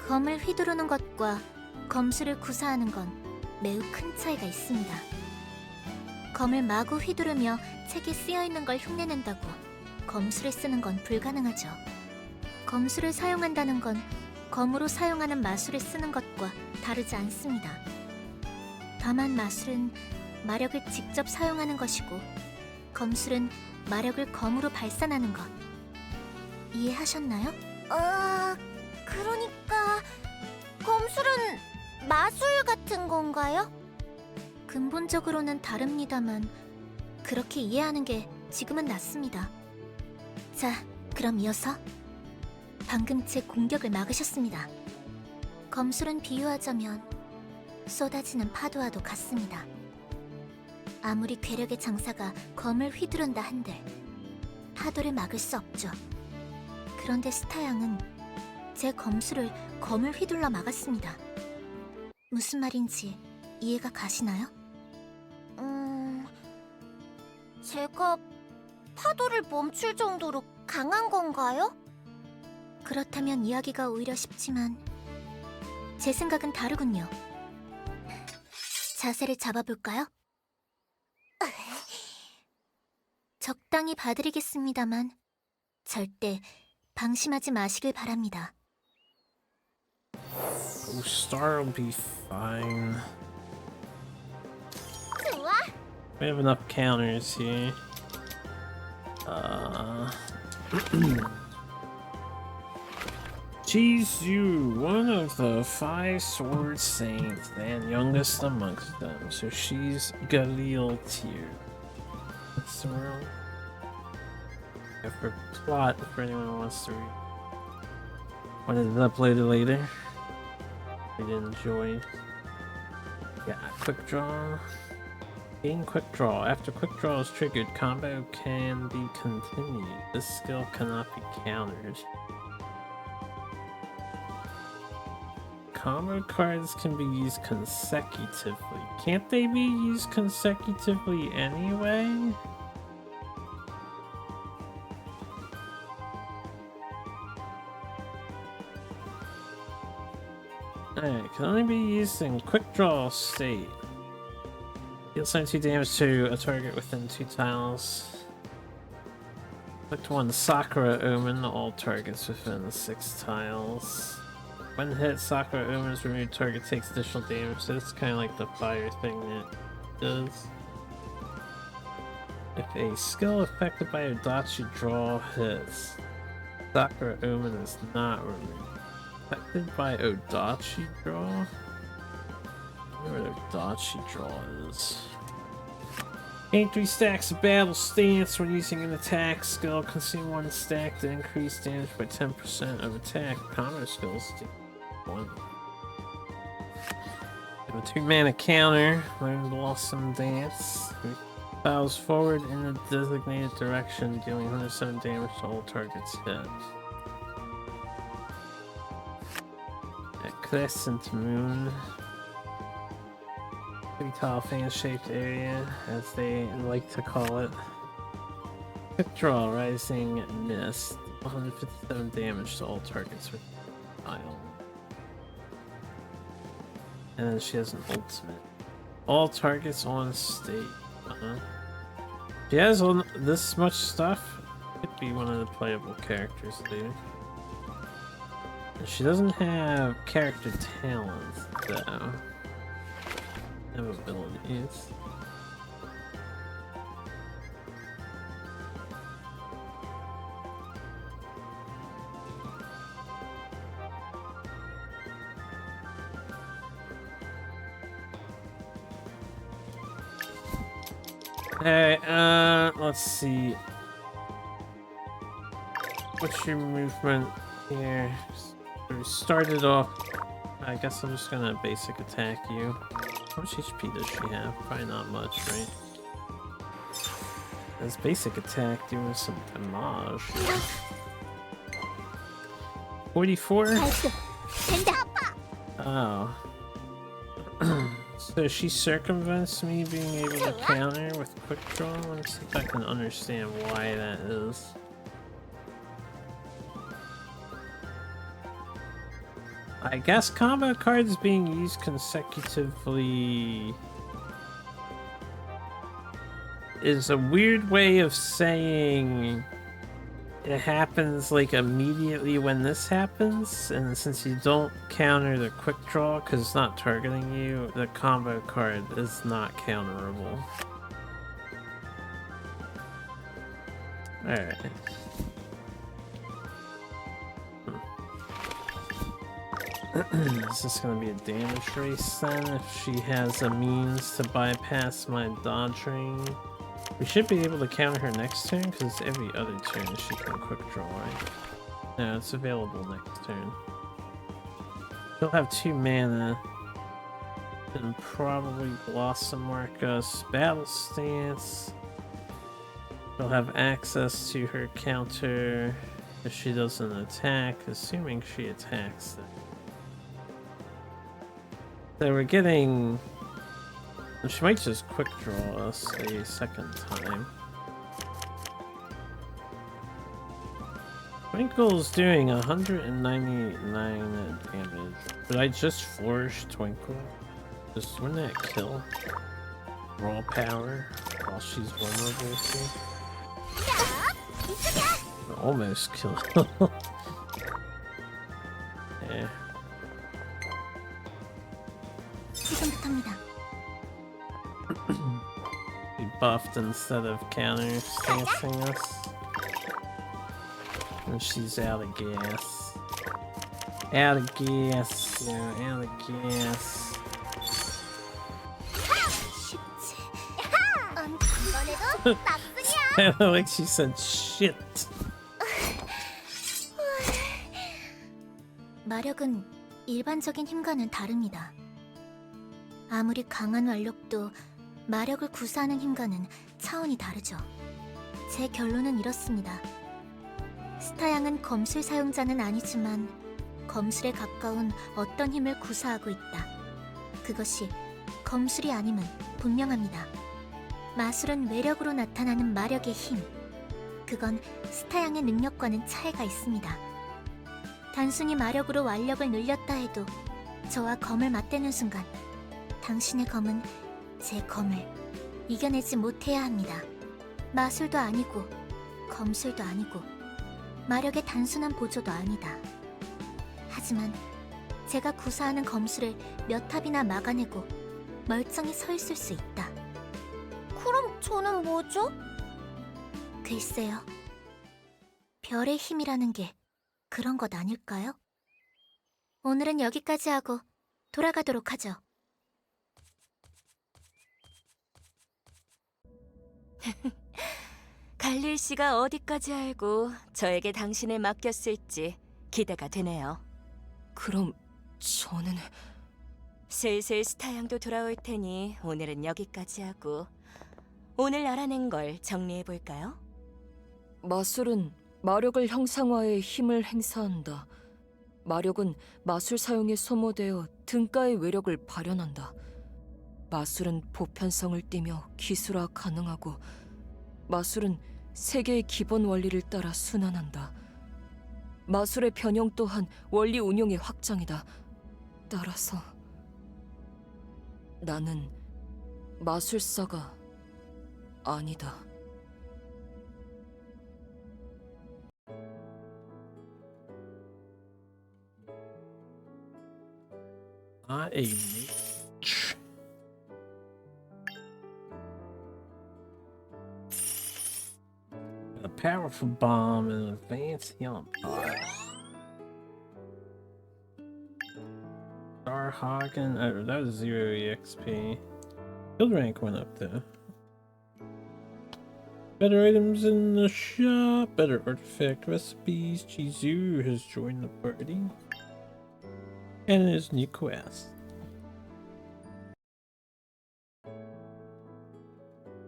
검을 휘두르는 것과 검술을 구사하는 건 매우 큰 차이가 있습니다. 검을 마구 휘두르며 책에 쓰여있는 걸 흉내낸다고 검술을 쓰는 건 불가능하죠. 검술을 사용한다는 건 검으로 사용하는 마술을 쓰는 것과 다르지 않습니다. 다만 마술은 마력을 직접 사용하는 것이고 검술은 마력을 검으로 발산하는 것. 이해하셨나요? 그러니까 검술은 마술 같은 건가요? 근본적으로는 다릅니다만 그렇게 이해하는 게 지금은 낫습니다. 자, 그럼 이어서 방금 제 공격을 막으셨습니다. 검술은 비유하자면 쏟아지는 파도와도 같습니다. 아무리 괴력의 장사가 검을 휘두른다 한들 파도를 막을 수 없죠. 그런데 스타양은 제 검술을 검을 휘둘러 막았습니다. 무슨 말인지 이해가 가시나요? 제가 파도를 멈출 정도로 강한 건가요? 그렇다면 이야기가 오히려 쉽지만 제 생각은 다르군요. 자세를 잡아볼까요? 적당히 봐드리겠습니다만 절대 방심하지 마시길 바랍니다. Oh, Star will be fine. 좋아. We have enough counters here. She's you, one of the 5 sword saints and youngest amongst them, so she's Galil tier. That's the world. For plot, if anyone wants to read. Wanted it uploaded later. I did enjoy. Yeah, quick draw. Gain quick draw. After quick draw is triggered, combo can be continued. This skill cannot be countered. Combo cards can be used consecutively. Can't they be used consecutively anyway? Alright, can only be used in quick draw state. Deal 72 damage to a target within 2 tiles. Select 1 Sakura Omen, all targets within 6 tiles. When hit, Sakura Omen's removed target takes additional damage, so it's kind of like the fire thing that it does. If a skill affected by Odachi draw hits, Sakura Omen is not removed. Affected by Odachi draw? I wonder what Odachi draw is. Gain 3 stacks of battle stance when using an attack skill. Consume 1 stack to increase damage by 10% of attack. Combo skills do 1. Have a 2 mana counter. Learn Blossom Dance. Bows forward in the designated direction, dealing 107 damage to all targets hit. A Crescent Moon. 3-tile fan-shaped area, as they like to call it. Quick draw, rising mist. 157 damage to all targets with tile. And then she has an ultimate. All targets on state. She has all this much stuff. Could be one of the playable characters later. And she doesn't have character talents though. Have abilities. Hey, let's see. What's your movement here? We started off. I guess I'm just gonna basic attack you. How much HP does she have? Probably not much, right? That's basic attack doing some damage. 44? Oh. So she circumvents me being able to counter with quick draw? Let's see if I can understand why that is. I guess combo cards being used consecutively is a weird way of saying it happens like immediately when this happens, and since you don't counter the quick draw because it's not targeting you, the combo card is not counterable. Alright. Is this gonna be a damage race then, if she has a means to bypass my dodging? We should be able to counter her next turn, because every other turn she can quick draw, right? No, it's available next turn. She'll have 2 mana. And probably Blossom Marcus, Battle Stance. She'll have access to her counter if she doesn't attack, assuming she attacks then. So we're getting... She might just quick draw us a second time. Twinkle's doing 199 damage. Did I just flourish Twinkle? Just wouldn't that kill? Raw power while she's vulnerable to? Almost killed. Yeah. 지금부터입니다. Be buffed instead of counter stancing us. And she's out of gas. Out of gas. Yeah, out of gas. Like she said shit. 마력은 일반적인 힘과는 다릅니다. 아무리 강한 완력도 마력을 구사하는 힘과는 차원이 다르죠. 제 결론은 이렇습니다. 스타양은 검술 사용자는 아니지만 검술에 가까운 어떤 힘을 구사하고 있다. 그것이 검술이 아님은 분명합니다. 마술은 외력으로 나타나는 마력의 힘. 그건 스타양의 능력과는 차이가 있습니다. 단순히 마력으로 완력을 늘렸다 해도 저와 검을 맞대는 순간 당신의 검은 제 검을 이겨내지 못해야 합니다. 마술도 아니고 검술도 아니고 마력의 단순한 보조도 아니다. 하지만 제가 구사하는 검술을 몇 탑이나 막아내고 멀쩡히 서 있을 수 있다. 그럼 저는 뭐죠? 글쎄요. 별의 힘이라는 게 그런 것 아닐까요? 오늘은 여기까지 하고 돌아가도록 하죠. 갈릴 씨가 어디까지 알고 저에게 당신을 맡겼을지 기대가 되네요. 그럼 저는... 슬슬 스타양도 돌아올 테니 오늘은 여기까지 하고 오늘 알아낸 걸 정리해볼까요? 마술은 마력을 형상화해 힘을 행사한다. 마력은 마술 사용에 소모되어 등가의 외력을 발현한다. 마술은 보편성을 띠며 기술화 가능하고 마술은 세계의 기본 원리를 따라 순환한다. 마술의 변형 또한 원리 운용의 확장이다. 따라서 나는 마술사가 아니다. Not a mage. A powerful bomb and advanced healing pods. Starhagen. Oh, that was 0 EXP. Guild rank went up though. Better items in the shop. Better artifact recipes. Chizu has joined the party. And his new quest.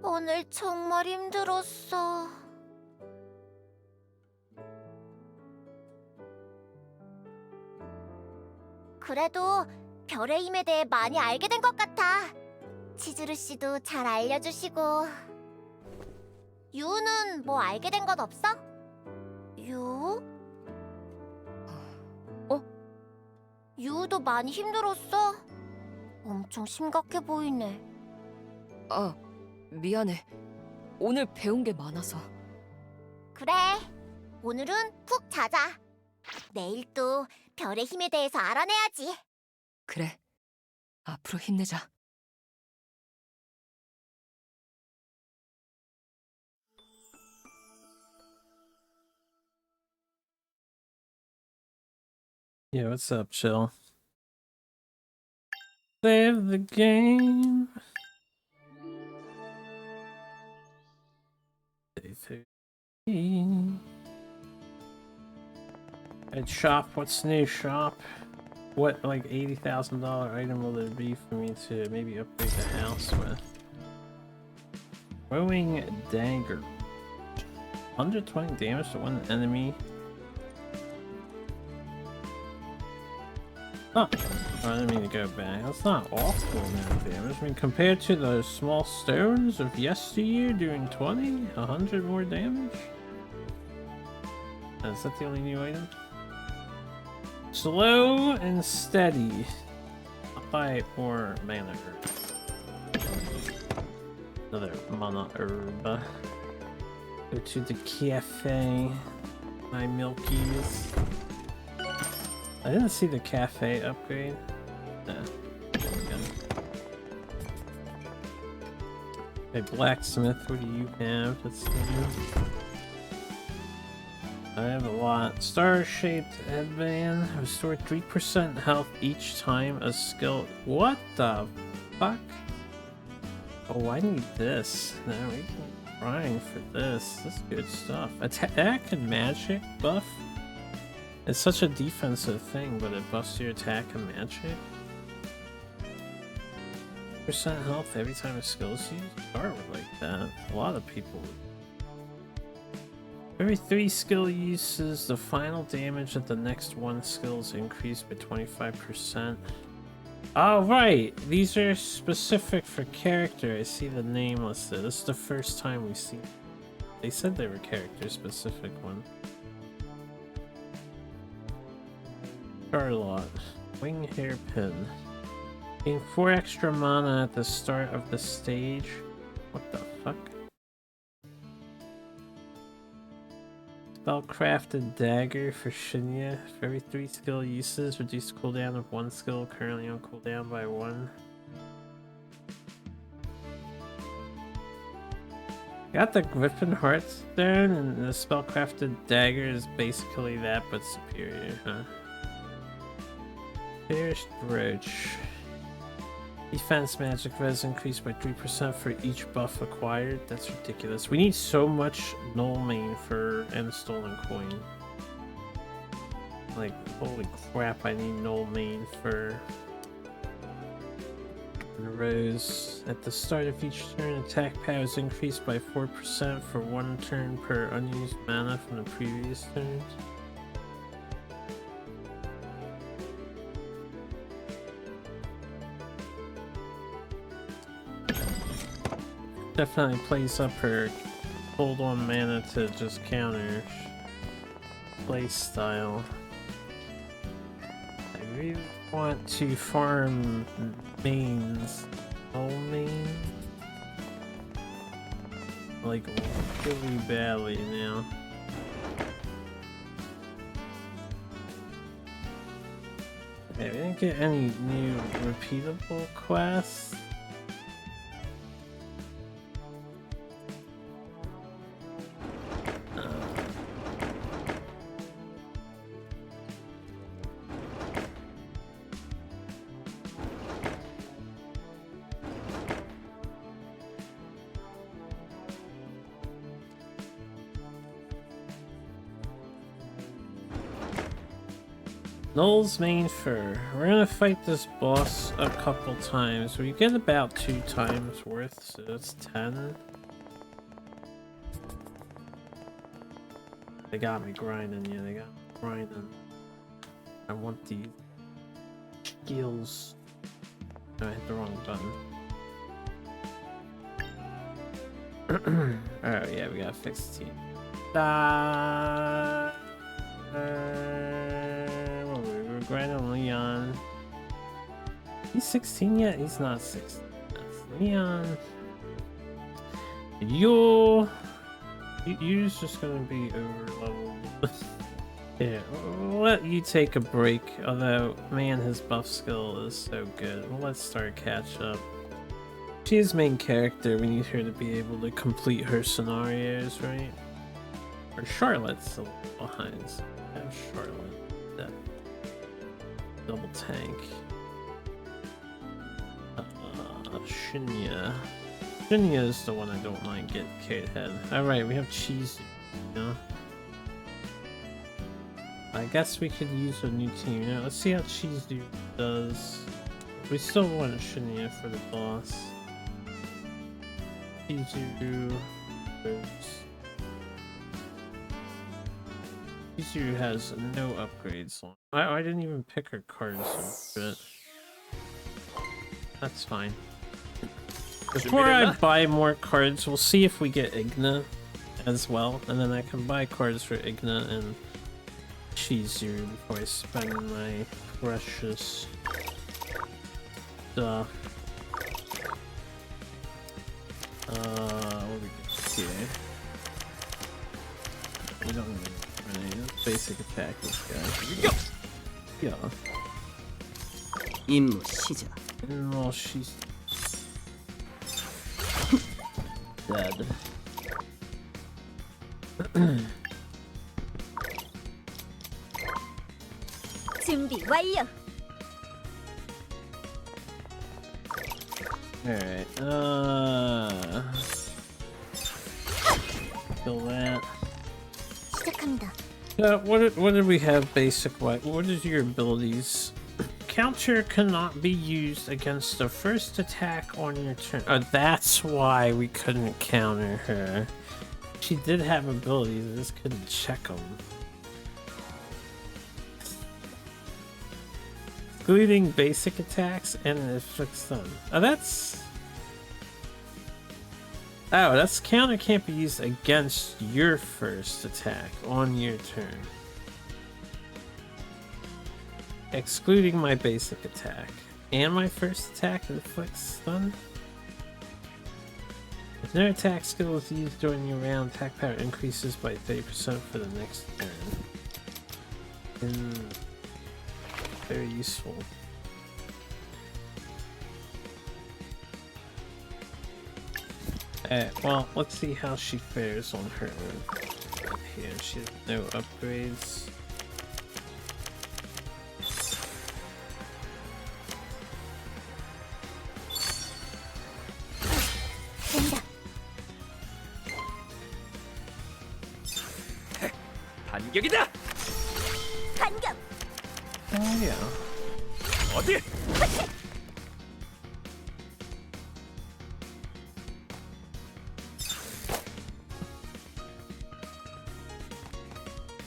오늘 정말 힘들었어. 그래도 별의 힘에 대해 많이 알게 된 것 같아. 치즈루 씨도 잘 알려주시고. 유는 뭐 알게 된 건 없어? 유? 유도 많이 힘들었어? 엄청 심각해 보이네. 아, 미안해. 오늘 배운 게 많아서. 그래, 오늘은 푹 자자. 내일 또 별의 힘에 대해서 알아내야지. 그래, 앞으로 힘내자. Yeah, what's up, chill? Save the game. Day 3. Hey, shop, what's new, shop? what like $80,000 item will there be for me to maybe upgrade the house with? Throwing dagger. 120 damage to one enemy. Oh, I didn't mean to go back. That's not awful amount of damage. I mean, compared to the small stones of yesteryear doing 20, 100 more damage. Is that the only new item? Slow and steady. I'll buy more mana herb. Another mana herb. Go to the cafe. My milkies. I didn't see the cafe upgrade. Hey, blacksmith, what do you have? Let's see. I have a lot. Star-shaped headband. Restore 3% health each time a skill. What the fuck? Oh, I need this. Now we can grind for this. This is good stuff. Attack and magic buff. It's such a defensive thing, but it buffs your attack and magic. % health every time a skill is used. Start with like that. A lot of people. Every 3 skill uses, the final damage of the next one skill is increased by 25%. Oh right, these are specific for character. I see the name listed. This is the first time we see. They said they were character specific one. Charlotte. Wing hairpin. Gain 4 extra mana at the start of the stage. What the fuck? Spellcrafted dagger for Shinya. For every 3 skill uses, reduce cooldown of 1 skill currently on cooldown by 1. Got the Griffin Heartstone, and the spellcrafted dagger is basically that, but superior, huh? Pierced Brooch. Defense magic res increased by 3% for each buff acquired. That's ridiculous. We need so much null main for and stolen coin. Like, holy crap, I need null main for Rose. At the start of each turn, attack power is increased by 4% for 1 turn per unused mana from the previous turns. Definitely plays up her hold on mana to just counter play style. I really want to farm mains. Oh main. Like really badly now. Okay, we didn't get any new repeatable quests. Null's main fur. We're gonna fight this boss a couple times. We get about 2 times worth, so that's 10. They got me grinding, yeah, they got me grinding. I want the skills. No, I hit the wrong button. Oh yeah, we gotta fix the team. We're grinding on Leon. He's 16 yet? He's not 16. That's Leon. You're just gonna be over leveled. Yeah, we'll let you take a break. Although, man, his buff skill is so good. Well, let's start catch up. She is main character. We need her to be able to complete her scenarios, right? Or Charlotte's a little behind. So we have Charlotte. That double tank. Shinya. Shinya is the one I don't mind getting carried ahead. Alright, we have cheese. You know? I guess we could use a new team. Now let's see how Cheese Dude does. We still want Shinya for the boss. Cheese Dude. Cheese Dude has no upgrades on. I didn't even pick her cards, but that's fine. Before I buy more cards, we'll see if we get Igna as well, and then I can buy cards for Igna and Shizu before I spend my precious stuff. What do we get here? We don't need any basic attack this guy. Yeah. 임무 시작. Well, she's dead. 준비 완료. Alright, kill that. 시작합니다. What did we have basic what is your abilities? Counter cannot be used against the first attack on your turn. Oh, that's why we couldn't counter her. She did have abilities, I just couldn't check them. Excluding basic attacks and inflicts them. Oh, that's counter can't be used against your first attack on your turn. Excluding my basic attack. And my first attack inflicts stun. If no attack skill is used during your round, attack power increases by 30% for the next turn. Very useful. Well, let's see how she fares on her own. Here, she has no upgrades. 반격이다. 반격. Oh yeah. 어디?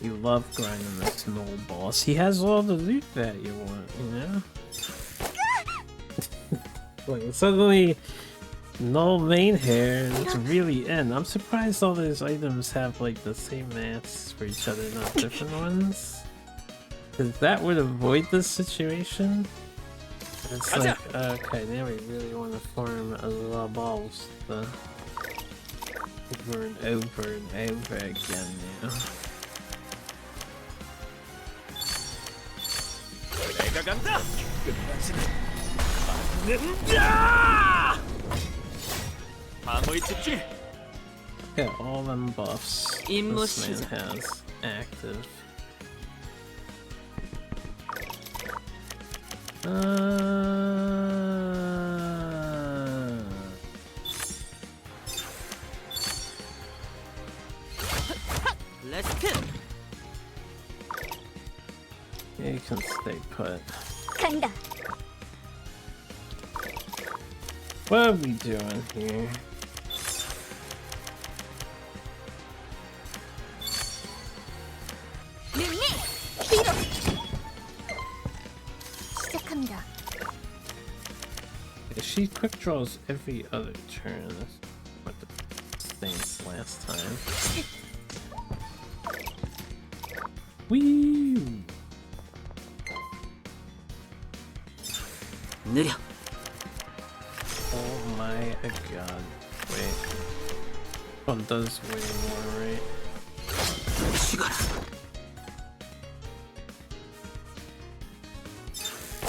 You love grinding this Null boss. He has all the loot that you want, you know? Like, suddenly, Null main hair is really in. I'm surprised all those items have like the same masks for each other, not different ones. Because that would avoid this situation. It's like, okay, now we really want to farm the balls over and over and over again now. 내가 간다. 끝까지. 방어에 집중해. Look at all them buffs 임무 this man 시작. has active. Let's kill. Yeah, you can stay put. 간다. What are we doing here? 능력. 히로. 시작합니다. Yeah, she quick draws every other turn. That's what the same as last time. Wee! 느려. Oh my god. Wait. One does way more, right?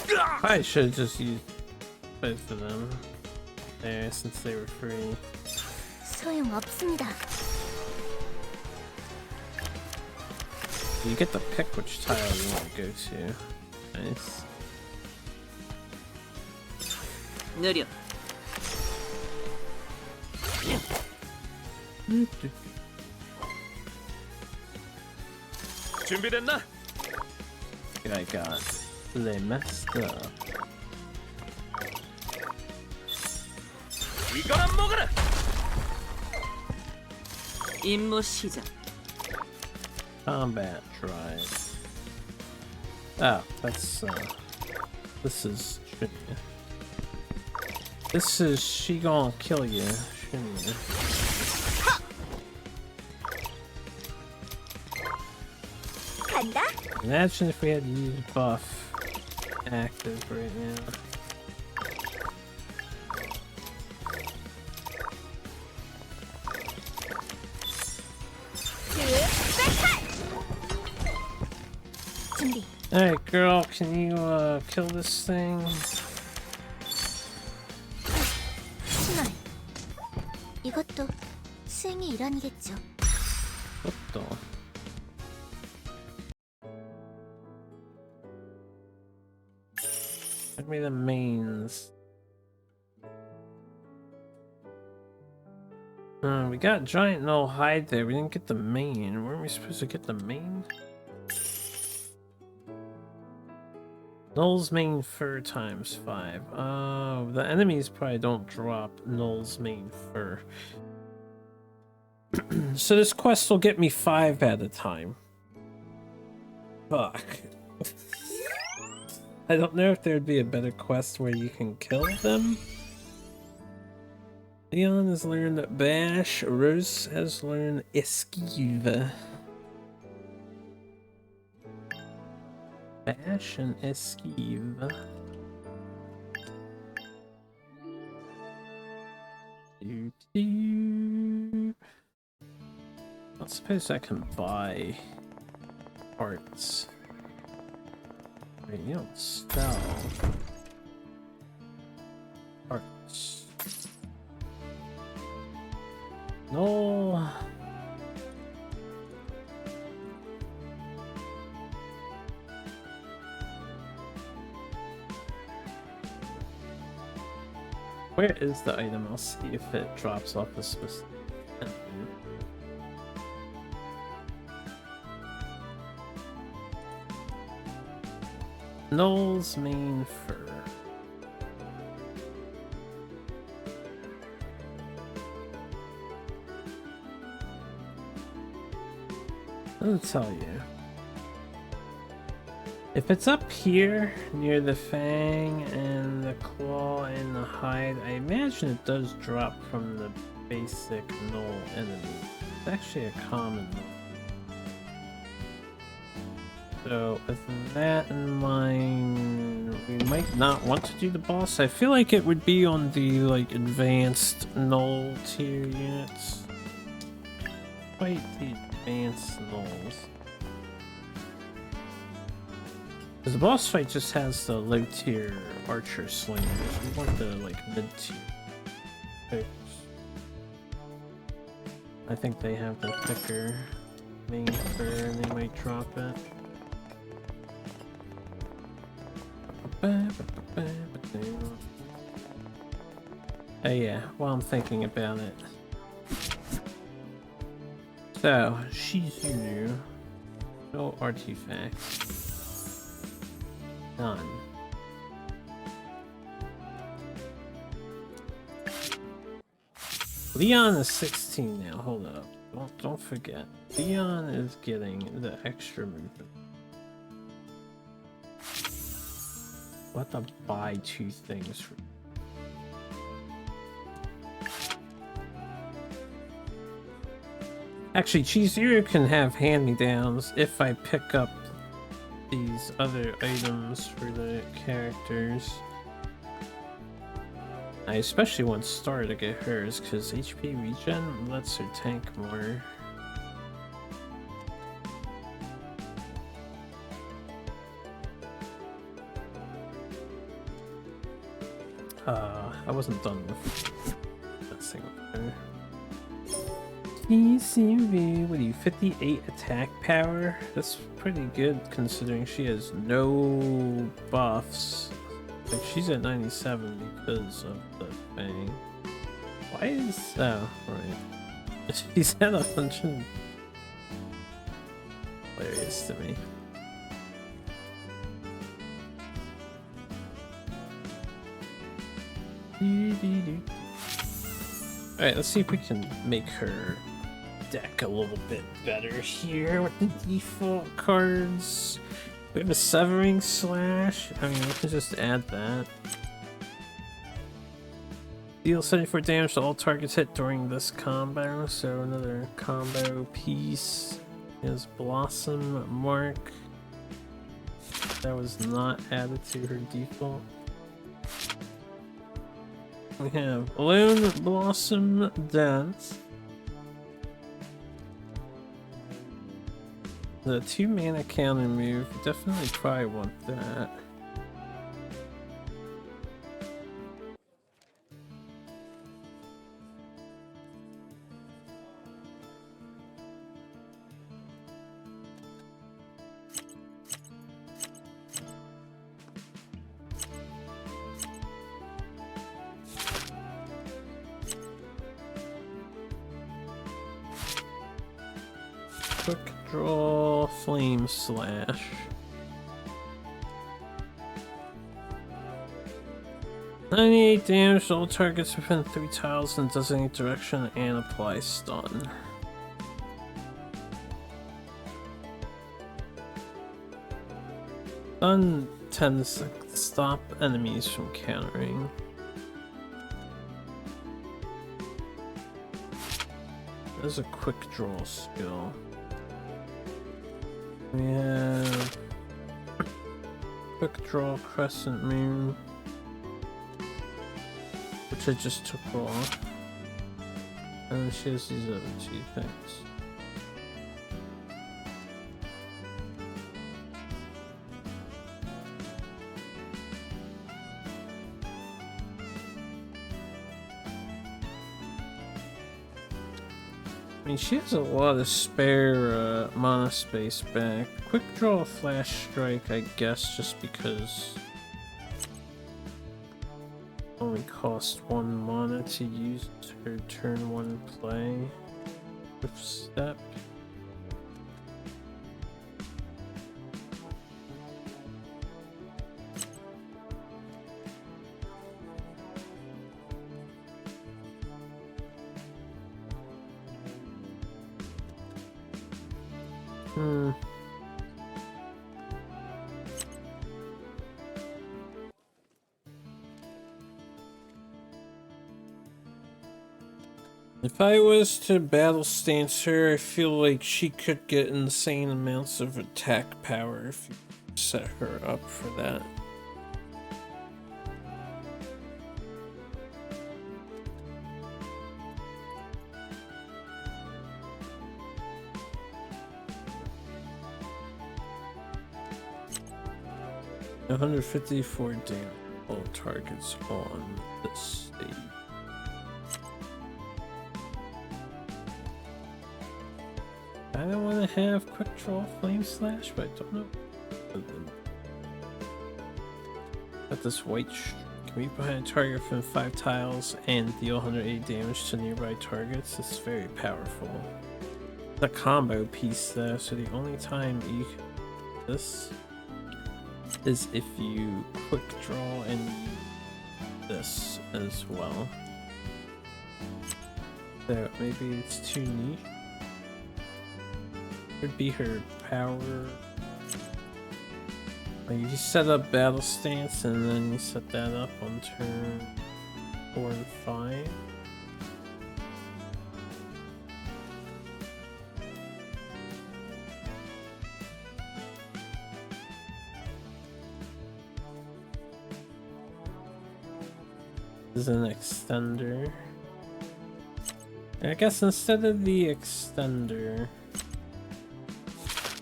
죽어라. I should have just used both of them there since they were free. 소용없습니다. You get to pick which tile you want to go to. Nice. 느려. 준비됐나? guy got they messed up. 이거나 먹어라. 임무 시작. Combat drive. Oh, that's this is shouldn't. This is she gonna kill you, shouldn't you? 간다. Imagine if we had used buff active right now. 준비. Alright, girl, can you kill this thing? 신월. 이것도 수행의 일환이겠죠. What the? Give me the mains. We got giant null hide there. We didn't get the main. Weren't we supposed to get the main? Null's main fur times 5. Oh, the enemies probably don't drop Null's main fur. So this quest will get me 5 at a time. Fuck. I don't know if there'd be a better quest where you can kill them. Leon has learned Bash, Rose has learned Esquive. Bash and Esquive. I suppose I can buy parts. Wait, you don't sell parts. No. Where is the item? I'll see if it drops off the specific enemy. Null's main fur. I'll tell you. If it's up here near the fang and the claw and the hide, I imagine it does drop from the basic null enemy. It's actually a common null. So with that in mind, we might not want to do the boss. I feel like it would be on the like advanced null tier units. Fight the advanced nulls. Because the boss fight just has the low tier archer slingers. We want the like mid tier folks. I think they have the thicker main fur and they might drop it. Oh yeah, while I'm thinking about it. So, Shizu. No artifact. None. Leon is 16 now, hold up. Don't forget. Leon is getting the extra movement. We'll have to buy 2 things for Actually, Chizuru can have hand-me-downs if I pick up these other items for the characters. I especially want Star to get hers, because HP regen lets her tank more. I wasn't done with that single player. TCV, what are you, 58 attack power? That's pretty good considering she has no buffs. Like, she's at 97 because of the fang. Why is... oh, right. She's at 100. Hilarious to me. Alright, let's see if we can make her deck a little bit better here with the default cards. We have a Severing Slash. I mean, we can just add that. Deal 74 damage to all targets hit during this combo, so another combo piece is Blossom Mark. That was not added to her default. We have Lone Blossom Dance. The 2 mana counter move, definitely probably want that. Quick draw, Flame Slash. $98 damage to all targets within 3 tiles in designated direction and apply stun. Stun tends to stop enemies from countering. There's a quick draw skill. We have quick draw Crescent Moon, which I just took off, and she has these other 2 things. I mean, she has a lot of spare mana space back. Quick draw Flash Strike, I guess, just because it only cost 1 mana to use her turn 1 play. With Step. If I was to battle stance her, I feel like she could get insane amounts of attack power if you set her up for that. $154 damage all targets on this stage. I don't want to have quick draw Flame Slash, but I don't know. Got this white can be behind a target from 5 tiles and deal 180 damage to nearby targets. It's very powerful. The combo piece though, so the only time you can do this is if you quick draw and use this as well. So maybe it's too niche. Would be her power. Like you set up battle stance and then you set that up on turn 4 and 5. This is an extender. I guess instead of the extender,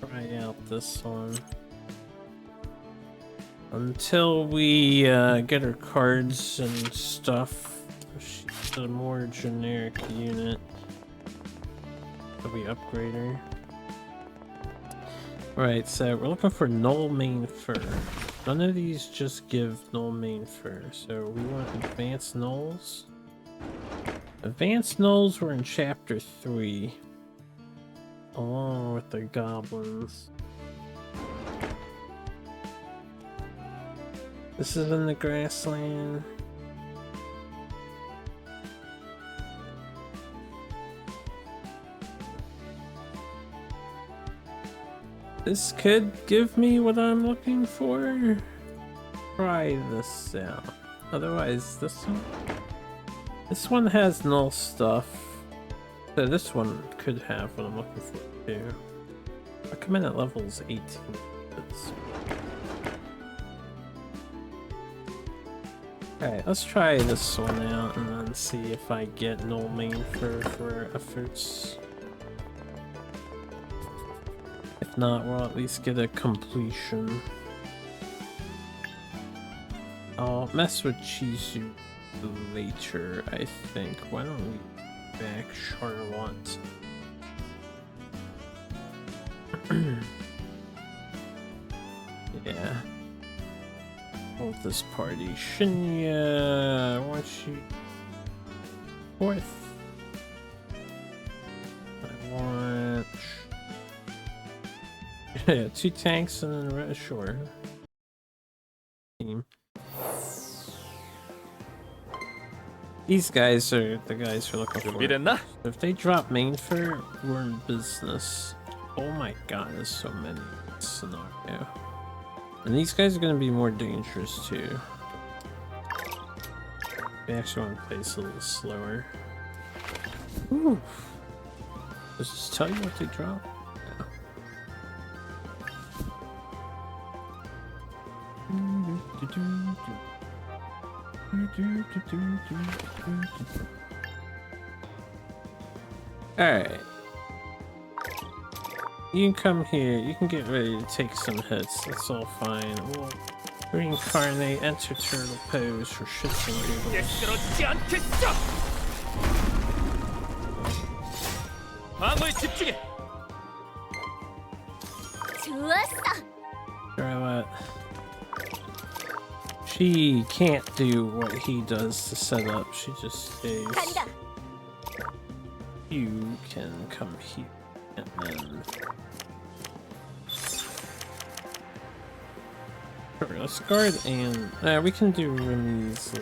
try out this one until we get her cards and stuff. She's a more generic unit, so we upgrade her. Right, so we're looking for null main fur. None of these just give null main fur, so we want advanced nulls. Advanced nulls were in chapter 3. Along with the goblins. This is in the grassland. This could give me what I'm looking for. Try this out. Otherwise, this one has null stuff. So this one could have what I'm looking for too. Recommended level is 18. Alright, let's try this one out and then see if I get null main for efforts. If not, we'll at least get a completion. I'll mess with Chizu later, I think. Why don't we back Charlotte? Yeah. Hold this party. Shinya, I want you fourth. I want 2 tanks and then sure. Team. These guys are the guys we're looking for. 준비됐나? If they drop main for, we're in business. Oh my god, there's so many in this scenario. And these guys are gonna be more dangerous too. We actually want to play this a little slower. Ooh. Does this tell you what they drop? Alright. You can come here, you can get ready to take some hits, that's all fine. We'll reincarnate, enter turtle pose for shits and giggles. 쓰러지지 않겠어. 방어에 집중해. 좋았어. Charlotte. She can't do what he does to set up, she just stays. 간다. You can come here and then... Sure, let's guard and... we can do Remy's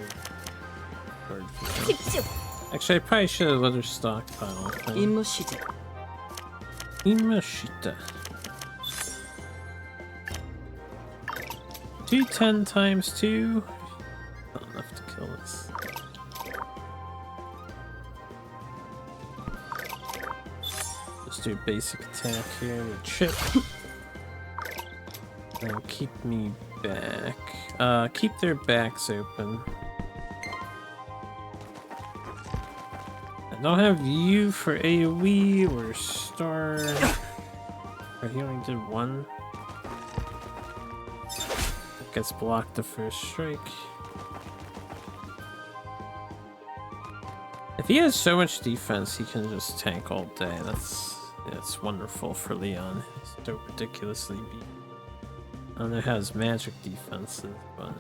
guard for now. 집중. Actually, I probably should have let her stockpile. 임무 시작. Imashita. 210 times 2. Not enough to kill us. Just do a basic attack here with chip. And keep me back. Keep their backs open. I don't have you for AoE or star. Or he only did one. Gets blocked the first strike. If he has so much defense, he can just tank all day. That's wonderful for Leon. He's so ridiculously beat. And it has magic defenses, but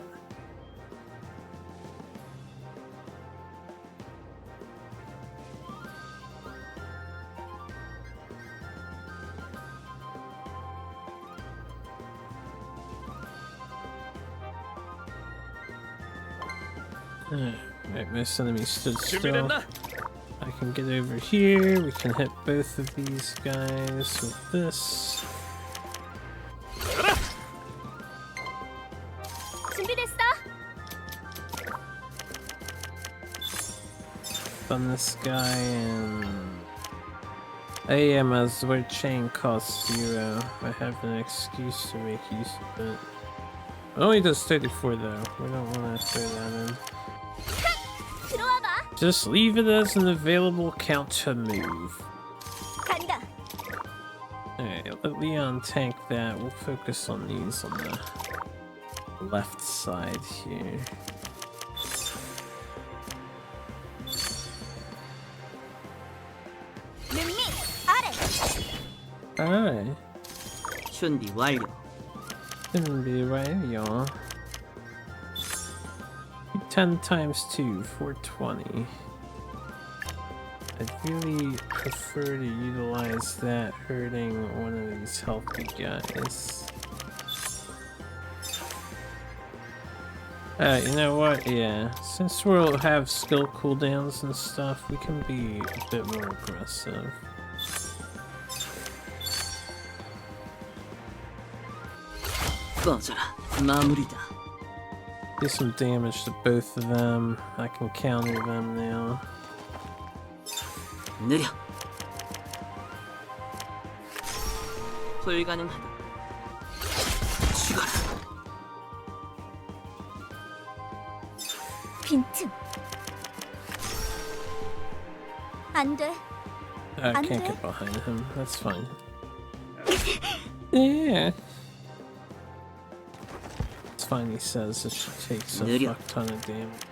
Alright, most enemies stood still. 준비됐나? I can get over here. We can hit both of these guys with this. 준비됐어? Stun this guy and AM as word chain costs 0. I have an excuse to make use of it. It only does 34 though. We don't want to throw that in. 들어와봐. Just leave it as an available counter move. 간다. Alright, let Leon tank that. We'll focus on these on the left side here. 눈밑 아래. Alright. 준비 완료. Shouldn't be right, y'all. 10 times 2, 420. I'd really prefer to utilize that hurting one of these healthy guys. You know what? Yeah, since we'll have skill cooldowns and stuff, we can be a bit more aggressive. 꺼져라. 마무리다. Do some damage to both of them. I can counter them now. 느려. 불가능하다. 죽어라. 빈틈. 안 돼. I can't get behind him. That's fine. Yeah. It's fine, he says it should take a fuck ton of damage.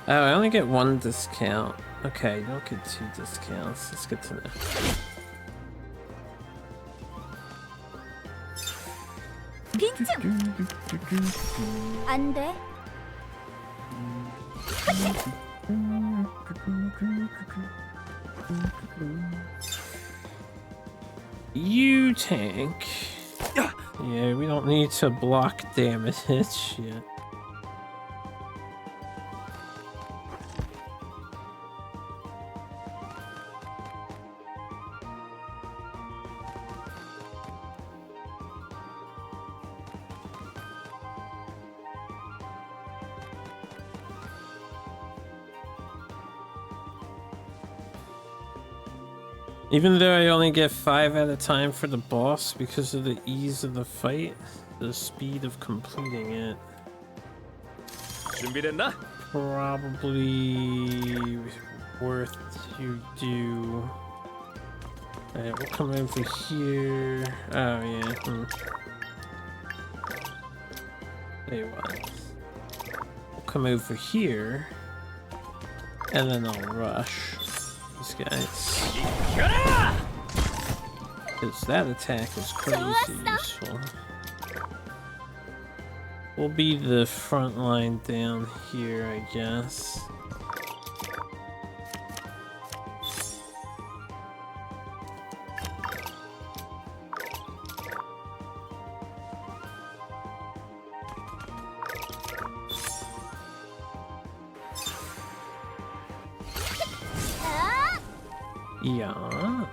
Oh, I only get 1 discount. Okay, you don't get 2 discounts. That's good to know. 빈틈. 안 돼. You tank. Yeah, we don't need to block damage yet. Even though I only get 5 at a time for the boss because of the ease of the fight, the speed of completing it. 준비됐나? Probably worth to do. Alright, we'll come over here. Oh yeah. Tell you what. We'll come over here, and then I'll rush these guys. Because that attack is crazy useful. We'll be the front line down here, I guess. Yeah.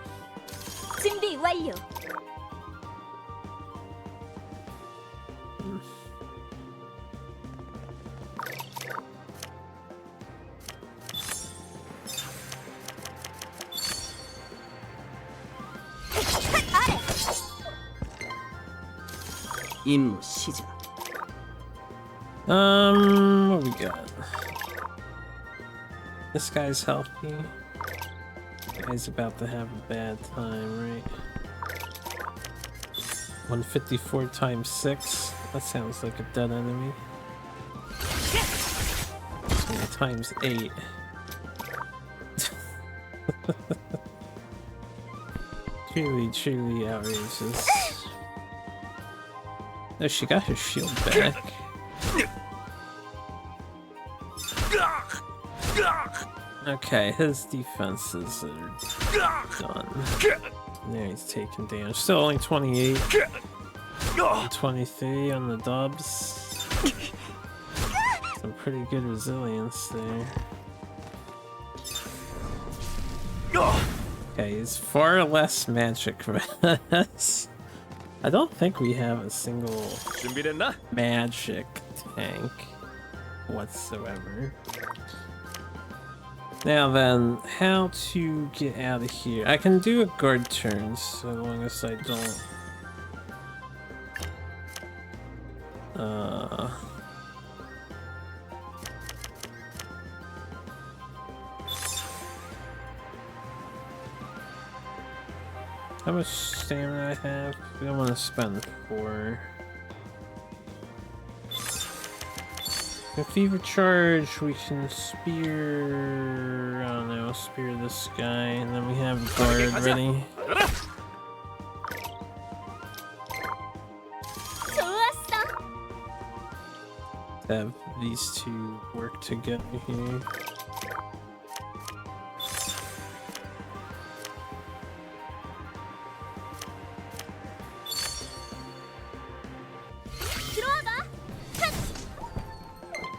준비 완료. 임무 시작. What we got? This guy's healthy. Guy's about to have a bad time, right? 154 times 6. That sounds like a dead enemy. Times 8. Truly outrageous. Oh, she got her shield back. Okay, his defenses are done. There, he's taking damage. Still only 28. 23 on the dubs. Some pretty good resilience there. Okay, he's far less magic for us. I don't think we have a single 준비됐나? magic tank whatsoever. Now then, how to get out of here? I can do a guard turn so long as I don't... How much stamina I have? We don't want to spend 4. A fever charge, we can spear... I don't know, spear this guy, and then we have a guard ready. Have these two work together here.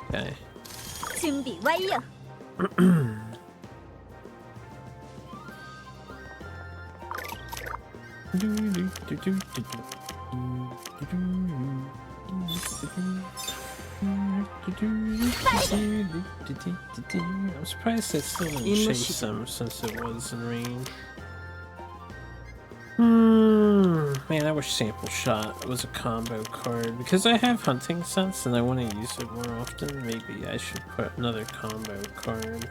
Okay. 준비 완료. I'm surprised they still didn't chase him since it was in range. Man, I wish Sample Shot was a combo card. Because I have Hunting Sense and I want to use it more often, maybe I should put another combo card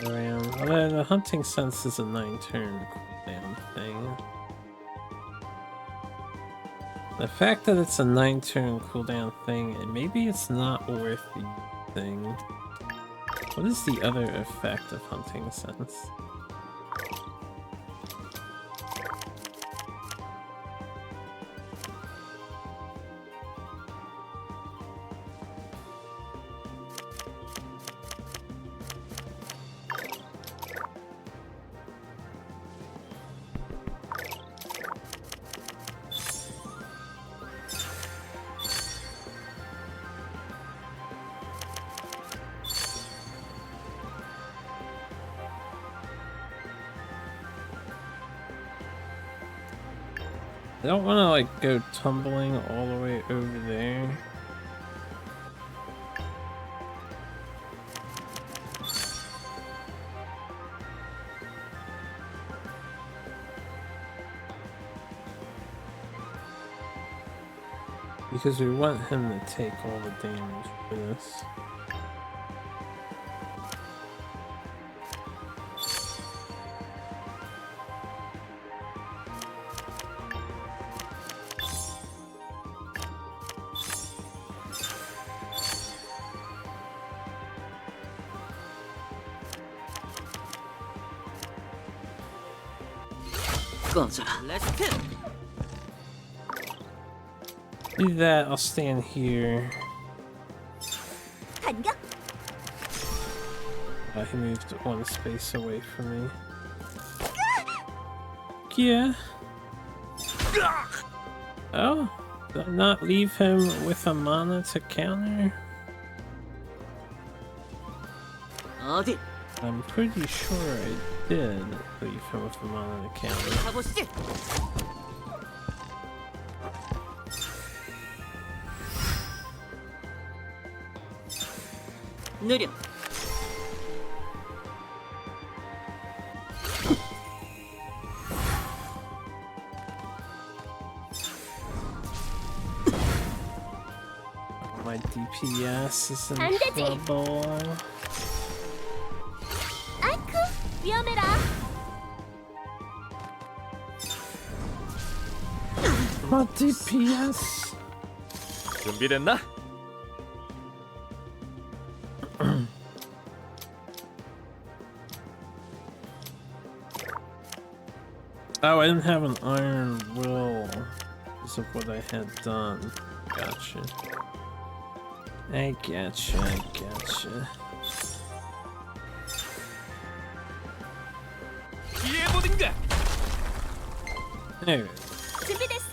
around. Although the Hunting Sense is a 9-turn cooldown thing. The fact that it's a 9-turn cooldown thing, and maybe it's not worth the thing. What is the other effect of Hunting Sense? I don't want to like go tumbling all the way over there. Because we want him to take all the damage for this. Do that, I'll stand here. 반격. He moved one space away from me. Yeah. Oh, did I not leave him with a mana to counter? I'm pretty sure I did leave him with a mana to counter. 느려. My DPS is in 안 되지. trouble. 아이쿠, 위험해라. My DPS. 준비됐나? Oh, I didn't have an iron will because of what I had done. Gotcha. I gotcha, I gotcha. 피해보든가. There. 준비됐어?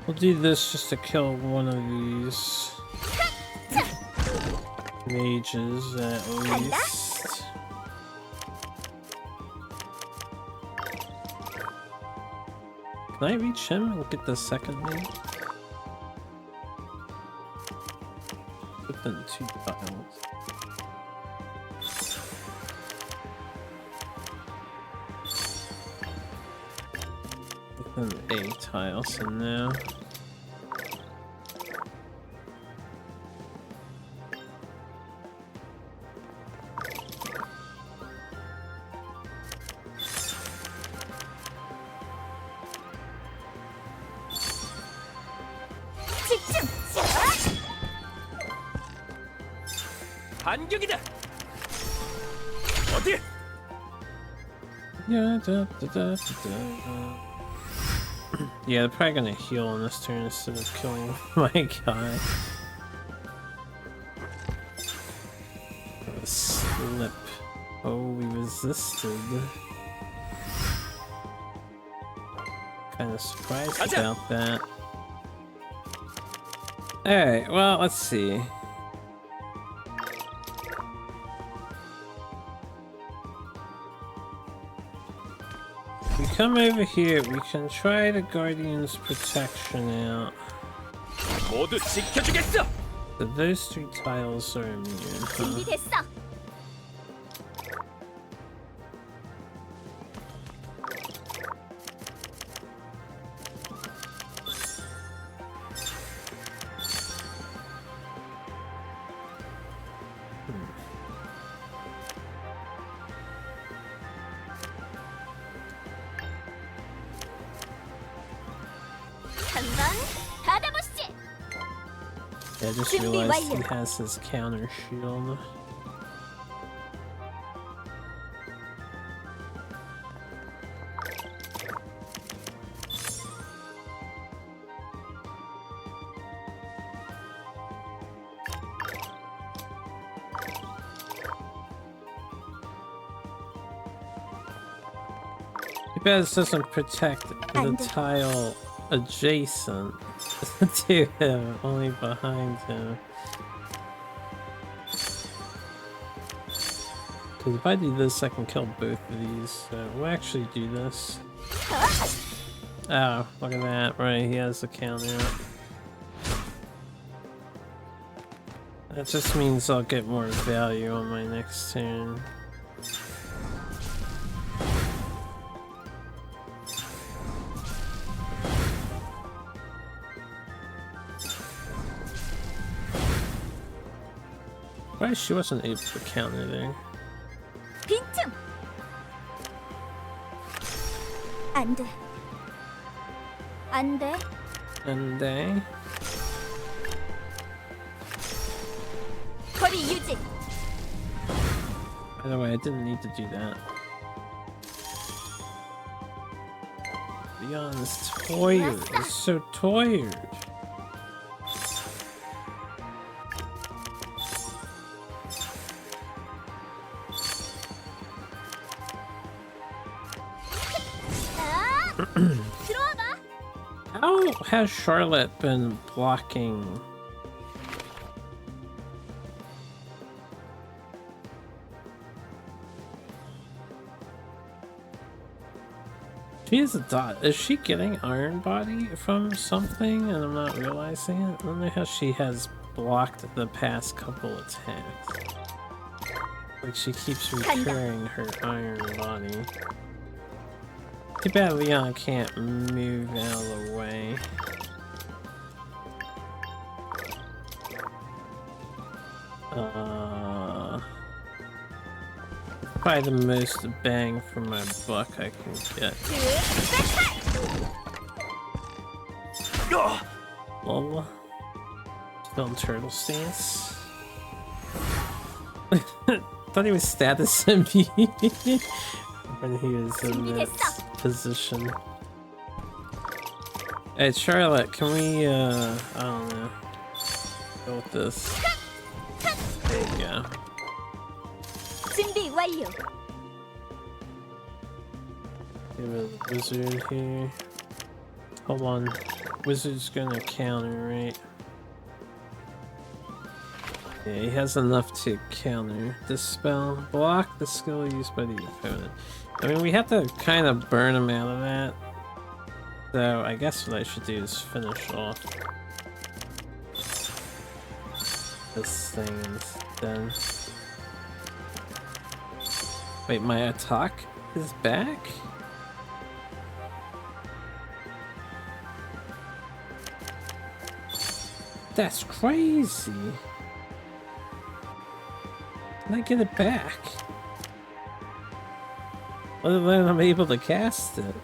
We'll do this just to kill one of these mages at least. Can I reach him and get the second mage? Within 2 tiles. Within 8 tiles, so now. 집중. 반격이다. 어디? Yeah, yeah, they're probably gonna heal on this turn instead of killing my guy. A slip. Oh, we resisted. Kind of surprised Gotcha. about that. Alright, well, let's see. We come over here, we can try the Guardian's protection out. 모두 지켜주겠어. So those 3 tiles are immune, huh? 준비됐어. 한번 받아보시지. Yeah, I just 준비 realized he 완료. has his counter shield. Too bad this doesn't protect the And- tile adjacent to him, only behind him. Because if I do this, I can kill both of these. So we'll actually do this. Oh, look at that. Right, he has the counter up. That just means I'll get more value on my next turn. Why she wasn't able to counter there? 빈틈. 안 돼. 안 돼. And they. 거리 유지. By the way, I didn't need to do that. Leon's tired. He's so tired. 아! 들어와 봐. How has Charlotte been blocking? She has a dot. Is she getting Iron Body from something and I'm not realizing it? I don't know how she has blocked the past couple attacks. Like she keeps recurring her Iron Body. Too bad Leon can't move out of the way. Probably the most bang for my buck I can get. Lol. Still in turtle stance. Thought he was status MP when he was in that position. Hey Charlotte, can we I don't know, go with this. There you go. 준비 완료. We have a wizard here. Hold on. Wizard's gonna counter, right? Yeah, he has enough to counter this spell. Block the skill used by the opponent. I mean, we have to kind of burn him out of that. So I guess what I should do is finish off this thing instead. Wait, my attack is back? That's crazy. Can I get it back? Other than I'm able to cast it.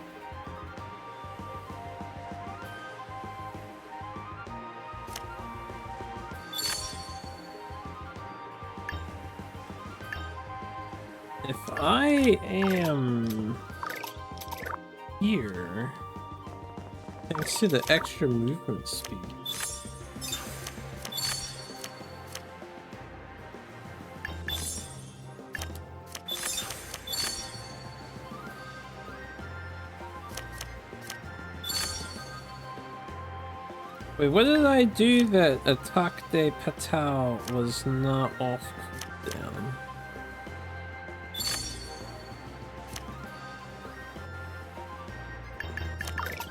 If I am here, thanks to the extra movement speed. Wait, what did I do that Attack de Patal was not off cooldown?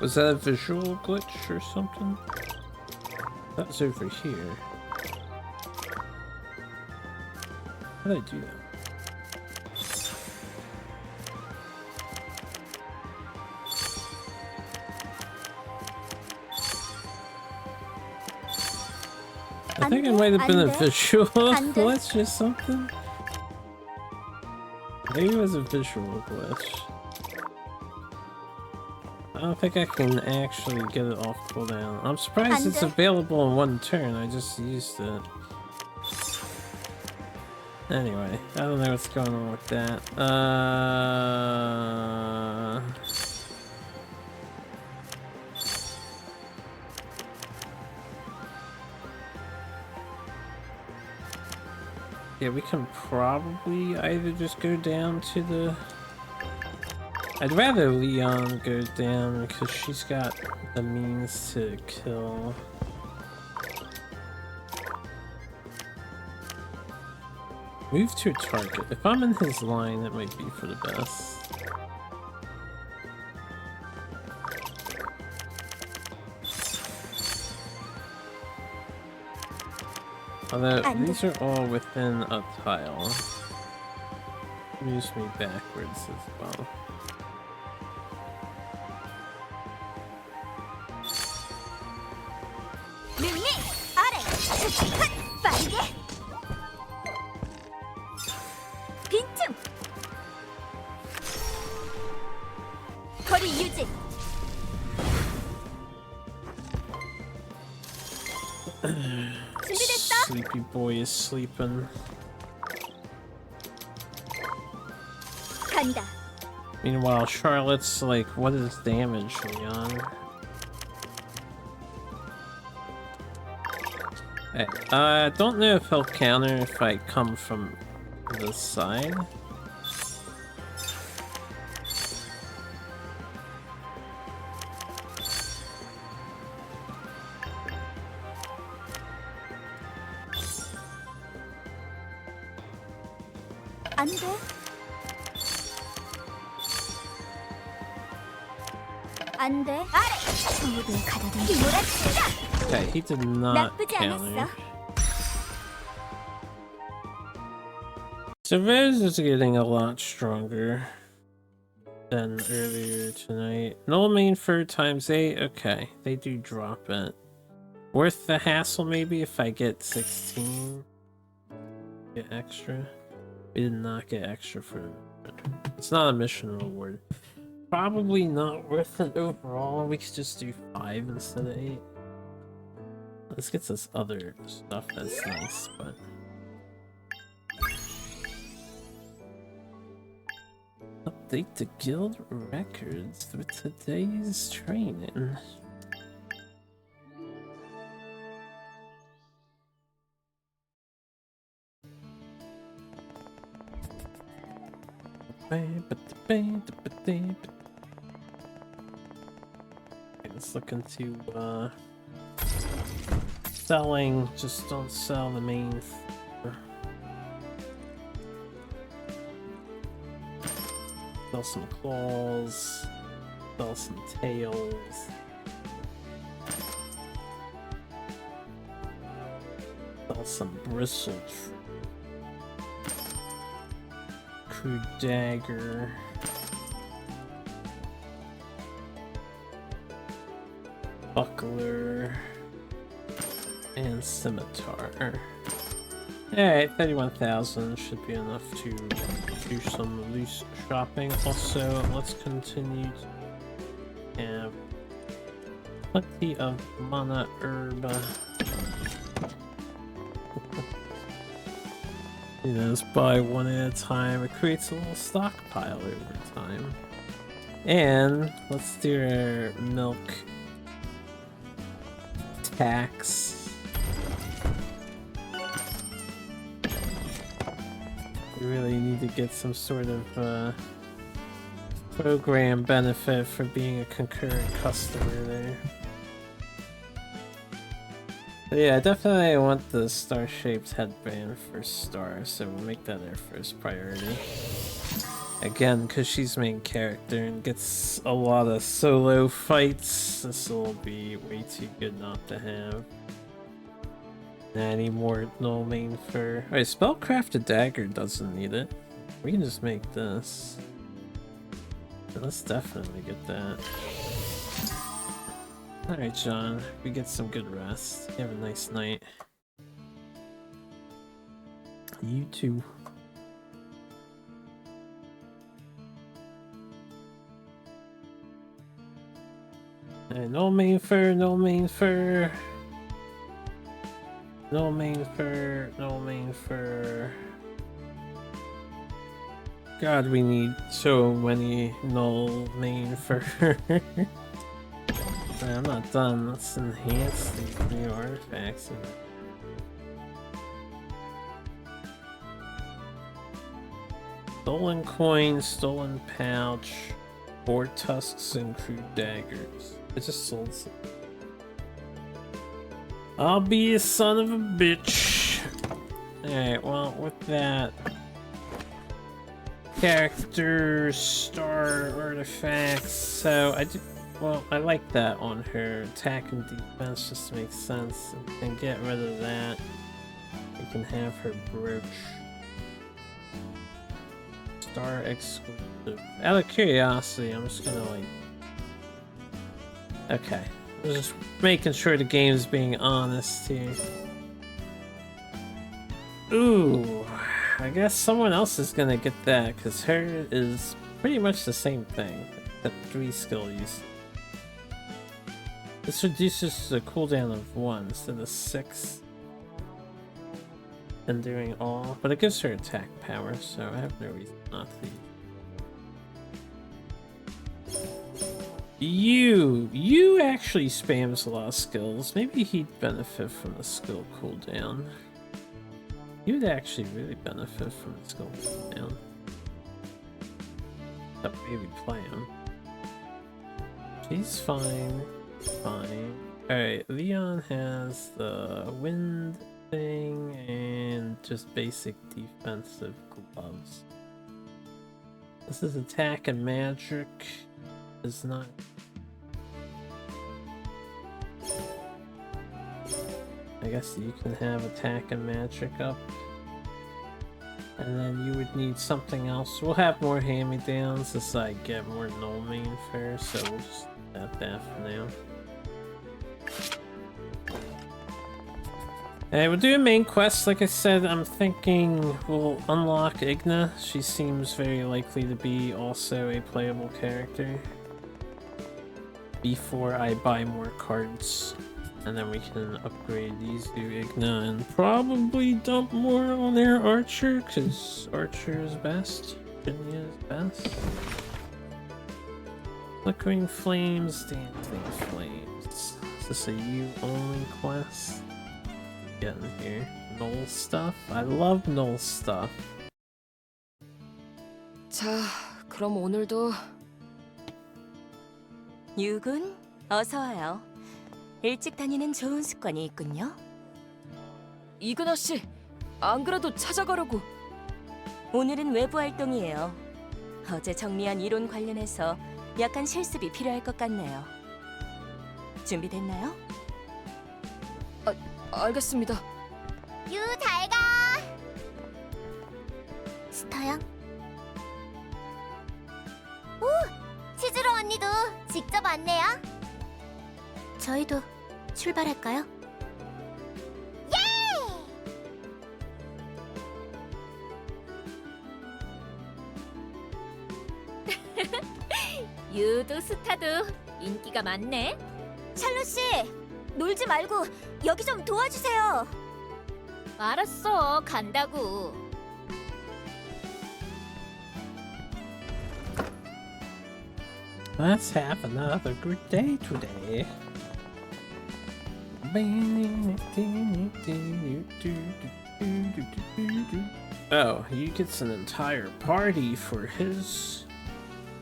Was that a visual glitch or something? That's over here. How did I do that? I think it might have been a visual glitch or something. Maybe it was a visual glitch. I don't think I can actually get it off cooldown. I'm surprised it's available in one turn. I just used it. Anyway, I don't know what's going on with that. Yeah, we can probably either just go down to the... I'd rather Leon go down because she's got the means to kill. Move to a target. If I'm in his line, that might be for the best. Although, these are all within a tile. Moves me backwards as well. 빈틈! 거리 유지! 준비됐어? Sleepy boy is sleeping. 간다. Meanwhile, Charlotte's like, what is damage, Leon? Hey, I don't know if he'll counter if I come from this side. 안 돼. 안 돼. 아래. 모든 가다듬 몰아친다. Okay, he did not 나쁘지 counter. 않았어. So Rose is getting a lot stronger than earlier tonight. Null main for ×8. Okay, they do drop it. Worth the hassle maybe if I get 16. Get extra. We did not get extra for it. It's not a mission reward. Probably not worth it overall. We could just do 5 instead of 8. This gets us other stuff that's nice, but... Update the guild records for today's training. Let's look into selling. Just don't sell the main. Sell some claws. Sell some tails. Sell some bristles. Crude dagger. Buckler. And scimitar. Alright, 31,000 should be enough to do some loose shopping. Also, let's continue to have plenty of mana herb. You know, just buy one at a time. It creates a little stockpile over time. And let's do our milk tax. We really need to get some sort of program benefit for being a concurrent customer there. Yeah, definitely I want the star-shaped headband for Star, so we'll make that our first priority. Again, because she's main character and gets a lot of solo fights, this will be way too good not to have. Any more null main fur. Alright, Spellcrafted Dagger doesn't need it. We can just make this. Let's definitely get that. Alright, John, we get some good rest. You have a nice night. You too. Alright, no main fur, no main fur. No main fur, no main fur. God, we need so many null main fur. I'm not done. Let's enhance these new artifacts. Stolen coin, stolen pouch, 4 tusks and crude daggers. I just sold some. I'll be a son of a bitch. Alright, well, with that, character star artifacts. So I do. Well, I like that on her. Attack and defense just makes sense. And get rid of that. We can have her brooch. Star exclusive. Out of curiosity, I'm just gonna like. Okay. I'm just making sure the game's being honest here. Ooh. I guess someone else is gonna get that, because her is pretty much the same thing. Except 3 skill use. This reduces the cooldown of 1 instead of 6. And doing all, but it gives her attack power, so I have no reason not to use. You actually spams a lot of skills. Maybe he'd benefit from the skill cooldown. He would actually really benefit from the skill cooldown. But maybe play him. He's fine. Fine. Alright, Leon has the wind thing and just basic defensive gloves. This is attack and magic. Is not. I guess you can have attack and magic up. And then you would need something else. We'll have more hand-me-downs as I get more null main fur, so we'll just add that for now. Hey, we're doing main quests. Like I said, I'm thinking we'll unlock Igna. She seems very likely to be also a playable character. Before I buy more cards. And then we can upgrade these to Igna and probably dump more on their Archer, because Archer is best. Virginia is best. Flickering Flames, Dancing Flames. Is this a you-only quest? Getting here. Null stuff? I love null stuff. 자, 그럼 오늘도 유군, 어서 와요. 일찍 다니는 좋은 습관이 있군요. 이근아 씨, 안 그래도 찾아가려고. 오늘은 외부 활동이에요. 어제 정리한 이론 관련해서 약간 실습이 필요할 것 같네요. 준비됐나요? 알겠습니다. 유, 잘 가! 스타양? 오! 치즈로 언니도 직접 왔네요. 저희도 출발할까요? 유도 스타도 인기가 많네. 샬롯 씨, 놀지 말고 여기 좀 도와주세요. 알았어, 간다고. Let's have another good day today. Oh, he gets an entire party for his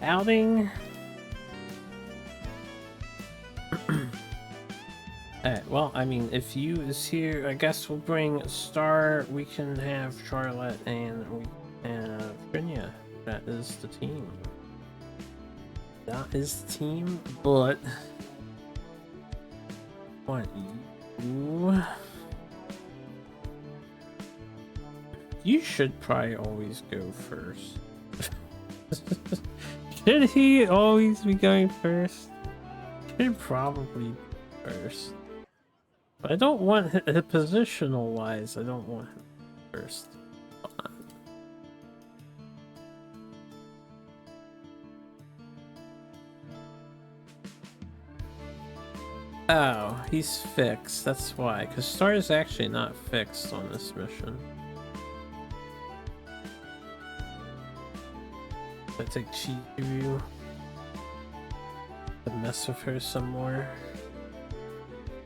outing. Alright, well, I mean, if you is here, I guess we'll bring Star, we can have Charlotte, and we have Brynja. That is the team. That is the team, but... What you... You should probably always go first. Should he always be going first? Should probably be first. But I don't want him, positional wise, I don't want him first. Oh, he's fixed. That's why. Because Star is actually not fixed on this mission. I take Chiyu to mess with her some more.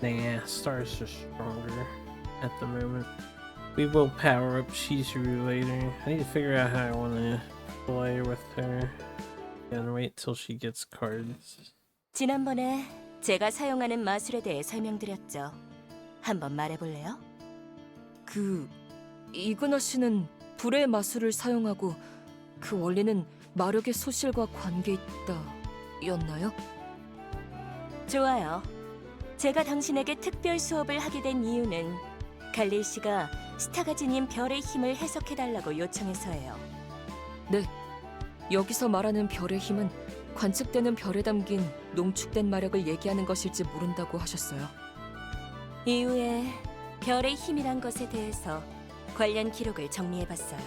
Nah, Star is just stronger at the moment. We will power up Chizuru later. I need to figure out how I want to play with her. And wait till she gets cards. 지난번에 제가 사용하는 마술에 대해 설명드렸죠. 한번 말해볼래요? 이그나 씨는 불의 마술을 사용하고 그 원리는 마력의 소실과 관계 있다였나요? 좋아요. 제가 당신에게 특별 수업을 하게 된 이유는 갈릴 씨가 스타가 지닌 별의 힘을 해석해달라고 요청해서예요. 네. 여기서 말하는 별의 힘은 관측되는 별에 담긴 농축된 마력을 얘기하는 것일지 모른다고 하셨어요. 이후에 별의 힘이란 것에 대해서 관련 기록을 정리해봤어요.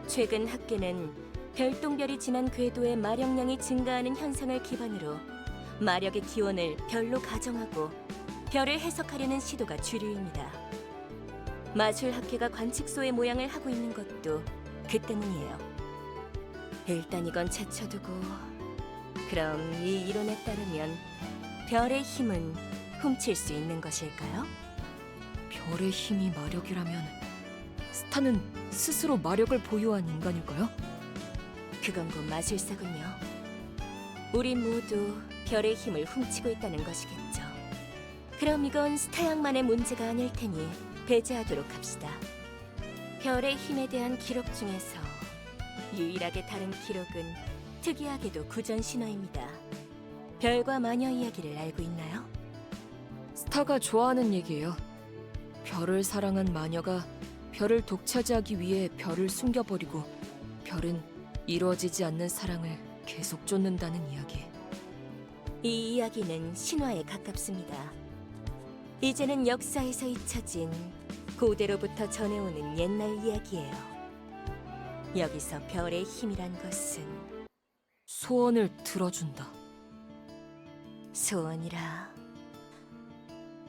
최근 학계는 별똥별이 지난 궤도의 마력량이 증가하는 현상을 기반으로 마력의 기원을 별로 가정하고 별을 해석하려는 시도가 주류입니다. 마술학회가 관측소의 모양을 하고 있는 것도 그 때문이에요. 일단 이건 제쳐두고, 그럼 이 이론에 따르면 별의 힘은 훔칠 수 있는 것일까요? 별의 힘이 마력이라면 스타는 스스로 마력을 보유한 인간일까요? 그건 곧 마술사군요. 우리 모두 별의 힘을 훔치고 있다는 것이겠죠. 그럼 이건 스타 양만의 문제가 아닐 테니 배제하도록 합시다. 별의 힘에 대한 기록 중에서 유일하게 다른 기록은 특이하게도 구전 신화입니다. 별과 마녀 이야기를 알고 있나요? 스타가 좋아하는 얘기예요. 별을 사랑한 마녀가 별을 독차지하기 위해 별을 숨겨버리고 별은 이루어지지 않는 사랑을 계속 쫓는다는 이야기. 이 이야기는 신화에 가깝습니다. 이제는 역사에서 잊혀진 고대로부터 전해오는 옛날 이야기예요. 여기서 별의 힘이란 것은 소원을 들어준다. 소원이라.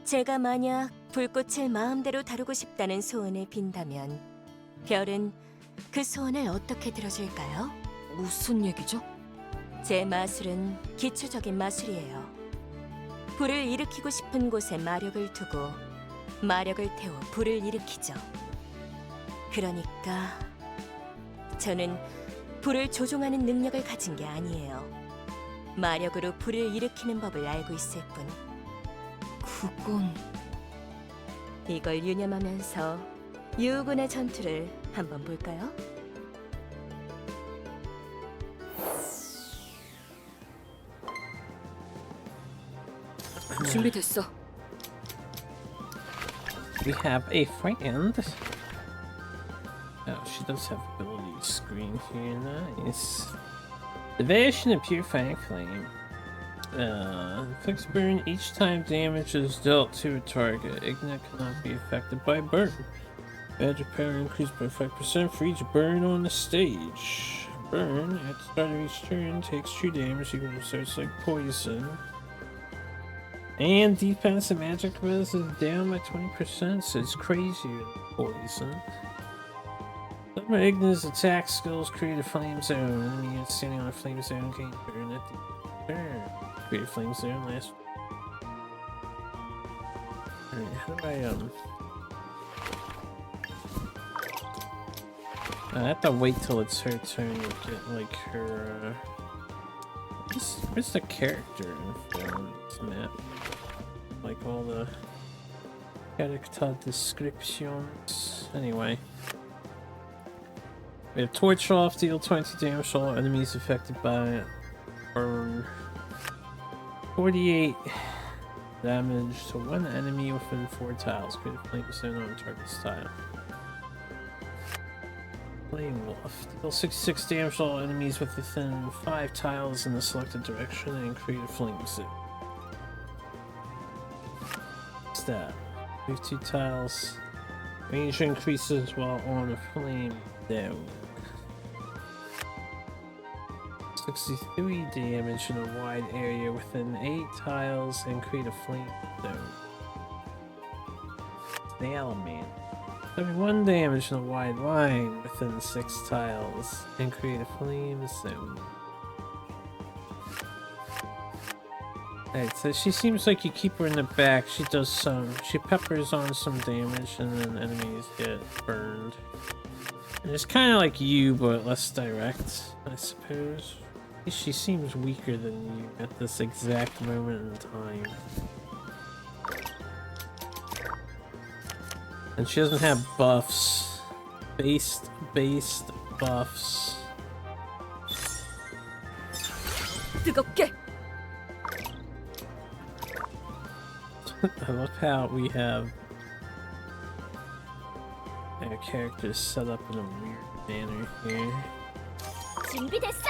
제가 만약 불꽃을 마음대로 다루고 싶다는 소원을 빈다면 별은 그 소원을 어떻게 들어줄까요? 무슨 얘기죠? 제 마술은 기초적인 마술이에요. 불을 일으키고 싶은 곳에 마력을 두고 마력을 태워 불을 일으키죠. 그러니까 저는 불을 조종하는 능력을 가진 게 아니에요. 마력으로 불을 일으키는 법을 알고 있을 뿐. 그건... 이걸 유념하면서 유군의 전투를 한번 볼까요? 준비됐어. We have a friend. Oh, she does have ability screen here. Nice. Evasion and Purifying Flame. Inflicts burn each time damage is dealt to a target. Ignite cannot be affected by burn. Magic power increased by 5% for each burn on the stage. Burn at the start of each turn takes 2 damage equal to starts like poison. And defense and magic res is down by 20%, so it's crazier than poison. Some of Ignis attack skills create a flame zone. Enemy standing on a flame zone can burn at the turn. Create a flame zone last. Alright, how do I have to wait till it's her turn to get like her where's the character info on this map? like all the character descriptions. Anyway. We have Torch Off, deal 20 damage to all enemies affected by burn. 48 damage to one enemy within 4 tiles. Create a flame zone on target's tile. Flame Wolf. Deal 66 damage to all enemies within 5 tiles in the selected direction and create a flame zone. Stab. 52 tiles. Range increases while on a flame zone. 63 damage in a wide area within 8 tiles and create a flame zone. Snail Man. 71 damage in a wide line within 6 tiles and create a flame zone. Alright, so she seems like you keep her in the back. She peppers on some damage and then enemies get burned. And it's kind of like you, but less direct, I suppose. She seems weaker than you at this exact moment in time. And she doesn't have buffs. Based buffs. 뜨겁게. I love how we have our characters set up in a weird manner here. 준비됐어.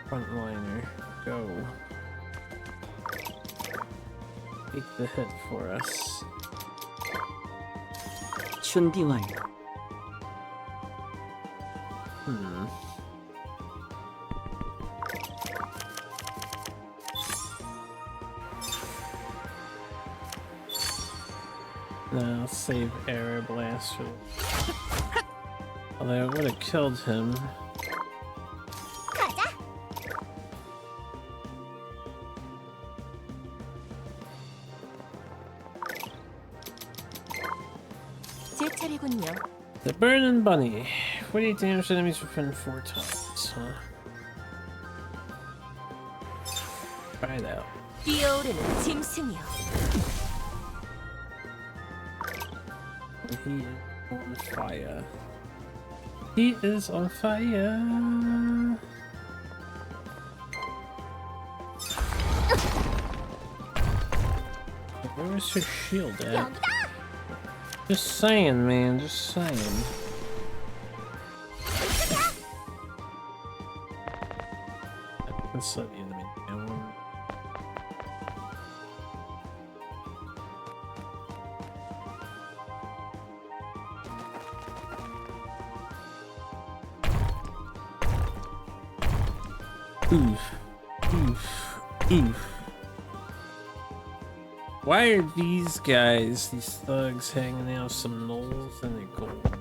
Frontliner, go. Take the hit for us. 준비 완료. Now let's save Air Blaster. Although it would have killed him. 가자. 제 차례군요. The Burning Bunny. 48 damage to enemies within 4 tiles. Huh? Try it out. 뛰어오르는 짐승이여. He is on fire. He is on fire. Where's her shield at? Just saying, man. Just saying. Let's let the enemy down. Oof. Oof. Oof. Why are these guys, these thugs, hanging out some knolls and they gold?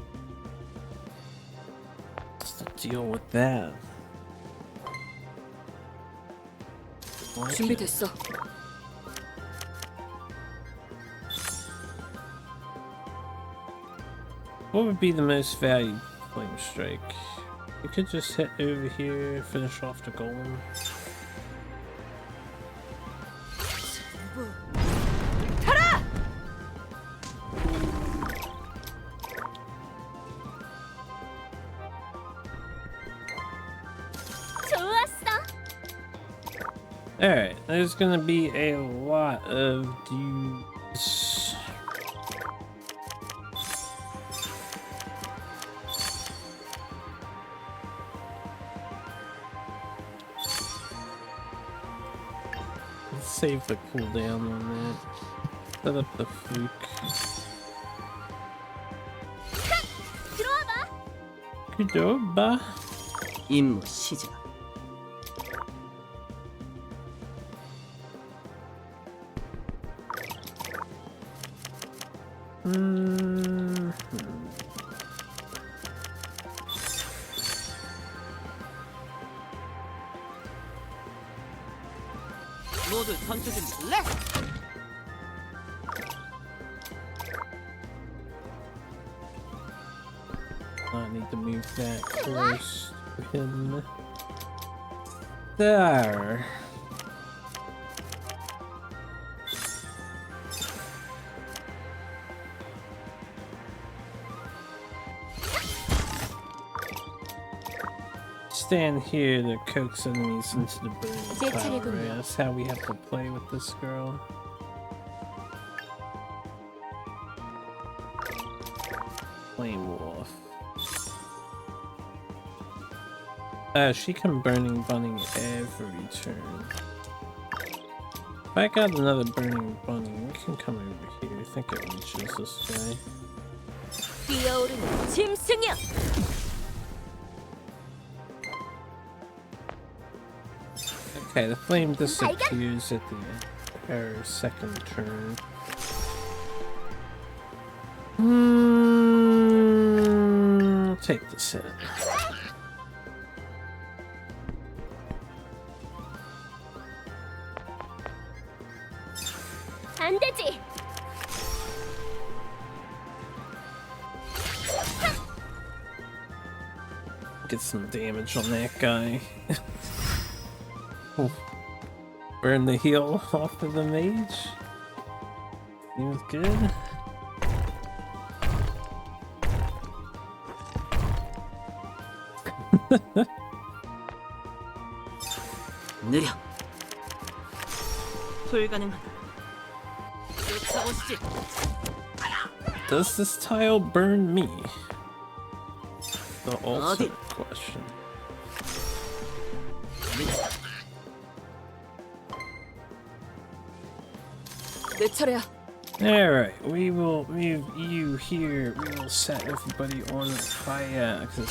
What's the deal with that? Like it. 준비됐어. What would be the most valued flame strike? You could just hit over here, finish off the golem. Alright, there's gonna be a lot of dudes. Let's save the cooldown on that. Set up the fluke. Kudoba. 임무 시작. 모두 전투 준비. 렛츠! I need to move that close to him. There. stand here to coax enemies into the burning 제 tower. 차례군요. Right? That's how we have to play with this girl. Flame Wolf. She can burning bunny every turn. If I got another burning bunny, we can come over here. I think it reaches this guy. 뛰어오르는 짐승이야. Okay, the flame disappears at her second turn. I'll take this hit. 안 되지. Get some damage on that guy. Oh. Burn the heal off of the mage. Seems good. 느려. 불가능하다. 쫓아오시지. Does this tile burn me? The ultimate 어디? question. 내 차례야. Alright, we will move you here. We will set everybody on fire. Because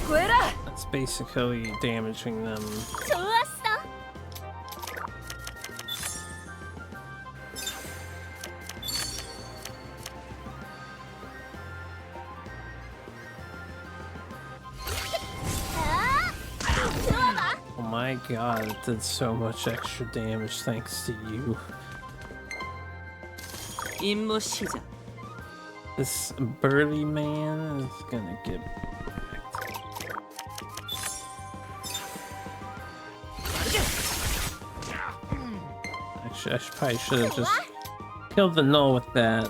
구해라. that's basically damaging them. 좋았어. Oh my god, it did so much extra damage thanks to you. 임무 시작. This burly man is gonna get Actually, probably should have just killed the null with that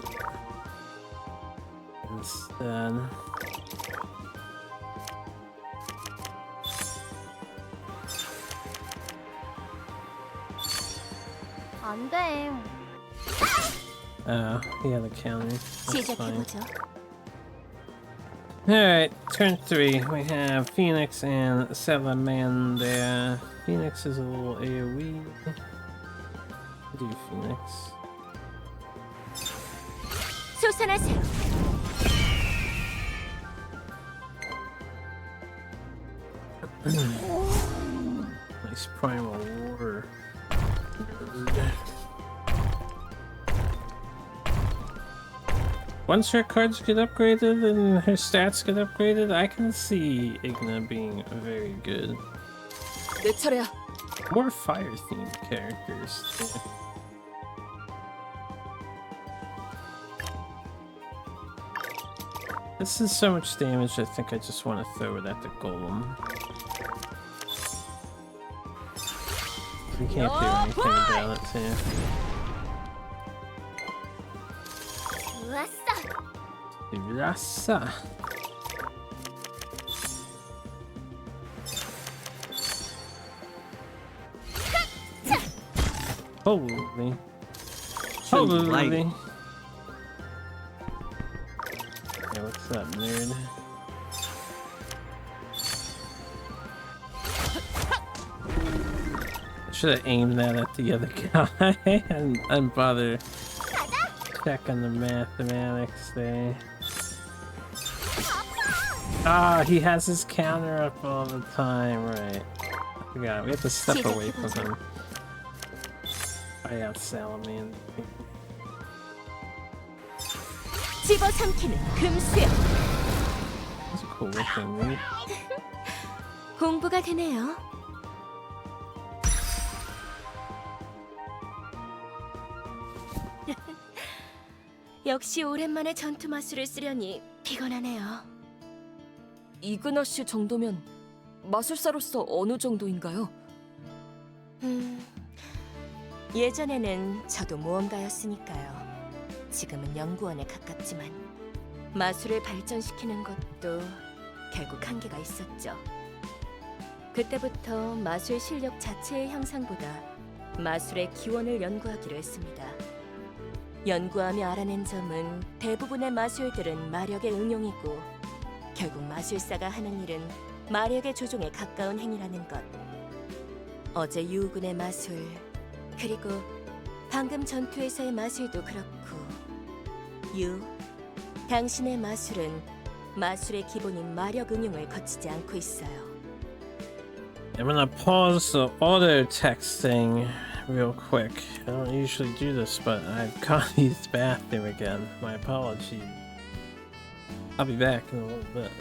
instead. 안 돼. Oh, he had a counter. That's fine. 시작해보죠. Alright, turn 3. We have Phoenix and Salamander. Phoenix is a little AoE. Do Phoenix. 솟아나세요. Nice primal water. Once her cards get upgraded and her stats get upgraded, I can see Igna being very good. 내 차례야. More fire-themed characters. Too. This is so much damage, I think I just want to throw it at the golem. We can't do anything about it, too. 좋았어. Rasa. Holy. Holy. Yeah, what's up, nerd? Should have aimed that at the other guy and bother checking the mathematics there. Ah, he has his counter up all the time, right? I forgot, we have to step away from him. I got Salamander. 집어삼키는 금수야. That's a cool looking move. 공부가 되네요. 역시 오랜만에 전투 마술을 쓰려니 피곤하네요. 이그나 씨 정도면 마술사로서 어느 정도인가요? 예전에는 저도 모험가였으니까요. 지금은 연구원에 가깝지만 마술을 발전시키는 것도 결국 한계가 있었죠. 그때부터 마술 실력 자체의 향상보다 마술의 기원을 연구하기로 했습니다. 연구하며 알아낸 점은 대부분의 마술들은 마력의 응용이고 결국 마술사가 하는 일은 마력의 조종에 가까운 행위라는 것. 어제 유우군의 마술, 그리고 방금 전투에서의 마술도 그렇고 유, 당신의 마술은 마술의 기본인 마력 응용을 거치지 않고 있어요. I'm gonna pause the auto texting real quick. I don't usually do this, but I've got to use the bathroom again. My apologies. I'll be back in a little bit.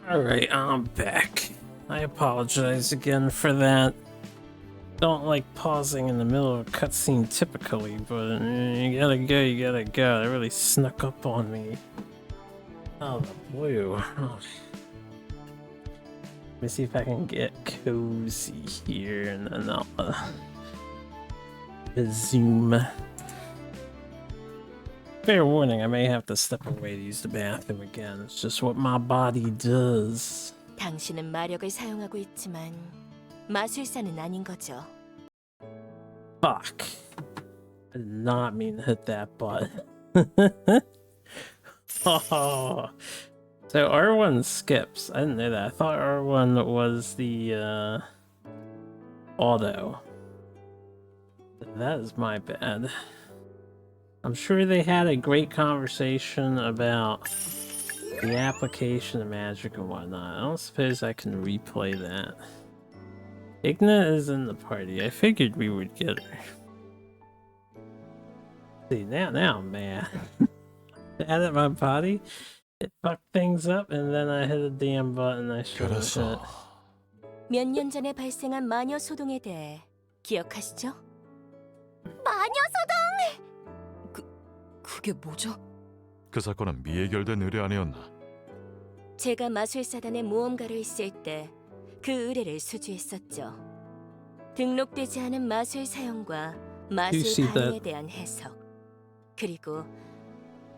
Alright, I'm back. I apologize again for that. Don't like pausing in the middle of a cutscene typically, but you gotta go, you gotta go. That really snuck up on me. Oh, the blue. Oh. Let me see if I can get cozy here, and then I'll resume. Fair warning, I may have to step away to use the bathroom again. It's just what my body does. 당신은 마력을 사용하고 있지만 마술사는 아닌 거죠. Fuck. I did not mean to hit that button. Oh. So R1 skips. I didn't know that. I thought R1 was the auto. That is my bad. I'm sure they had a great conversation about the application of magic and whatnot. I don't suppose I can replay that. Igna is in the party. I figured we would get her. See, now I'm mad. Add at my body, it fucked things up, and then I hit a damn button I should have hit. 몇 년 전에 발생한 마녀 소동에 대해 기억하시죠? 마녀 그게 뭐죠? 그 사건은 미해결된 의뢰 아니었나? 제가 마술사단의 모험가로 있을 때 그 의뢰를 수주했었죠. 등록되지 않은 마술 사용과 마술 반응에 대한 해석, 그리고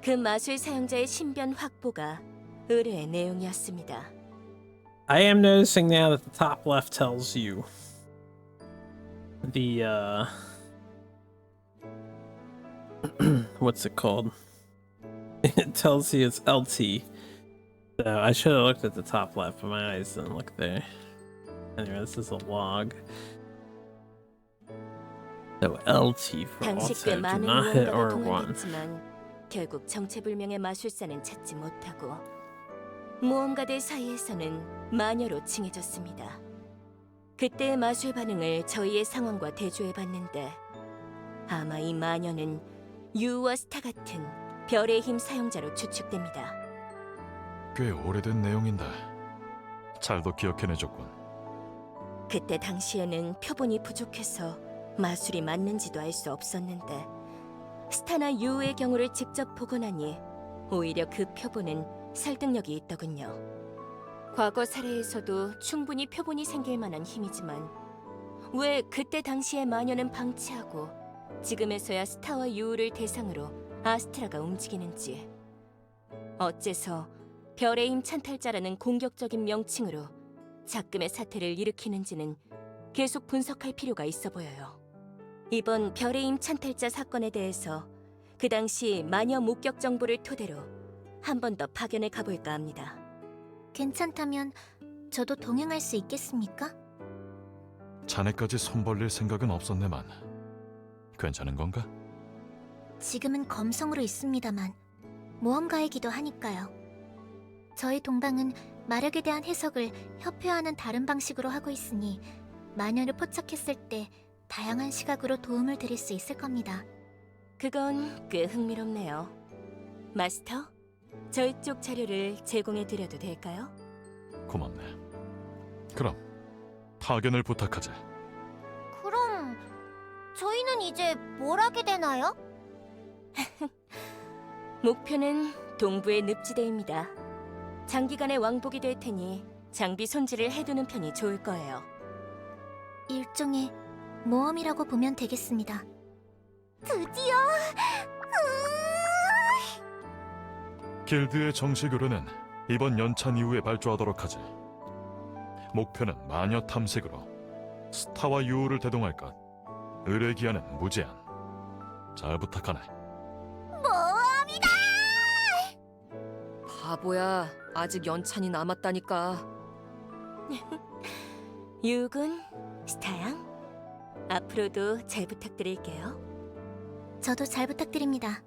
그 마술 사용자의 신변 확보가 의뢰의 내용이었습니다. I am noticing now that the top left tells you the what's it called? It tells you it's LT. So I should have looked at the top left, but my eyes didn't look there. Anyway, this is a log. So LT for 당시 auto, 꽤 do 많은 not hit 무언가가 R1. 동원됐지만 결국 정체불명의 마술사는 찾지 못하고 모험가들 사이에서는 마녀로 칭해졌습니다. 그때의 마술 반응을 저희의 상황과 대조해봤는데 아마 이 마녀는 유와 스타 같은 별의 힘 사용자로 추측됩니다. 꽤 오래된 내용인데 잘도 기억해내줬군. 그때 당시에는 표본이 부족해서 마술이 맞는지도 알 수 없었는데 스타나 유의 경우를 직접 보고 나니 오히려 그 표본은 설득력이 있더군요. 과거 사례에서도 충분히 표본이 생길 만한 힘이지만 왜 그때 당시의 마녀는 방치하고 지금에서야 스타와 유를 대상으로 아스트라가 움직이는지, 어째서 별의 힘 찬탈자라는 공격적인 명칭으로 작금의 사태를 일으키는지는 계속 분석할 필요가 있어 보여요. 이번 별의 힘 찬탈자 사건에 대해서 그 당시 마녀 목격 정보를 토대로 한 번 더 파견해 가볼까 합니다. 괜찮다면 저도 동행할 수 있겠습니까? 자네까지 손 벌릴 생각은 없었네만. 괜찮은 건가? 지금은 검성으로 있습니다만 모험가이기도 하니까요. 저희 동방은 마력에 대한 해석을 협회와는 다른 방식으로 하고 있으니 마녀를 포착했을 때 다양한 시각으로 도움을 드릴 수 있을 겁니다. 그건 꽤 흥미롭네요. 마스터, 저희 쪽 자료를 제공해 드려도 될까요? 고맙네. 그럼 파견을 부탁하자. 그럼 저희는 이제 뭘 하게 되나요? 목표는 동부의 늪지대입니다. 장기간의 왕복이 될 테니 장비 손질을 해두는 편이 좋을 거예요. 일종의 모험이라고 보면 되겠습니다. 드디어! 길드의 정식 의뢰는 이번 연찬 이후에 발주하도록 하지. 목표는 마녀 탐색으로 스타와 유우를 대동할 것. 의뢰 기한은 무제한. 잘 부탁하네. 모험이다! 바보야, 아직 연찬이 남았다니까. 유군, 스타양, 앞으로도 잘 부탁드릴게요. 저도 잘 부탁드립니다.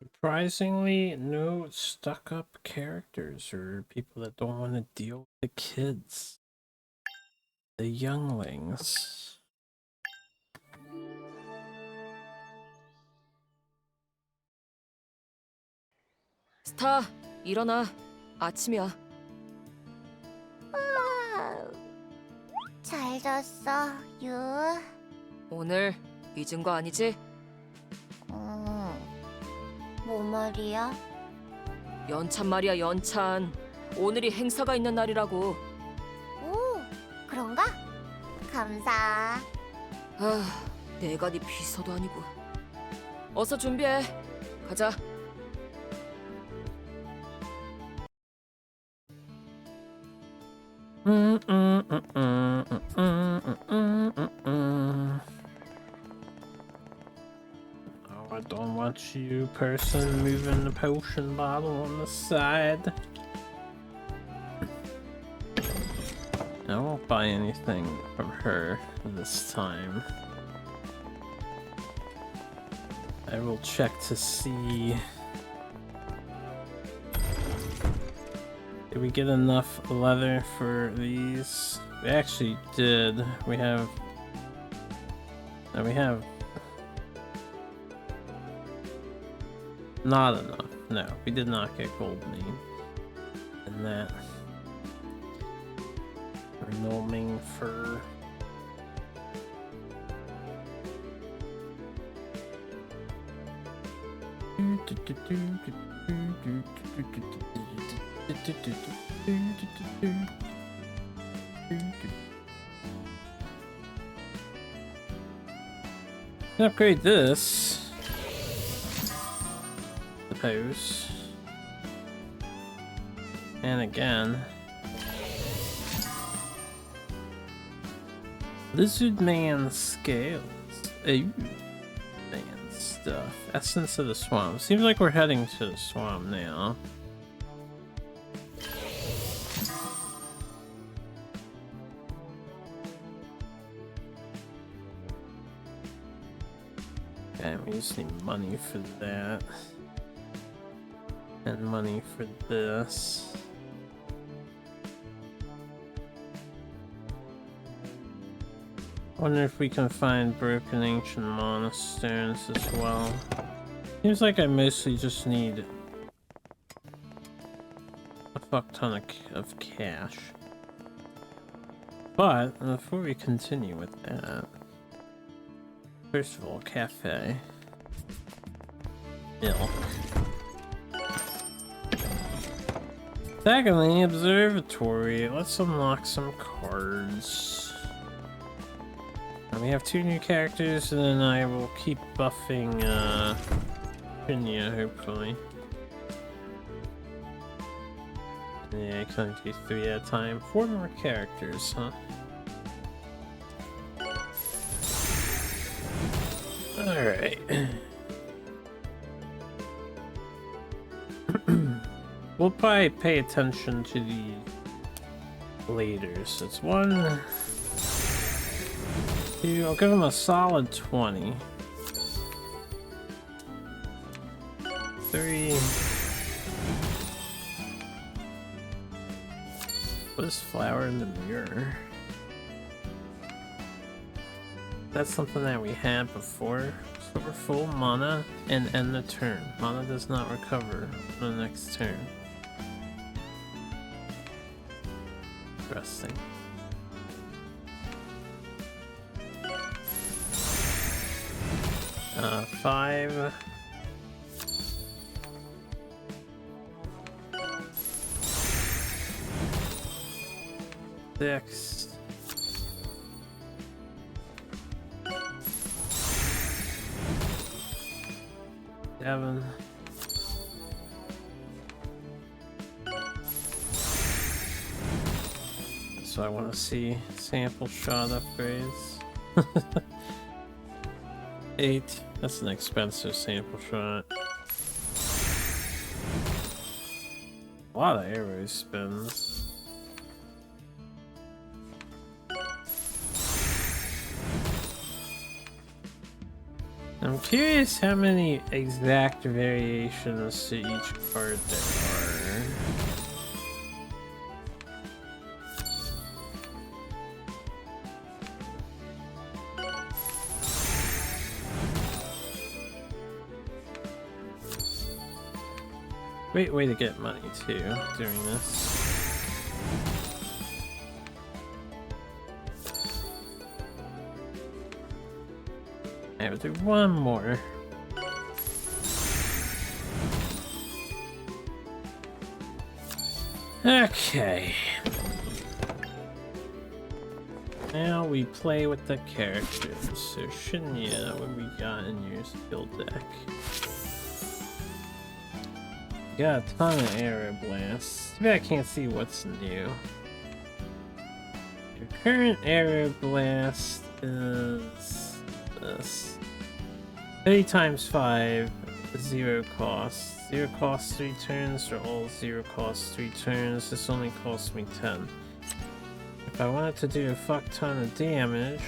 Surprisingly, no stuck-up characters or people that don't want to deal with the kids. The younglings. 스타, 일어나. 아침이야. 잘 잤어, 유. 오늘 잊은 거 아니지? 뭐 말이야? 연찬 말이야, 연찬. 오늘이 행사가 있는 날이라고. 오, 그런가? 감사. 아, 내가 네 비서도 아니고. 어서 준비해. 가자. Oh, I don't want you, person, moving the potion bottle on the side. I won't buy anything from her this time. I will check to see. Did we get enough leather for these? We actually did. We have. No, we have. Not enough. No, we did not get gold name. And that. Norming fur. Upgrade this. Suppose. And again. Lizard Man scales. Ooh. Man stuff. Essence of the swamp. Seems like we're heading to the swamp now. Okay, we just need money for that. And money for this. Wonder if we can find broken ancient monasteries as well. Seems like I mostly just need a fuck ton of cash. But before we continue with that, first of all, cafe, milk. Secondly, observatory. Let's unlock some cards. And we have 2 new characters, and then I will keep buffing Pinya, hopefully. Yeah, I can only do 3 at a time. 4 more characters, huh? Alright. We'll probably pay attention to the later. So it's 1, 2, I'll give him a solid 20. 3. What is flower in the mirror? That's something that we had before. So we're full mana and end the turn. Mana does not recover for the next turn. Interesting. Uh, 5. Six. 7. So I want to see sample shot upgrades. 8. That's an expensive sample shot. A lot of arrow spins. I'm curious how many exact variations to each card there are. Great way to get money too, doing this. I will do one more. Okay. Now we play with the characters. So Shinya, what we got in your skill deck? Got a ton of arrow blasts. Maybe I can't see what's new. Your current arrow blast is this. 30 times 5, 0 cost. 0 costs 3 turns, or all 0 costs 3 turns. This only costs me 10. If I wanted to do a fuck ton of damage,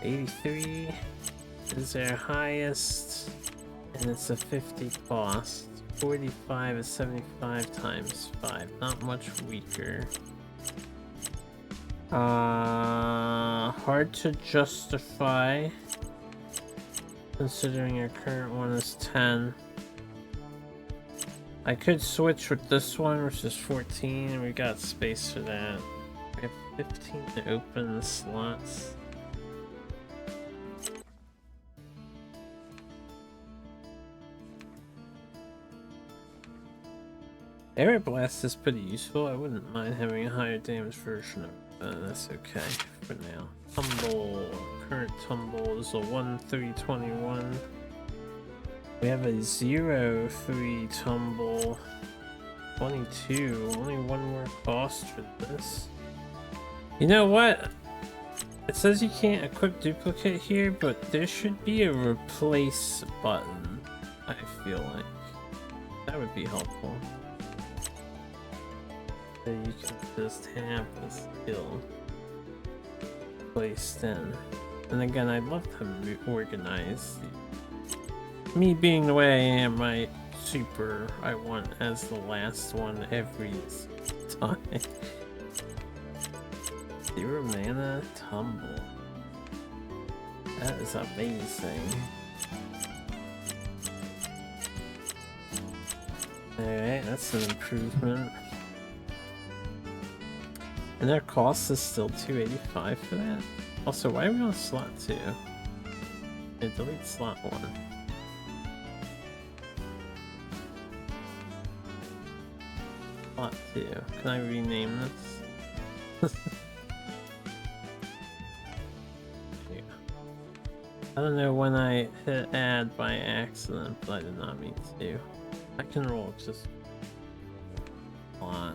83 is their highest, and it's a 50 cost. 45 is 75 times 5, not much weaker. Hard to justify, considering your current one is 10. I could switch with this one, which is 14, and we got space for that. We have 15 to open the slots. Air Blast is pretty useful. I wouldn't mind having a higher damage version of it. That's okay for now. Tumble. Current tumble is a 1-3-21. We have a 0-3 tumble. 22. Only one more cost for this. You know what? It says you can't equip duplicate here, but there should be a replace button. I feel like that would be helpful. So you can just have the skill placed in. And again, I'd love to organize the... Me being the way I am, my super I want as the last one every time. 0 mana tumble. That is amazing. Alright, that's an improvement. And their cost is still 285 for that. Also, why are we on slot 2? Yeah, delete slot 1. Slot 2. Can I rename this? Yeah. I don't know when I hit add by accident, but I did not mean to. I can roll just a lot.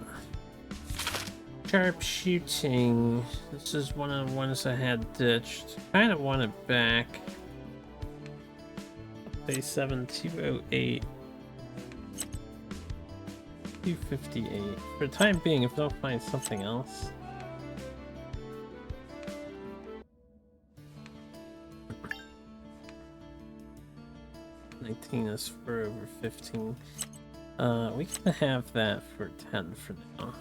Sharpshooting. This is one of the ones I had ditched. Kind of want it back. Day 7, 208. 258. For the time being, if I don't find something else. $19 is for over 15. We can have that for 10 for now.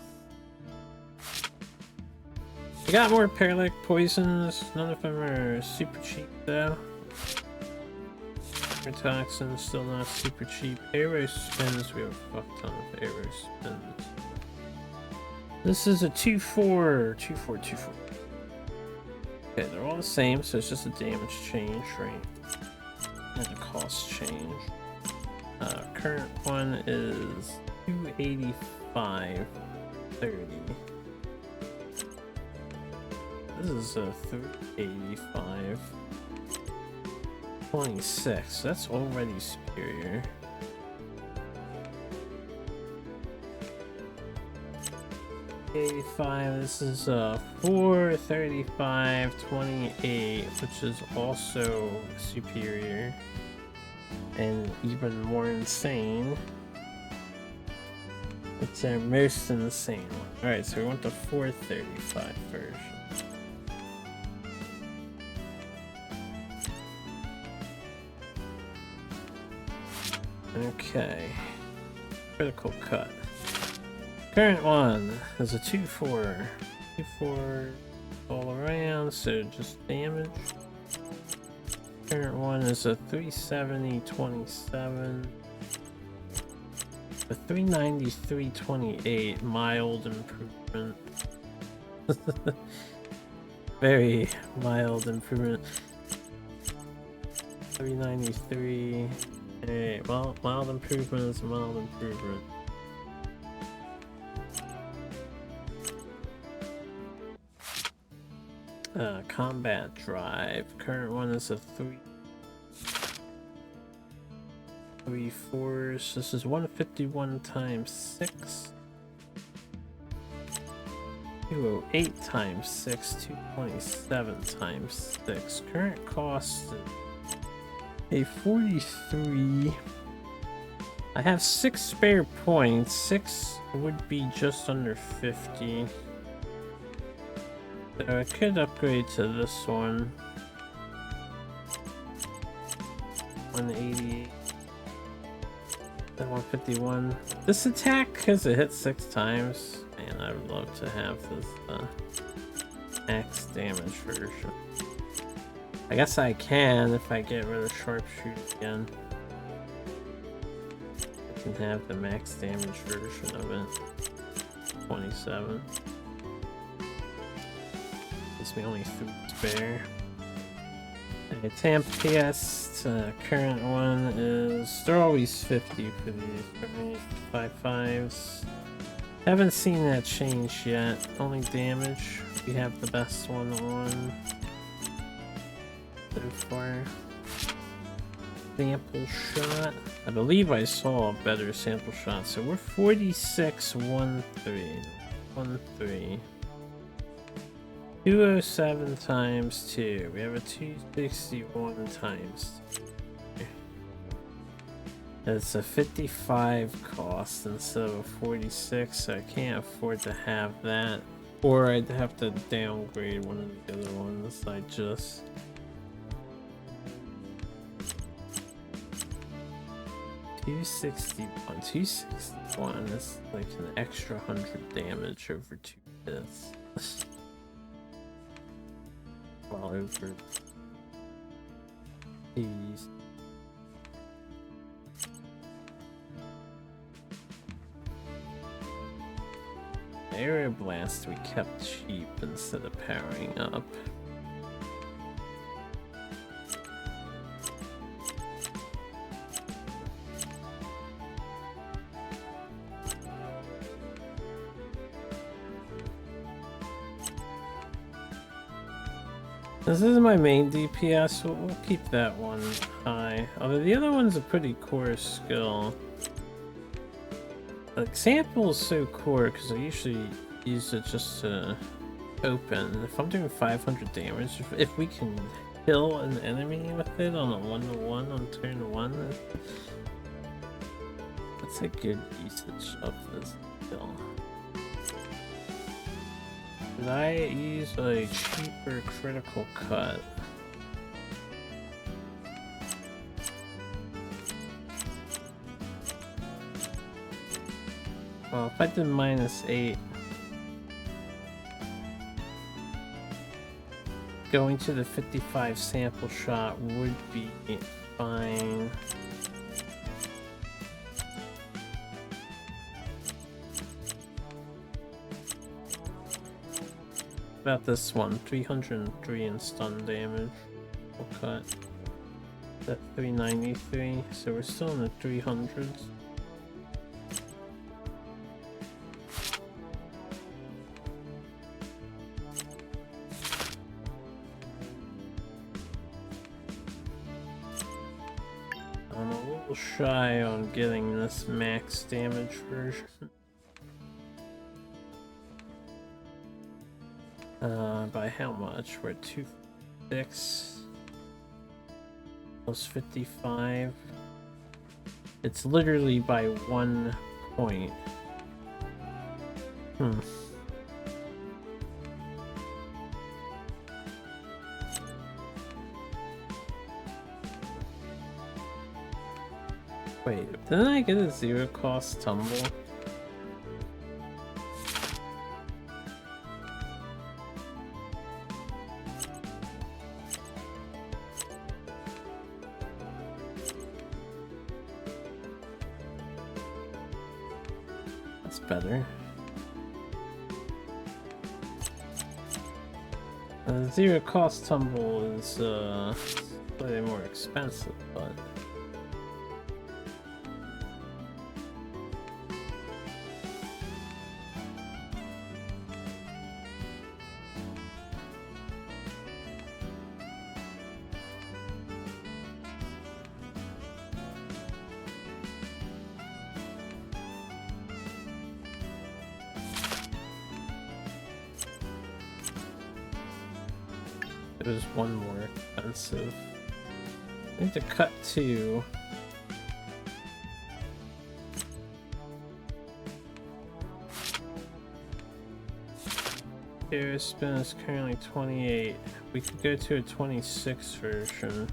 We got more paralytic poisons. None of them are super cheap though. Toxins still not super cheap. Arrow spins, we have a fuck ton of arrow spins. This is a 2-4, 2-4, 2-4. Okay, they're all the same, so it's just a damage change, right? And a cost change. Current one is 285.30. This is a 385. 26. That's already superior. This is a 435.28, which is also superior and even more insane. It's our most insane one. Alright, so we want the 435 version. Okay. Critical cut. Current one is a 2-4. 2-4 all around, so just damage. Current one is a 370.27. A 393.28, mild improvement. Very mild improvement. 393. Hey, well, mild improvement is a mild improvement. Combat drive. Current one is a 3 4s. This is 151 times 6. 208 times 6. 227 times 6. Current cost is a 43. I have 6 spare points. 6 would be just under 50. So I could upgrade to this one. 188. Then 151. This attack, because it hits 6 times. Man, I would love to have this max damage version. I guess I can if I get rid of sharpshooter again. I can have the max damage version of it. 27. Gives me only 3 spare. Okay, Tamp PS, current one is, they're always 50 for these, for me, 5.5s. Haven't seen that change yet. Only damage, we have the best one on so far. Sample shot, I believe I saw a better sample shot, so we're 46.13. 13. 207 times 2. We have a 261 times 2. It's a 55 cost instead of a 46, so I can't afford to have that. Or I'd have to downgrade one of the other ones I just... $261 is like an extra 100 damage over 2 hits. Well, over these. Area Blast we kept cheap instead of powering up. This is my main DPS, so we'll keep that one high. Although the other one's a pretty core skill. Example is so core because I usually use it just to open. If I'm doing 500 damage, if we can kill an enemy with it on a 1-to-1 on turn 1, that's a good usage of this skill. Did I use a cheaper critical cut? Well, if I did -8, going to the 55 sample shot would be fine. About this one, 303 in stun damage. We'll cut that 393, so we're still in the 300s. I'm a little shy on getting this max damage version. By how much? We're at 246 plus 55. It's literally by 1 point. Wait, didn't I get a 0 cost tumble? That's better. Zero cost tumble is slightly more expensive, but it was one more expensive. I need to cut 2. Here spin is currently 28. We could go to a 26 version.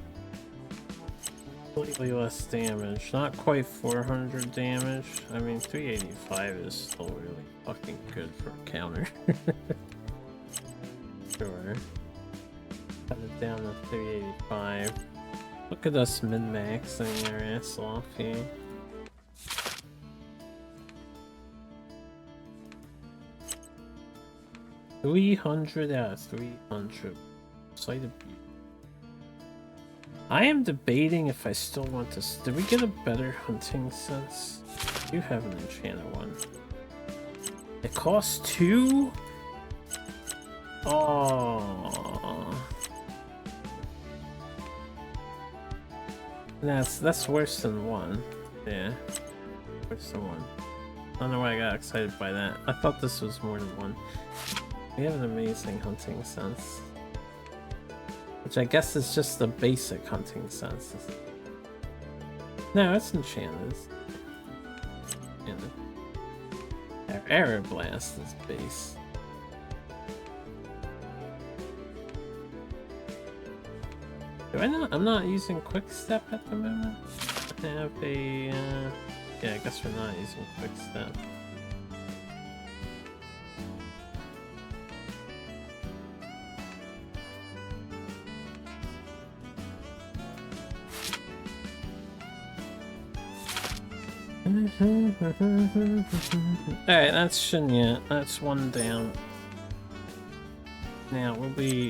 Slightly less damage. Not quite 400 damage. I mean 385 is still really fucking good for a counter. Sure. Cut it down to 385. Look at us min-maxing our ass off here. $300 out of 300. Sight of beauty. I am debating if I still want to. Did we get a better hunting sense? You have an enchanted one. It costs 2? Oh. That's worse than 1. Yeah. Worse than 1. I don't know why I got excited by that. I thought this was more than 1. We have an amazing hunting sense. Which I guess is just the basic hunting sense. No, it's enchanted. Our arrow blast is base. I'm not using quick step at the moment. I have a yeah, I guess we're not using quick step. Alright, that's Shinya. That's 1 down. Now we're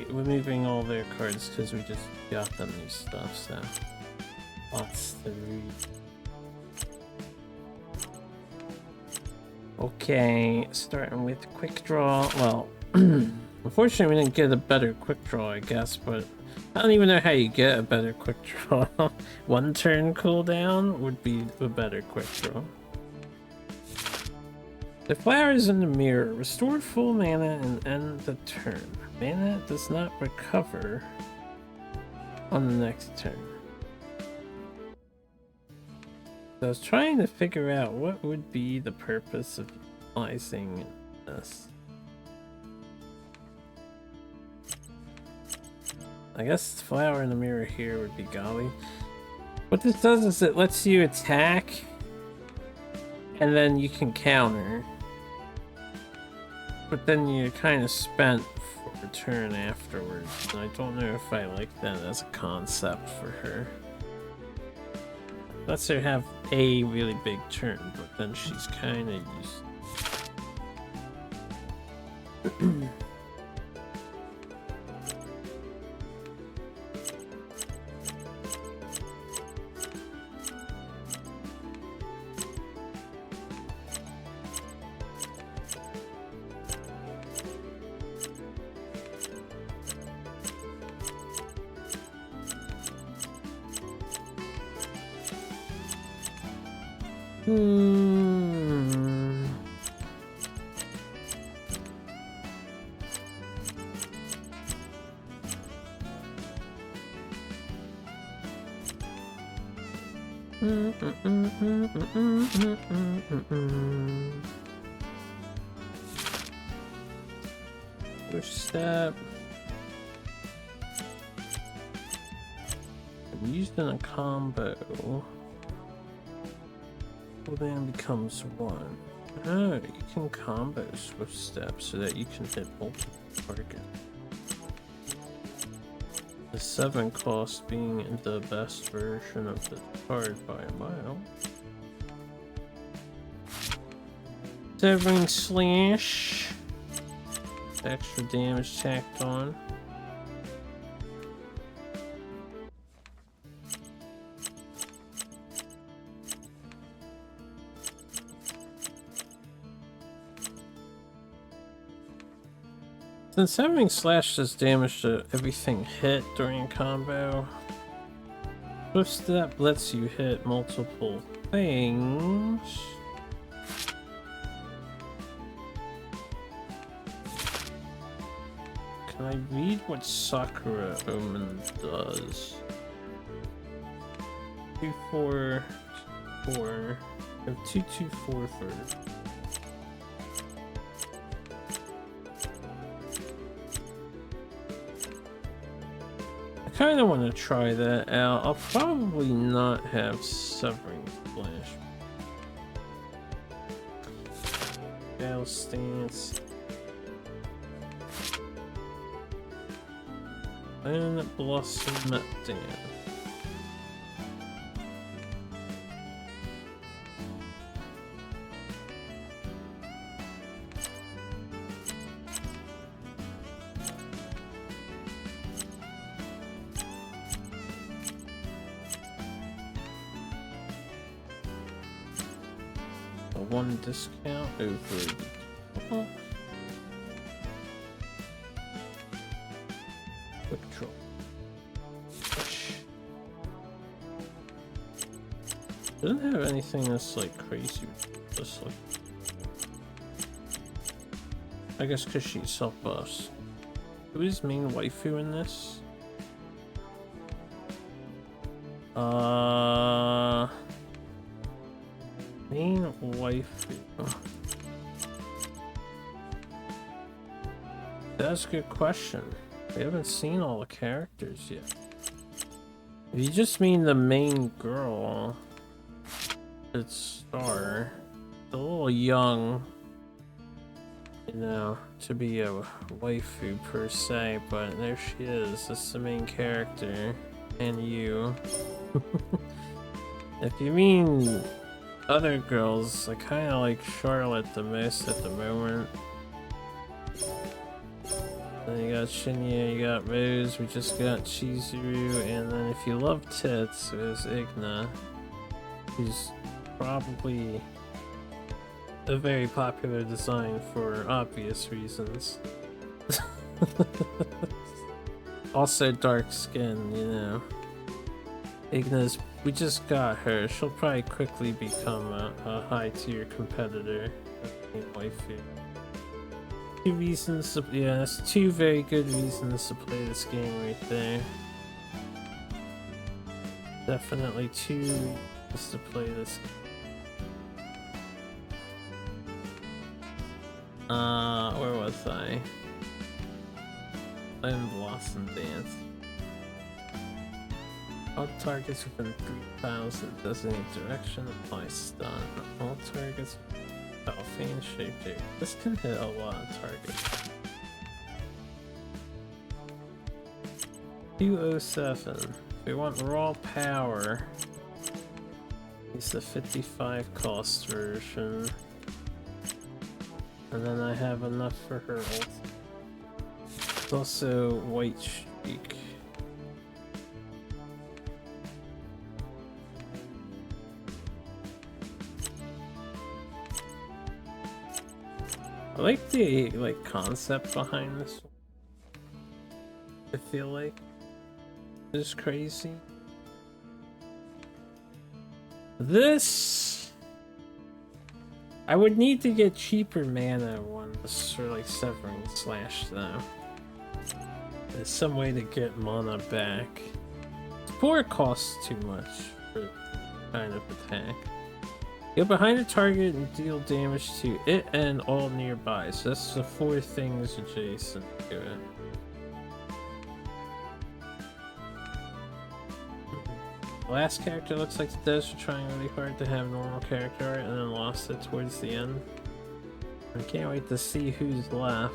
moving all their cards because we just got them new stuff, so lots to read. Okay, starting with quick draw. Well, unfortunately we didn't get a better quick draw, I guess, but I don't even know how you get a better quick draw. 1 turn cooldown would be a better quick draw. The flowers in the mirror restore full mana and end the turn. Mana does not recover on the next turn. So I was trying to figure out what would be the purpose of utilizing this. I guess the flower in the mirror here would be golly. What this does is it lets you attack and then you can counter. But then you're kind of spent for a turn afterwards. And I don't know if I like that as a concept for her. Lets her have a really big turn, but then she's kind of used. Push step. I'm used in a combo. Cooldown becomes 1. Oh, you can combo swift step so that you can hit multiple targets. The 7 cost being the best version of the card by a mile. Severing slash. Extra damage tacked on. Since Severing Slash does damage to everything hit during combo, Swift Step lets you hit multiple things. Can I read what Sakura Omen does? 2, 4, 4. I have 2, 2, 4 for. I kind of want to try that out. I'll probably not have Severing Splash. Gale Stance. And Blossom Dance. One discount over. Oh. Quick draw. Doesn't have anything that's like crazy. Just like, I guess because she's self-buffs. Who is main waifu in this? Main waifu. That's a good question. We haven't seen all the characters yet. If you just mean the main girl, it's Star. A little young, you know, to be a waifu per se, but there she is. That's the main character. And you. If you mean other girls, I kind of like Charlotte the most at the moment. Then you got Shinya, you got Rose, we just got Chizuru, and then if you love tits, there's Igna, who's probably a very popular design for obvious reasons. Also dark skin, you know. Igna's, we just got her. She'll probably quickly become a high tier competitor. Waifu. Two reasons to, yeah, that's two very good reasons to play this game right there. Definitely two reasons to play this game. Where was I? I'm Blossom Dance. All targets within 3,000 designated direction apply stun. All targets fan shape here. This can hit a lot of targets. 207. If we want raw power, use the 55 cost version. And then I have enough for her ult. It's also white streak. I like the concept behind this one. I feel like it's crazy. This I would need to get cheaper mana ones for like Severing Slash though. There's some way to get mana back. Support costs too much for kind of attack. Go behind a target and deal damage to it and all nearby. So that's the 4 things adjacent to it. The last character looks like the devs are trying really hard to have normal character art and then lost it towards the end. I can't wait to see who's left.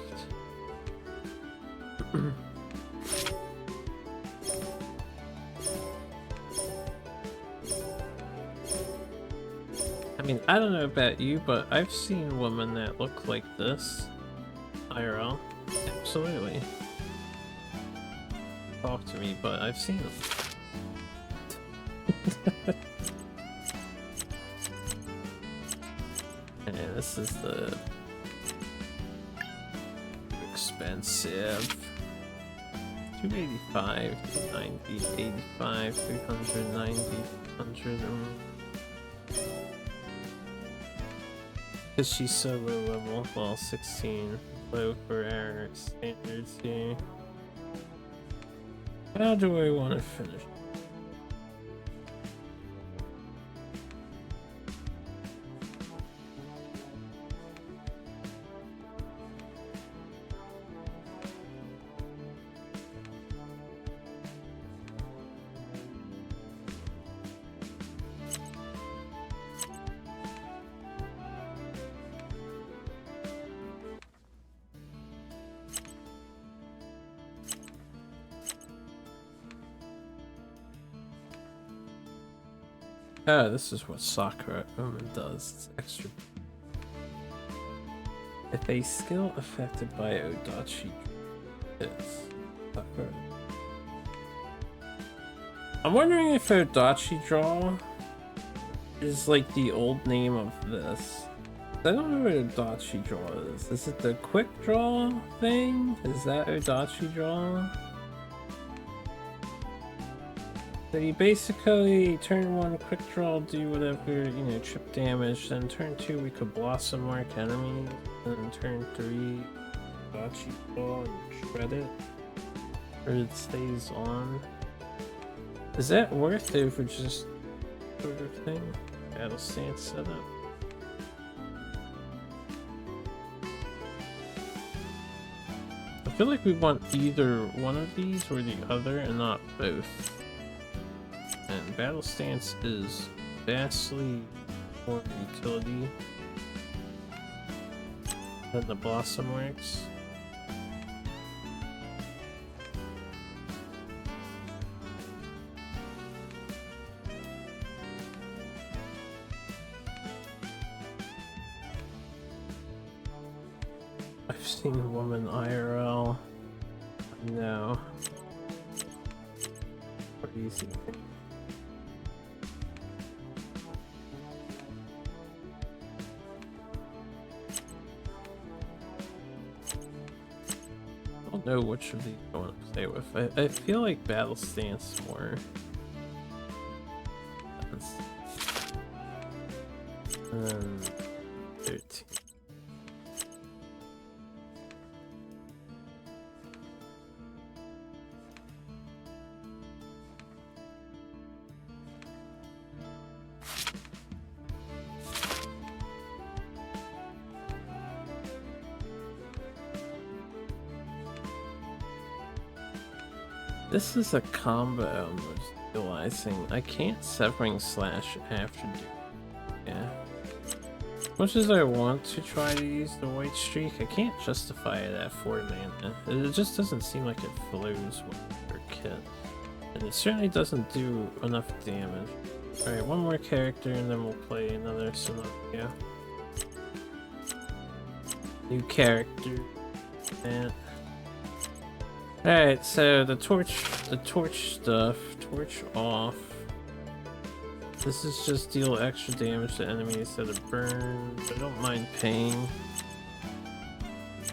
How mean, I don't know about you, but I've seen women that look like this. IRL. Absolutely. Talk to me, but I've seen them. And this is the expensive 285, 290, 85, 390, 100. Because she's so low level. Well, 16 low for our standards here. How do I want to finish? Oh, this is what Sakura Woman does. It's extra. If a skill affected by Odachi is Sakura. I'm wondering if Odachi Draw is like the old name of this. I don't know what Odachi Draw is. Is it the quick draw thing? Is that Odachi Draw? So you basically turn 1 quick draw, do whatever, you know, chip damage, then turn 2 we could blossom mark enemies, and then turn 3 Dachi draw and shred it, or it stays on. Is that worth it for just sort of thing? Battle stance setup. I feel like we want either one of these or the other and not both. And battle stance is vastly more utility than the blossom works. I've seen a woman IRL. No. Easy. I don't know which of these I want to play with. I feel like battle stance more. And then 13. This is a combo I'm realizing. I can't severing slash after do. Yeah. As much as I want to try to use the white streak, I can't justify it at 4 mana. It just doesn't seem like it flows with your kit. And it certainly doesn't do enough damage. Alright, one more character and then we'll play another scenario. New character. And alright, so the torch stuff, torch off. This is just deal extra damage to enemies that are burned. I don't mind paying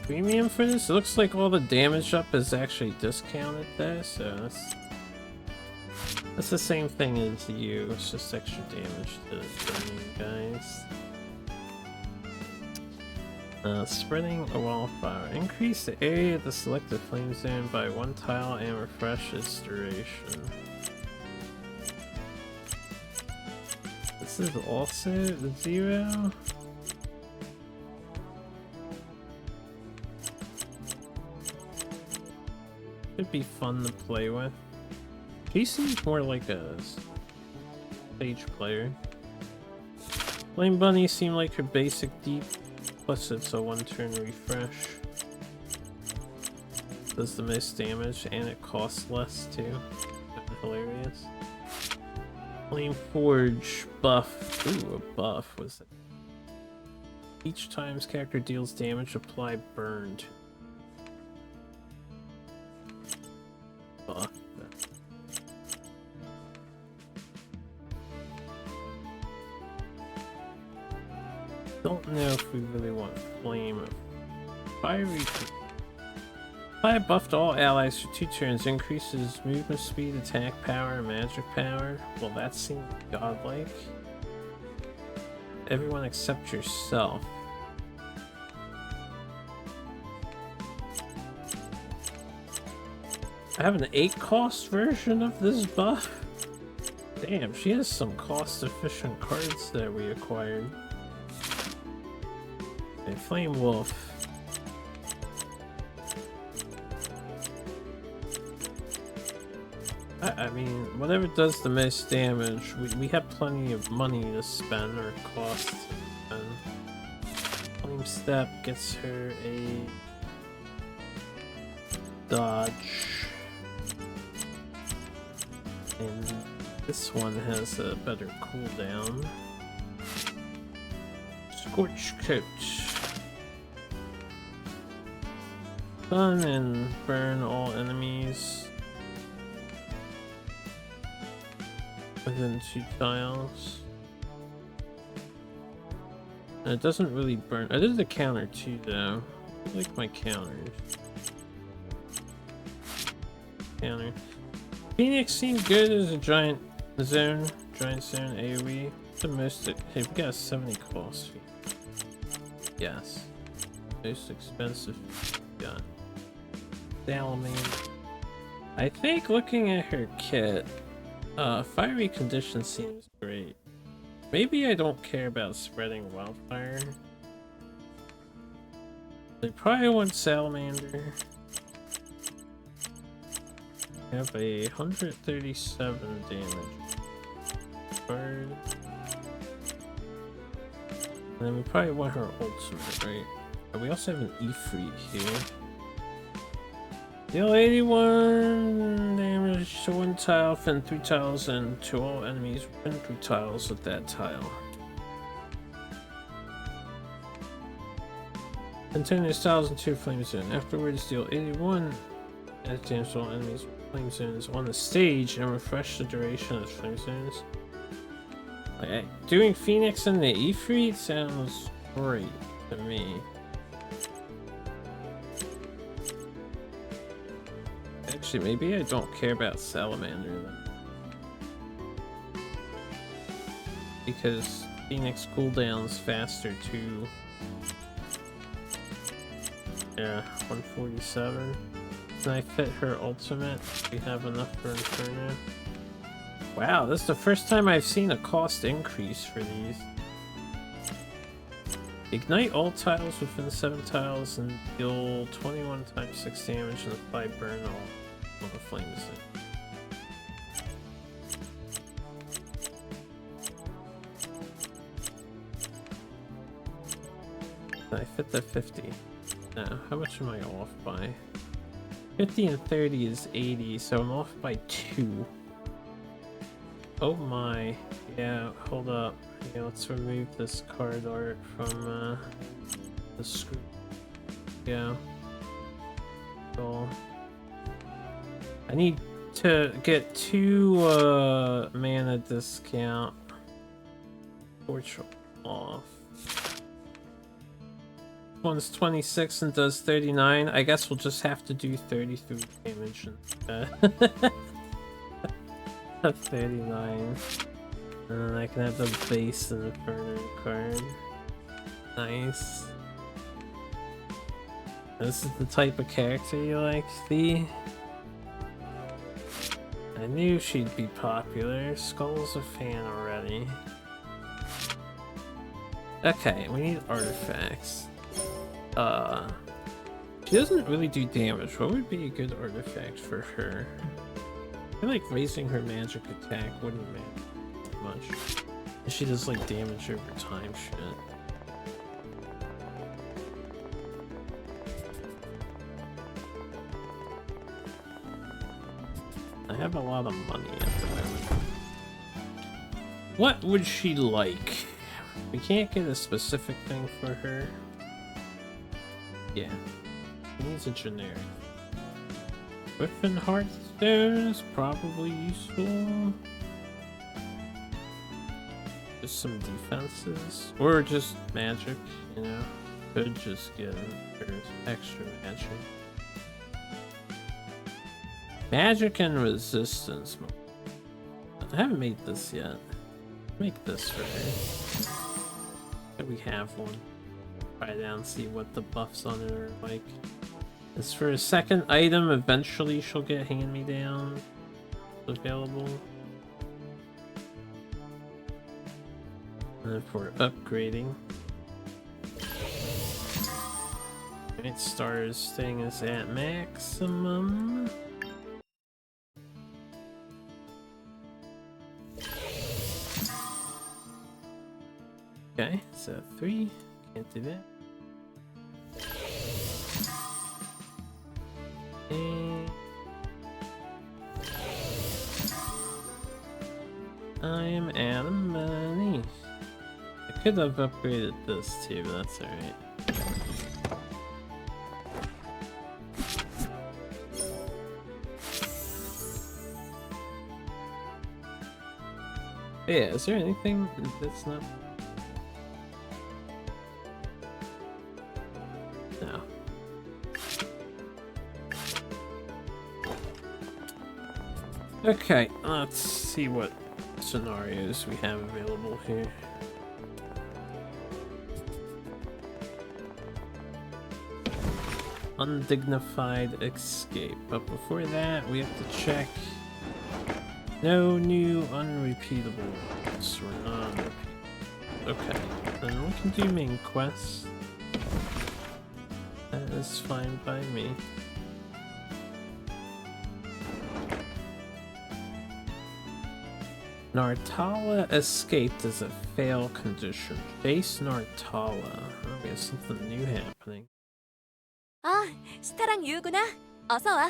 premium for this. It looks like all the damage up is actually discounted there, so that's the same thing as you. It's just extra damage to burning guys. Spreading a wildfire. Increase the area of the selected flame zone by 1 tile and refresh its duration. This is also the 0. Should be fun to play with. He seems more like a stage player. Flame Bunny seemed like her basic deep. Plus it's a 1-turn refresh. Does the most damage and it costs less too. Hilarious. Flame Forge buff. Ooh, a buff was it? Each time this character deals damage, apply burn to. Buff. Don't know if we really want flame. Fiery. Apply a buff to all allies for 2 turns. Increases movement speed, attack power, and magic power. Well, that seems godlike. Everyone except yourself. I have an 8 cost version of this buff. Damn, she has some cost efficient cards that we acquired. Okay, Flame Wolf. I mean, whatever does the most damage, we have plenty of money to spend, or cost to spend. Flame Step gets her a dodge. And this one has a better cooldown. Scorch Coat. Stun and burn all enemies within 2 tiles. And it doesn't really burn. I did the counter too, though. I like my counters. Counter. Phoenix seemed good as a giant zone AoE. The most. Hey, we got a 70 cost. Yes. Most expensive. Got. Salamander. I think looking at her kit, Fiery Condition seems great. Maybe I don't care about spreading wildfire. They probably want Salamander. We have a 137 damage card. And then we probably want her ultimate, right? We also have an Ifrit here. Deal 81 damage to 1 tile, fin 3 tiles, and to all enemies within 3 tiles with that tile. Continuous tiles into flame zone. Afterwards, deal 81 as damage to all enemies with flame zones on the stage and refresh the duration of the flame zones. Okay. Doing Phoenix and the Ifrit sounds great to me. Actually, maybe I don't care about Salamander then. Because Phoenix cooldowns faster too. Yeah, 147. Can I fit her ultimate? We have enough for Inferno. Wow, this is the first time I've seen a cost increase for these. Ignite all tiles within 7 tiles and deal 21 times 6 damage and apply burn all on the flames. I fit the 50. Now, how much am I off by? 50 and 30 is 80, so I'm off by 2. Oh my. Yeah, hold up. Yeah, let's remove this card art from the screen. Yeah. So I need to get 2 mana discount. Torch off. One's 26 and does 39. I guess we'll just have to do 33 damage instead. 39. And then I can have the base and the further card. Nice. This is the type of character you like, Thea? I knew she'd be popular. Skull's a fan already. Okay, we need artifacts. She doesn't really do damage. What would be a good artifact for her? I feel like raising her magic attack wouldn't matter much. She does like damage over time shit. I have a lot of money at the moment. What would she like? We can't get a specific thing for her. Yeah. She needs a generic. Griffin Heartstone is probably useful. Just some defenses. Or just magic, you know. Could just get her extra magic. Magic and resistance. I haven't made this yet. Make this for her. But we have one. Try it out and see what the buffs on it are like. As for a second item, eventually she'll get hand-me-down available. And then for upgrading. Alright, Star's thing is at maximum. Okay, so 3. Can't do that. And I am out of money. I could have upgraded this too, but that's alright. Yeah, is there anything that's not? No. Okay, let's see what scenarios we have available here. Undignified escape, but before that we have to check. No new unrepeatables or non-repeatable. Okay, then we can do main quests. That is fine by me. Nartala escaped as a fail condition. Chase Nartala. Oh, we have something new happening. 아, 스타랑 유구나. 어서 와.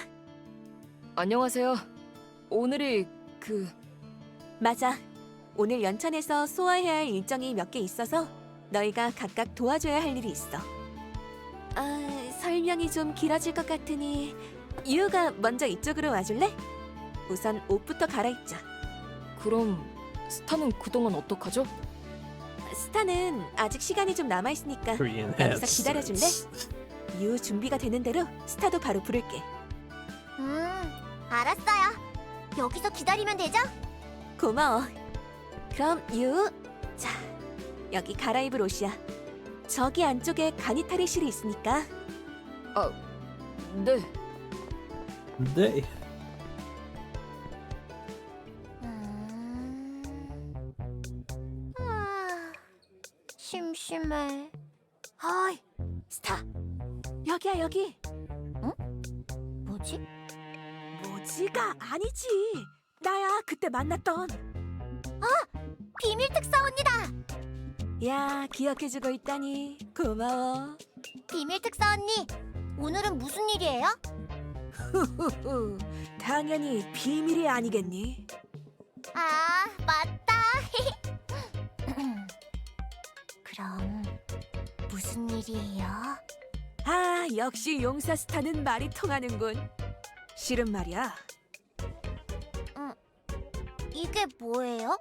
안녕하세요. 오늘이 맞아. 오늘 연천에서 소화해야 할 일정이 몇 개 있어서 너희가 각각 도와줘야 할 일이 있어. 설명이 좀 길어질 것 같으니 유우가 먼저 이쪽으로 와줄래? 우선 옷부터 갈아입자. 그럼 스타는 그동안 어떡하죠? 스타는 아직 시간이 좀 남아있으니까 Korean 여기서 기다려줄래? headsets. 유우 준비가 되는 대로 스타도 바로 부를게. 알았어요. 여기서 기다리면 되죠? 고마워. 그럼 유우, 자, 여기 갈아입을 옷이야. 저기 안쪽에 가니탈의실이 있으니까. 네. 네. 심심해. 어이, 스타. 여기야, 여기. 뭐지? 뭐지가 아니지. 나야, 그때 만났던. 비밀 특사원이다. 야, 기억해주고 있다니. 고마워. 비밀 특사 언니, 오늘은 무슨 일이에요? 후후후. 당연히 비밀이 아니겠니? 아, 맞다. 그럼 무슨 일이에요? 아, 역시 용사 스타는 말이 통하는군. 실은 말이야. 이게 뭐예요?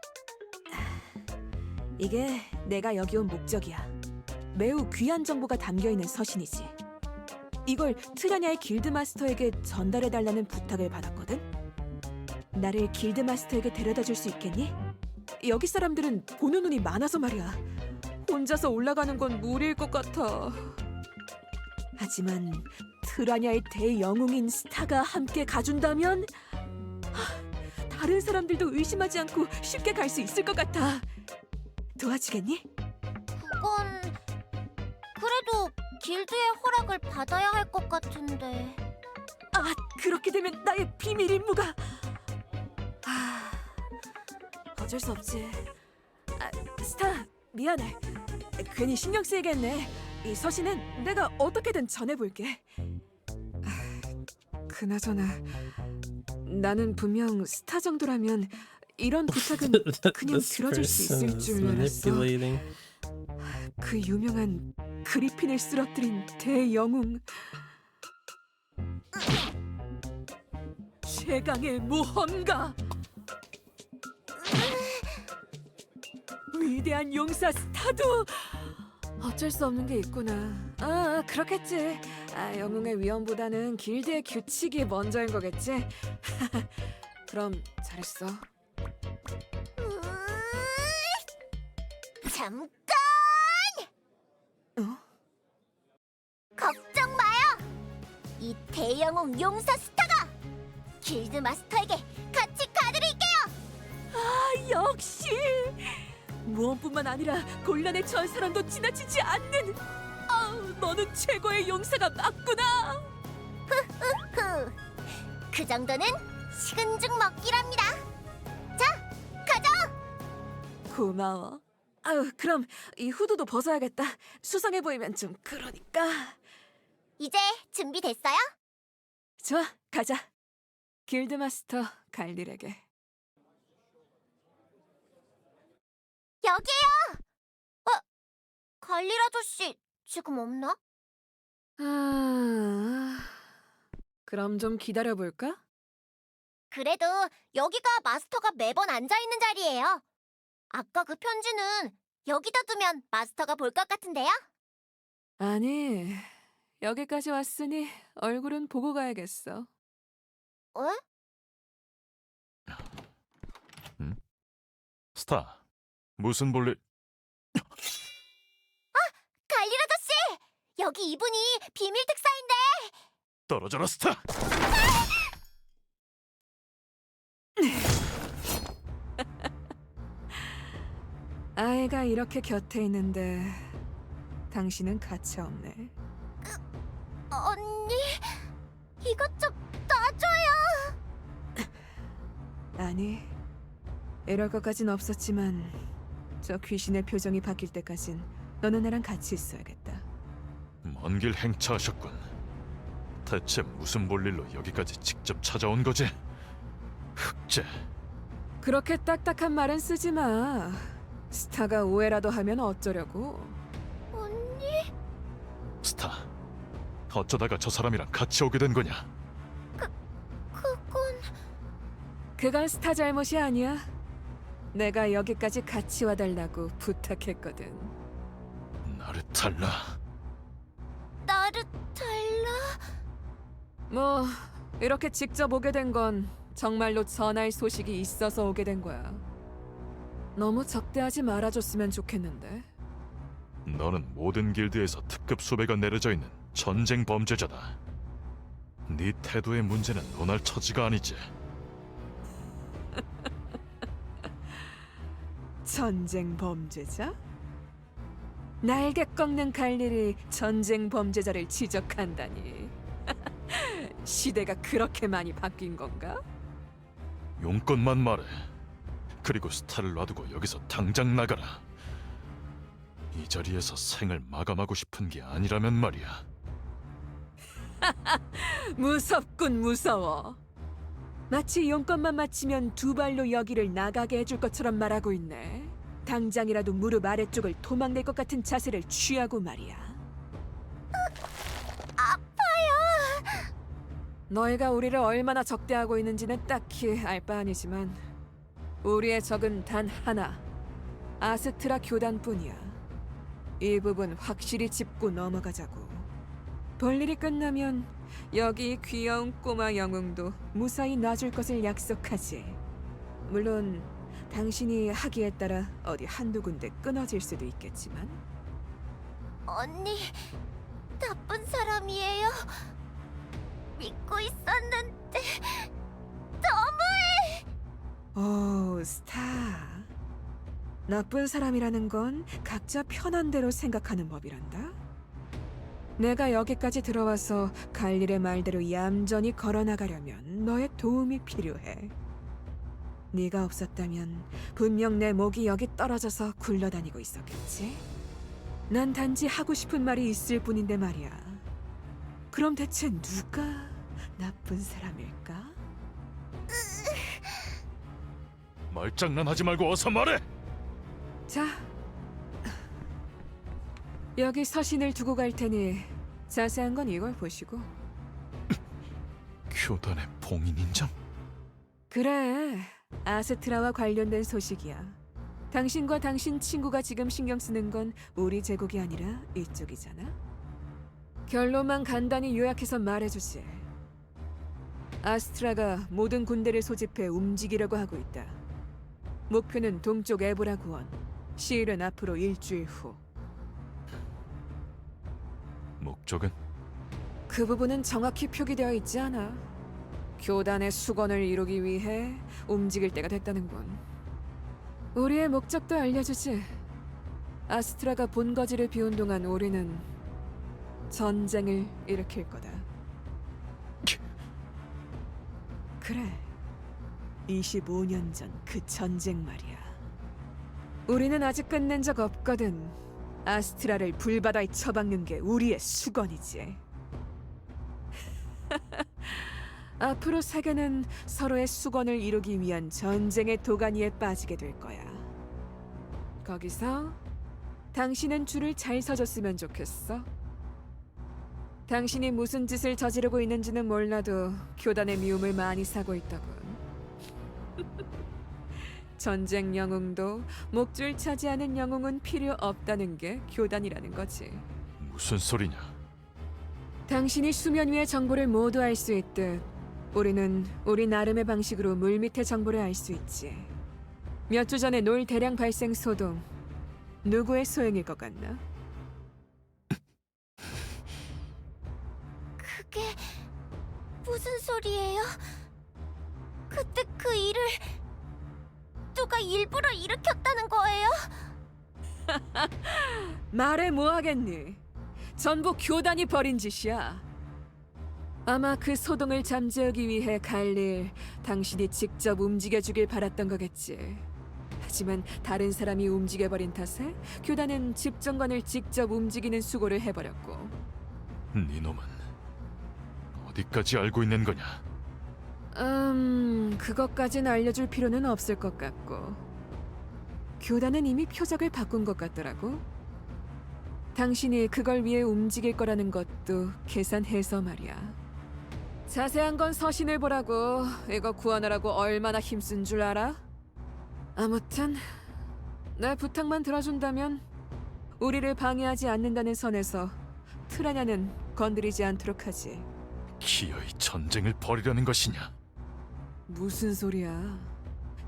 이게 내가 여기 온 목적이야. 매우 귀한 정보가 담겨있는 서신이지. 이걸 트라냐의 길드마스터에게 전달해달라는 부탁을 받았거든? 나를 길드마스터에게 데려다 줄 수 있겠니? 여기 사람들은 보는 눈이 많아서 말이야. 혼자서 올라가는 건 무리일 것 같아. 하지만 트라냐의 대영웅인 스타가 함께 가준다면 다른 사람들도 의심하지 않고 쉽게 갈 수 있을 것 같아. 도와주겠니? 그건 그래도 길드의 허락을 받아야 할 것 같은데. 아, 그렇게 되면 나의 비밀 임무가... 어쩔 수 없지. 스타, 미안해. 괜히 신경 쓰이게 했네. 이 서신은 내가 어떻게든 전해볼게. 그나저나 나는 분명 스타 정도라면 이런 부탁은 그냥 This 들어줄 수 있을 person is 줄 알았어. manipulating. 그 유명한 그리핀을 쓰러뜨린 대영웅. 최강의 모험가. 위대한 용사 스타도. 어쩔 수 없는 게 있구나. 아, 그렇겠지. 아, 영웅의 위험보다는 길드의 규칙이 먼저인 거겠지. 그럼 잘했어. 잠깐! 어? 걱정 마요. 이 대영웅 용사 스타가 길드 마스터에게 같이 가드릴게요. 아, 역시 모험뿐만 아니라 곤란의 전사랑도 지나치지 않는. 너는 최고의 용사가 맞구나. 흐, 그 정도는 식은 죽 먹기랍니다. 자, 가자. 고마워. 아유, 그럼 이 후드도 벗어야겠다. 수상해 보이면 좀 그러니까. 이제 준비됐어요? 좋아, 가자. 길드마스터 갈릴에게. 여기에요. 갈릴 아저씨 지금 없나? 그럼 좀 기다려볼까? 그래도 여기가 마스터가 매번 앉아 있는 자리예요. 아까 그 편지는 여기다 두면 마스터가 볼 것 같은데요? 아니, 여기까지 왔으니 얼굴은 보고 가야겠어. 스타, 무슨 볼일? 갈릴 아저씨! 여기 이분이 비밀 특사인데. 떨어져라, 스타! 아이가 이렇게 곁에 있는데 당신은 가차 없네. 언니, 이것 좀 놔줘요. 아니, 이럴 것까진 없었지만 저 귀신의 표정이 바뀔 때까진 너는 나랑 같이 있어야겠다. 먼 길 행차하셨군. 대체 무슨 볼일로 여기까지 직접 찾아온 거지? 흑제. 그렇게 딱딱한 말은 쓰지 마. 스타가 오해라도 하면 어쩌려고. 언니, 스타, 어쩌다가 저 사람이랑 같이 오게 된 거냐? 그건... 그건 스타 잘못이 아니야. 내가 여기까지 같이 와달라고 부탁했거든. 나르탈라. 나르탈라? 뭐 이렇게 직접 오게 된 건 정말로 전할 소식이 있어서 오게 된 거야. 너무 적대하지 말아줬으면 좋겠는데. 너는 모든 길드에서 특급 수배가 내려져 있는 전쟁 범죄자다. 네 태도의 문제는 논할 처지가 아니지. 전쟁 범죄자? 날개 꺾는 갈릴이 전쟁 범죄자를 지적한다니. 시대가 그렇게 많이 바뀐 건가? 용건만 말해. 그리고 스타를 놔두고 여기서 당장 나가라. 이 자리에서 생을 마감하고 싶은 게 아니라면 말이야. 무섭군 무서워. 마치 용건만 맞추면 두 발로 여기를 나가게 해줄 것처럼 말하고 있네. 당장이라도 무릎 아래쪽을 도망낼 것 같은 자세를 취하고 말이야. 아파요. 너희가 우리를 얼마나 적대하고 있는지는 딱히 알 바 아니지만 우리의 적은 단 하나, 아스트라 교단뿐이야. 이 부분 확실히 짚고 넘어가자고. 볼일이 끝나면 여기 귀여운 꼬마 영웅도 무사히 놔줄 것을 약속하지. 물론 당신이 하기에 따라 어디 한두 군데 끊어질 수도 있겠지만. 언니, 나쁜 사람이에요. 믿고 있었는데 너무해. 오, 스타. 나쁜 사람이라는 건 각자 편한 대로 생각하는 법이란다. 내가 여기까지 들어와서 갈릴의 말대로 얌전히 걸어나가려면 너의 도움이 필요해. 네가 없었다면 분명 내 목이 여기 떨어져서 굴러다니고 있었겠지. 난 단지 하고 싶은 말이 있을 뿐인데 말이야. 그럼 대체 누가 나쁜 사람일까? 말장난하지 말고 어서 말해. 자, 여기 서신을 두고 갈 테니 자세한 건 이걸 보시고. 교단의 봉인 인장? 그래, 아스트라와 관련된 소식이야. 당신과 당신 친구가 지금 신경 쓰는 건 우리 제국이 아니라 이쪽이잖아. 결론만 간단히 요약해서 말해주지. 아스트라가 모든 군대를 소집해 움직이려고 하고 있다. 목표는 동쪽 에보라 구원. 시일은 앞으로 일주일 후. 목적은? 그 부분은 정확히 표기되어 있지 않아. 교단의 수건을 이루기 위해 움직일 때가 됐다는군. 우리의 목적도 알려주지. 아스트라가 본거지를 비운 동안 우리는 전쟁을 일으킬 거다. 그래, 25년 전 그 전쟁 말이야. 우리는 아직 끝낸 적 없거든. 아스트라를 불바다에 처박는 게 우리의 수건이지. 앞으로 세계는 서로의 수건을 이루기 위한 전쟁의 도가니에 빠지게 될 거야. 거기서 당신은 줄을 잘 서줬으면 좋겠어. 당신이 무슨 짓을 저지르고 있는지는 몰라도 교단의 미움을 많이 사고 있다군. 전쟁 영웅도 목줄 차지하는 영웅은 필요 없다는 게 교단이라는 거지. 무슨 소리냐? 당신이 수면 위의 정보를 모두 알 수 있듯 우리는 우리 나름의 방식으로 물밑의 정보를 알 수 있지. 몇 주 전에 놀 대량 발생 소동, 누구의 소행일 것 같나? 그게 무슨 소리예요? 그때 그 일을 누가 일부러 일으켰다는 거예요? 말해 뭐하겠니? 전부 교단이 벌인 짓이야. 아마 그 소동을 잠재우기 위해 갈릴 당신이 직접 움직여주길 바랐던 거겠지. 하지만 다른 사람이 움직여버린 탓에 교단은 집정관을 직접 움직이는 수고를 해버렸고. 네 놈은 어디까지 알고 있는 거냐? 그것까진 알려줄 필요는 없을 것 같고. 교단은 이미 표적을 바꾼 것 같더라고. 당신이 그걸 위해 움직일 거라는 것도 계산해서 말이야. 자세한 건 서신을 보라고. 이거 구하느라고 얼마나 힘쓴 줄 알아? 아무튼 내 부탁만 들어준다면 우리를 방해하지 않는다는 선에서 트라냐는 건드리지 않도록 하지. 기어이 전쟁을 벌이려는 것이냐? 무슨 소리야.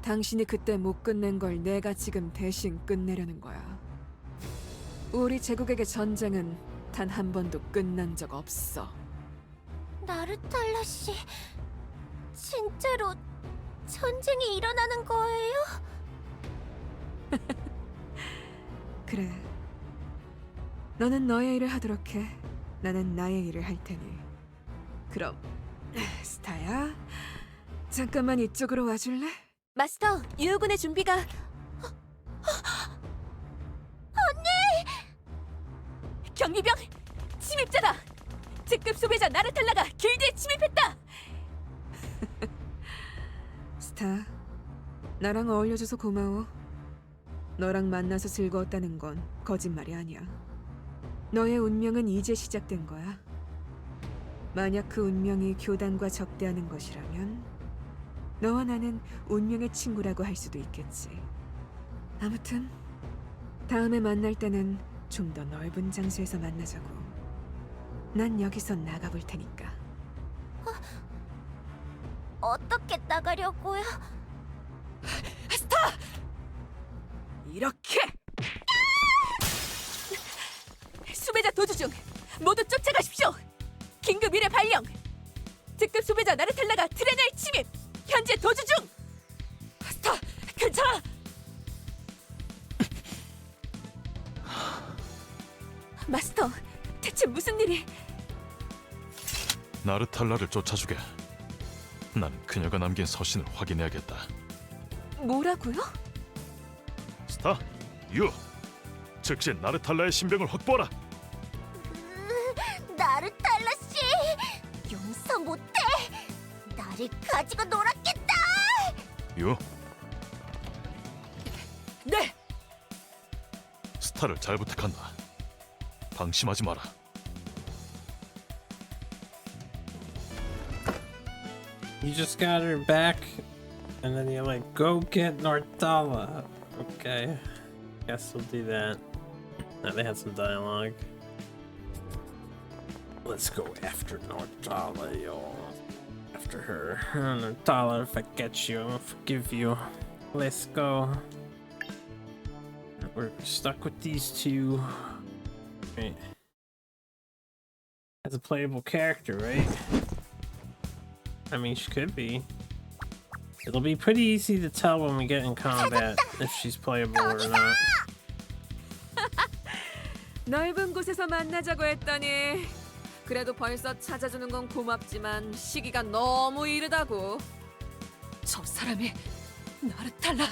당신이 그때 못 끝낸 걸 내가 지금 대신 끝내려는 거야. 우리 제국에게 전쟁은 단 한 번도 끝난 적 없어. 나르탈라 씨, 진짜로 전쟁이 일어나는 거예요? 그래. 너는 너의 일을 하도록 해. 나는 나의 일을 할 테니. 그럼 스타야, 잠깐만 이쪽으로 와줄래? 마스터, 유우군의 준비가... 경비병! 침입자다! 특급 소비자 나르탈라가 길드에 침입했다! 스타, 나랑 어울려줘서 고마워. 너랑 만나서 즐거웠다는 건 거짓말이 아니야. 너의 운명은 이제 시작된 거야. 만약 그 운명이 교단과 적대하는 것이라면 너와 나는 운명의 친구라고 할 수도 있겠지. 아무튼 다음에 만날 때는 좀 더 넓은 장소에서 만나자고. 난 여기서 나가볼 테니까. 어떻게 나가려고요? 스타! 이렇게! 수배자 도주 중! 모두 쫓아가십시오! 긴급 일의 발령! 특급 수배자 나르텔라가 트레나에 침입! 현재 도주 중! 스타! 괜찮아! 마스터, 대체 무슨 일이... 나르탈라를 쫓아주게. 난 그녀가 남긴 서신을 확인해야겠다. 뭐라고요? 스타, 유! 즉시 나르탈라의 신병을 확보하라! 나르탈라 씨, 용서 못해. 나를 가지고 놀았겠다. 유! 네. 스타를 잘 부탁한다. 방심하지 마라. You just got her back, and then you're like, go get Nordala. Okay, guess we'll do that. Now they had some dialogue. Let's go after Nordala, yo. After her. Nordala, if I get you, I'll forgive you. Let's go. We're stuck with these two. Right. As a playable character, right? I mean, she could be. It'll be pretty easy to tell when we get in combat if she's playable or not. 넓은 곳에서 만나자고 했더니 그래도 벌써 찾아주는 건 고맙지만 시기가 너무 이르다고. 저 사람이 나를 탈라.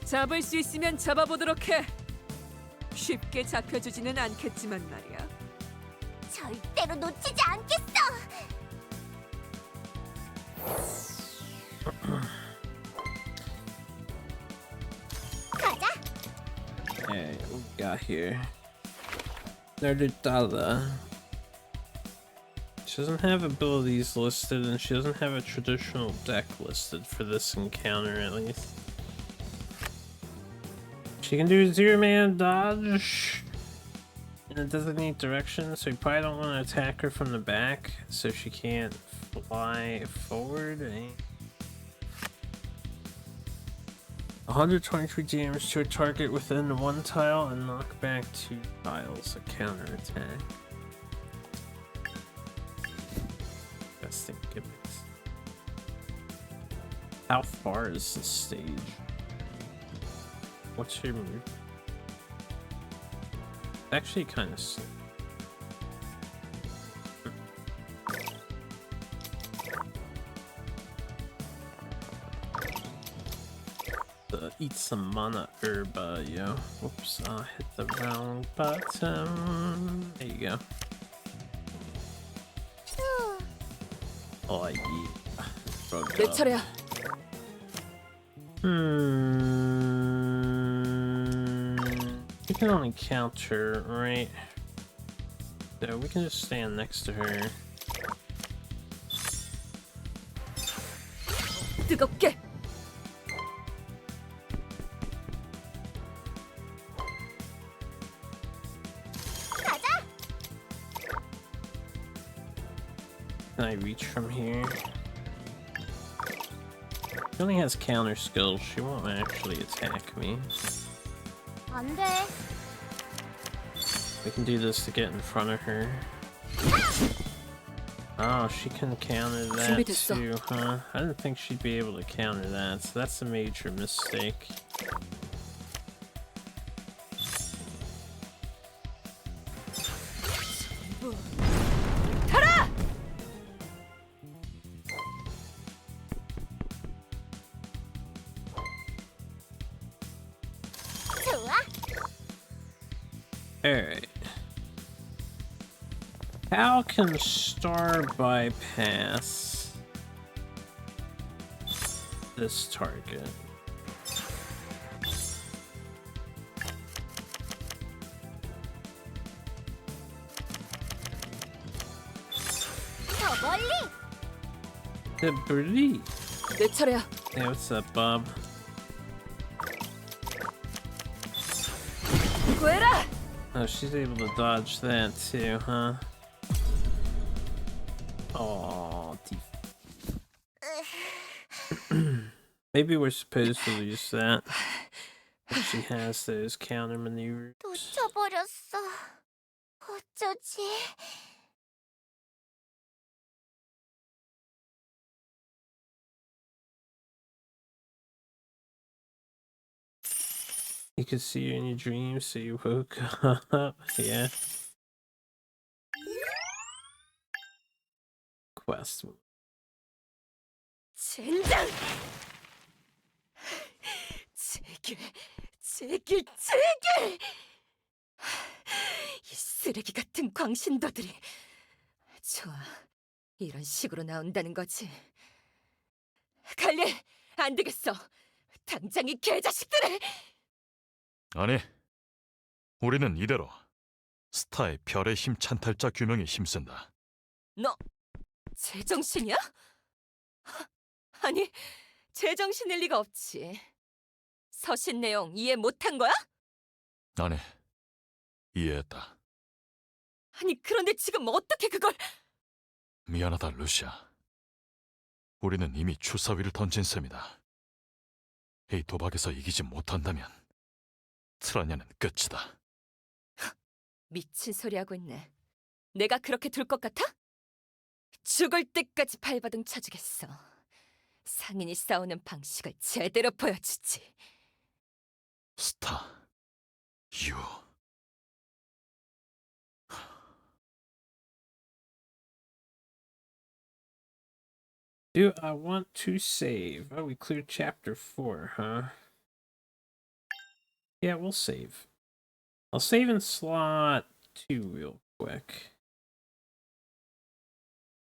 잡을 수 있으면 잡아보도록 해. 쉽게 잡혀주지는 않겠지만 말이야. 절대로 놓치지 않겠어. 가자. Okay, what we got here? Nerdala. She doesn't have abilities listed, and she doesn't have a traditional deck listed for this encounter, at least. She can do zero-man dodge in a designated direction, so you probably don't want to attack her from the back, so she can't fly forward. 123 damage to a target within one tile and knock back 2 tiles, a counterattack. Interesting gimmicks. How far is this stage? What's your move? Actually kind of slow. Eat some mana herb, yo. Whoops, I hit the wrong button. There you go. Oh, yeah. Broke 내 up. 차례야. We can only counter, right? So we can just stand next to her. 뜨겁게. Can I reach from here? She only has counter skills. She won't actually attack me. 안 돼. We can do this to get in front of her. Oh, she can counter that 준비됐어. too, huh? I didn't think she'd be able to counter that, so that's a major mistake. 좋아. Alright. How can Star bypass this target? 더 멀리. The birdie. 내 차례야. Hey, what's up, Bob? 구해라. Oh, she's able to dodge that too, huh? Oh, maybe we're supposed to use that. If she has those counter maneuvers. 놓쳐버렸어. 어쩌지? You could see her in your dreams, so you woke up. Yeah. Quest. 젠장! 제길, 제길, 제길! 이 쓰레기 같은 광신도들이. 좋아, 이런 식으로 나온다는 거지. 갈리, 안 되겠어. 당장 이 개자식들을! 아니, 우리는 이대로 스타의 별의 힘 찬탈자 규명에 힘쓴다. 너 제정신이야? 아니, 제정신일 리가 없지. 서신 내용 이해 못한 거야? 아니, 이해했다. 아니, 그런데 지금 어떻게 그걸... 미안하다, 루시아. 우리는 이미 주사위를 던진 셈이다. 이 도박에서 이기지 못한다면 트라냐는 끝이다. 미친 소리 하고 있네. 내가 그렇게 둘 것 같아? 죽을 때까지 발버둥 쳐주겠어. 상인이 싸우는 방식을 제대로 보여주지. 스타, 유. Do I want to save? Oh, we cleared chapter 4, huh? Yeah, we'll save. I'll save in slot 2 real quick.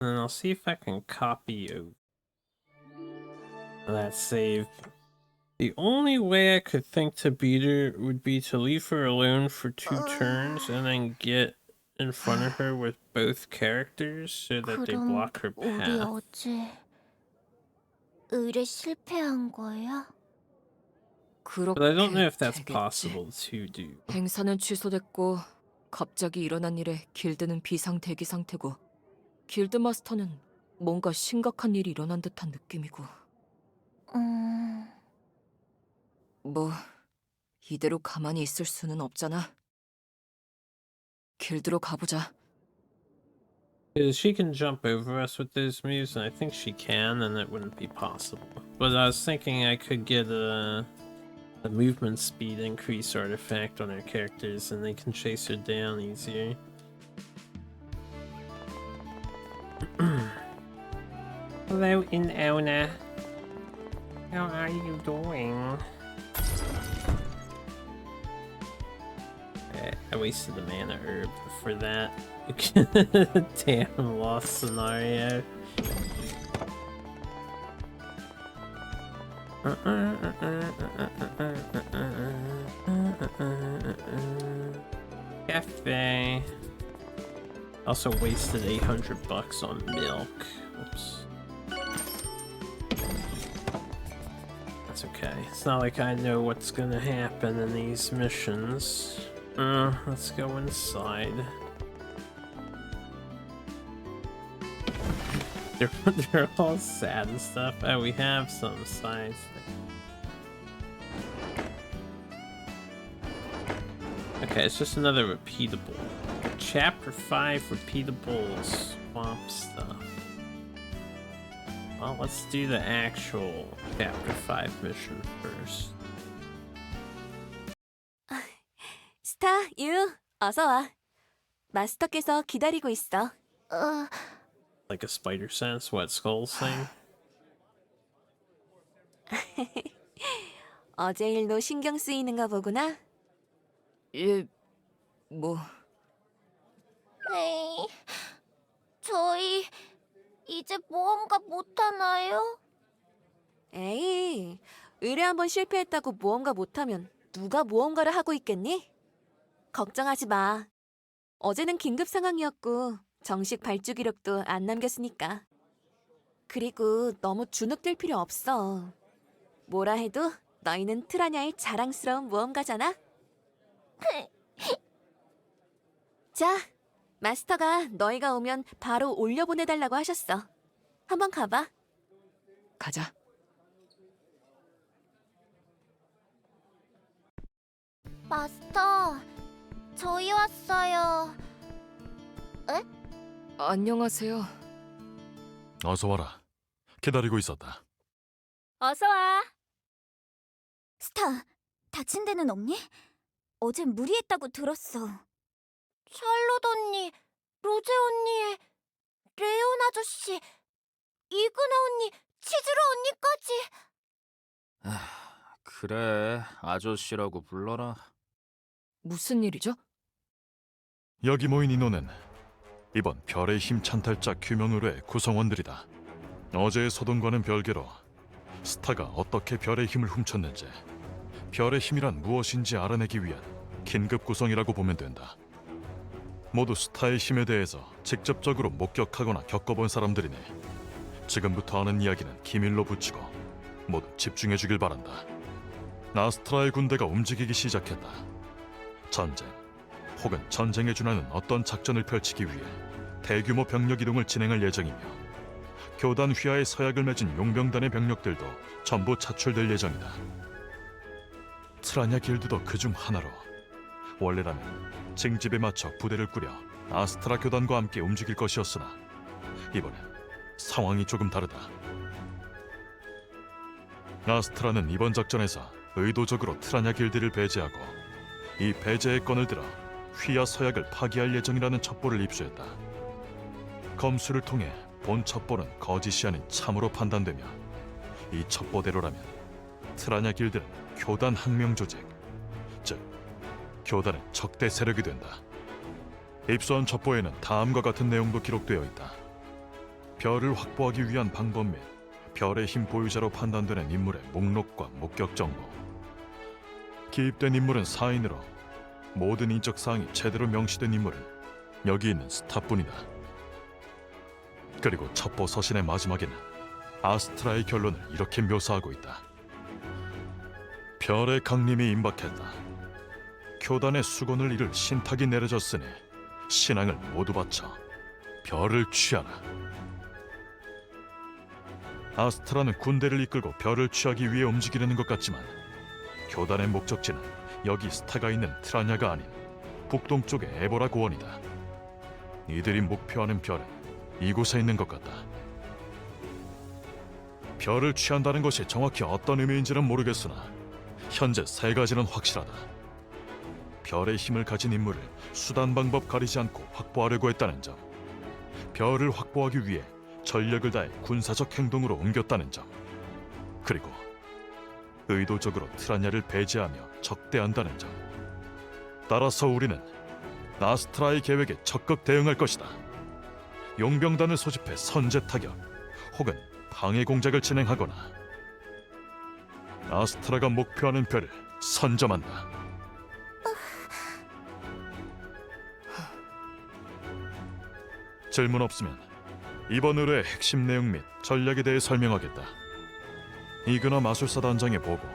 And then I'll see if I can copy over that save. The only way I could think to beat her would be to leave her alone for 2 turns and then get in front of her with both characters so that they 그럼 block her 우리 path. 어제 의뢰 실패한 거야? But I don't know if that's 되겠지. possible to do. 행사는 취소됐고 갑자기 일어난 일에 길드는 비상대기 상태고 길드 마스터는 뭔가 심각한 일이 일어난 듯한 느낌이고 뭐 이대로 가만히 있을 수는 없잖아. 길드로 가보자. Because she can jump over us with those moves, and I think she can, and it wouldn't be possible. But I was thinking I could get a movement speed increase artifact on her characters, and they can chase her down easier. Hello, Inona. How are you doing? I wasted the mana herb for that. Damn lost scenario. Cafe. Also wasted $800 on milk. Oops. That's okay. It's not like I know what's gonna happen in these missions. Let's go inside. They're all sad and stuff. Oh, we have some sides. Okay, it's just another repeatable. Chapter 5 repeatable swamp stuff. Well, let's do the actual Chapter 5 mission first. 스타, 유, 어서 와. 마스터께서 기다리고 있어. Like a spider sense, what Skull's saying? 어제 일도 신경 쓰이는가 보구나. 예, 뭐... 에이, 저희 이제 모험가 못하나요? 에이, 의뢰 한번 실패했다고 모험가 못하면 누가 모험가를 하고 있겠니? 걱정하지 마. 어제는 긴급 상황이었고 정식 발주 기록도 안 남겼으니까. 그리고 너무 주눅들 필요 없어. 뭐라 해도 너희는 트라냐의 자랑스러운 모험가잖아. 자, 마스터가 너희가 오면 바로 올려보내달라고 하셨어. 한번 가봐. 가자. 마스터, 저희 왔어요. 안녕하세요. 어서 와라. 기다리고 있었다. 어서 와. 스타, 다친 데는 없니? 어젠 무리했다고 들었어. 샬롯 언니, 로제 언니, 레온 아저씨, 이그나 언니, 치즈루 언니까지. 그래, 아저씨라고 불러라. 무슨 일이죠? 여기 모인 인원은 이번 별의 힘 찬탈자 규명 의뢰 구성원들이다. 어제의 소동과는 별개로 스타가 어떻게 별의 힘을 훔쳤는지, 별의 힘이란 무엇인지 알아내기 위한 긴급 구성이라고 보면 된다. 모두 스타의 힘에 대해서 직접적으로 목격하거나 겪어본 사람들이니 지금부터 하는 이야기는 기밀로 붙이고 모두 집중해 주길 바란다. 아스트라의 군대가 움직이기 시작했다. 전쟁 혹은 전쟁에 준하는 어떤 작전을 펼치기 위해 대규모 병력 이동을 진행할 예정이며, 교단 휘하에 서약을 맺은 용병단의 병력들도 전부 차출될 예정이다. 트라냐 길드도 그중 하나로 원래라면 징집에 맞춰 부대를 꾸려 아스트라 교단과 함께 움직일 것이었으나 이번엔 상황이 조금 다르다. 아스트라는 이번 작전에서 의도적으로 트라냐 길드를 배제하고 이 배제의 건을 들어 휘하 서약을 파기할 예정이라는 첩보를 입수했다. 검수를 통해 본 첩보는 거짓이 아닌 참으로 판단되며, 이 첩보대로라면 트라냐 길드는 교단 항명 조직, 즉 교단의 적대 세력이 된다. 입수한 첩보에는 다음과 같은 내용도 기록되어 있다. 별을 확보하기 위한 방법 및 별의 힘 보유자로 판단되는 인물의 목록과 목격 정보. 기입된 인물은 4인으로 모든 인적 사항이 제대로 명시된 인물은 여기 있는 스타뿐이다. 그리고 첩보 서신의 마지막에는 아스트라의 결론을 이렇게 묘사하고 있다. 별의 강림이 임박했다. 교단의 수건을 이룰 신탁이 내려졌으니 신앙을 모두 바쳐 별을 취하라. 아스트라는 군대를 이끌고 별을 취하기 위해 움직이려는 것 같지만 교단의 목적지는 여기 스타가 있는 트라냐가 아닌 북동쪽의 에보라 고원이다. 이들이 목표하는 별은 이곳에 있는 것 같다. 별을 취한다는 것이 정확히 어떤 의미인지는 모르겠으나 현재 3가지는 확실하다. 별의 힘을 가진 인물을 수단 방법 가리지 않고 확보하려고 했다는 점, 별을 확보하기 위해 전력을 다해 군사적 행동으로 옮겼다는 점, 그리고 의도적으로 트라냐를 배제하며 적대한다는 점. 따라서 우리는 아스트라의 계획에 적극 대응할 것이다. 용병단을 소집해 선제 타격 혹은 방해 공작을 진행하거나 아스트라가 목표하는 별을 선점한다. 질문 없으면 이번 의뢰의 핵심 내용 및 전략에 대해 설명하겠다. 이근화 마술사 단장의 보고,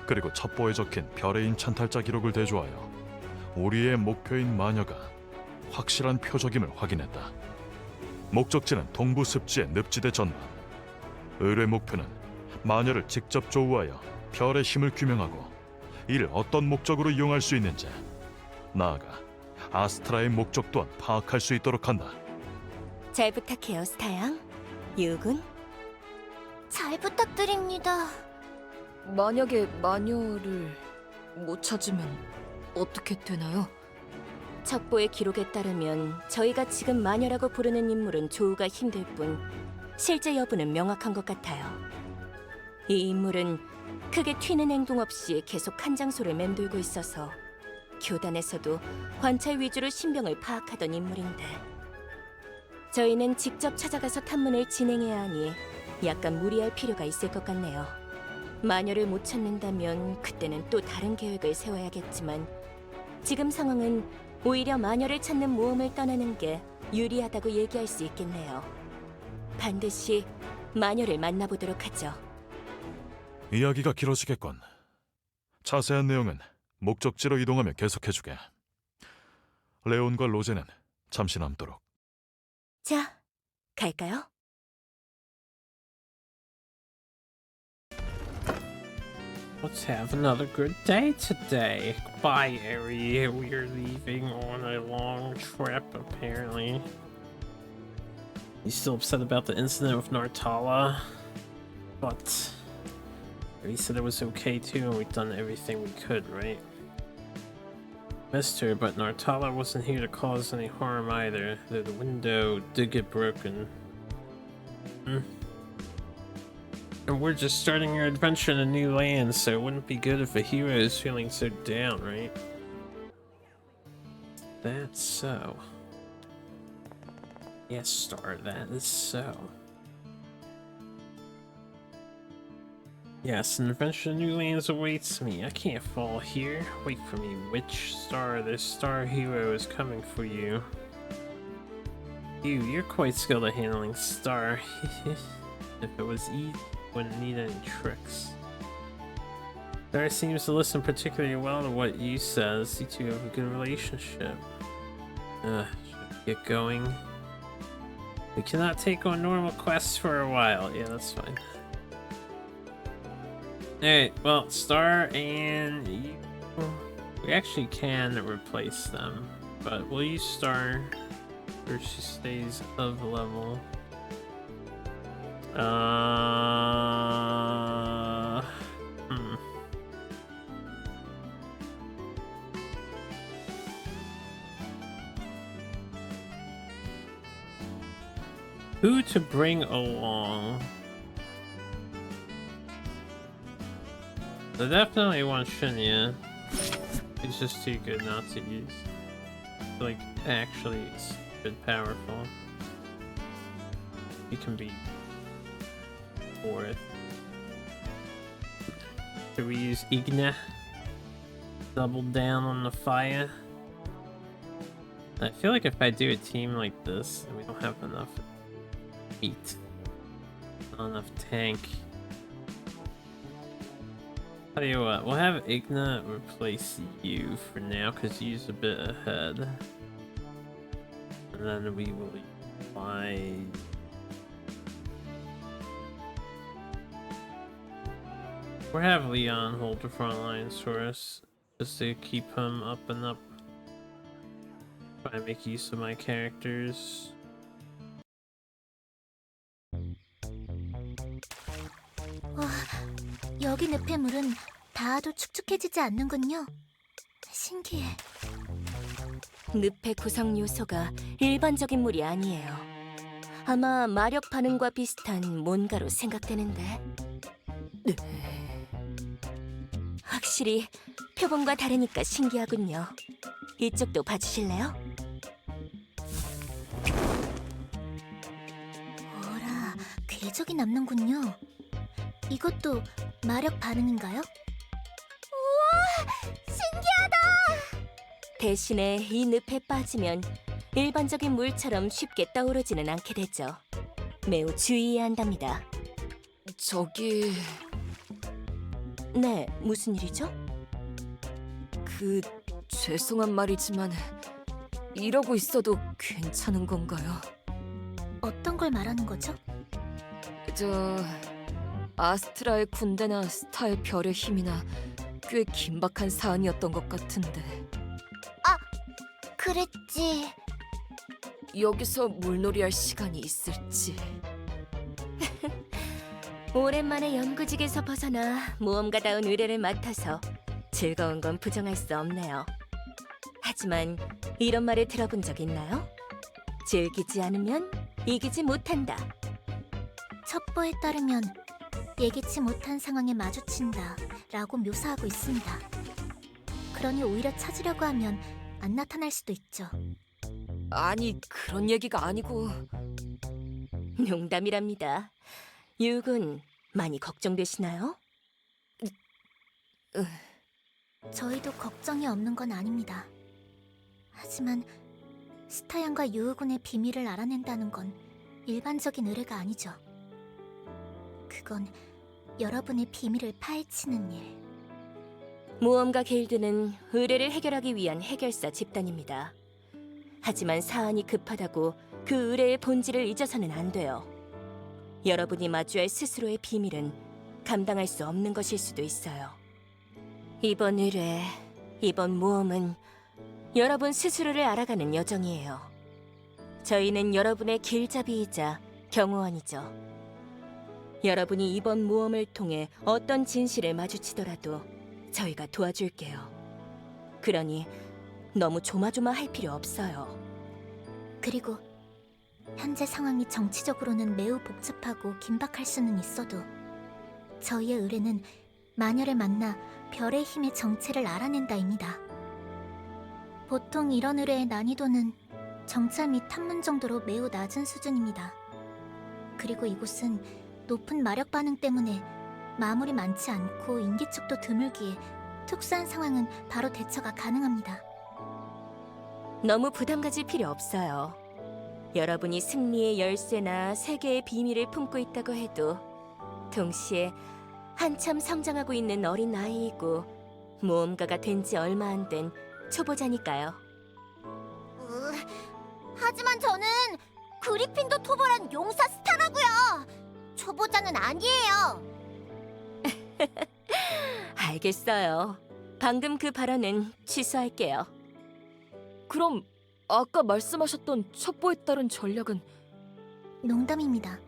그리고 첩보에 적힌 별의 인 찬탈자 기록을 대조하여 우리의 목표인 마녀가 확실한 표적임을 확인했다. 목적지는 동부 습지의 늪지대 전방. 의뢰 목표는 마녀를 직접 조우하여 별의 힘을 규명하고 이를 어떤 목적으로 이용할 수 있는지, 나아가 아스트라의 목적 또한 파악할 수 있도록 한다. 잘 부탁해요, 스타양. 유군. 잘 부탁드립니다. 만약에 마녀를 못 찾으면 어떻게 되나요? 첩보의 기록에 따르면 저희가 지금 마녀라고 부르는 인물은 조우가 힘들 뿐 실제 여부는 명확한 것 같아요. 이 인물은 크게 튀는 행동 없이 계속 한 장소를 맴돌고 있어서 교단에서도 관찰 위주로 신병을 파악하던 인물인데, 저희는 직접 찾아가서 탐문을 진행해야 하니 약간 무리할 필요가 있을 것 같네요. 마녀를 못 찾는다면 그때는 또 다른 계획을 세워야겠지만 지금 상황은 오히려 마녀를 찾는 모험을 떠나는 게 유리하다고 얘기할 수 있겠네요. 반드시 마녀를 만나보도록 하죠. 이야기가 길어지겠군. 자세한 내용은 목적지로 이동하며 계속해주게. 레온과 로제는 잠시 남도록. 자, 갈까요? Let's have another good day today. Bye, Ari. We're leaving on a long trip, apparently. You still upset about the incident with Nartala? But Ari said it was okay too, and we've done everything we could, right? Missed her, but Nartala wasn't here to cause any harm either. The window did get broken. And we're just starting our adventure in a new land, so it wouldn't be good if a hero is feeling so down, right? That's so. Yes, Star, that is so. Yes, an adventure to new lands awaits me. I can't fall here. Wait for me, witch. Star, this star hero is coming for you. You're quite skilled at handling Star. If it was E, wouldn't need any tricks. Star seems to listen particularly well to what you says. You two have a good relationship. Should we get going? We cannot take on normal quests for a while. Yeah, that's fine. Alright, well, Star and you... We actually can replace them, but we'll use Star so she stays of level. Who to bring along? I definitely want Shinya. He's just too good not to use. Like, actually, it's good powerful. He can be fourth. Should we use Igna? Double down on the fire? I feel like if I do a team like this, we don't have enough meat. Not enough tank. Tell you what, we'll have Igna replace you for now, because you's a bit ahead. And then we will buy... We'll have Leon hold the front lines for us, just to keep him up and up. Try and make use of my characters. 여기 늪의 물은 닿아도 축축해지지 않는군요. 신기해. 늪의 구성 요소가 일반적인 물이 아니에요. 아마 마력 반응과 비슷한 뭔가로 생각되는데. 확실히 표본과 다르니까 신기하군요. 이쪽도 봐주실래요? 어라, 궤적이 남는군요. 이것도 마력 반응인가요? 우와, 신기하다! 대신에 이 늪에 빠지면 일반적인 물처럼 쉽게 떠오르지는 않게 되죠. 매우 주의해야 한답니다. 저기... 네, 무슨 일이죠? 죄송한 말이지만 이러고 있어도 괜찮은 건가요? 어떤 걸 말하는 거죠? 아스트라의 군대나 스타의 별의 힘이나 꽤 긴박한 사안이었던 것 같은데. 그랬지. 여기서 물놀이할 시간이 있을지. 오랜만에 연구직에서 벗어나 모험가다운 의뢰를 맡아서 즐거운 건 부정할 수 없네요. 하지만 이런 말을 들어본 적 있나요? 즐기지 않으면 이기지 못한다. 첩보에 따르면 예기치 못한 상황에 마주친다 라고 묘사하고 있습니다. 그러니 오히려 찾으려고 하면 안 나타날 수도 있죠. 아니, 그런 얘기가 아니고... 농담이랍니다. 유군 많이 걱정되시나요? 저희도 걱정이 없는 건 아닙니다. 하지만 스타양과 유우군의 비밀을 알아낸다는 건 일반적인 의뢰가 아니죠. 그건 여러분의 비밀을 파헤치는 일. 모험가 길드는 의뢰를 해결하기 위한 해결사 집단입니다. 하지만 사안이 급하다고 그 의뢰의 본질을 잊어서는 안 돼요. 여러분이 마주할 스스로의 비밀은 감당할 수 없는 것일 수도 있어요. 이번 의뢰, 이번 모험은 여러분 스스로를 알아가는 여정이에요. 저희는 여러분의 길잡이이자 경호원이죠. 여러분이 이번 모험을 통해 어떤 진실을 마주치더라도 저희가 도와줄게요. 그러니 너무 조마조마할 필요 없어요. 그리고 현재 상황이 정치적으로는 매우 복잡하고 긴박할 수는 있어도 저희의 의뢰는 마녀를 만나 별의 힘의 정체를 알아낸다입니다. 보통 이런 의뢰의 난이도는 정찰 및 탐문 정도로 매우 낮은 수준입니다. 그리고 이곳은 높은 마력 반응 때문에 마물이 많지 않고 인기척도 드물기에 특수한 상황은 바로 대처가 가능합니다. 너무 부담 가질 필요 없어요. 여러분이 승리의 열쇠나 세계의 비밀을 품고 있다고 해도 동시에 한참 성장하고 있는 어린 아이이고 모험가가 된 지 얼마 안 된 초보자니까요. 하지만 저는 그리핀도 토벌한 용사 스타라고요. 초보자는 아니에요. 알겠어요. 방금 그 발언은 취소할게요. 그럼 아까 말씀하셨던 첩보에 따른 전략은 농담입니다.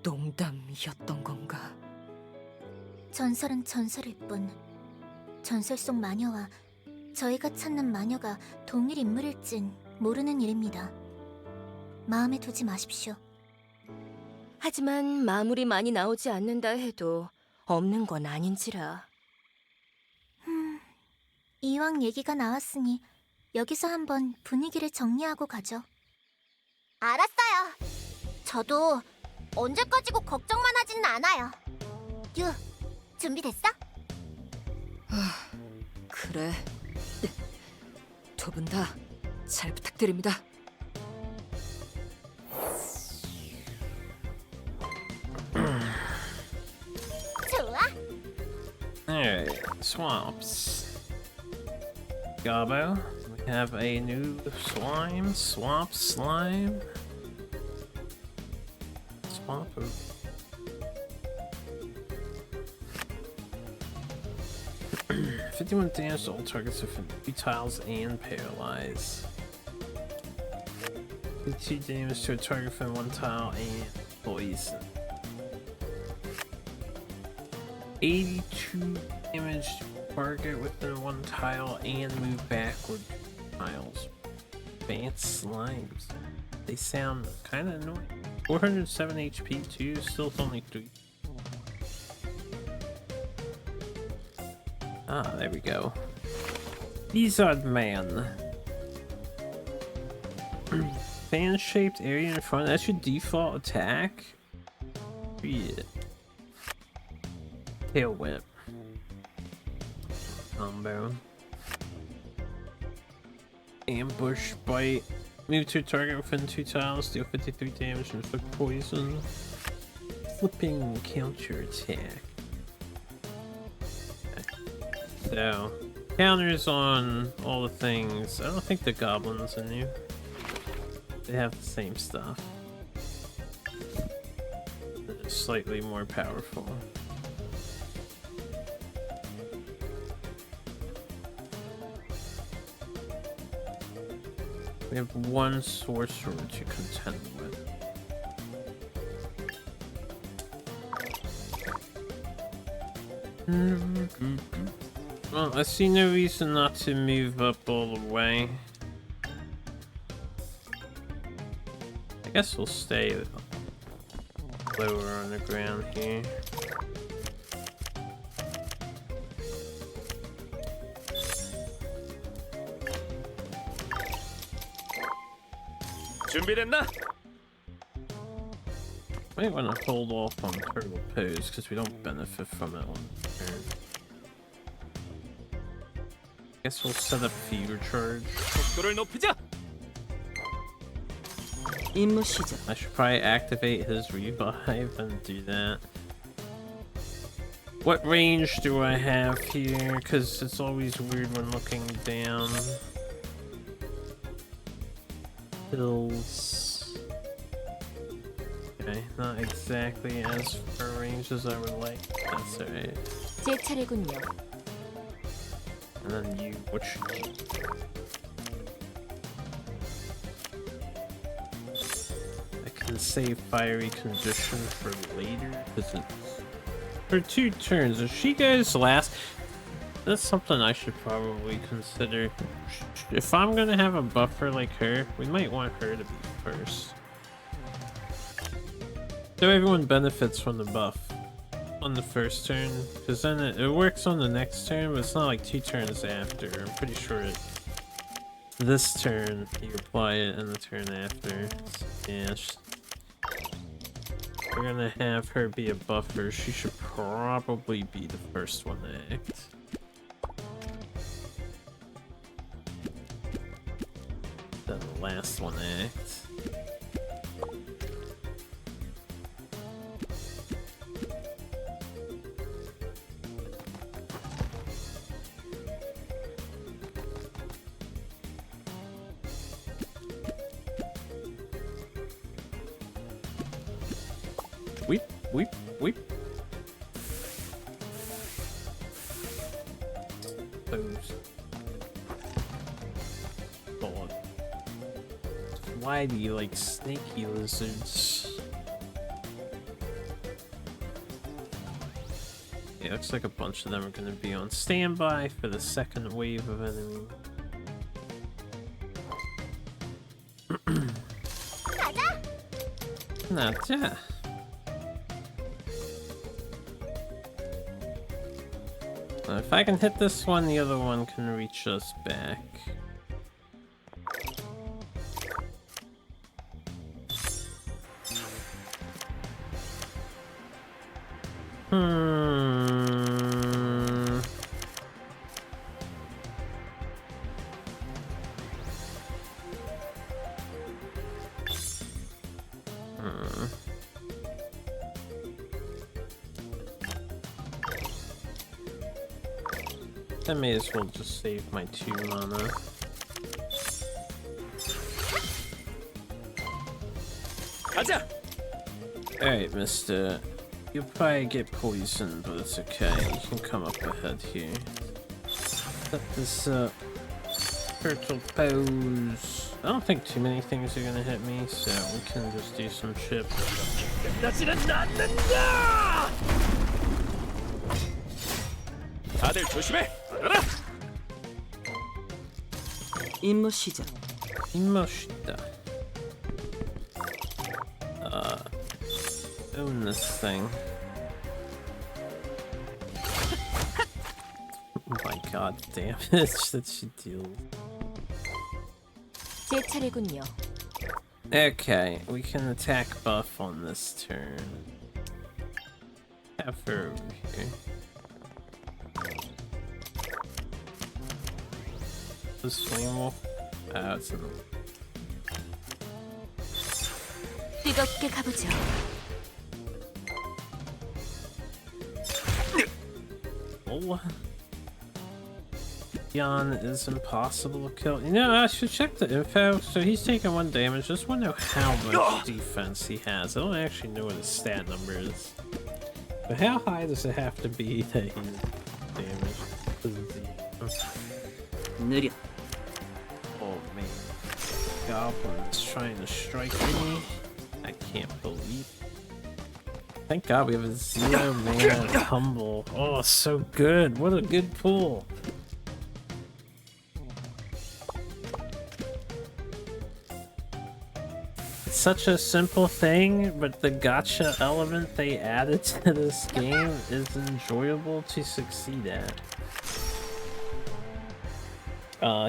농담이었던 건가? 전설은 전설일 뿐 전설 속 마녀와 저희가 찾는 마녀가 동일 인물일진 모르는 일입니다. 마음에 두지 마십시오. 하지만 마물이 많이 나오지 않는다 해도 없는 건 아닌지라. 이왕 얘기가 나왔으니 여기서 한번 분위기를 정리하고 가죠. 알았어요. 저도 언제까지고 걱정만 하지는 않아요. 유, 준비됐어? 그래. 두 분 다 잘 부탁드립니다. 좋아. Alright, swamps. Gobbo, we have a new slime, swamp slime. Swamp. 51 damage to all targets with tiles and paralyze. 52 damage to a target from one tile and poison. 82 damage to target within one tile and move backward tiles. Advanced slimes. They sound kind of annoying. 407 HP too, still only 3. Ah, there we go. Lizard Man. Fan-shaped area in front. That's your default attack. Yeah. Tail whip. Combo. Ambush bite. Move to a target within 2 tiles. Deal 53 damage and inflict poison. Flipping counter attack. So, counters on all the things. I don't think the goblins are new. They have the same stuff. They're just slightly more powerful. We have one sorcerer to contend with. Well, I see no reason not to move up all the way. I guess we'll stay lower on the ground here. 준비됐나? Might want to hold off on turtle pose because we don't benefit from it on turn. Guess we'll set up fever charge. 속도를 높이자. 임무 시작. I should probably activate his revive and do that. What range do I have here? Because it's always weird when looking down. Hills. Okay, not exactly as far range as I would like. That's alright. 제 차례군요. And then you, what should you do? I can save fiery condition for later because it's for 2 turns. If she goes last, that's something I should probably consider. If I'm gonna have a buffer like her, we might want her to be first. So everyone benefits from the buff on the first turn, because then it works on the next turn, but it's not like 2 turns after. I'm pretty sure this turn you apply it and the turn after. So, yeah. we're gonna have her be a buffer. She should probably be the first one to act. Then the last one to act. Weep, weep, weep. Those. God. Why do you like snaky lizards? Yeah, looks like a bunch of them are gonna be on standby for the second wave of enemy. Naja. If I can hit this one, the other one can reach us back. I may as well just save my 2 mana. 가자. Alright, mister. You'll probably get poisoned, but it's okay. You can come up ahead here. Set this up. Turtle pose. I don't think too many things are gonna hit me, so we can just do some chip. 끝나지는 않는다. 다들 조심해. 알아라. 임무 시작. Imoshita. Own this thing. Oh my god, damage that she deals. 제 차례군요. Okay, we can attack buff on this turn. Have her over here. This flame wolf? Oh, it's in the... 뜨겁게 가보죠. Oh. Jan is impossible to kill. You know, I should check the info. So he's taking 1 damage. Just want to know how much defense he has. I don't actually know what his stat number is. But how high does it have to be that he's damaged? 느려. Oh man. Goblin's trying to strike me. I can't believe. Thank God we have a 0 mana humble. Oh, so good. What a good pull. It's such a simple thing, but the gacha element they added to this game is enjoyable to succeed at.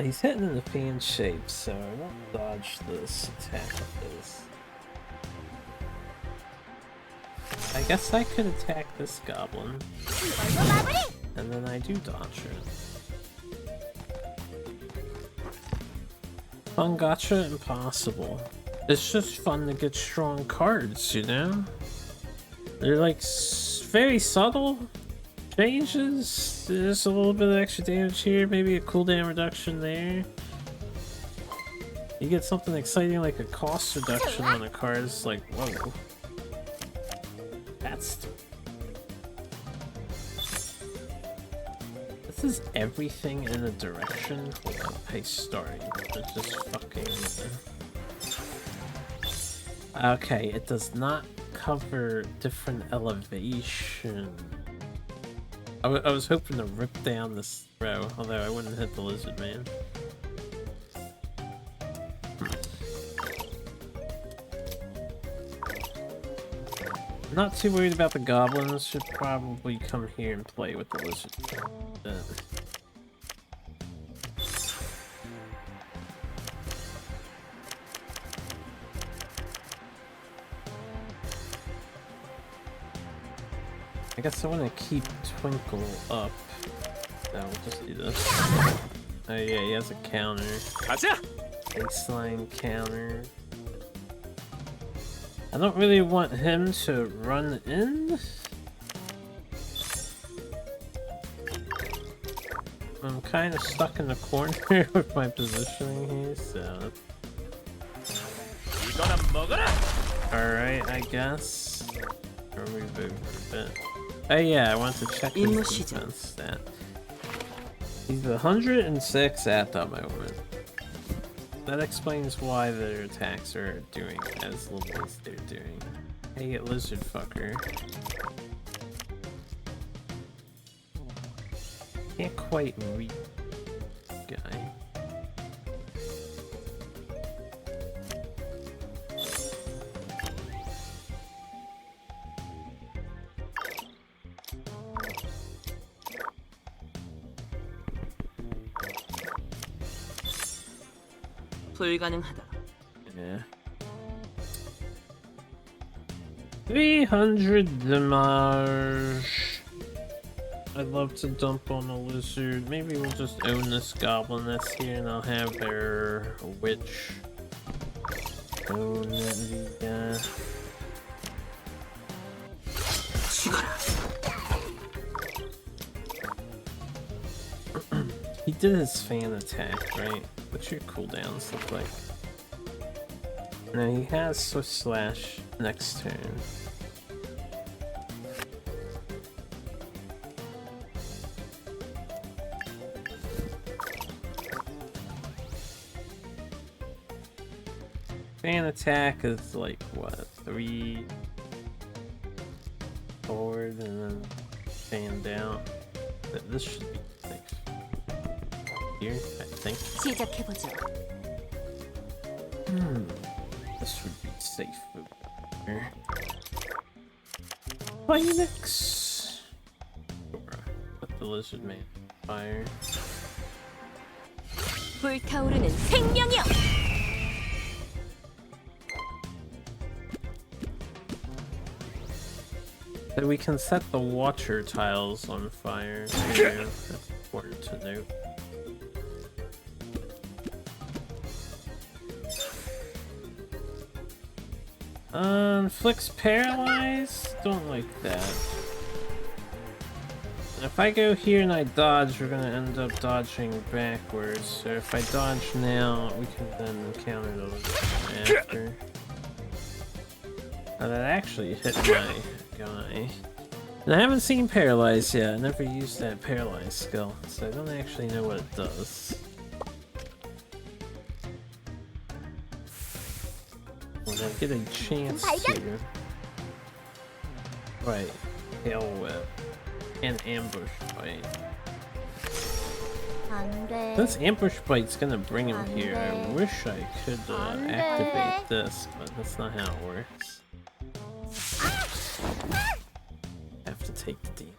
He's hitting in the fan shape, so I won't dodge this attack of his. I guess I could attack this goblin. And then I do dodge it. Fun gacha impossible. It's just fun to get strong cards, you know? They're like very subtle changes. There's a little bit of extra damage here, maybe a cooldown reduction there. You get something exciting like a cost reduction on a card. It's like, whoa. This is everything in a direction. Hold on, hey, sorry. It's just fucking. Okay, it does not cover different elevation. I was hoping to rip down this row, although I wouldn't hit the lizard man. Not too worried about the goblins. Should probably come here and play with the lizard. I guess I want to keep Twinkle up. No, we'll just do this. Oh yeah, he has a counter. 가자. Baseline counter. I don't really want him to run in. I'm kind of stuck in the corner with my positioning here, so... 이거나 먹어라. Alright, I guess. Or move over a bit. Oh yeah, I want to check his 임무 시작. defense stat. He's 106 at the moment. That explains why their attacks are doing as little as they're doing. Hey, get lizard fucker. Can't quite read guy. 불가능하다. Yeah. 300 damage. I'd love to dump on a lizard. Maybe we'll just own this goblin that's here and I'll have their witch own the He did his fan attack, right? What's your cooldowns look like? No, he has Swift Slash next turn. Fan attack is like what? 3 forward and then fan down. This should be safe. Here, I think. 시작해보죠. This would be safe over here. Phoenix! Put the lizard man on fire. 불타오르는 생명이여! So we can set the watcher tiles on fire. There, that's important to note. Inflicts paralyze? Don't like that. If I go here and I dodge, we're gonna end up dodging backwards. So if I dodge now, we can then counter those after. Oh, that actually hit my guy. And I haven't seen paralyze yet. I never used that paralyze skill, so I don't actually know what it does. When I get a chance to... Right, Hail Whip. And Ambush Bite. 안 돼. This Ambush Bite's gonna bring him 안 here. I 돼. wish I could 안 돼. activate this, but that's not how it works. Have to take the D.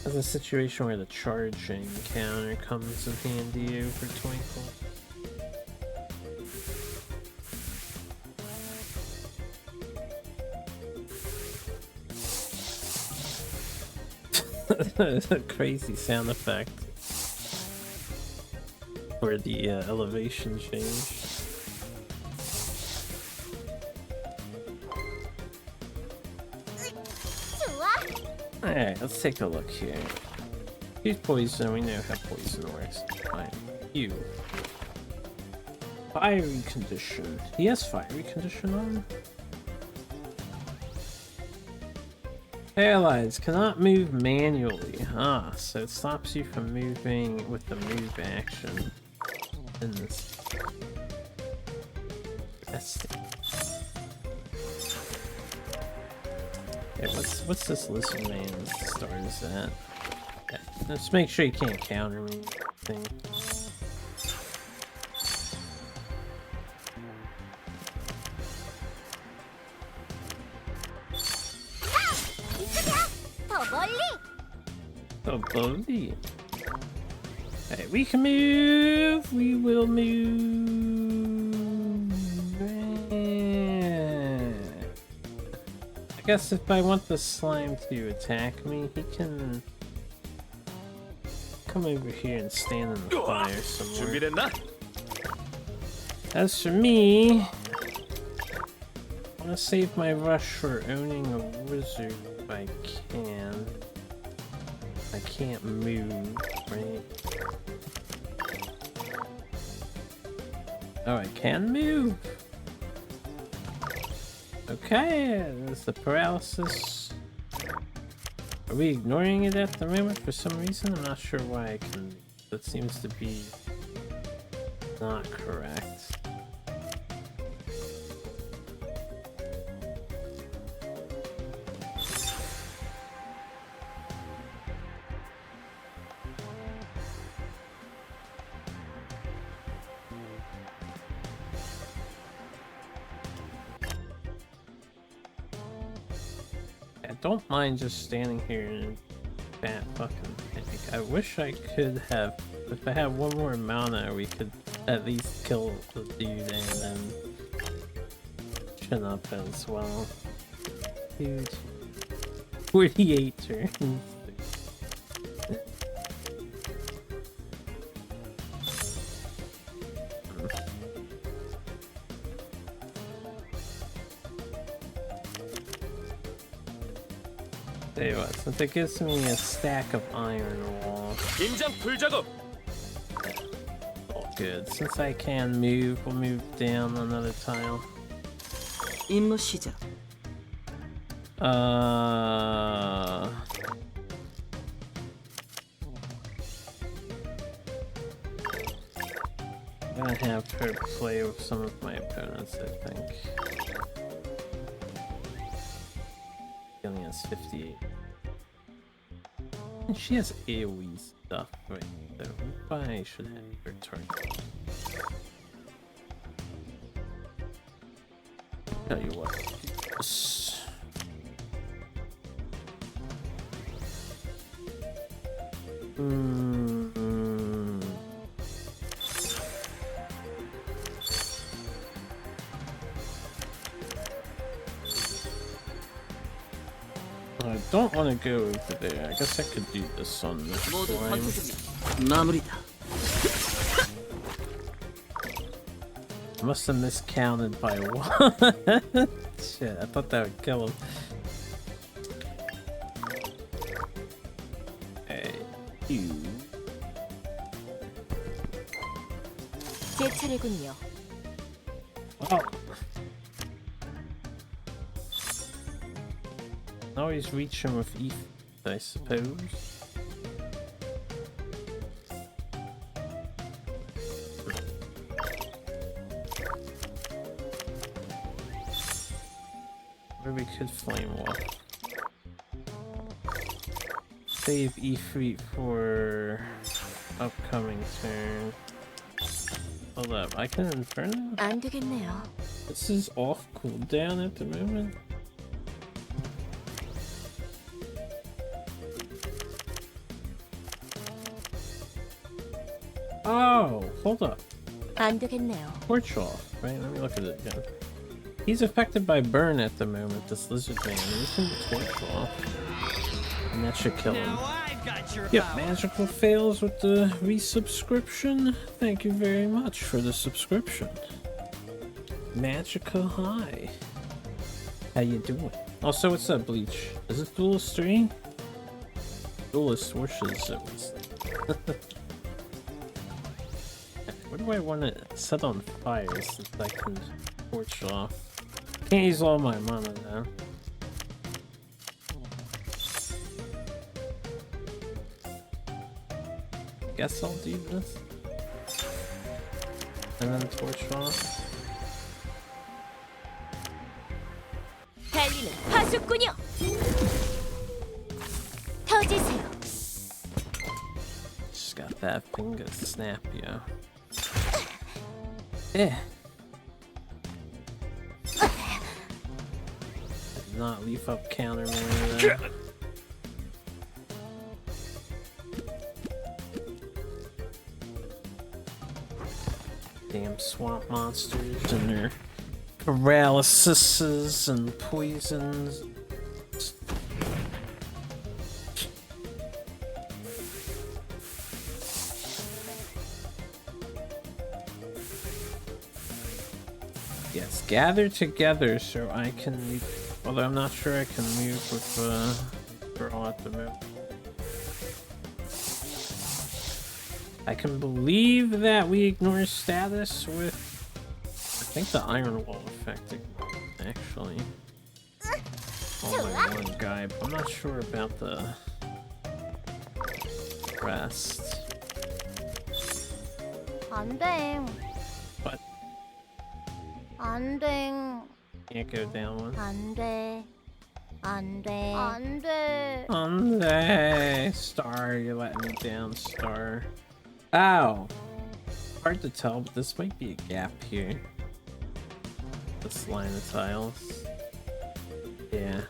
There's a situation where the charging counter comes in handy over Twinkle. That's a crazy sound effect for the elevation change. Alright, let's take a look here. He's poison, we know how poison works. Fine. You. Fiery condition. He has fiery condition on? Paralyzed, cannot move manually. Ah, so it stops you from moving with the move action. In this. Yeah, what's this lizard man's stars at? Yeah, let's make sure you can't counter me. Thing. Oh, Bodhi. Hey, we can move. We will move. guess if I want the slime to attack me, he can come over here and stand in the fire somewhere. 준비됐나? As for me, I want to save my rush for owning a wizard if I can. I can't move, right? Oh, I can move! Okay, there's the paralysis. Are we ignoring it at the moment for some reason? I'm not sure why I can. That seems to be not correct. I don't mind just standing here and that fucking thing. I wish I could have. If I had one more mana, we could at least kill the dude and then chin up as well. Dude. 48 turns. Tell you what, since it gives me a stack of iron wall, 임장 불작업. all good. Since I can move, we'll move down another tile. 임무 시작. I'm gonna have her play with some of my opponents, I think. Killing us 58. And she has AoE stuff right there. We probably should have her target. Tell you what. Yes. I don't want to go over there. I guess I could do this on this 모두 slime. 전투 준비. 마무리다. I must have miscounted by one. Shit, I thought that would kill him. Hey, you. 제 차례군요. Oh. Always reach him with E, I suppose. Or we could flame walk. Save E3 for upcoming turn. Hold up, I can Inferno? 안 되겠네요. This is off cooldown at the moment. Oh, hold up. 안 되겠네요. Torch off, right? Let me look at it again. He's affected by burn at the moment, this lizard man. We can torch off. And that should kill him. Yep, magical fails with the resubscription. Thank you very much for the subscription. Magical High. How you doing? Also, what's up, Bleach? Is it Duelist 3? Duelist wishes it was. What do I want to set on fire since I can torch off? Can't use all my mana now. Guess I'll do this. And then torch off. 달리는 파수꾼이요. 터지세요. Just got that finger snap, yo. Eh. Did not leaf up counter man. Damn swamp monsters and their paralyses and poisons. Yes, gather together so I can move. Although I'm not sure I can move with girl at the moment. I can believe that we ignore status with, I think, the iron wall effect actually. Only one guy, but I'm not sure about the rest. 안 돼. What? 안 돼. Can't go down one. 안 돼. 안 돼. 안 돼. Hey, Star, you're letting me down, Star. Ow! Hard to tell, but this might be a gap here. This line of tiles. Yeah,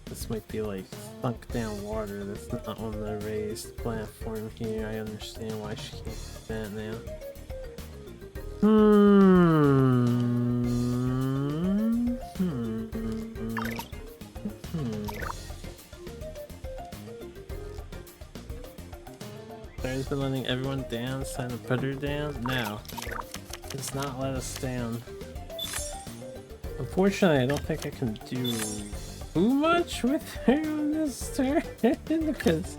this might be like sunk down water that's not on the raised platform here. I understand why she can't do that now. Sarah's been letting everyone down, it's time to put her down? No. Does not let us down. Unfortunately, I don't think I can do too much with her on this turn because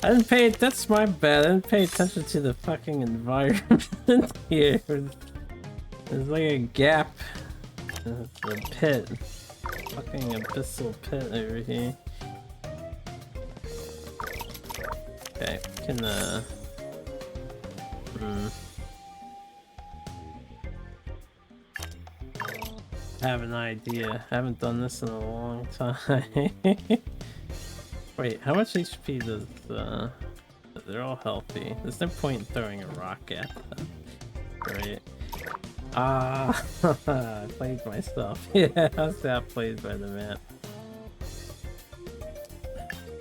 I didn't pay. That's my bad. I didn't pay attention to the fucking environment here. There's like a gap. The pit. Fucking abyssal pit over here. Okay, we can I have an idea. I haven't done this in a long time. Wait, how much HP does they're all healthy. There's no point in throwing a rock at them. Right. Ah, I played myself. Yeah, how's that played by the map?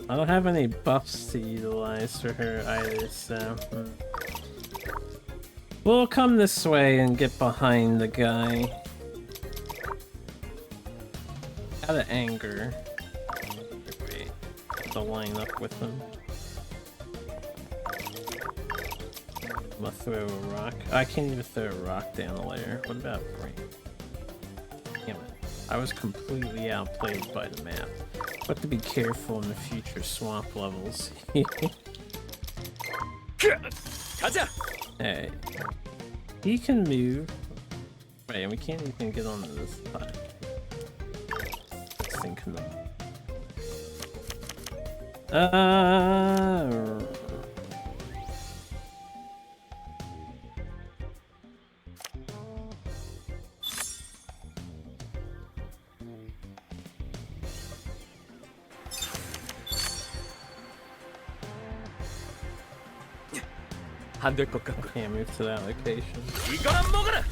I don't have any buffs to utilize for her either, so... We'll come this way and get behind the guy. Out of anger. Wait, to line up with him. I'm gonna throw a rock. I can't even throw a rock down a layer. What about brain? Damn it. I was completely outplayed by the map. But to be careful in the future swamp levels. 가자. Hey. He can move. Wait, we can't even get onto this side. This thing can... 안 될 것 같고. Can't move to that location. 이거나 먹어라.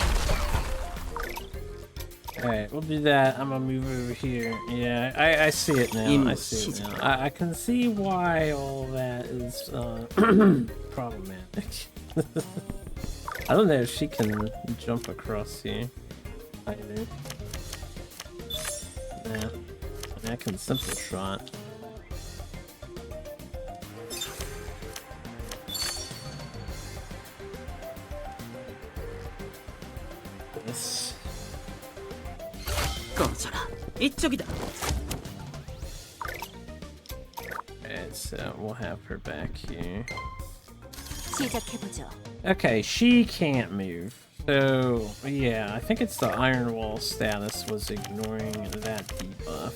Alright, we'll do that. I'm gonna move over here. Yeah, I see it now. I see it now. I can see why all that is problematic. I don't know if she can jump across here either. Nah, I mean, I can simple shot. This. 꺼져라. 이쪽이다. Alright, so we'll have her back here. 시작해보죠. Okay, she can't move. So, yeah, I think it's the Iron Wall status was ignoring that debuff.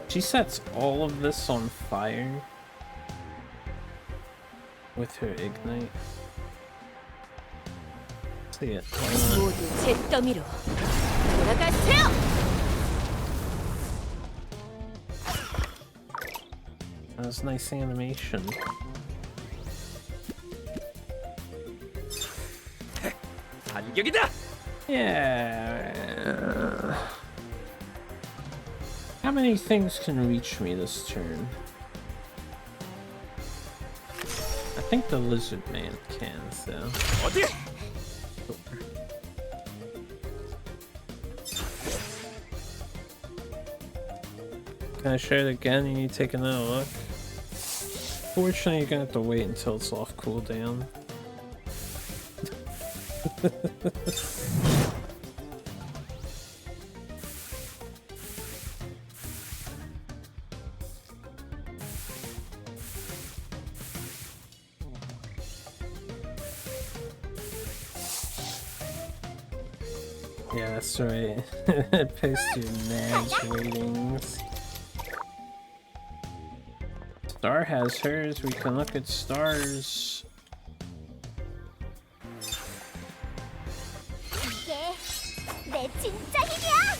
She sets all of this on fire with her ignite. See it. Why not? 모두 제 더미로 돌아가세요. That was nice animation. 반격이다. Yeah. How many things can reach me this turn? I think the lizard man can, so. 어디? Can I share it again? You need to take another look. Fortunately, you're gonna have to wait until it's off cooldown. Yeah, that's right. It pays your Nags ratings. Star has hers. We can look at Stars. 이게 내 진짜 힘이야.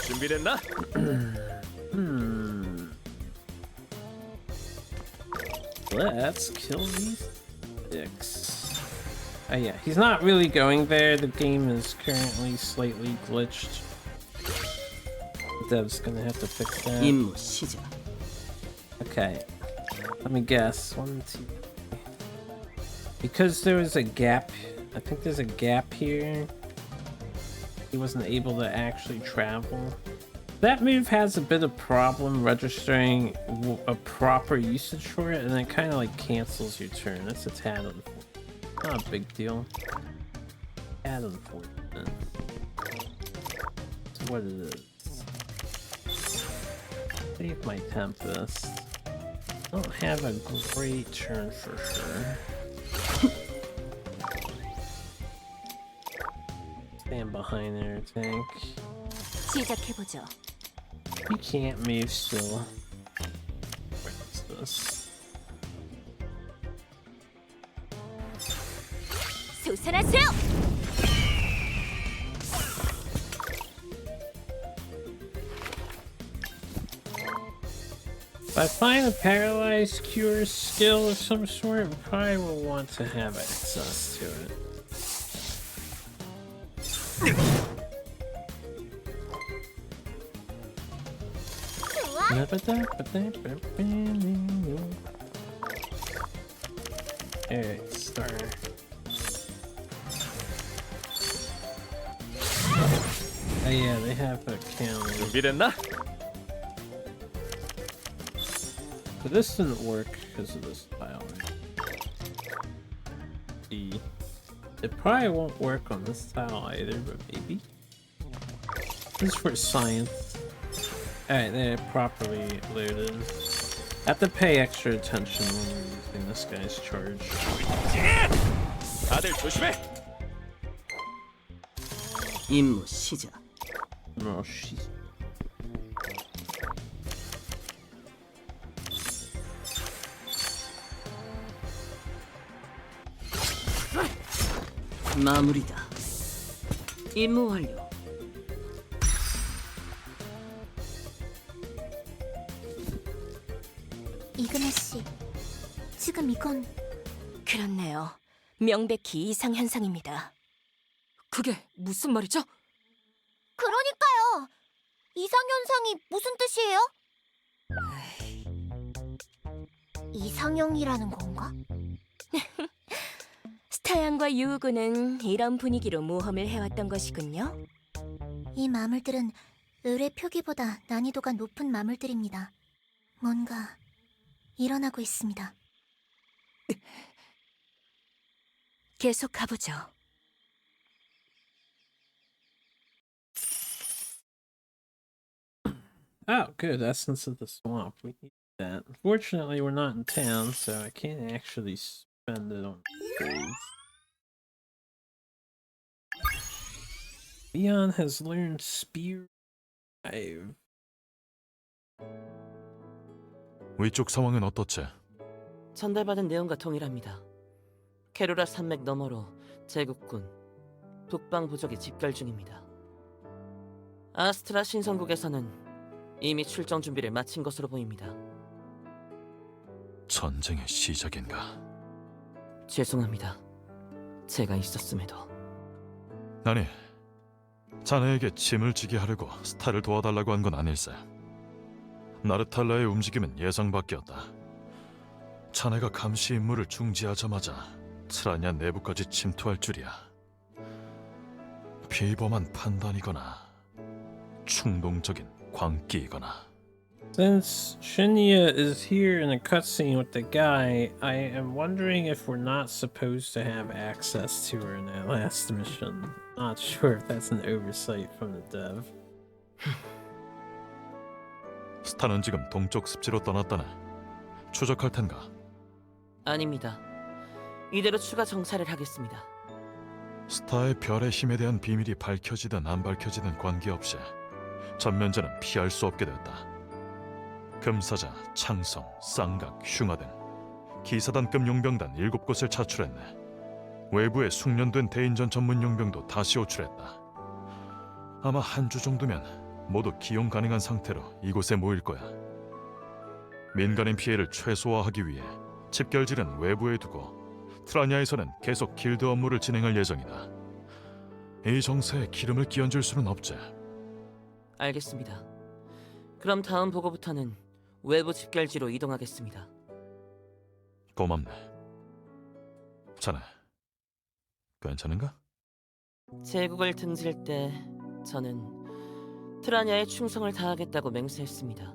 준비됐나? Let's kill these dicks. Oh yeah, he's not really going there. The game is currently slightly glitched. Dev's gonna have to fix that. 임무 시작. Okay, let me guess. 1, 2. Because there was a gap. I think there's a gap here. He wasn't able to actually travel. That move has a bit of problem registering a proper usage for it, and it kind of like cancels your turn. That's a tad unfortunate. Not a big deal. Tad unfortunate. That's what it is. Save my Tempest. Don't have a great turn for sure. Stand behind their tank. 시작해보죠. You can't move still. Where is this? 솟아나세요. If I find a paralyzed cure skill of some sort, I probably will want to have access to it. Alright, star. Oh yeah, they have a counter. 준비됐나? But this didn't work because of this tile. E. It probably won't work on this tile either, but maybe. This is for science. Alright, they're properly loaded. I have to pay extra attention when we're using this guy's charge. 다들 조심해. 임무 시작. Oh, shit. 마무리다. 임무 완료. 이그네 씨, 지금 이건 그렇네요. 명백히 이상 현상입니다. 그게 무슨 말이죠? 그러니까요. 이상현상이 무슨 뜻이에요? 이상형이라는 건가? 스타양과 유우군은 이런 분위기로 모험을 해왔던 것이군요. 이 마물들은 의뢰 표기보다 난이도가 높은 마물들입니다. 뭔가 일어나고 있습니다. 계속 가보죠. Oh, good. Essence of the swamp. We need that. Unfortunately, we're not in town, so I can't actually spend it on trades. Leon has learned Spear 5. 위쪽 상황은 어떻지? 전달받은 내용과 동일합니다. 캐로라 산맥 너머로 제국군 북방 부족이 집결 중입니다. 아스트라 신성국에서는 이미 출정 준비를 마친 것으로 보입니다. 전쟁의 시작인가? 죄송합니다. 제가 있었음에도. 아니, 자네에게 짐을 지게 하려고 스타를 도와달라고 한 건 아닐세. 나르탈라의 움직임은 예상 밖이었다. 자네가 감시 임무를 중지하자마자 트라냐 내부까지 침투할 줄이야. 비범한 판단이거나 충동적인 광기이거나. Since Shinya is here in a cutscene with the guy, I am wondering if we're not supposed to have access to her in that last mission. Not sure if that's an oversight from the dev. 스타는 지금 동쪽 습지로 떠났다네. 추적할 텐가? 아닙니다. 이대로 추가 정찰을 하겠습니다. 스타의 별의 힘에 대한 비밀이 밝혀지든 안 밝혀지든 관계없이 전면전은 피할 수 없게 되었다. 금사자, 창성, 쌍각, 흉하 등 기사단급 용병단 7곳을 차출했네. 외부에 숙련된 대인전 전문 용병도 다시 호출했다. 아마 한 주 정도면 모두 기용 가능한 상태로 이곳에 모일 거야. 민간인 피해를 최소화하기 위해 집결지는 외부에 두고 트라냐에서는 계속 길드 업무를 진행할 예정이다. 이 정세에 기름을 끼얹을 수는 없지. 알겠습니다. 그럼 다음 보고부터는 외부 집결지로 이동하겠습니다. 고맙네. 자네, 괜찮은가? 제국을 등질 때 저는 트라냐에 충성을 다하겠다고 맹세했습니다.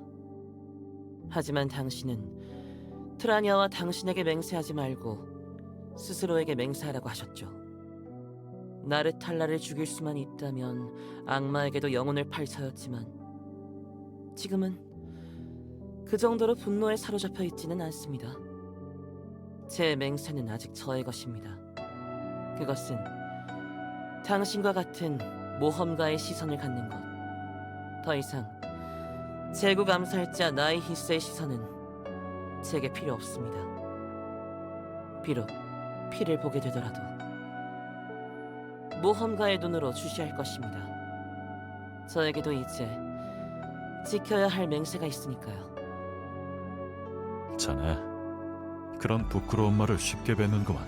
하지만 당신은 트라냐와 당신에게 맹세하지 말고 스스로에게 맹세하라고 하셨죠. 나르탈라를 죽일 수만 있다면 악마에게도 영혼을 팔자였지만 지금은 그 정도로 분노에 사로잡혀 있지는 않습니다. 제 맹세는 아직 저의 것입니다. 그것은 당신과 같은 모험가의 시선을 갖는 것. 더 이상 제국 암살자 나이히스의 시선은 제게 필요 없습니다. 비록 피를 보게 되더라도 모험가의 눈으로 주시할 것입니다. 저에게도 이제 지켜야 할 맹세가 있으니까요. 자네, 그런 부끄러운 말을 쉽게 뱉는구만.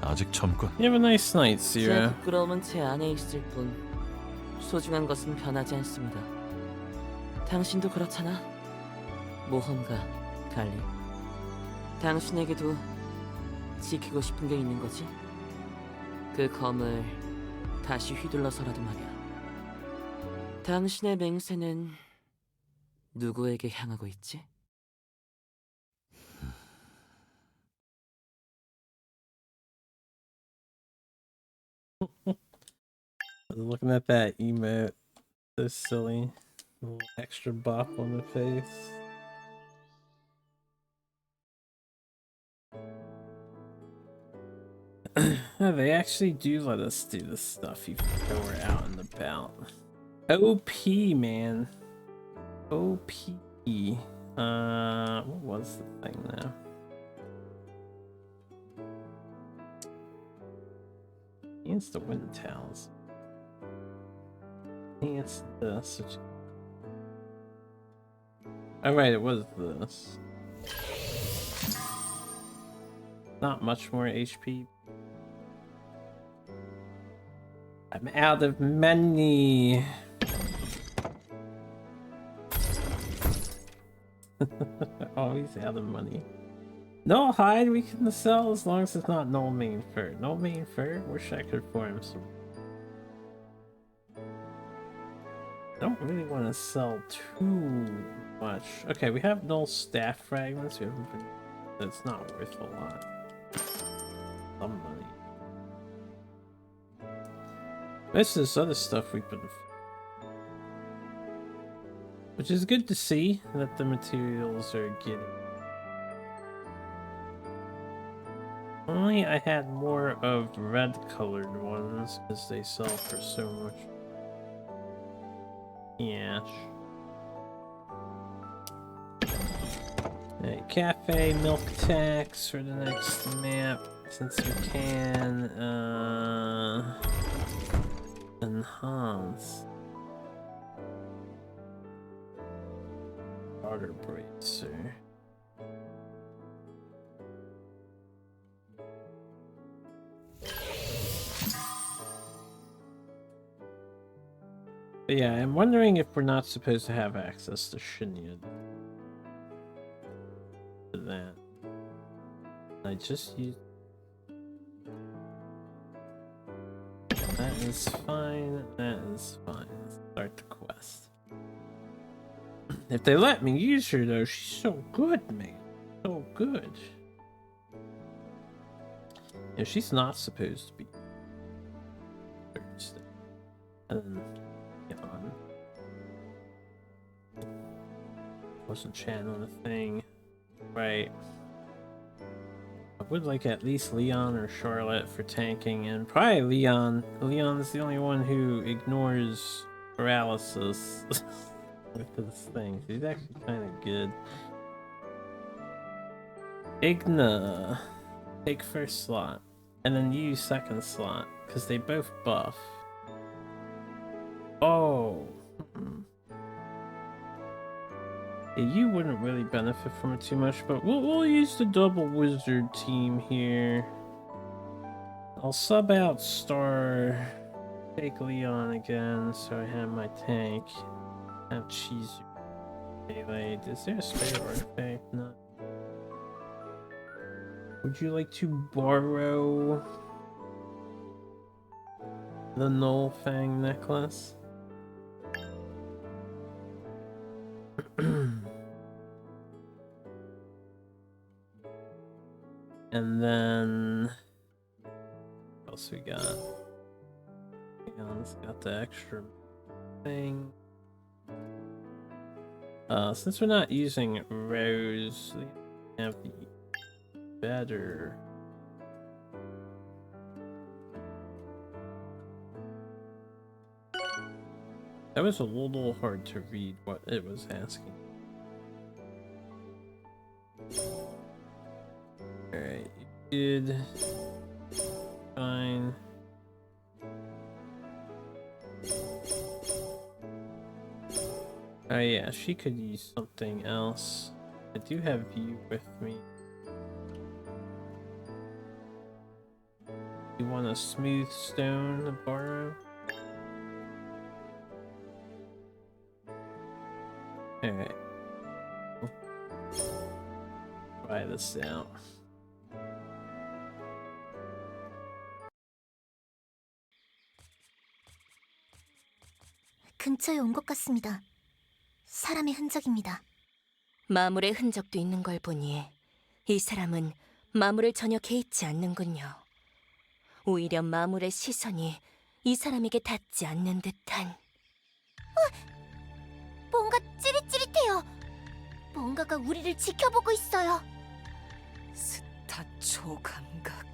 아직 젊군. You have a nice night, 제 Sierra. 부끄러움은 제 안에 있을 뿐 소중한 것은 변하지 않습니다. 당신도 그렇잖아, 모험가 갈리. 당신에게도 지키고 싶은 게 있는 거지? 그 검을 다시 휘둘러서라도 말이야. 당신의 맹세는 누구에게 향하고 있지? I was looking at that emote. So silly. Little extra bop on the face. Oh, they actually do let us do this stuff even though we're out and about. OP, man. OP. What was the thing now? It's the wind towels. I think it's this. Oh right, it was this. Not much more HP. I'm out of money. Always out of money. No hide we can sell as long as it's not null main fur. Null main fur? Wish I could form some. I don't really want to sell too much. Okay, we have null staff fragments. We haven't been. That's not worth a lot. Some money. Most of this other stuff we've been. Which is good to see that the materials are getting. Only I had more of red colored ones because they sell for so much. Yeah. Alright, cafe milk tax for the next map since we can enhance. Starter bracer. But yeah, I'm wondering if we're not supposed to have access to Shinya. For that. I just used. That is fine. That is fine. Let's start the quest. If they let me use her though, she's so good, man. So good. Yeah, she's not supposed to be Thursday. And then, wasn't channeling the thing. Right. I would like at least Leon or Charlotte for tanking, and probably Leon. Leon's the only one who ignores paralysis with this thing. He's actually kind of good. Igna, take first slot, and then you second slot, because they both buff. Oh. Yeah, you wouldn't really benefit from it too much, but we'll use the double wizard team here. I'll sub out Star, take Leon again, so I have my tank. Have Chizu delayed. Is there a spare artifact? No. Would you like to borrow the Null Fang necklace? And then what else we got? Leon's got the extra thing. Since we're not using Rose, we have the better. That was a little hard to read what it was asking. Alright, you did fine. Oh yeah, she could use something else. I do have you with me. You want a smooth stone to borrow? Alright. Try this out. 근처에 온 것 같습니다. 사람의 흔적입니다. 마물의 흔적도 있는 걸 보니 이 사람은 마물을 전혀 개의치 않는군요. 오히려 마물의 시선이 이 사람에게 닿지 않는 듯한. 뭔가 찌릿찌릿해요. 뭔가가 우리를 지켜보고 있어요. 스타초 감각.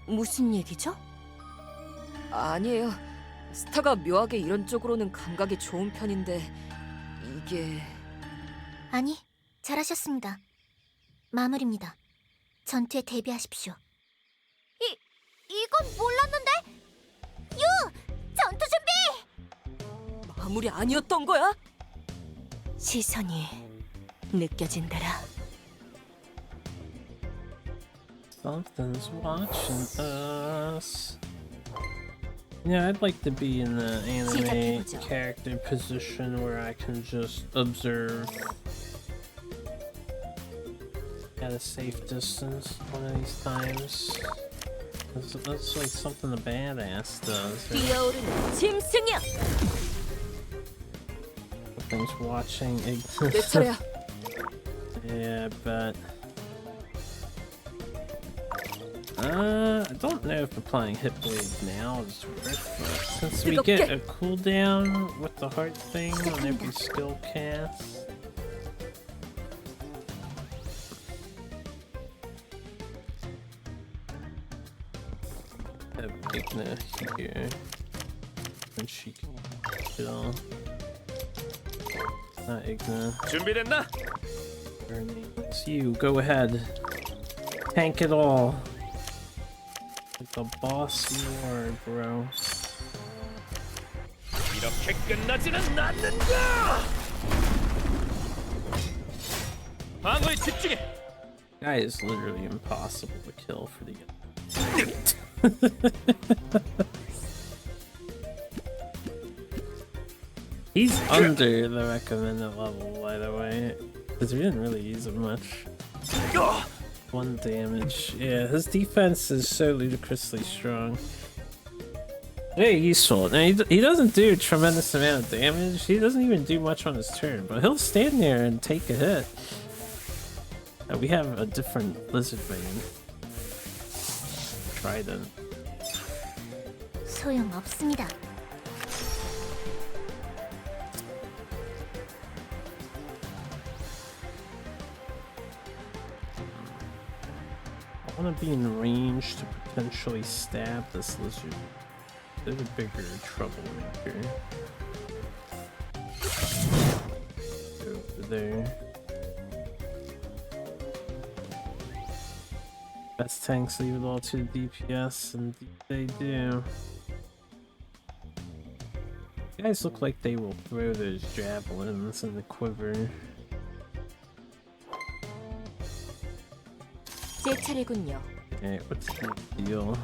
무슨 얘기죠? 아니에요. 스타가 묘하게 이런 쪽으로는 감각이 좋은 편인데 이게... 아니, 잘하셨습니다. 마무리입니다. 전투에 대비하십시오. 이건 몰랐는데? 유! 전투 준비! 마물이 아니었던 거야? 시선이 느껴진다라. Something's watching us. Yeah, I'd like to be in the anime character position where I can just observe at a safe distance one of these times. That's like something a badass does. 뛰어오르는 짐승이야. Something's watching. 내 차례야. Yeah, but I don't know if applying Hit Blade now is worth it, since we get a cooldown with the heart thing on every skill cast. Have Igna here, and she can kill. Not Igna. 준비됐나? It's you. Go ahead. Tank it all. Like the boss you are, bro. 이렇게 끝나지는 않는다. 방어에 집중해. Guy is literally impossible to kill for the. He's under the recommended level, by the way, because we didn't really use him much. 1 damage. Yeah, his defense is so ludicrously strong. Very useful. Now, he doesn't do a tremendous amount of damage. He doesn't even do much on his turn, but he'll stand there and take a hit. We have a different lizard man. Trident. 소용없습니다. I want to be in range to potentially stab this lizard. They're the bigger troublemaker. Go over there. Best tanks leave it all to the DPS, and they do. You guys look like they will throw those javelins in the quiver. 제 차례군요. Okay, what's the deal?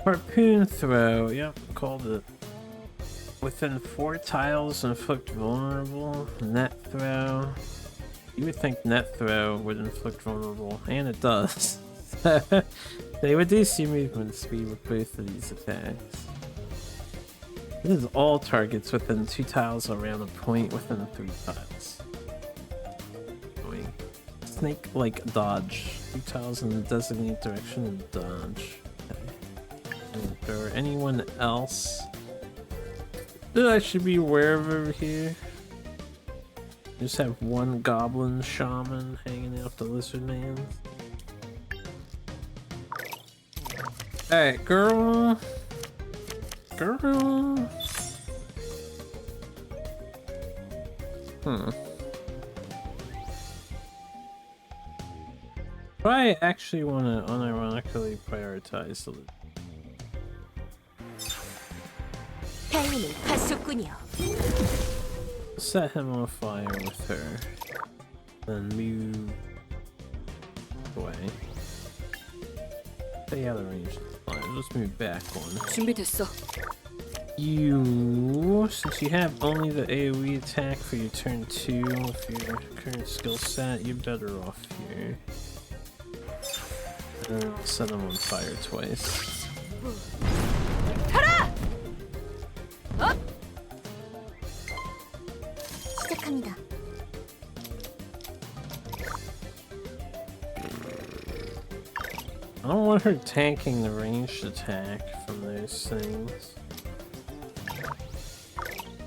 Harpoon throw, yep, called it. Within 4 tiles, inflict vulnerable. Net throw. You would think net throw would inflict vulnerable, and it does. They reduce your movement speed with both of these attacks. This is all targets within 2 tiles around a point within 3 tiles. Snake-like dodge. 2 tiles in the designated direction and dodge. And if there were anyone else that I should be aware of over here, just have one goblin shaman hanging out the lizard man. Alright, girl. Girl. I actually want to unironically prioritize the lizard. 행운의 가속군요. Set him on fire with her. Then move away. Stay out of range. Fine, let's move back one. 준비됐어. You, since you have only the AoE attack for your turn 2 with your current skill set, you're better off here. And I'll set him on fire twice. 시작합니다. I don't want her tanking the ranged attack from those things.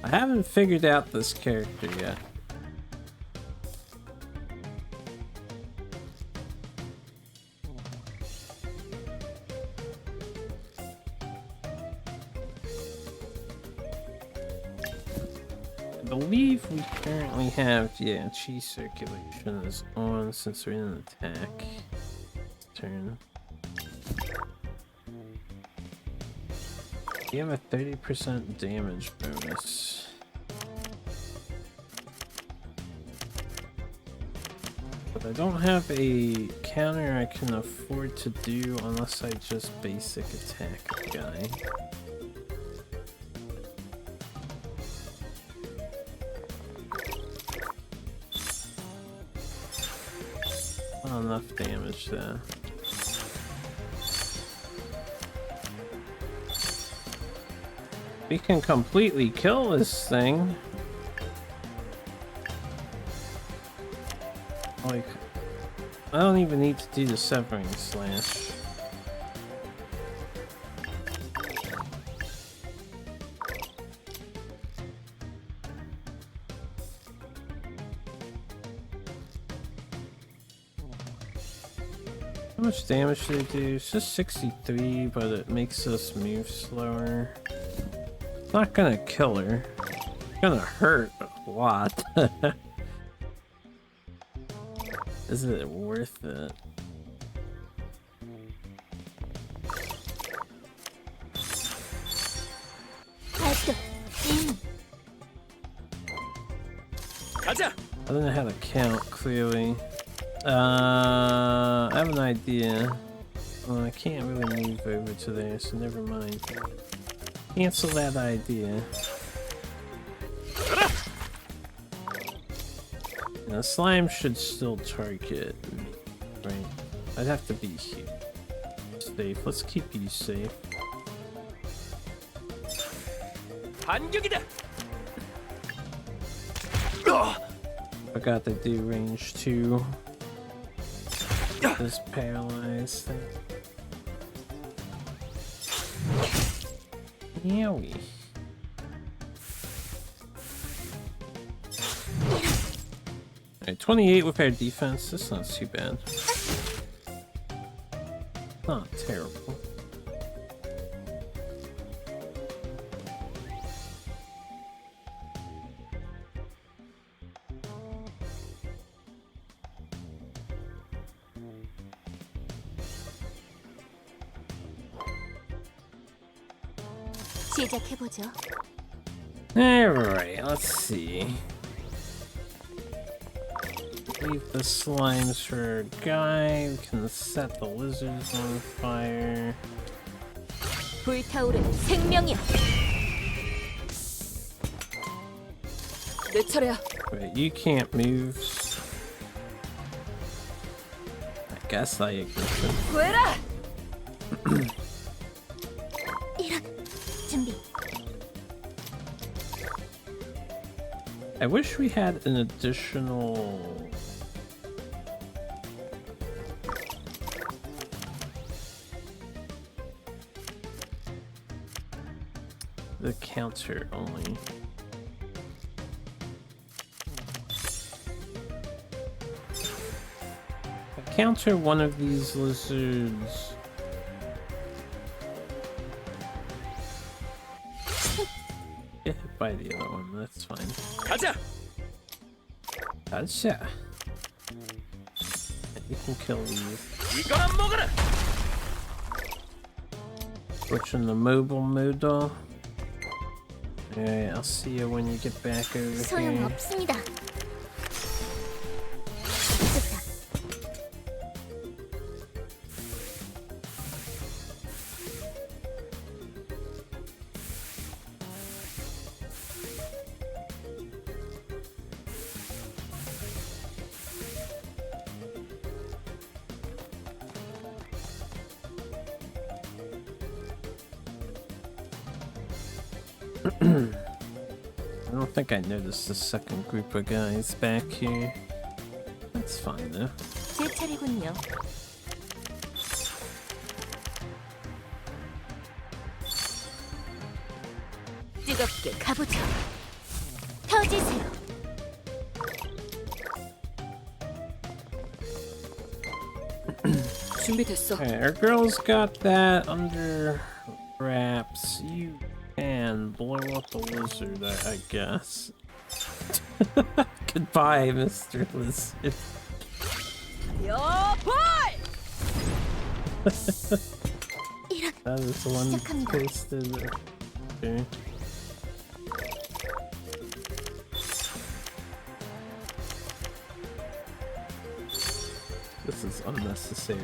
I haven't figured out this character yet. I believe we currently have, yeah, chi circulation is on since we're in an attack turn. You have a 30% damage bonus. But I don't have a counter I can afford to do unless I just basic attack the guy. Not enough damage there. We can completely kill this thing. Like, I don't even need to do the severing slash. How much damage do they do? It's just 63, but it makes us move slower. It's not gonna kill her. It's gonna hurt a lot. Is it worth it? 가자. I don't know how to count clearly. I have an idea. Well, I can't really move over to there, so never mind. Cancel that idea. Now, slime should still target me, right? I'd have to be here. Safe. Let's keep you safe. 반격이다. Forgot they do range 2. This paralyzed thing. Yowie. Alright, 28 with our defense. That's not too bad. Not terrible. 시작해보죠. Alright, let's see. Leave the slimes for a guide. Can set the lizards on fire. 불타오르는 생명이여. 내 차례야. Wait, you can't move. I guess I ignition. 구해라. 준비. I wish we had an additional... The counter only. Counter one of these lizards. Get hit by the other one, that's fine. 가자. Gotcha. You can kill these. 이거나 먹어라. Switch in the mobile mode though. Alright, I'll see you when you get back over here. 소용없습니다. 좋다. I don't think I noticed the second group of guys back here. That's fine though. 제 차례군요. 뜨겁게 가보죠. 펴지세요. 준비됐어. Okay, our girl's got that under wraps. You can blow up the lizard, I guess. Goodbye, Mr. Lizard. That is one 시작합니다. tasted. Okay. This is unnecessary.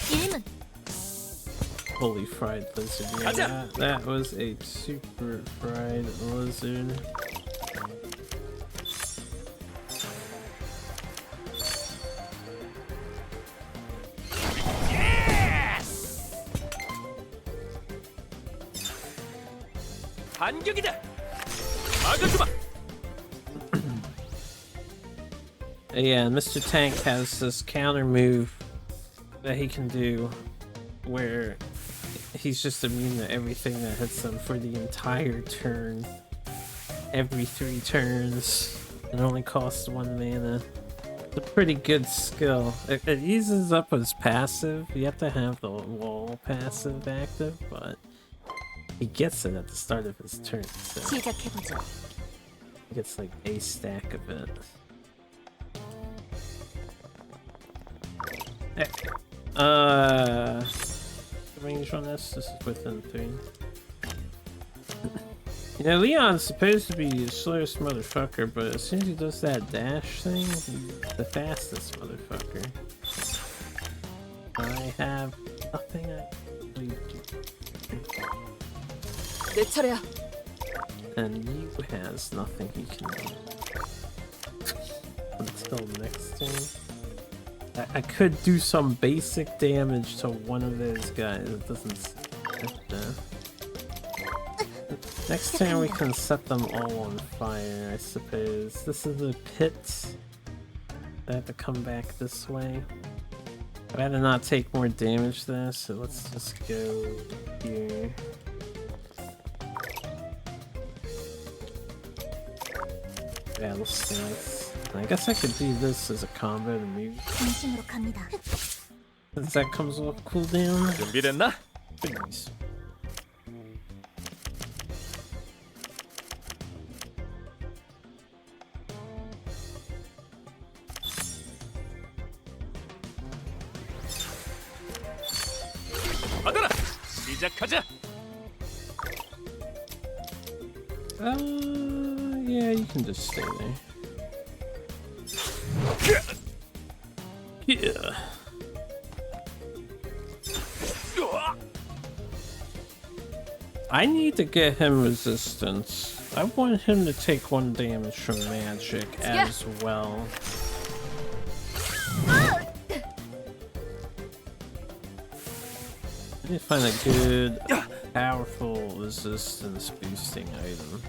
일문. Fully fried lizard. Yeah, 가자! that was a super fried lizard. 반격이다. 막아주마. Yeah, Mr. Tank has this counter move that he can do where he's just immune to everything that hits him for the entire turn. Every 3 turns. It only costs 1 mana. It's a pretty good skill. It eases up his passive. You have to have the wall passive active, but he gets it at the start of his turn. So 시작해보죠. he gets like a stack of it. Range on this? This is within 3. You know, Leon's supposed to be the slowest motherfucker, but as soon as he does that dash thing, he's the fastest motherfucker. I have nothing I can do. 내 차례야. And you has nothing he can do. Until next turn. I could do some basic damage to one of those guys. It doesn't. Next time we can set them all on fire, I suppose. This is the pit. I have to come back this way. I'd rather not take more damage there, so let's just go here. Battle stance. I guess I could do this as a combo to move. 중심으로 갑니다. Since that comes off cooldown. 준비됐나? Please. 받아라. 시작하자. Yeah, you can just stay there. Yeah. I need to get him resistance. I want him to take 1 damage from magic as well. I need to find a good, powerful resistance boosting item.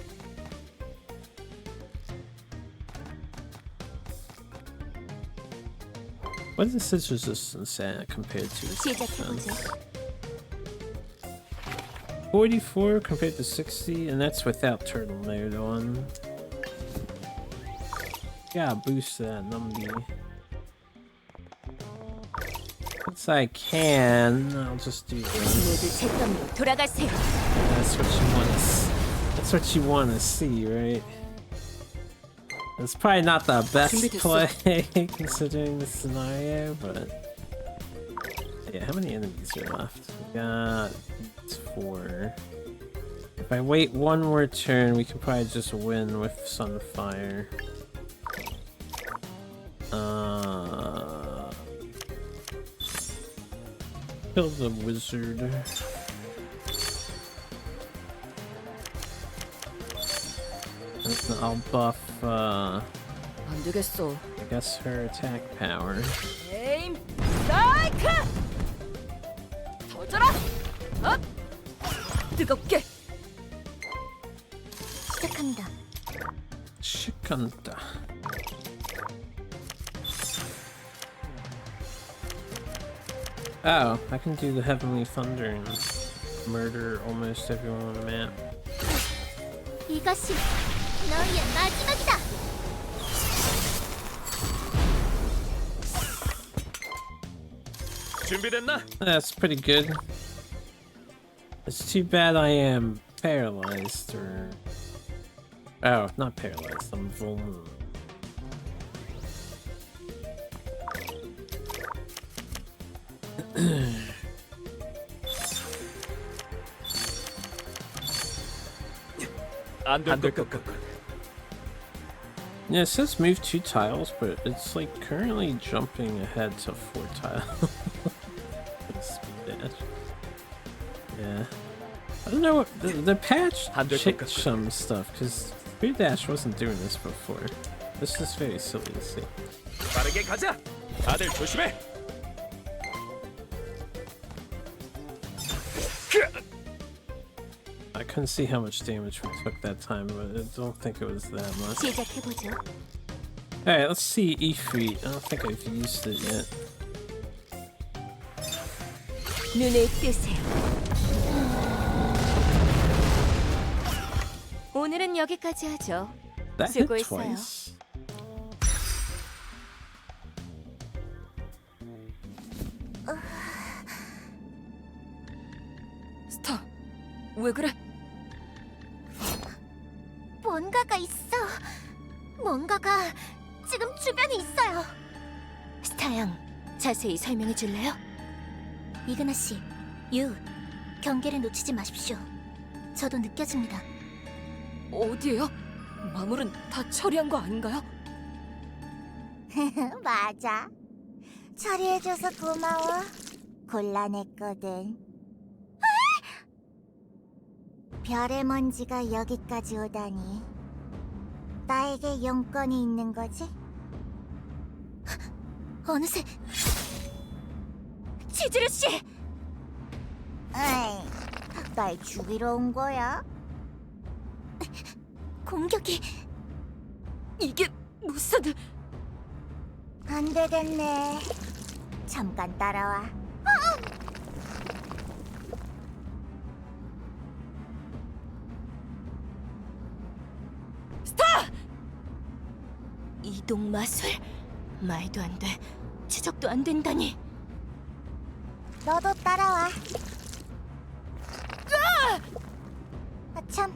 What is his resistance at compared to his defense? 44 compared to 60, and that's without turtle mode on. Gotta boost that numby. Once I can, I'll just do this. That's what you want to see. That's what you want to see, right? It's probably not the best play considering the scenario, but yeah, how many enemies are left? We got 4. If I wait 1 more turn, we can probably just win with Sunfire. Kill the wizard. And I'll buff, I guess her attack power. 에임 스트라이크! 터져라! 업! 뜨겁게! 시작합니다. 시간다. Oh, I can do the Heavenly Thunder and murder almost everyone on the map. 이것이 너희의 마지막이다. 준비됐나? That's pretty good. It's too bad I am paralyzed, or... Oh, not paralyzed, I'm vulnerable. 안될 것 같군. Yeah, it says move 2 tiles, but it's like currently jumping ahead to 4 tiles. Speed dash. Yeah. I don't know what the patch changed some stuff because speed dash wasn't doing this before. This is very silly to see. 빠르게 가자. 다들 조심해. I couldn't see how much damage we took that time, but I don't think it was that much. 시작해보죠. Alright, let's see Ifrit. I don't think I've used it yet. 눈을 뜨세요. 오늘은 여기까지 하죠. That hit 수고했어요. twice. 스타, 왜 그래? 뭔가가 있어. 뭔가가 지금 주변에 있어요. 스타양, 자세히 설명해 줄래요? 이그나 씨, 유, 경계를 놓치지 마십시오. 저도 느껴집니다. 어디에요? 마물은 다 처리한 거 아닌가요? 맞아. 처리해줘서 고마워. 곤란했거든. 별의 먼지가 여기까지 오다니. 나에게 용건이 있는 거지? 어느새 치즈루 씨! 에이, 날 죽이러 온 거야? 공격이 이게 무슨... 안 되겠네. 잠깐 따라와. 이동 마술? 말도 안 돼. 추적도 안 된다니. 너도 따라와. 아참,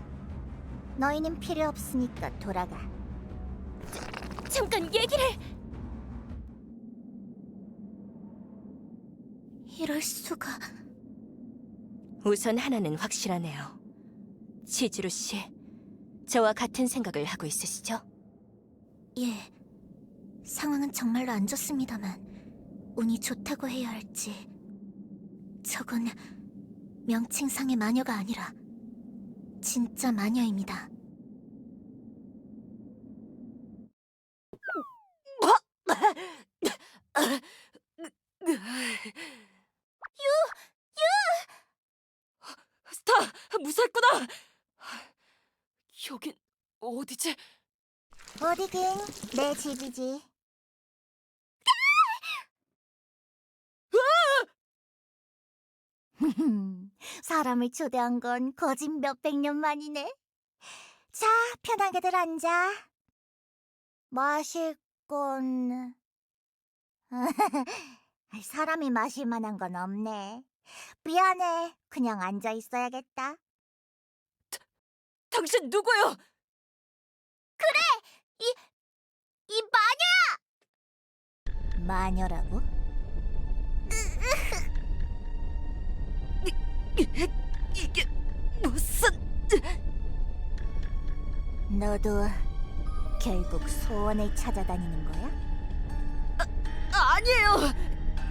너희는 필요 없으니까 돌아가. 잠깐 얘기를. 이럴 수가. 우선 하나는 확실하네요. 치즈루 씨, 저와 같은 생각을 하고 있으시죠? 예, 상황은 정말로 안 좋습니다만 운이 좋다고 해야 할지. 저건 명칭상의 마녀가 아니라 진짜 마녀입니다. 스타, 무사했구나. 여긴 어디지? 어디긴 내 집이지. 사람을 초대한 건 거짓 몇백 년 만이네. 자, 편하게들 앉아. 마실 건... 사람이 마실 만한 건 없네. 미안해. 그냥 앉아 있어야겠다. 당신 누구요? 이 마녀야! 마녀라고? 이게 무슨... 너도 결국 소원을 찾아다니는 거야? 아니에요.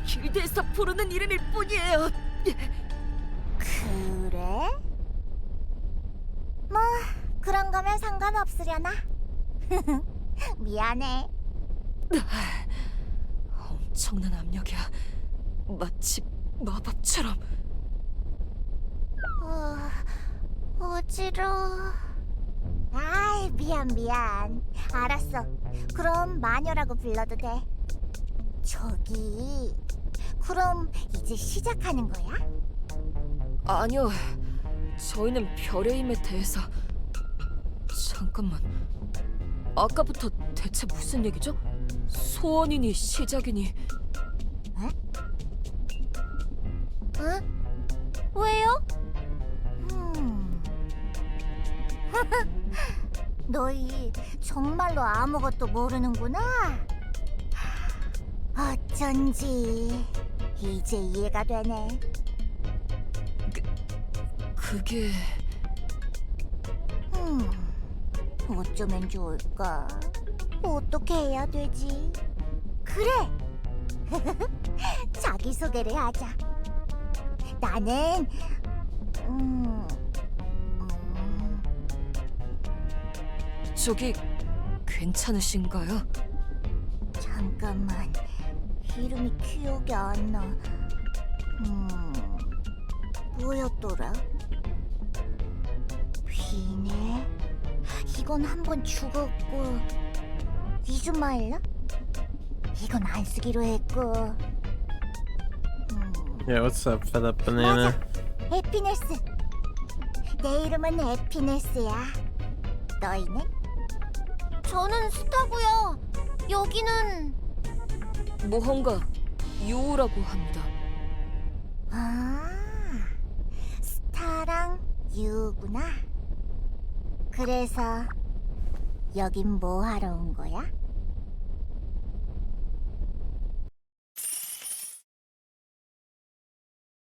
길드에서 부르는 이름일 뿐이에요. 그래? 뭐 그런 거면 상관없으려나? 미안해. 엄청난 압력이야. 마치 마법처럼. 어지러워. 아이, 미안. 알았어. 그럼 마녀라고 불러도 돼. 저기, 그럼 이제 시작하는 거야? 아니요. 저희는 별의 힘에 대해서... 잠깐만. 아까부터 대체 무슨 얘기죠? 소원이니 시작이니... 응? 왜요? 너희 정말로 아무것도 모르는구나. 어쩐지 이제 이해가 되네. 그게... 어쩌면 좋을까? 어떻게 해야 되지? 그래! 자기소개를 하자. 나는 저기... 괜찮으신가요? 잠깐만, 이름이 기억이 안 나. 뭐였더라? 비네? 이건 한 번 죽었고, 이즈마일라? 이건 안 쓰기로 했고. Yeah, what's up, fed up banana? 맞아, 에피네스. 내 이름은 에피네스야. 너희는? 저는 스타고요. 여기는... 모험가 유라고 합니다. 아, 스타랑 유구나. 그래서 여긴 뭐 하러 온 거야?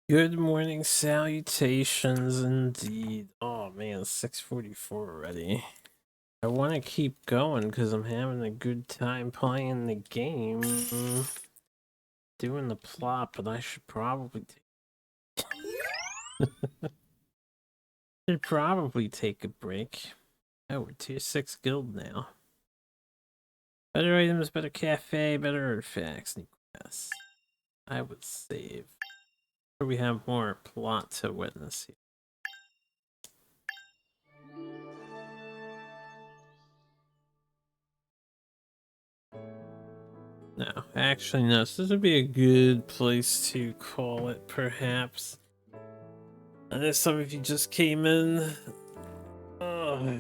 Good morning, salutations indeed. Oh man, it's 6:44 already. I want to keep going because I'm having a good time playing the game, doing the plot, but I should probably take a break. Oh, we're tier 6 guild now. Better items, better cafe, better artifacts, new quests. I would save. We have more plot to witness here. No, actually, no. So this would be a good place to call it, perhaps. I know some of you just came in. Oh,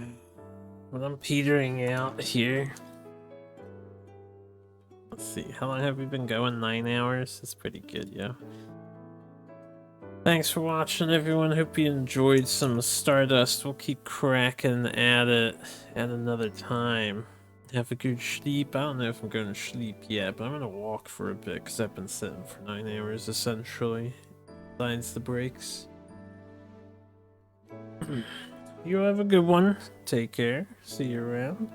but I'm petering out here. Let's see, how long have we been going? 9 hours? That's pretty good, yeah. Thanks for watching, everyone. Hope you enjoyed some Stardust. We'll keep cracking at it at another time. Have a good sleep. I don't know if I'm going to sleep yet, but I'm going to walk for a bit because I've been sitting for 9 hours, essentially. Besides the breaks. You have a good one. Take care. See you around.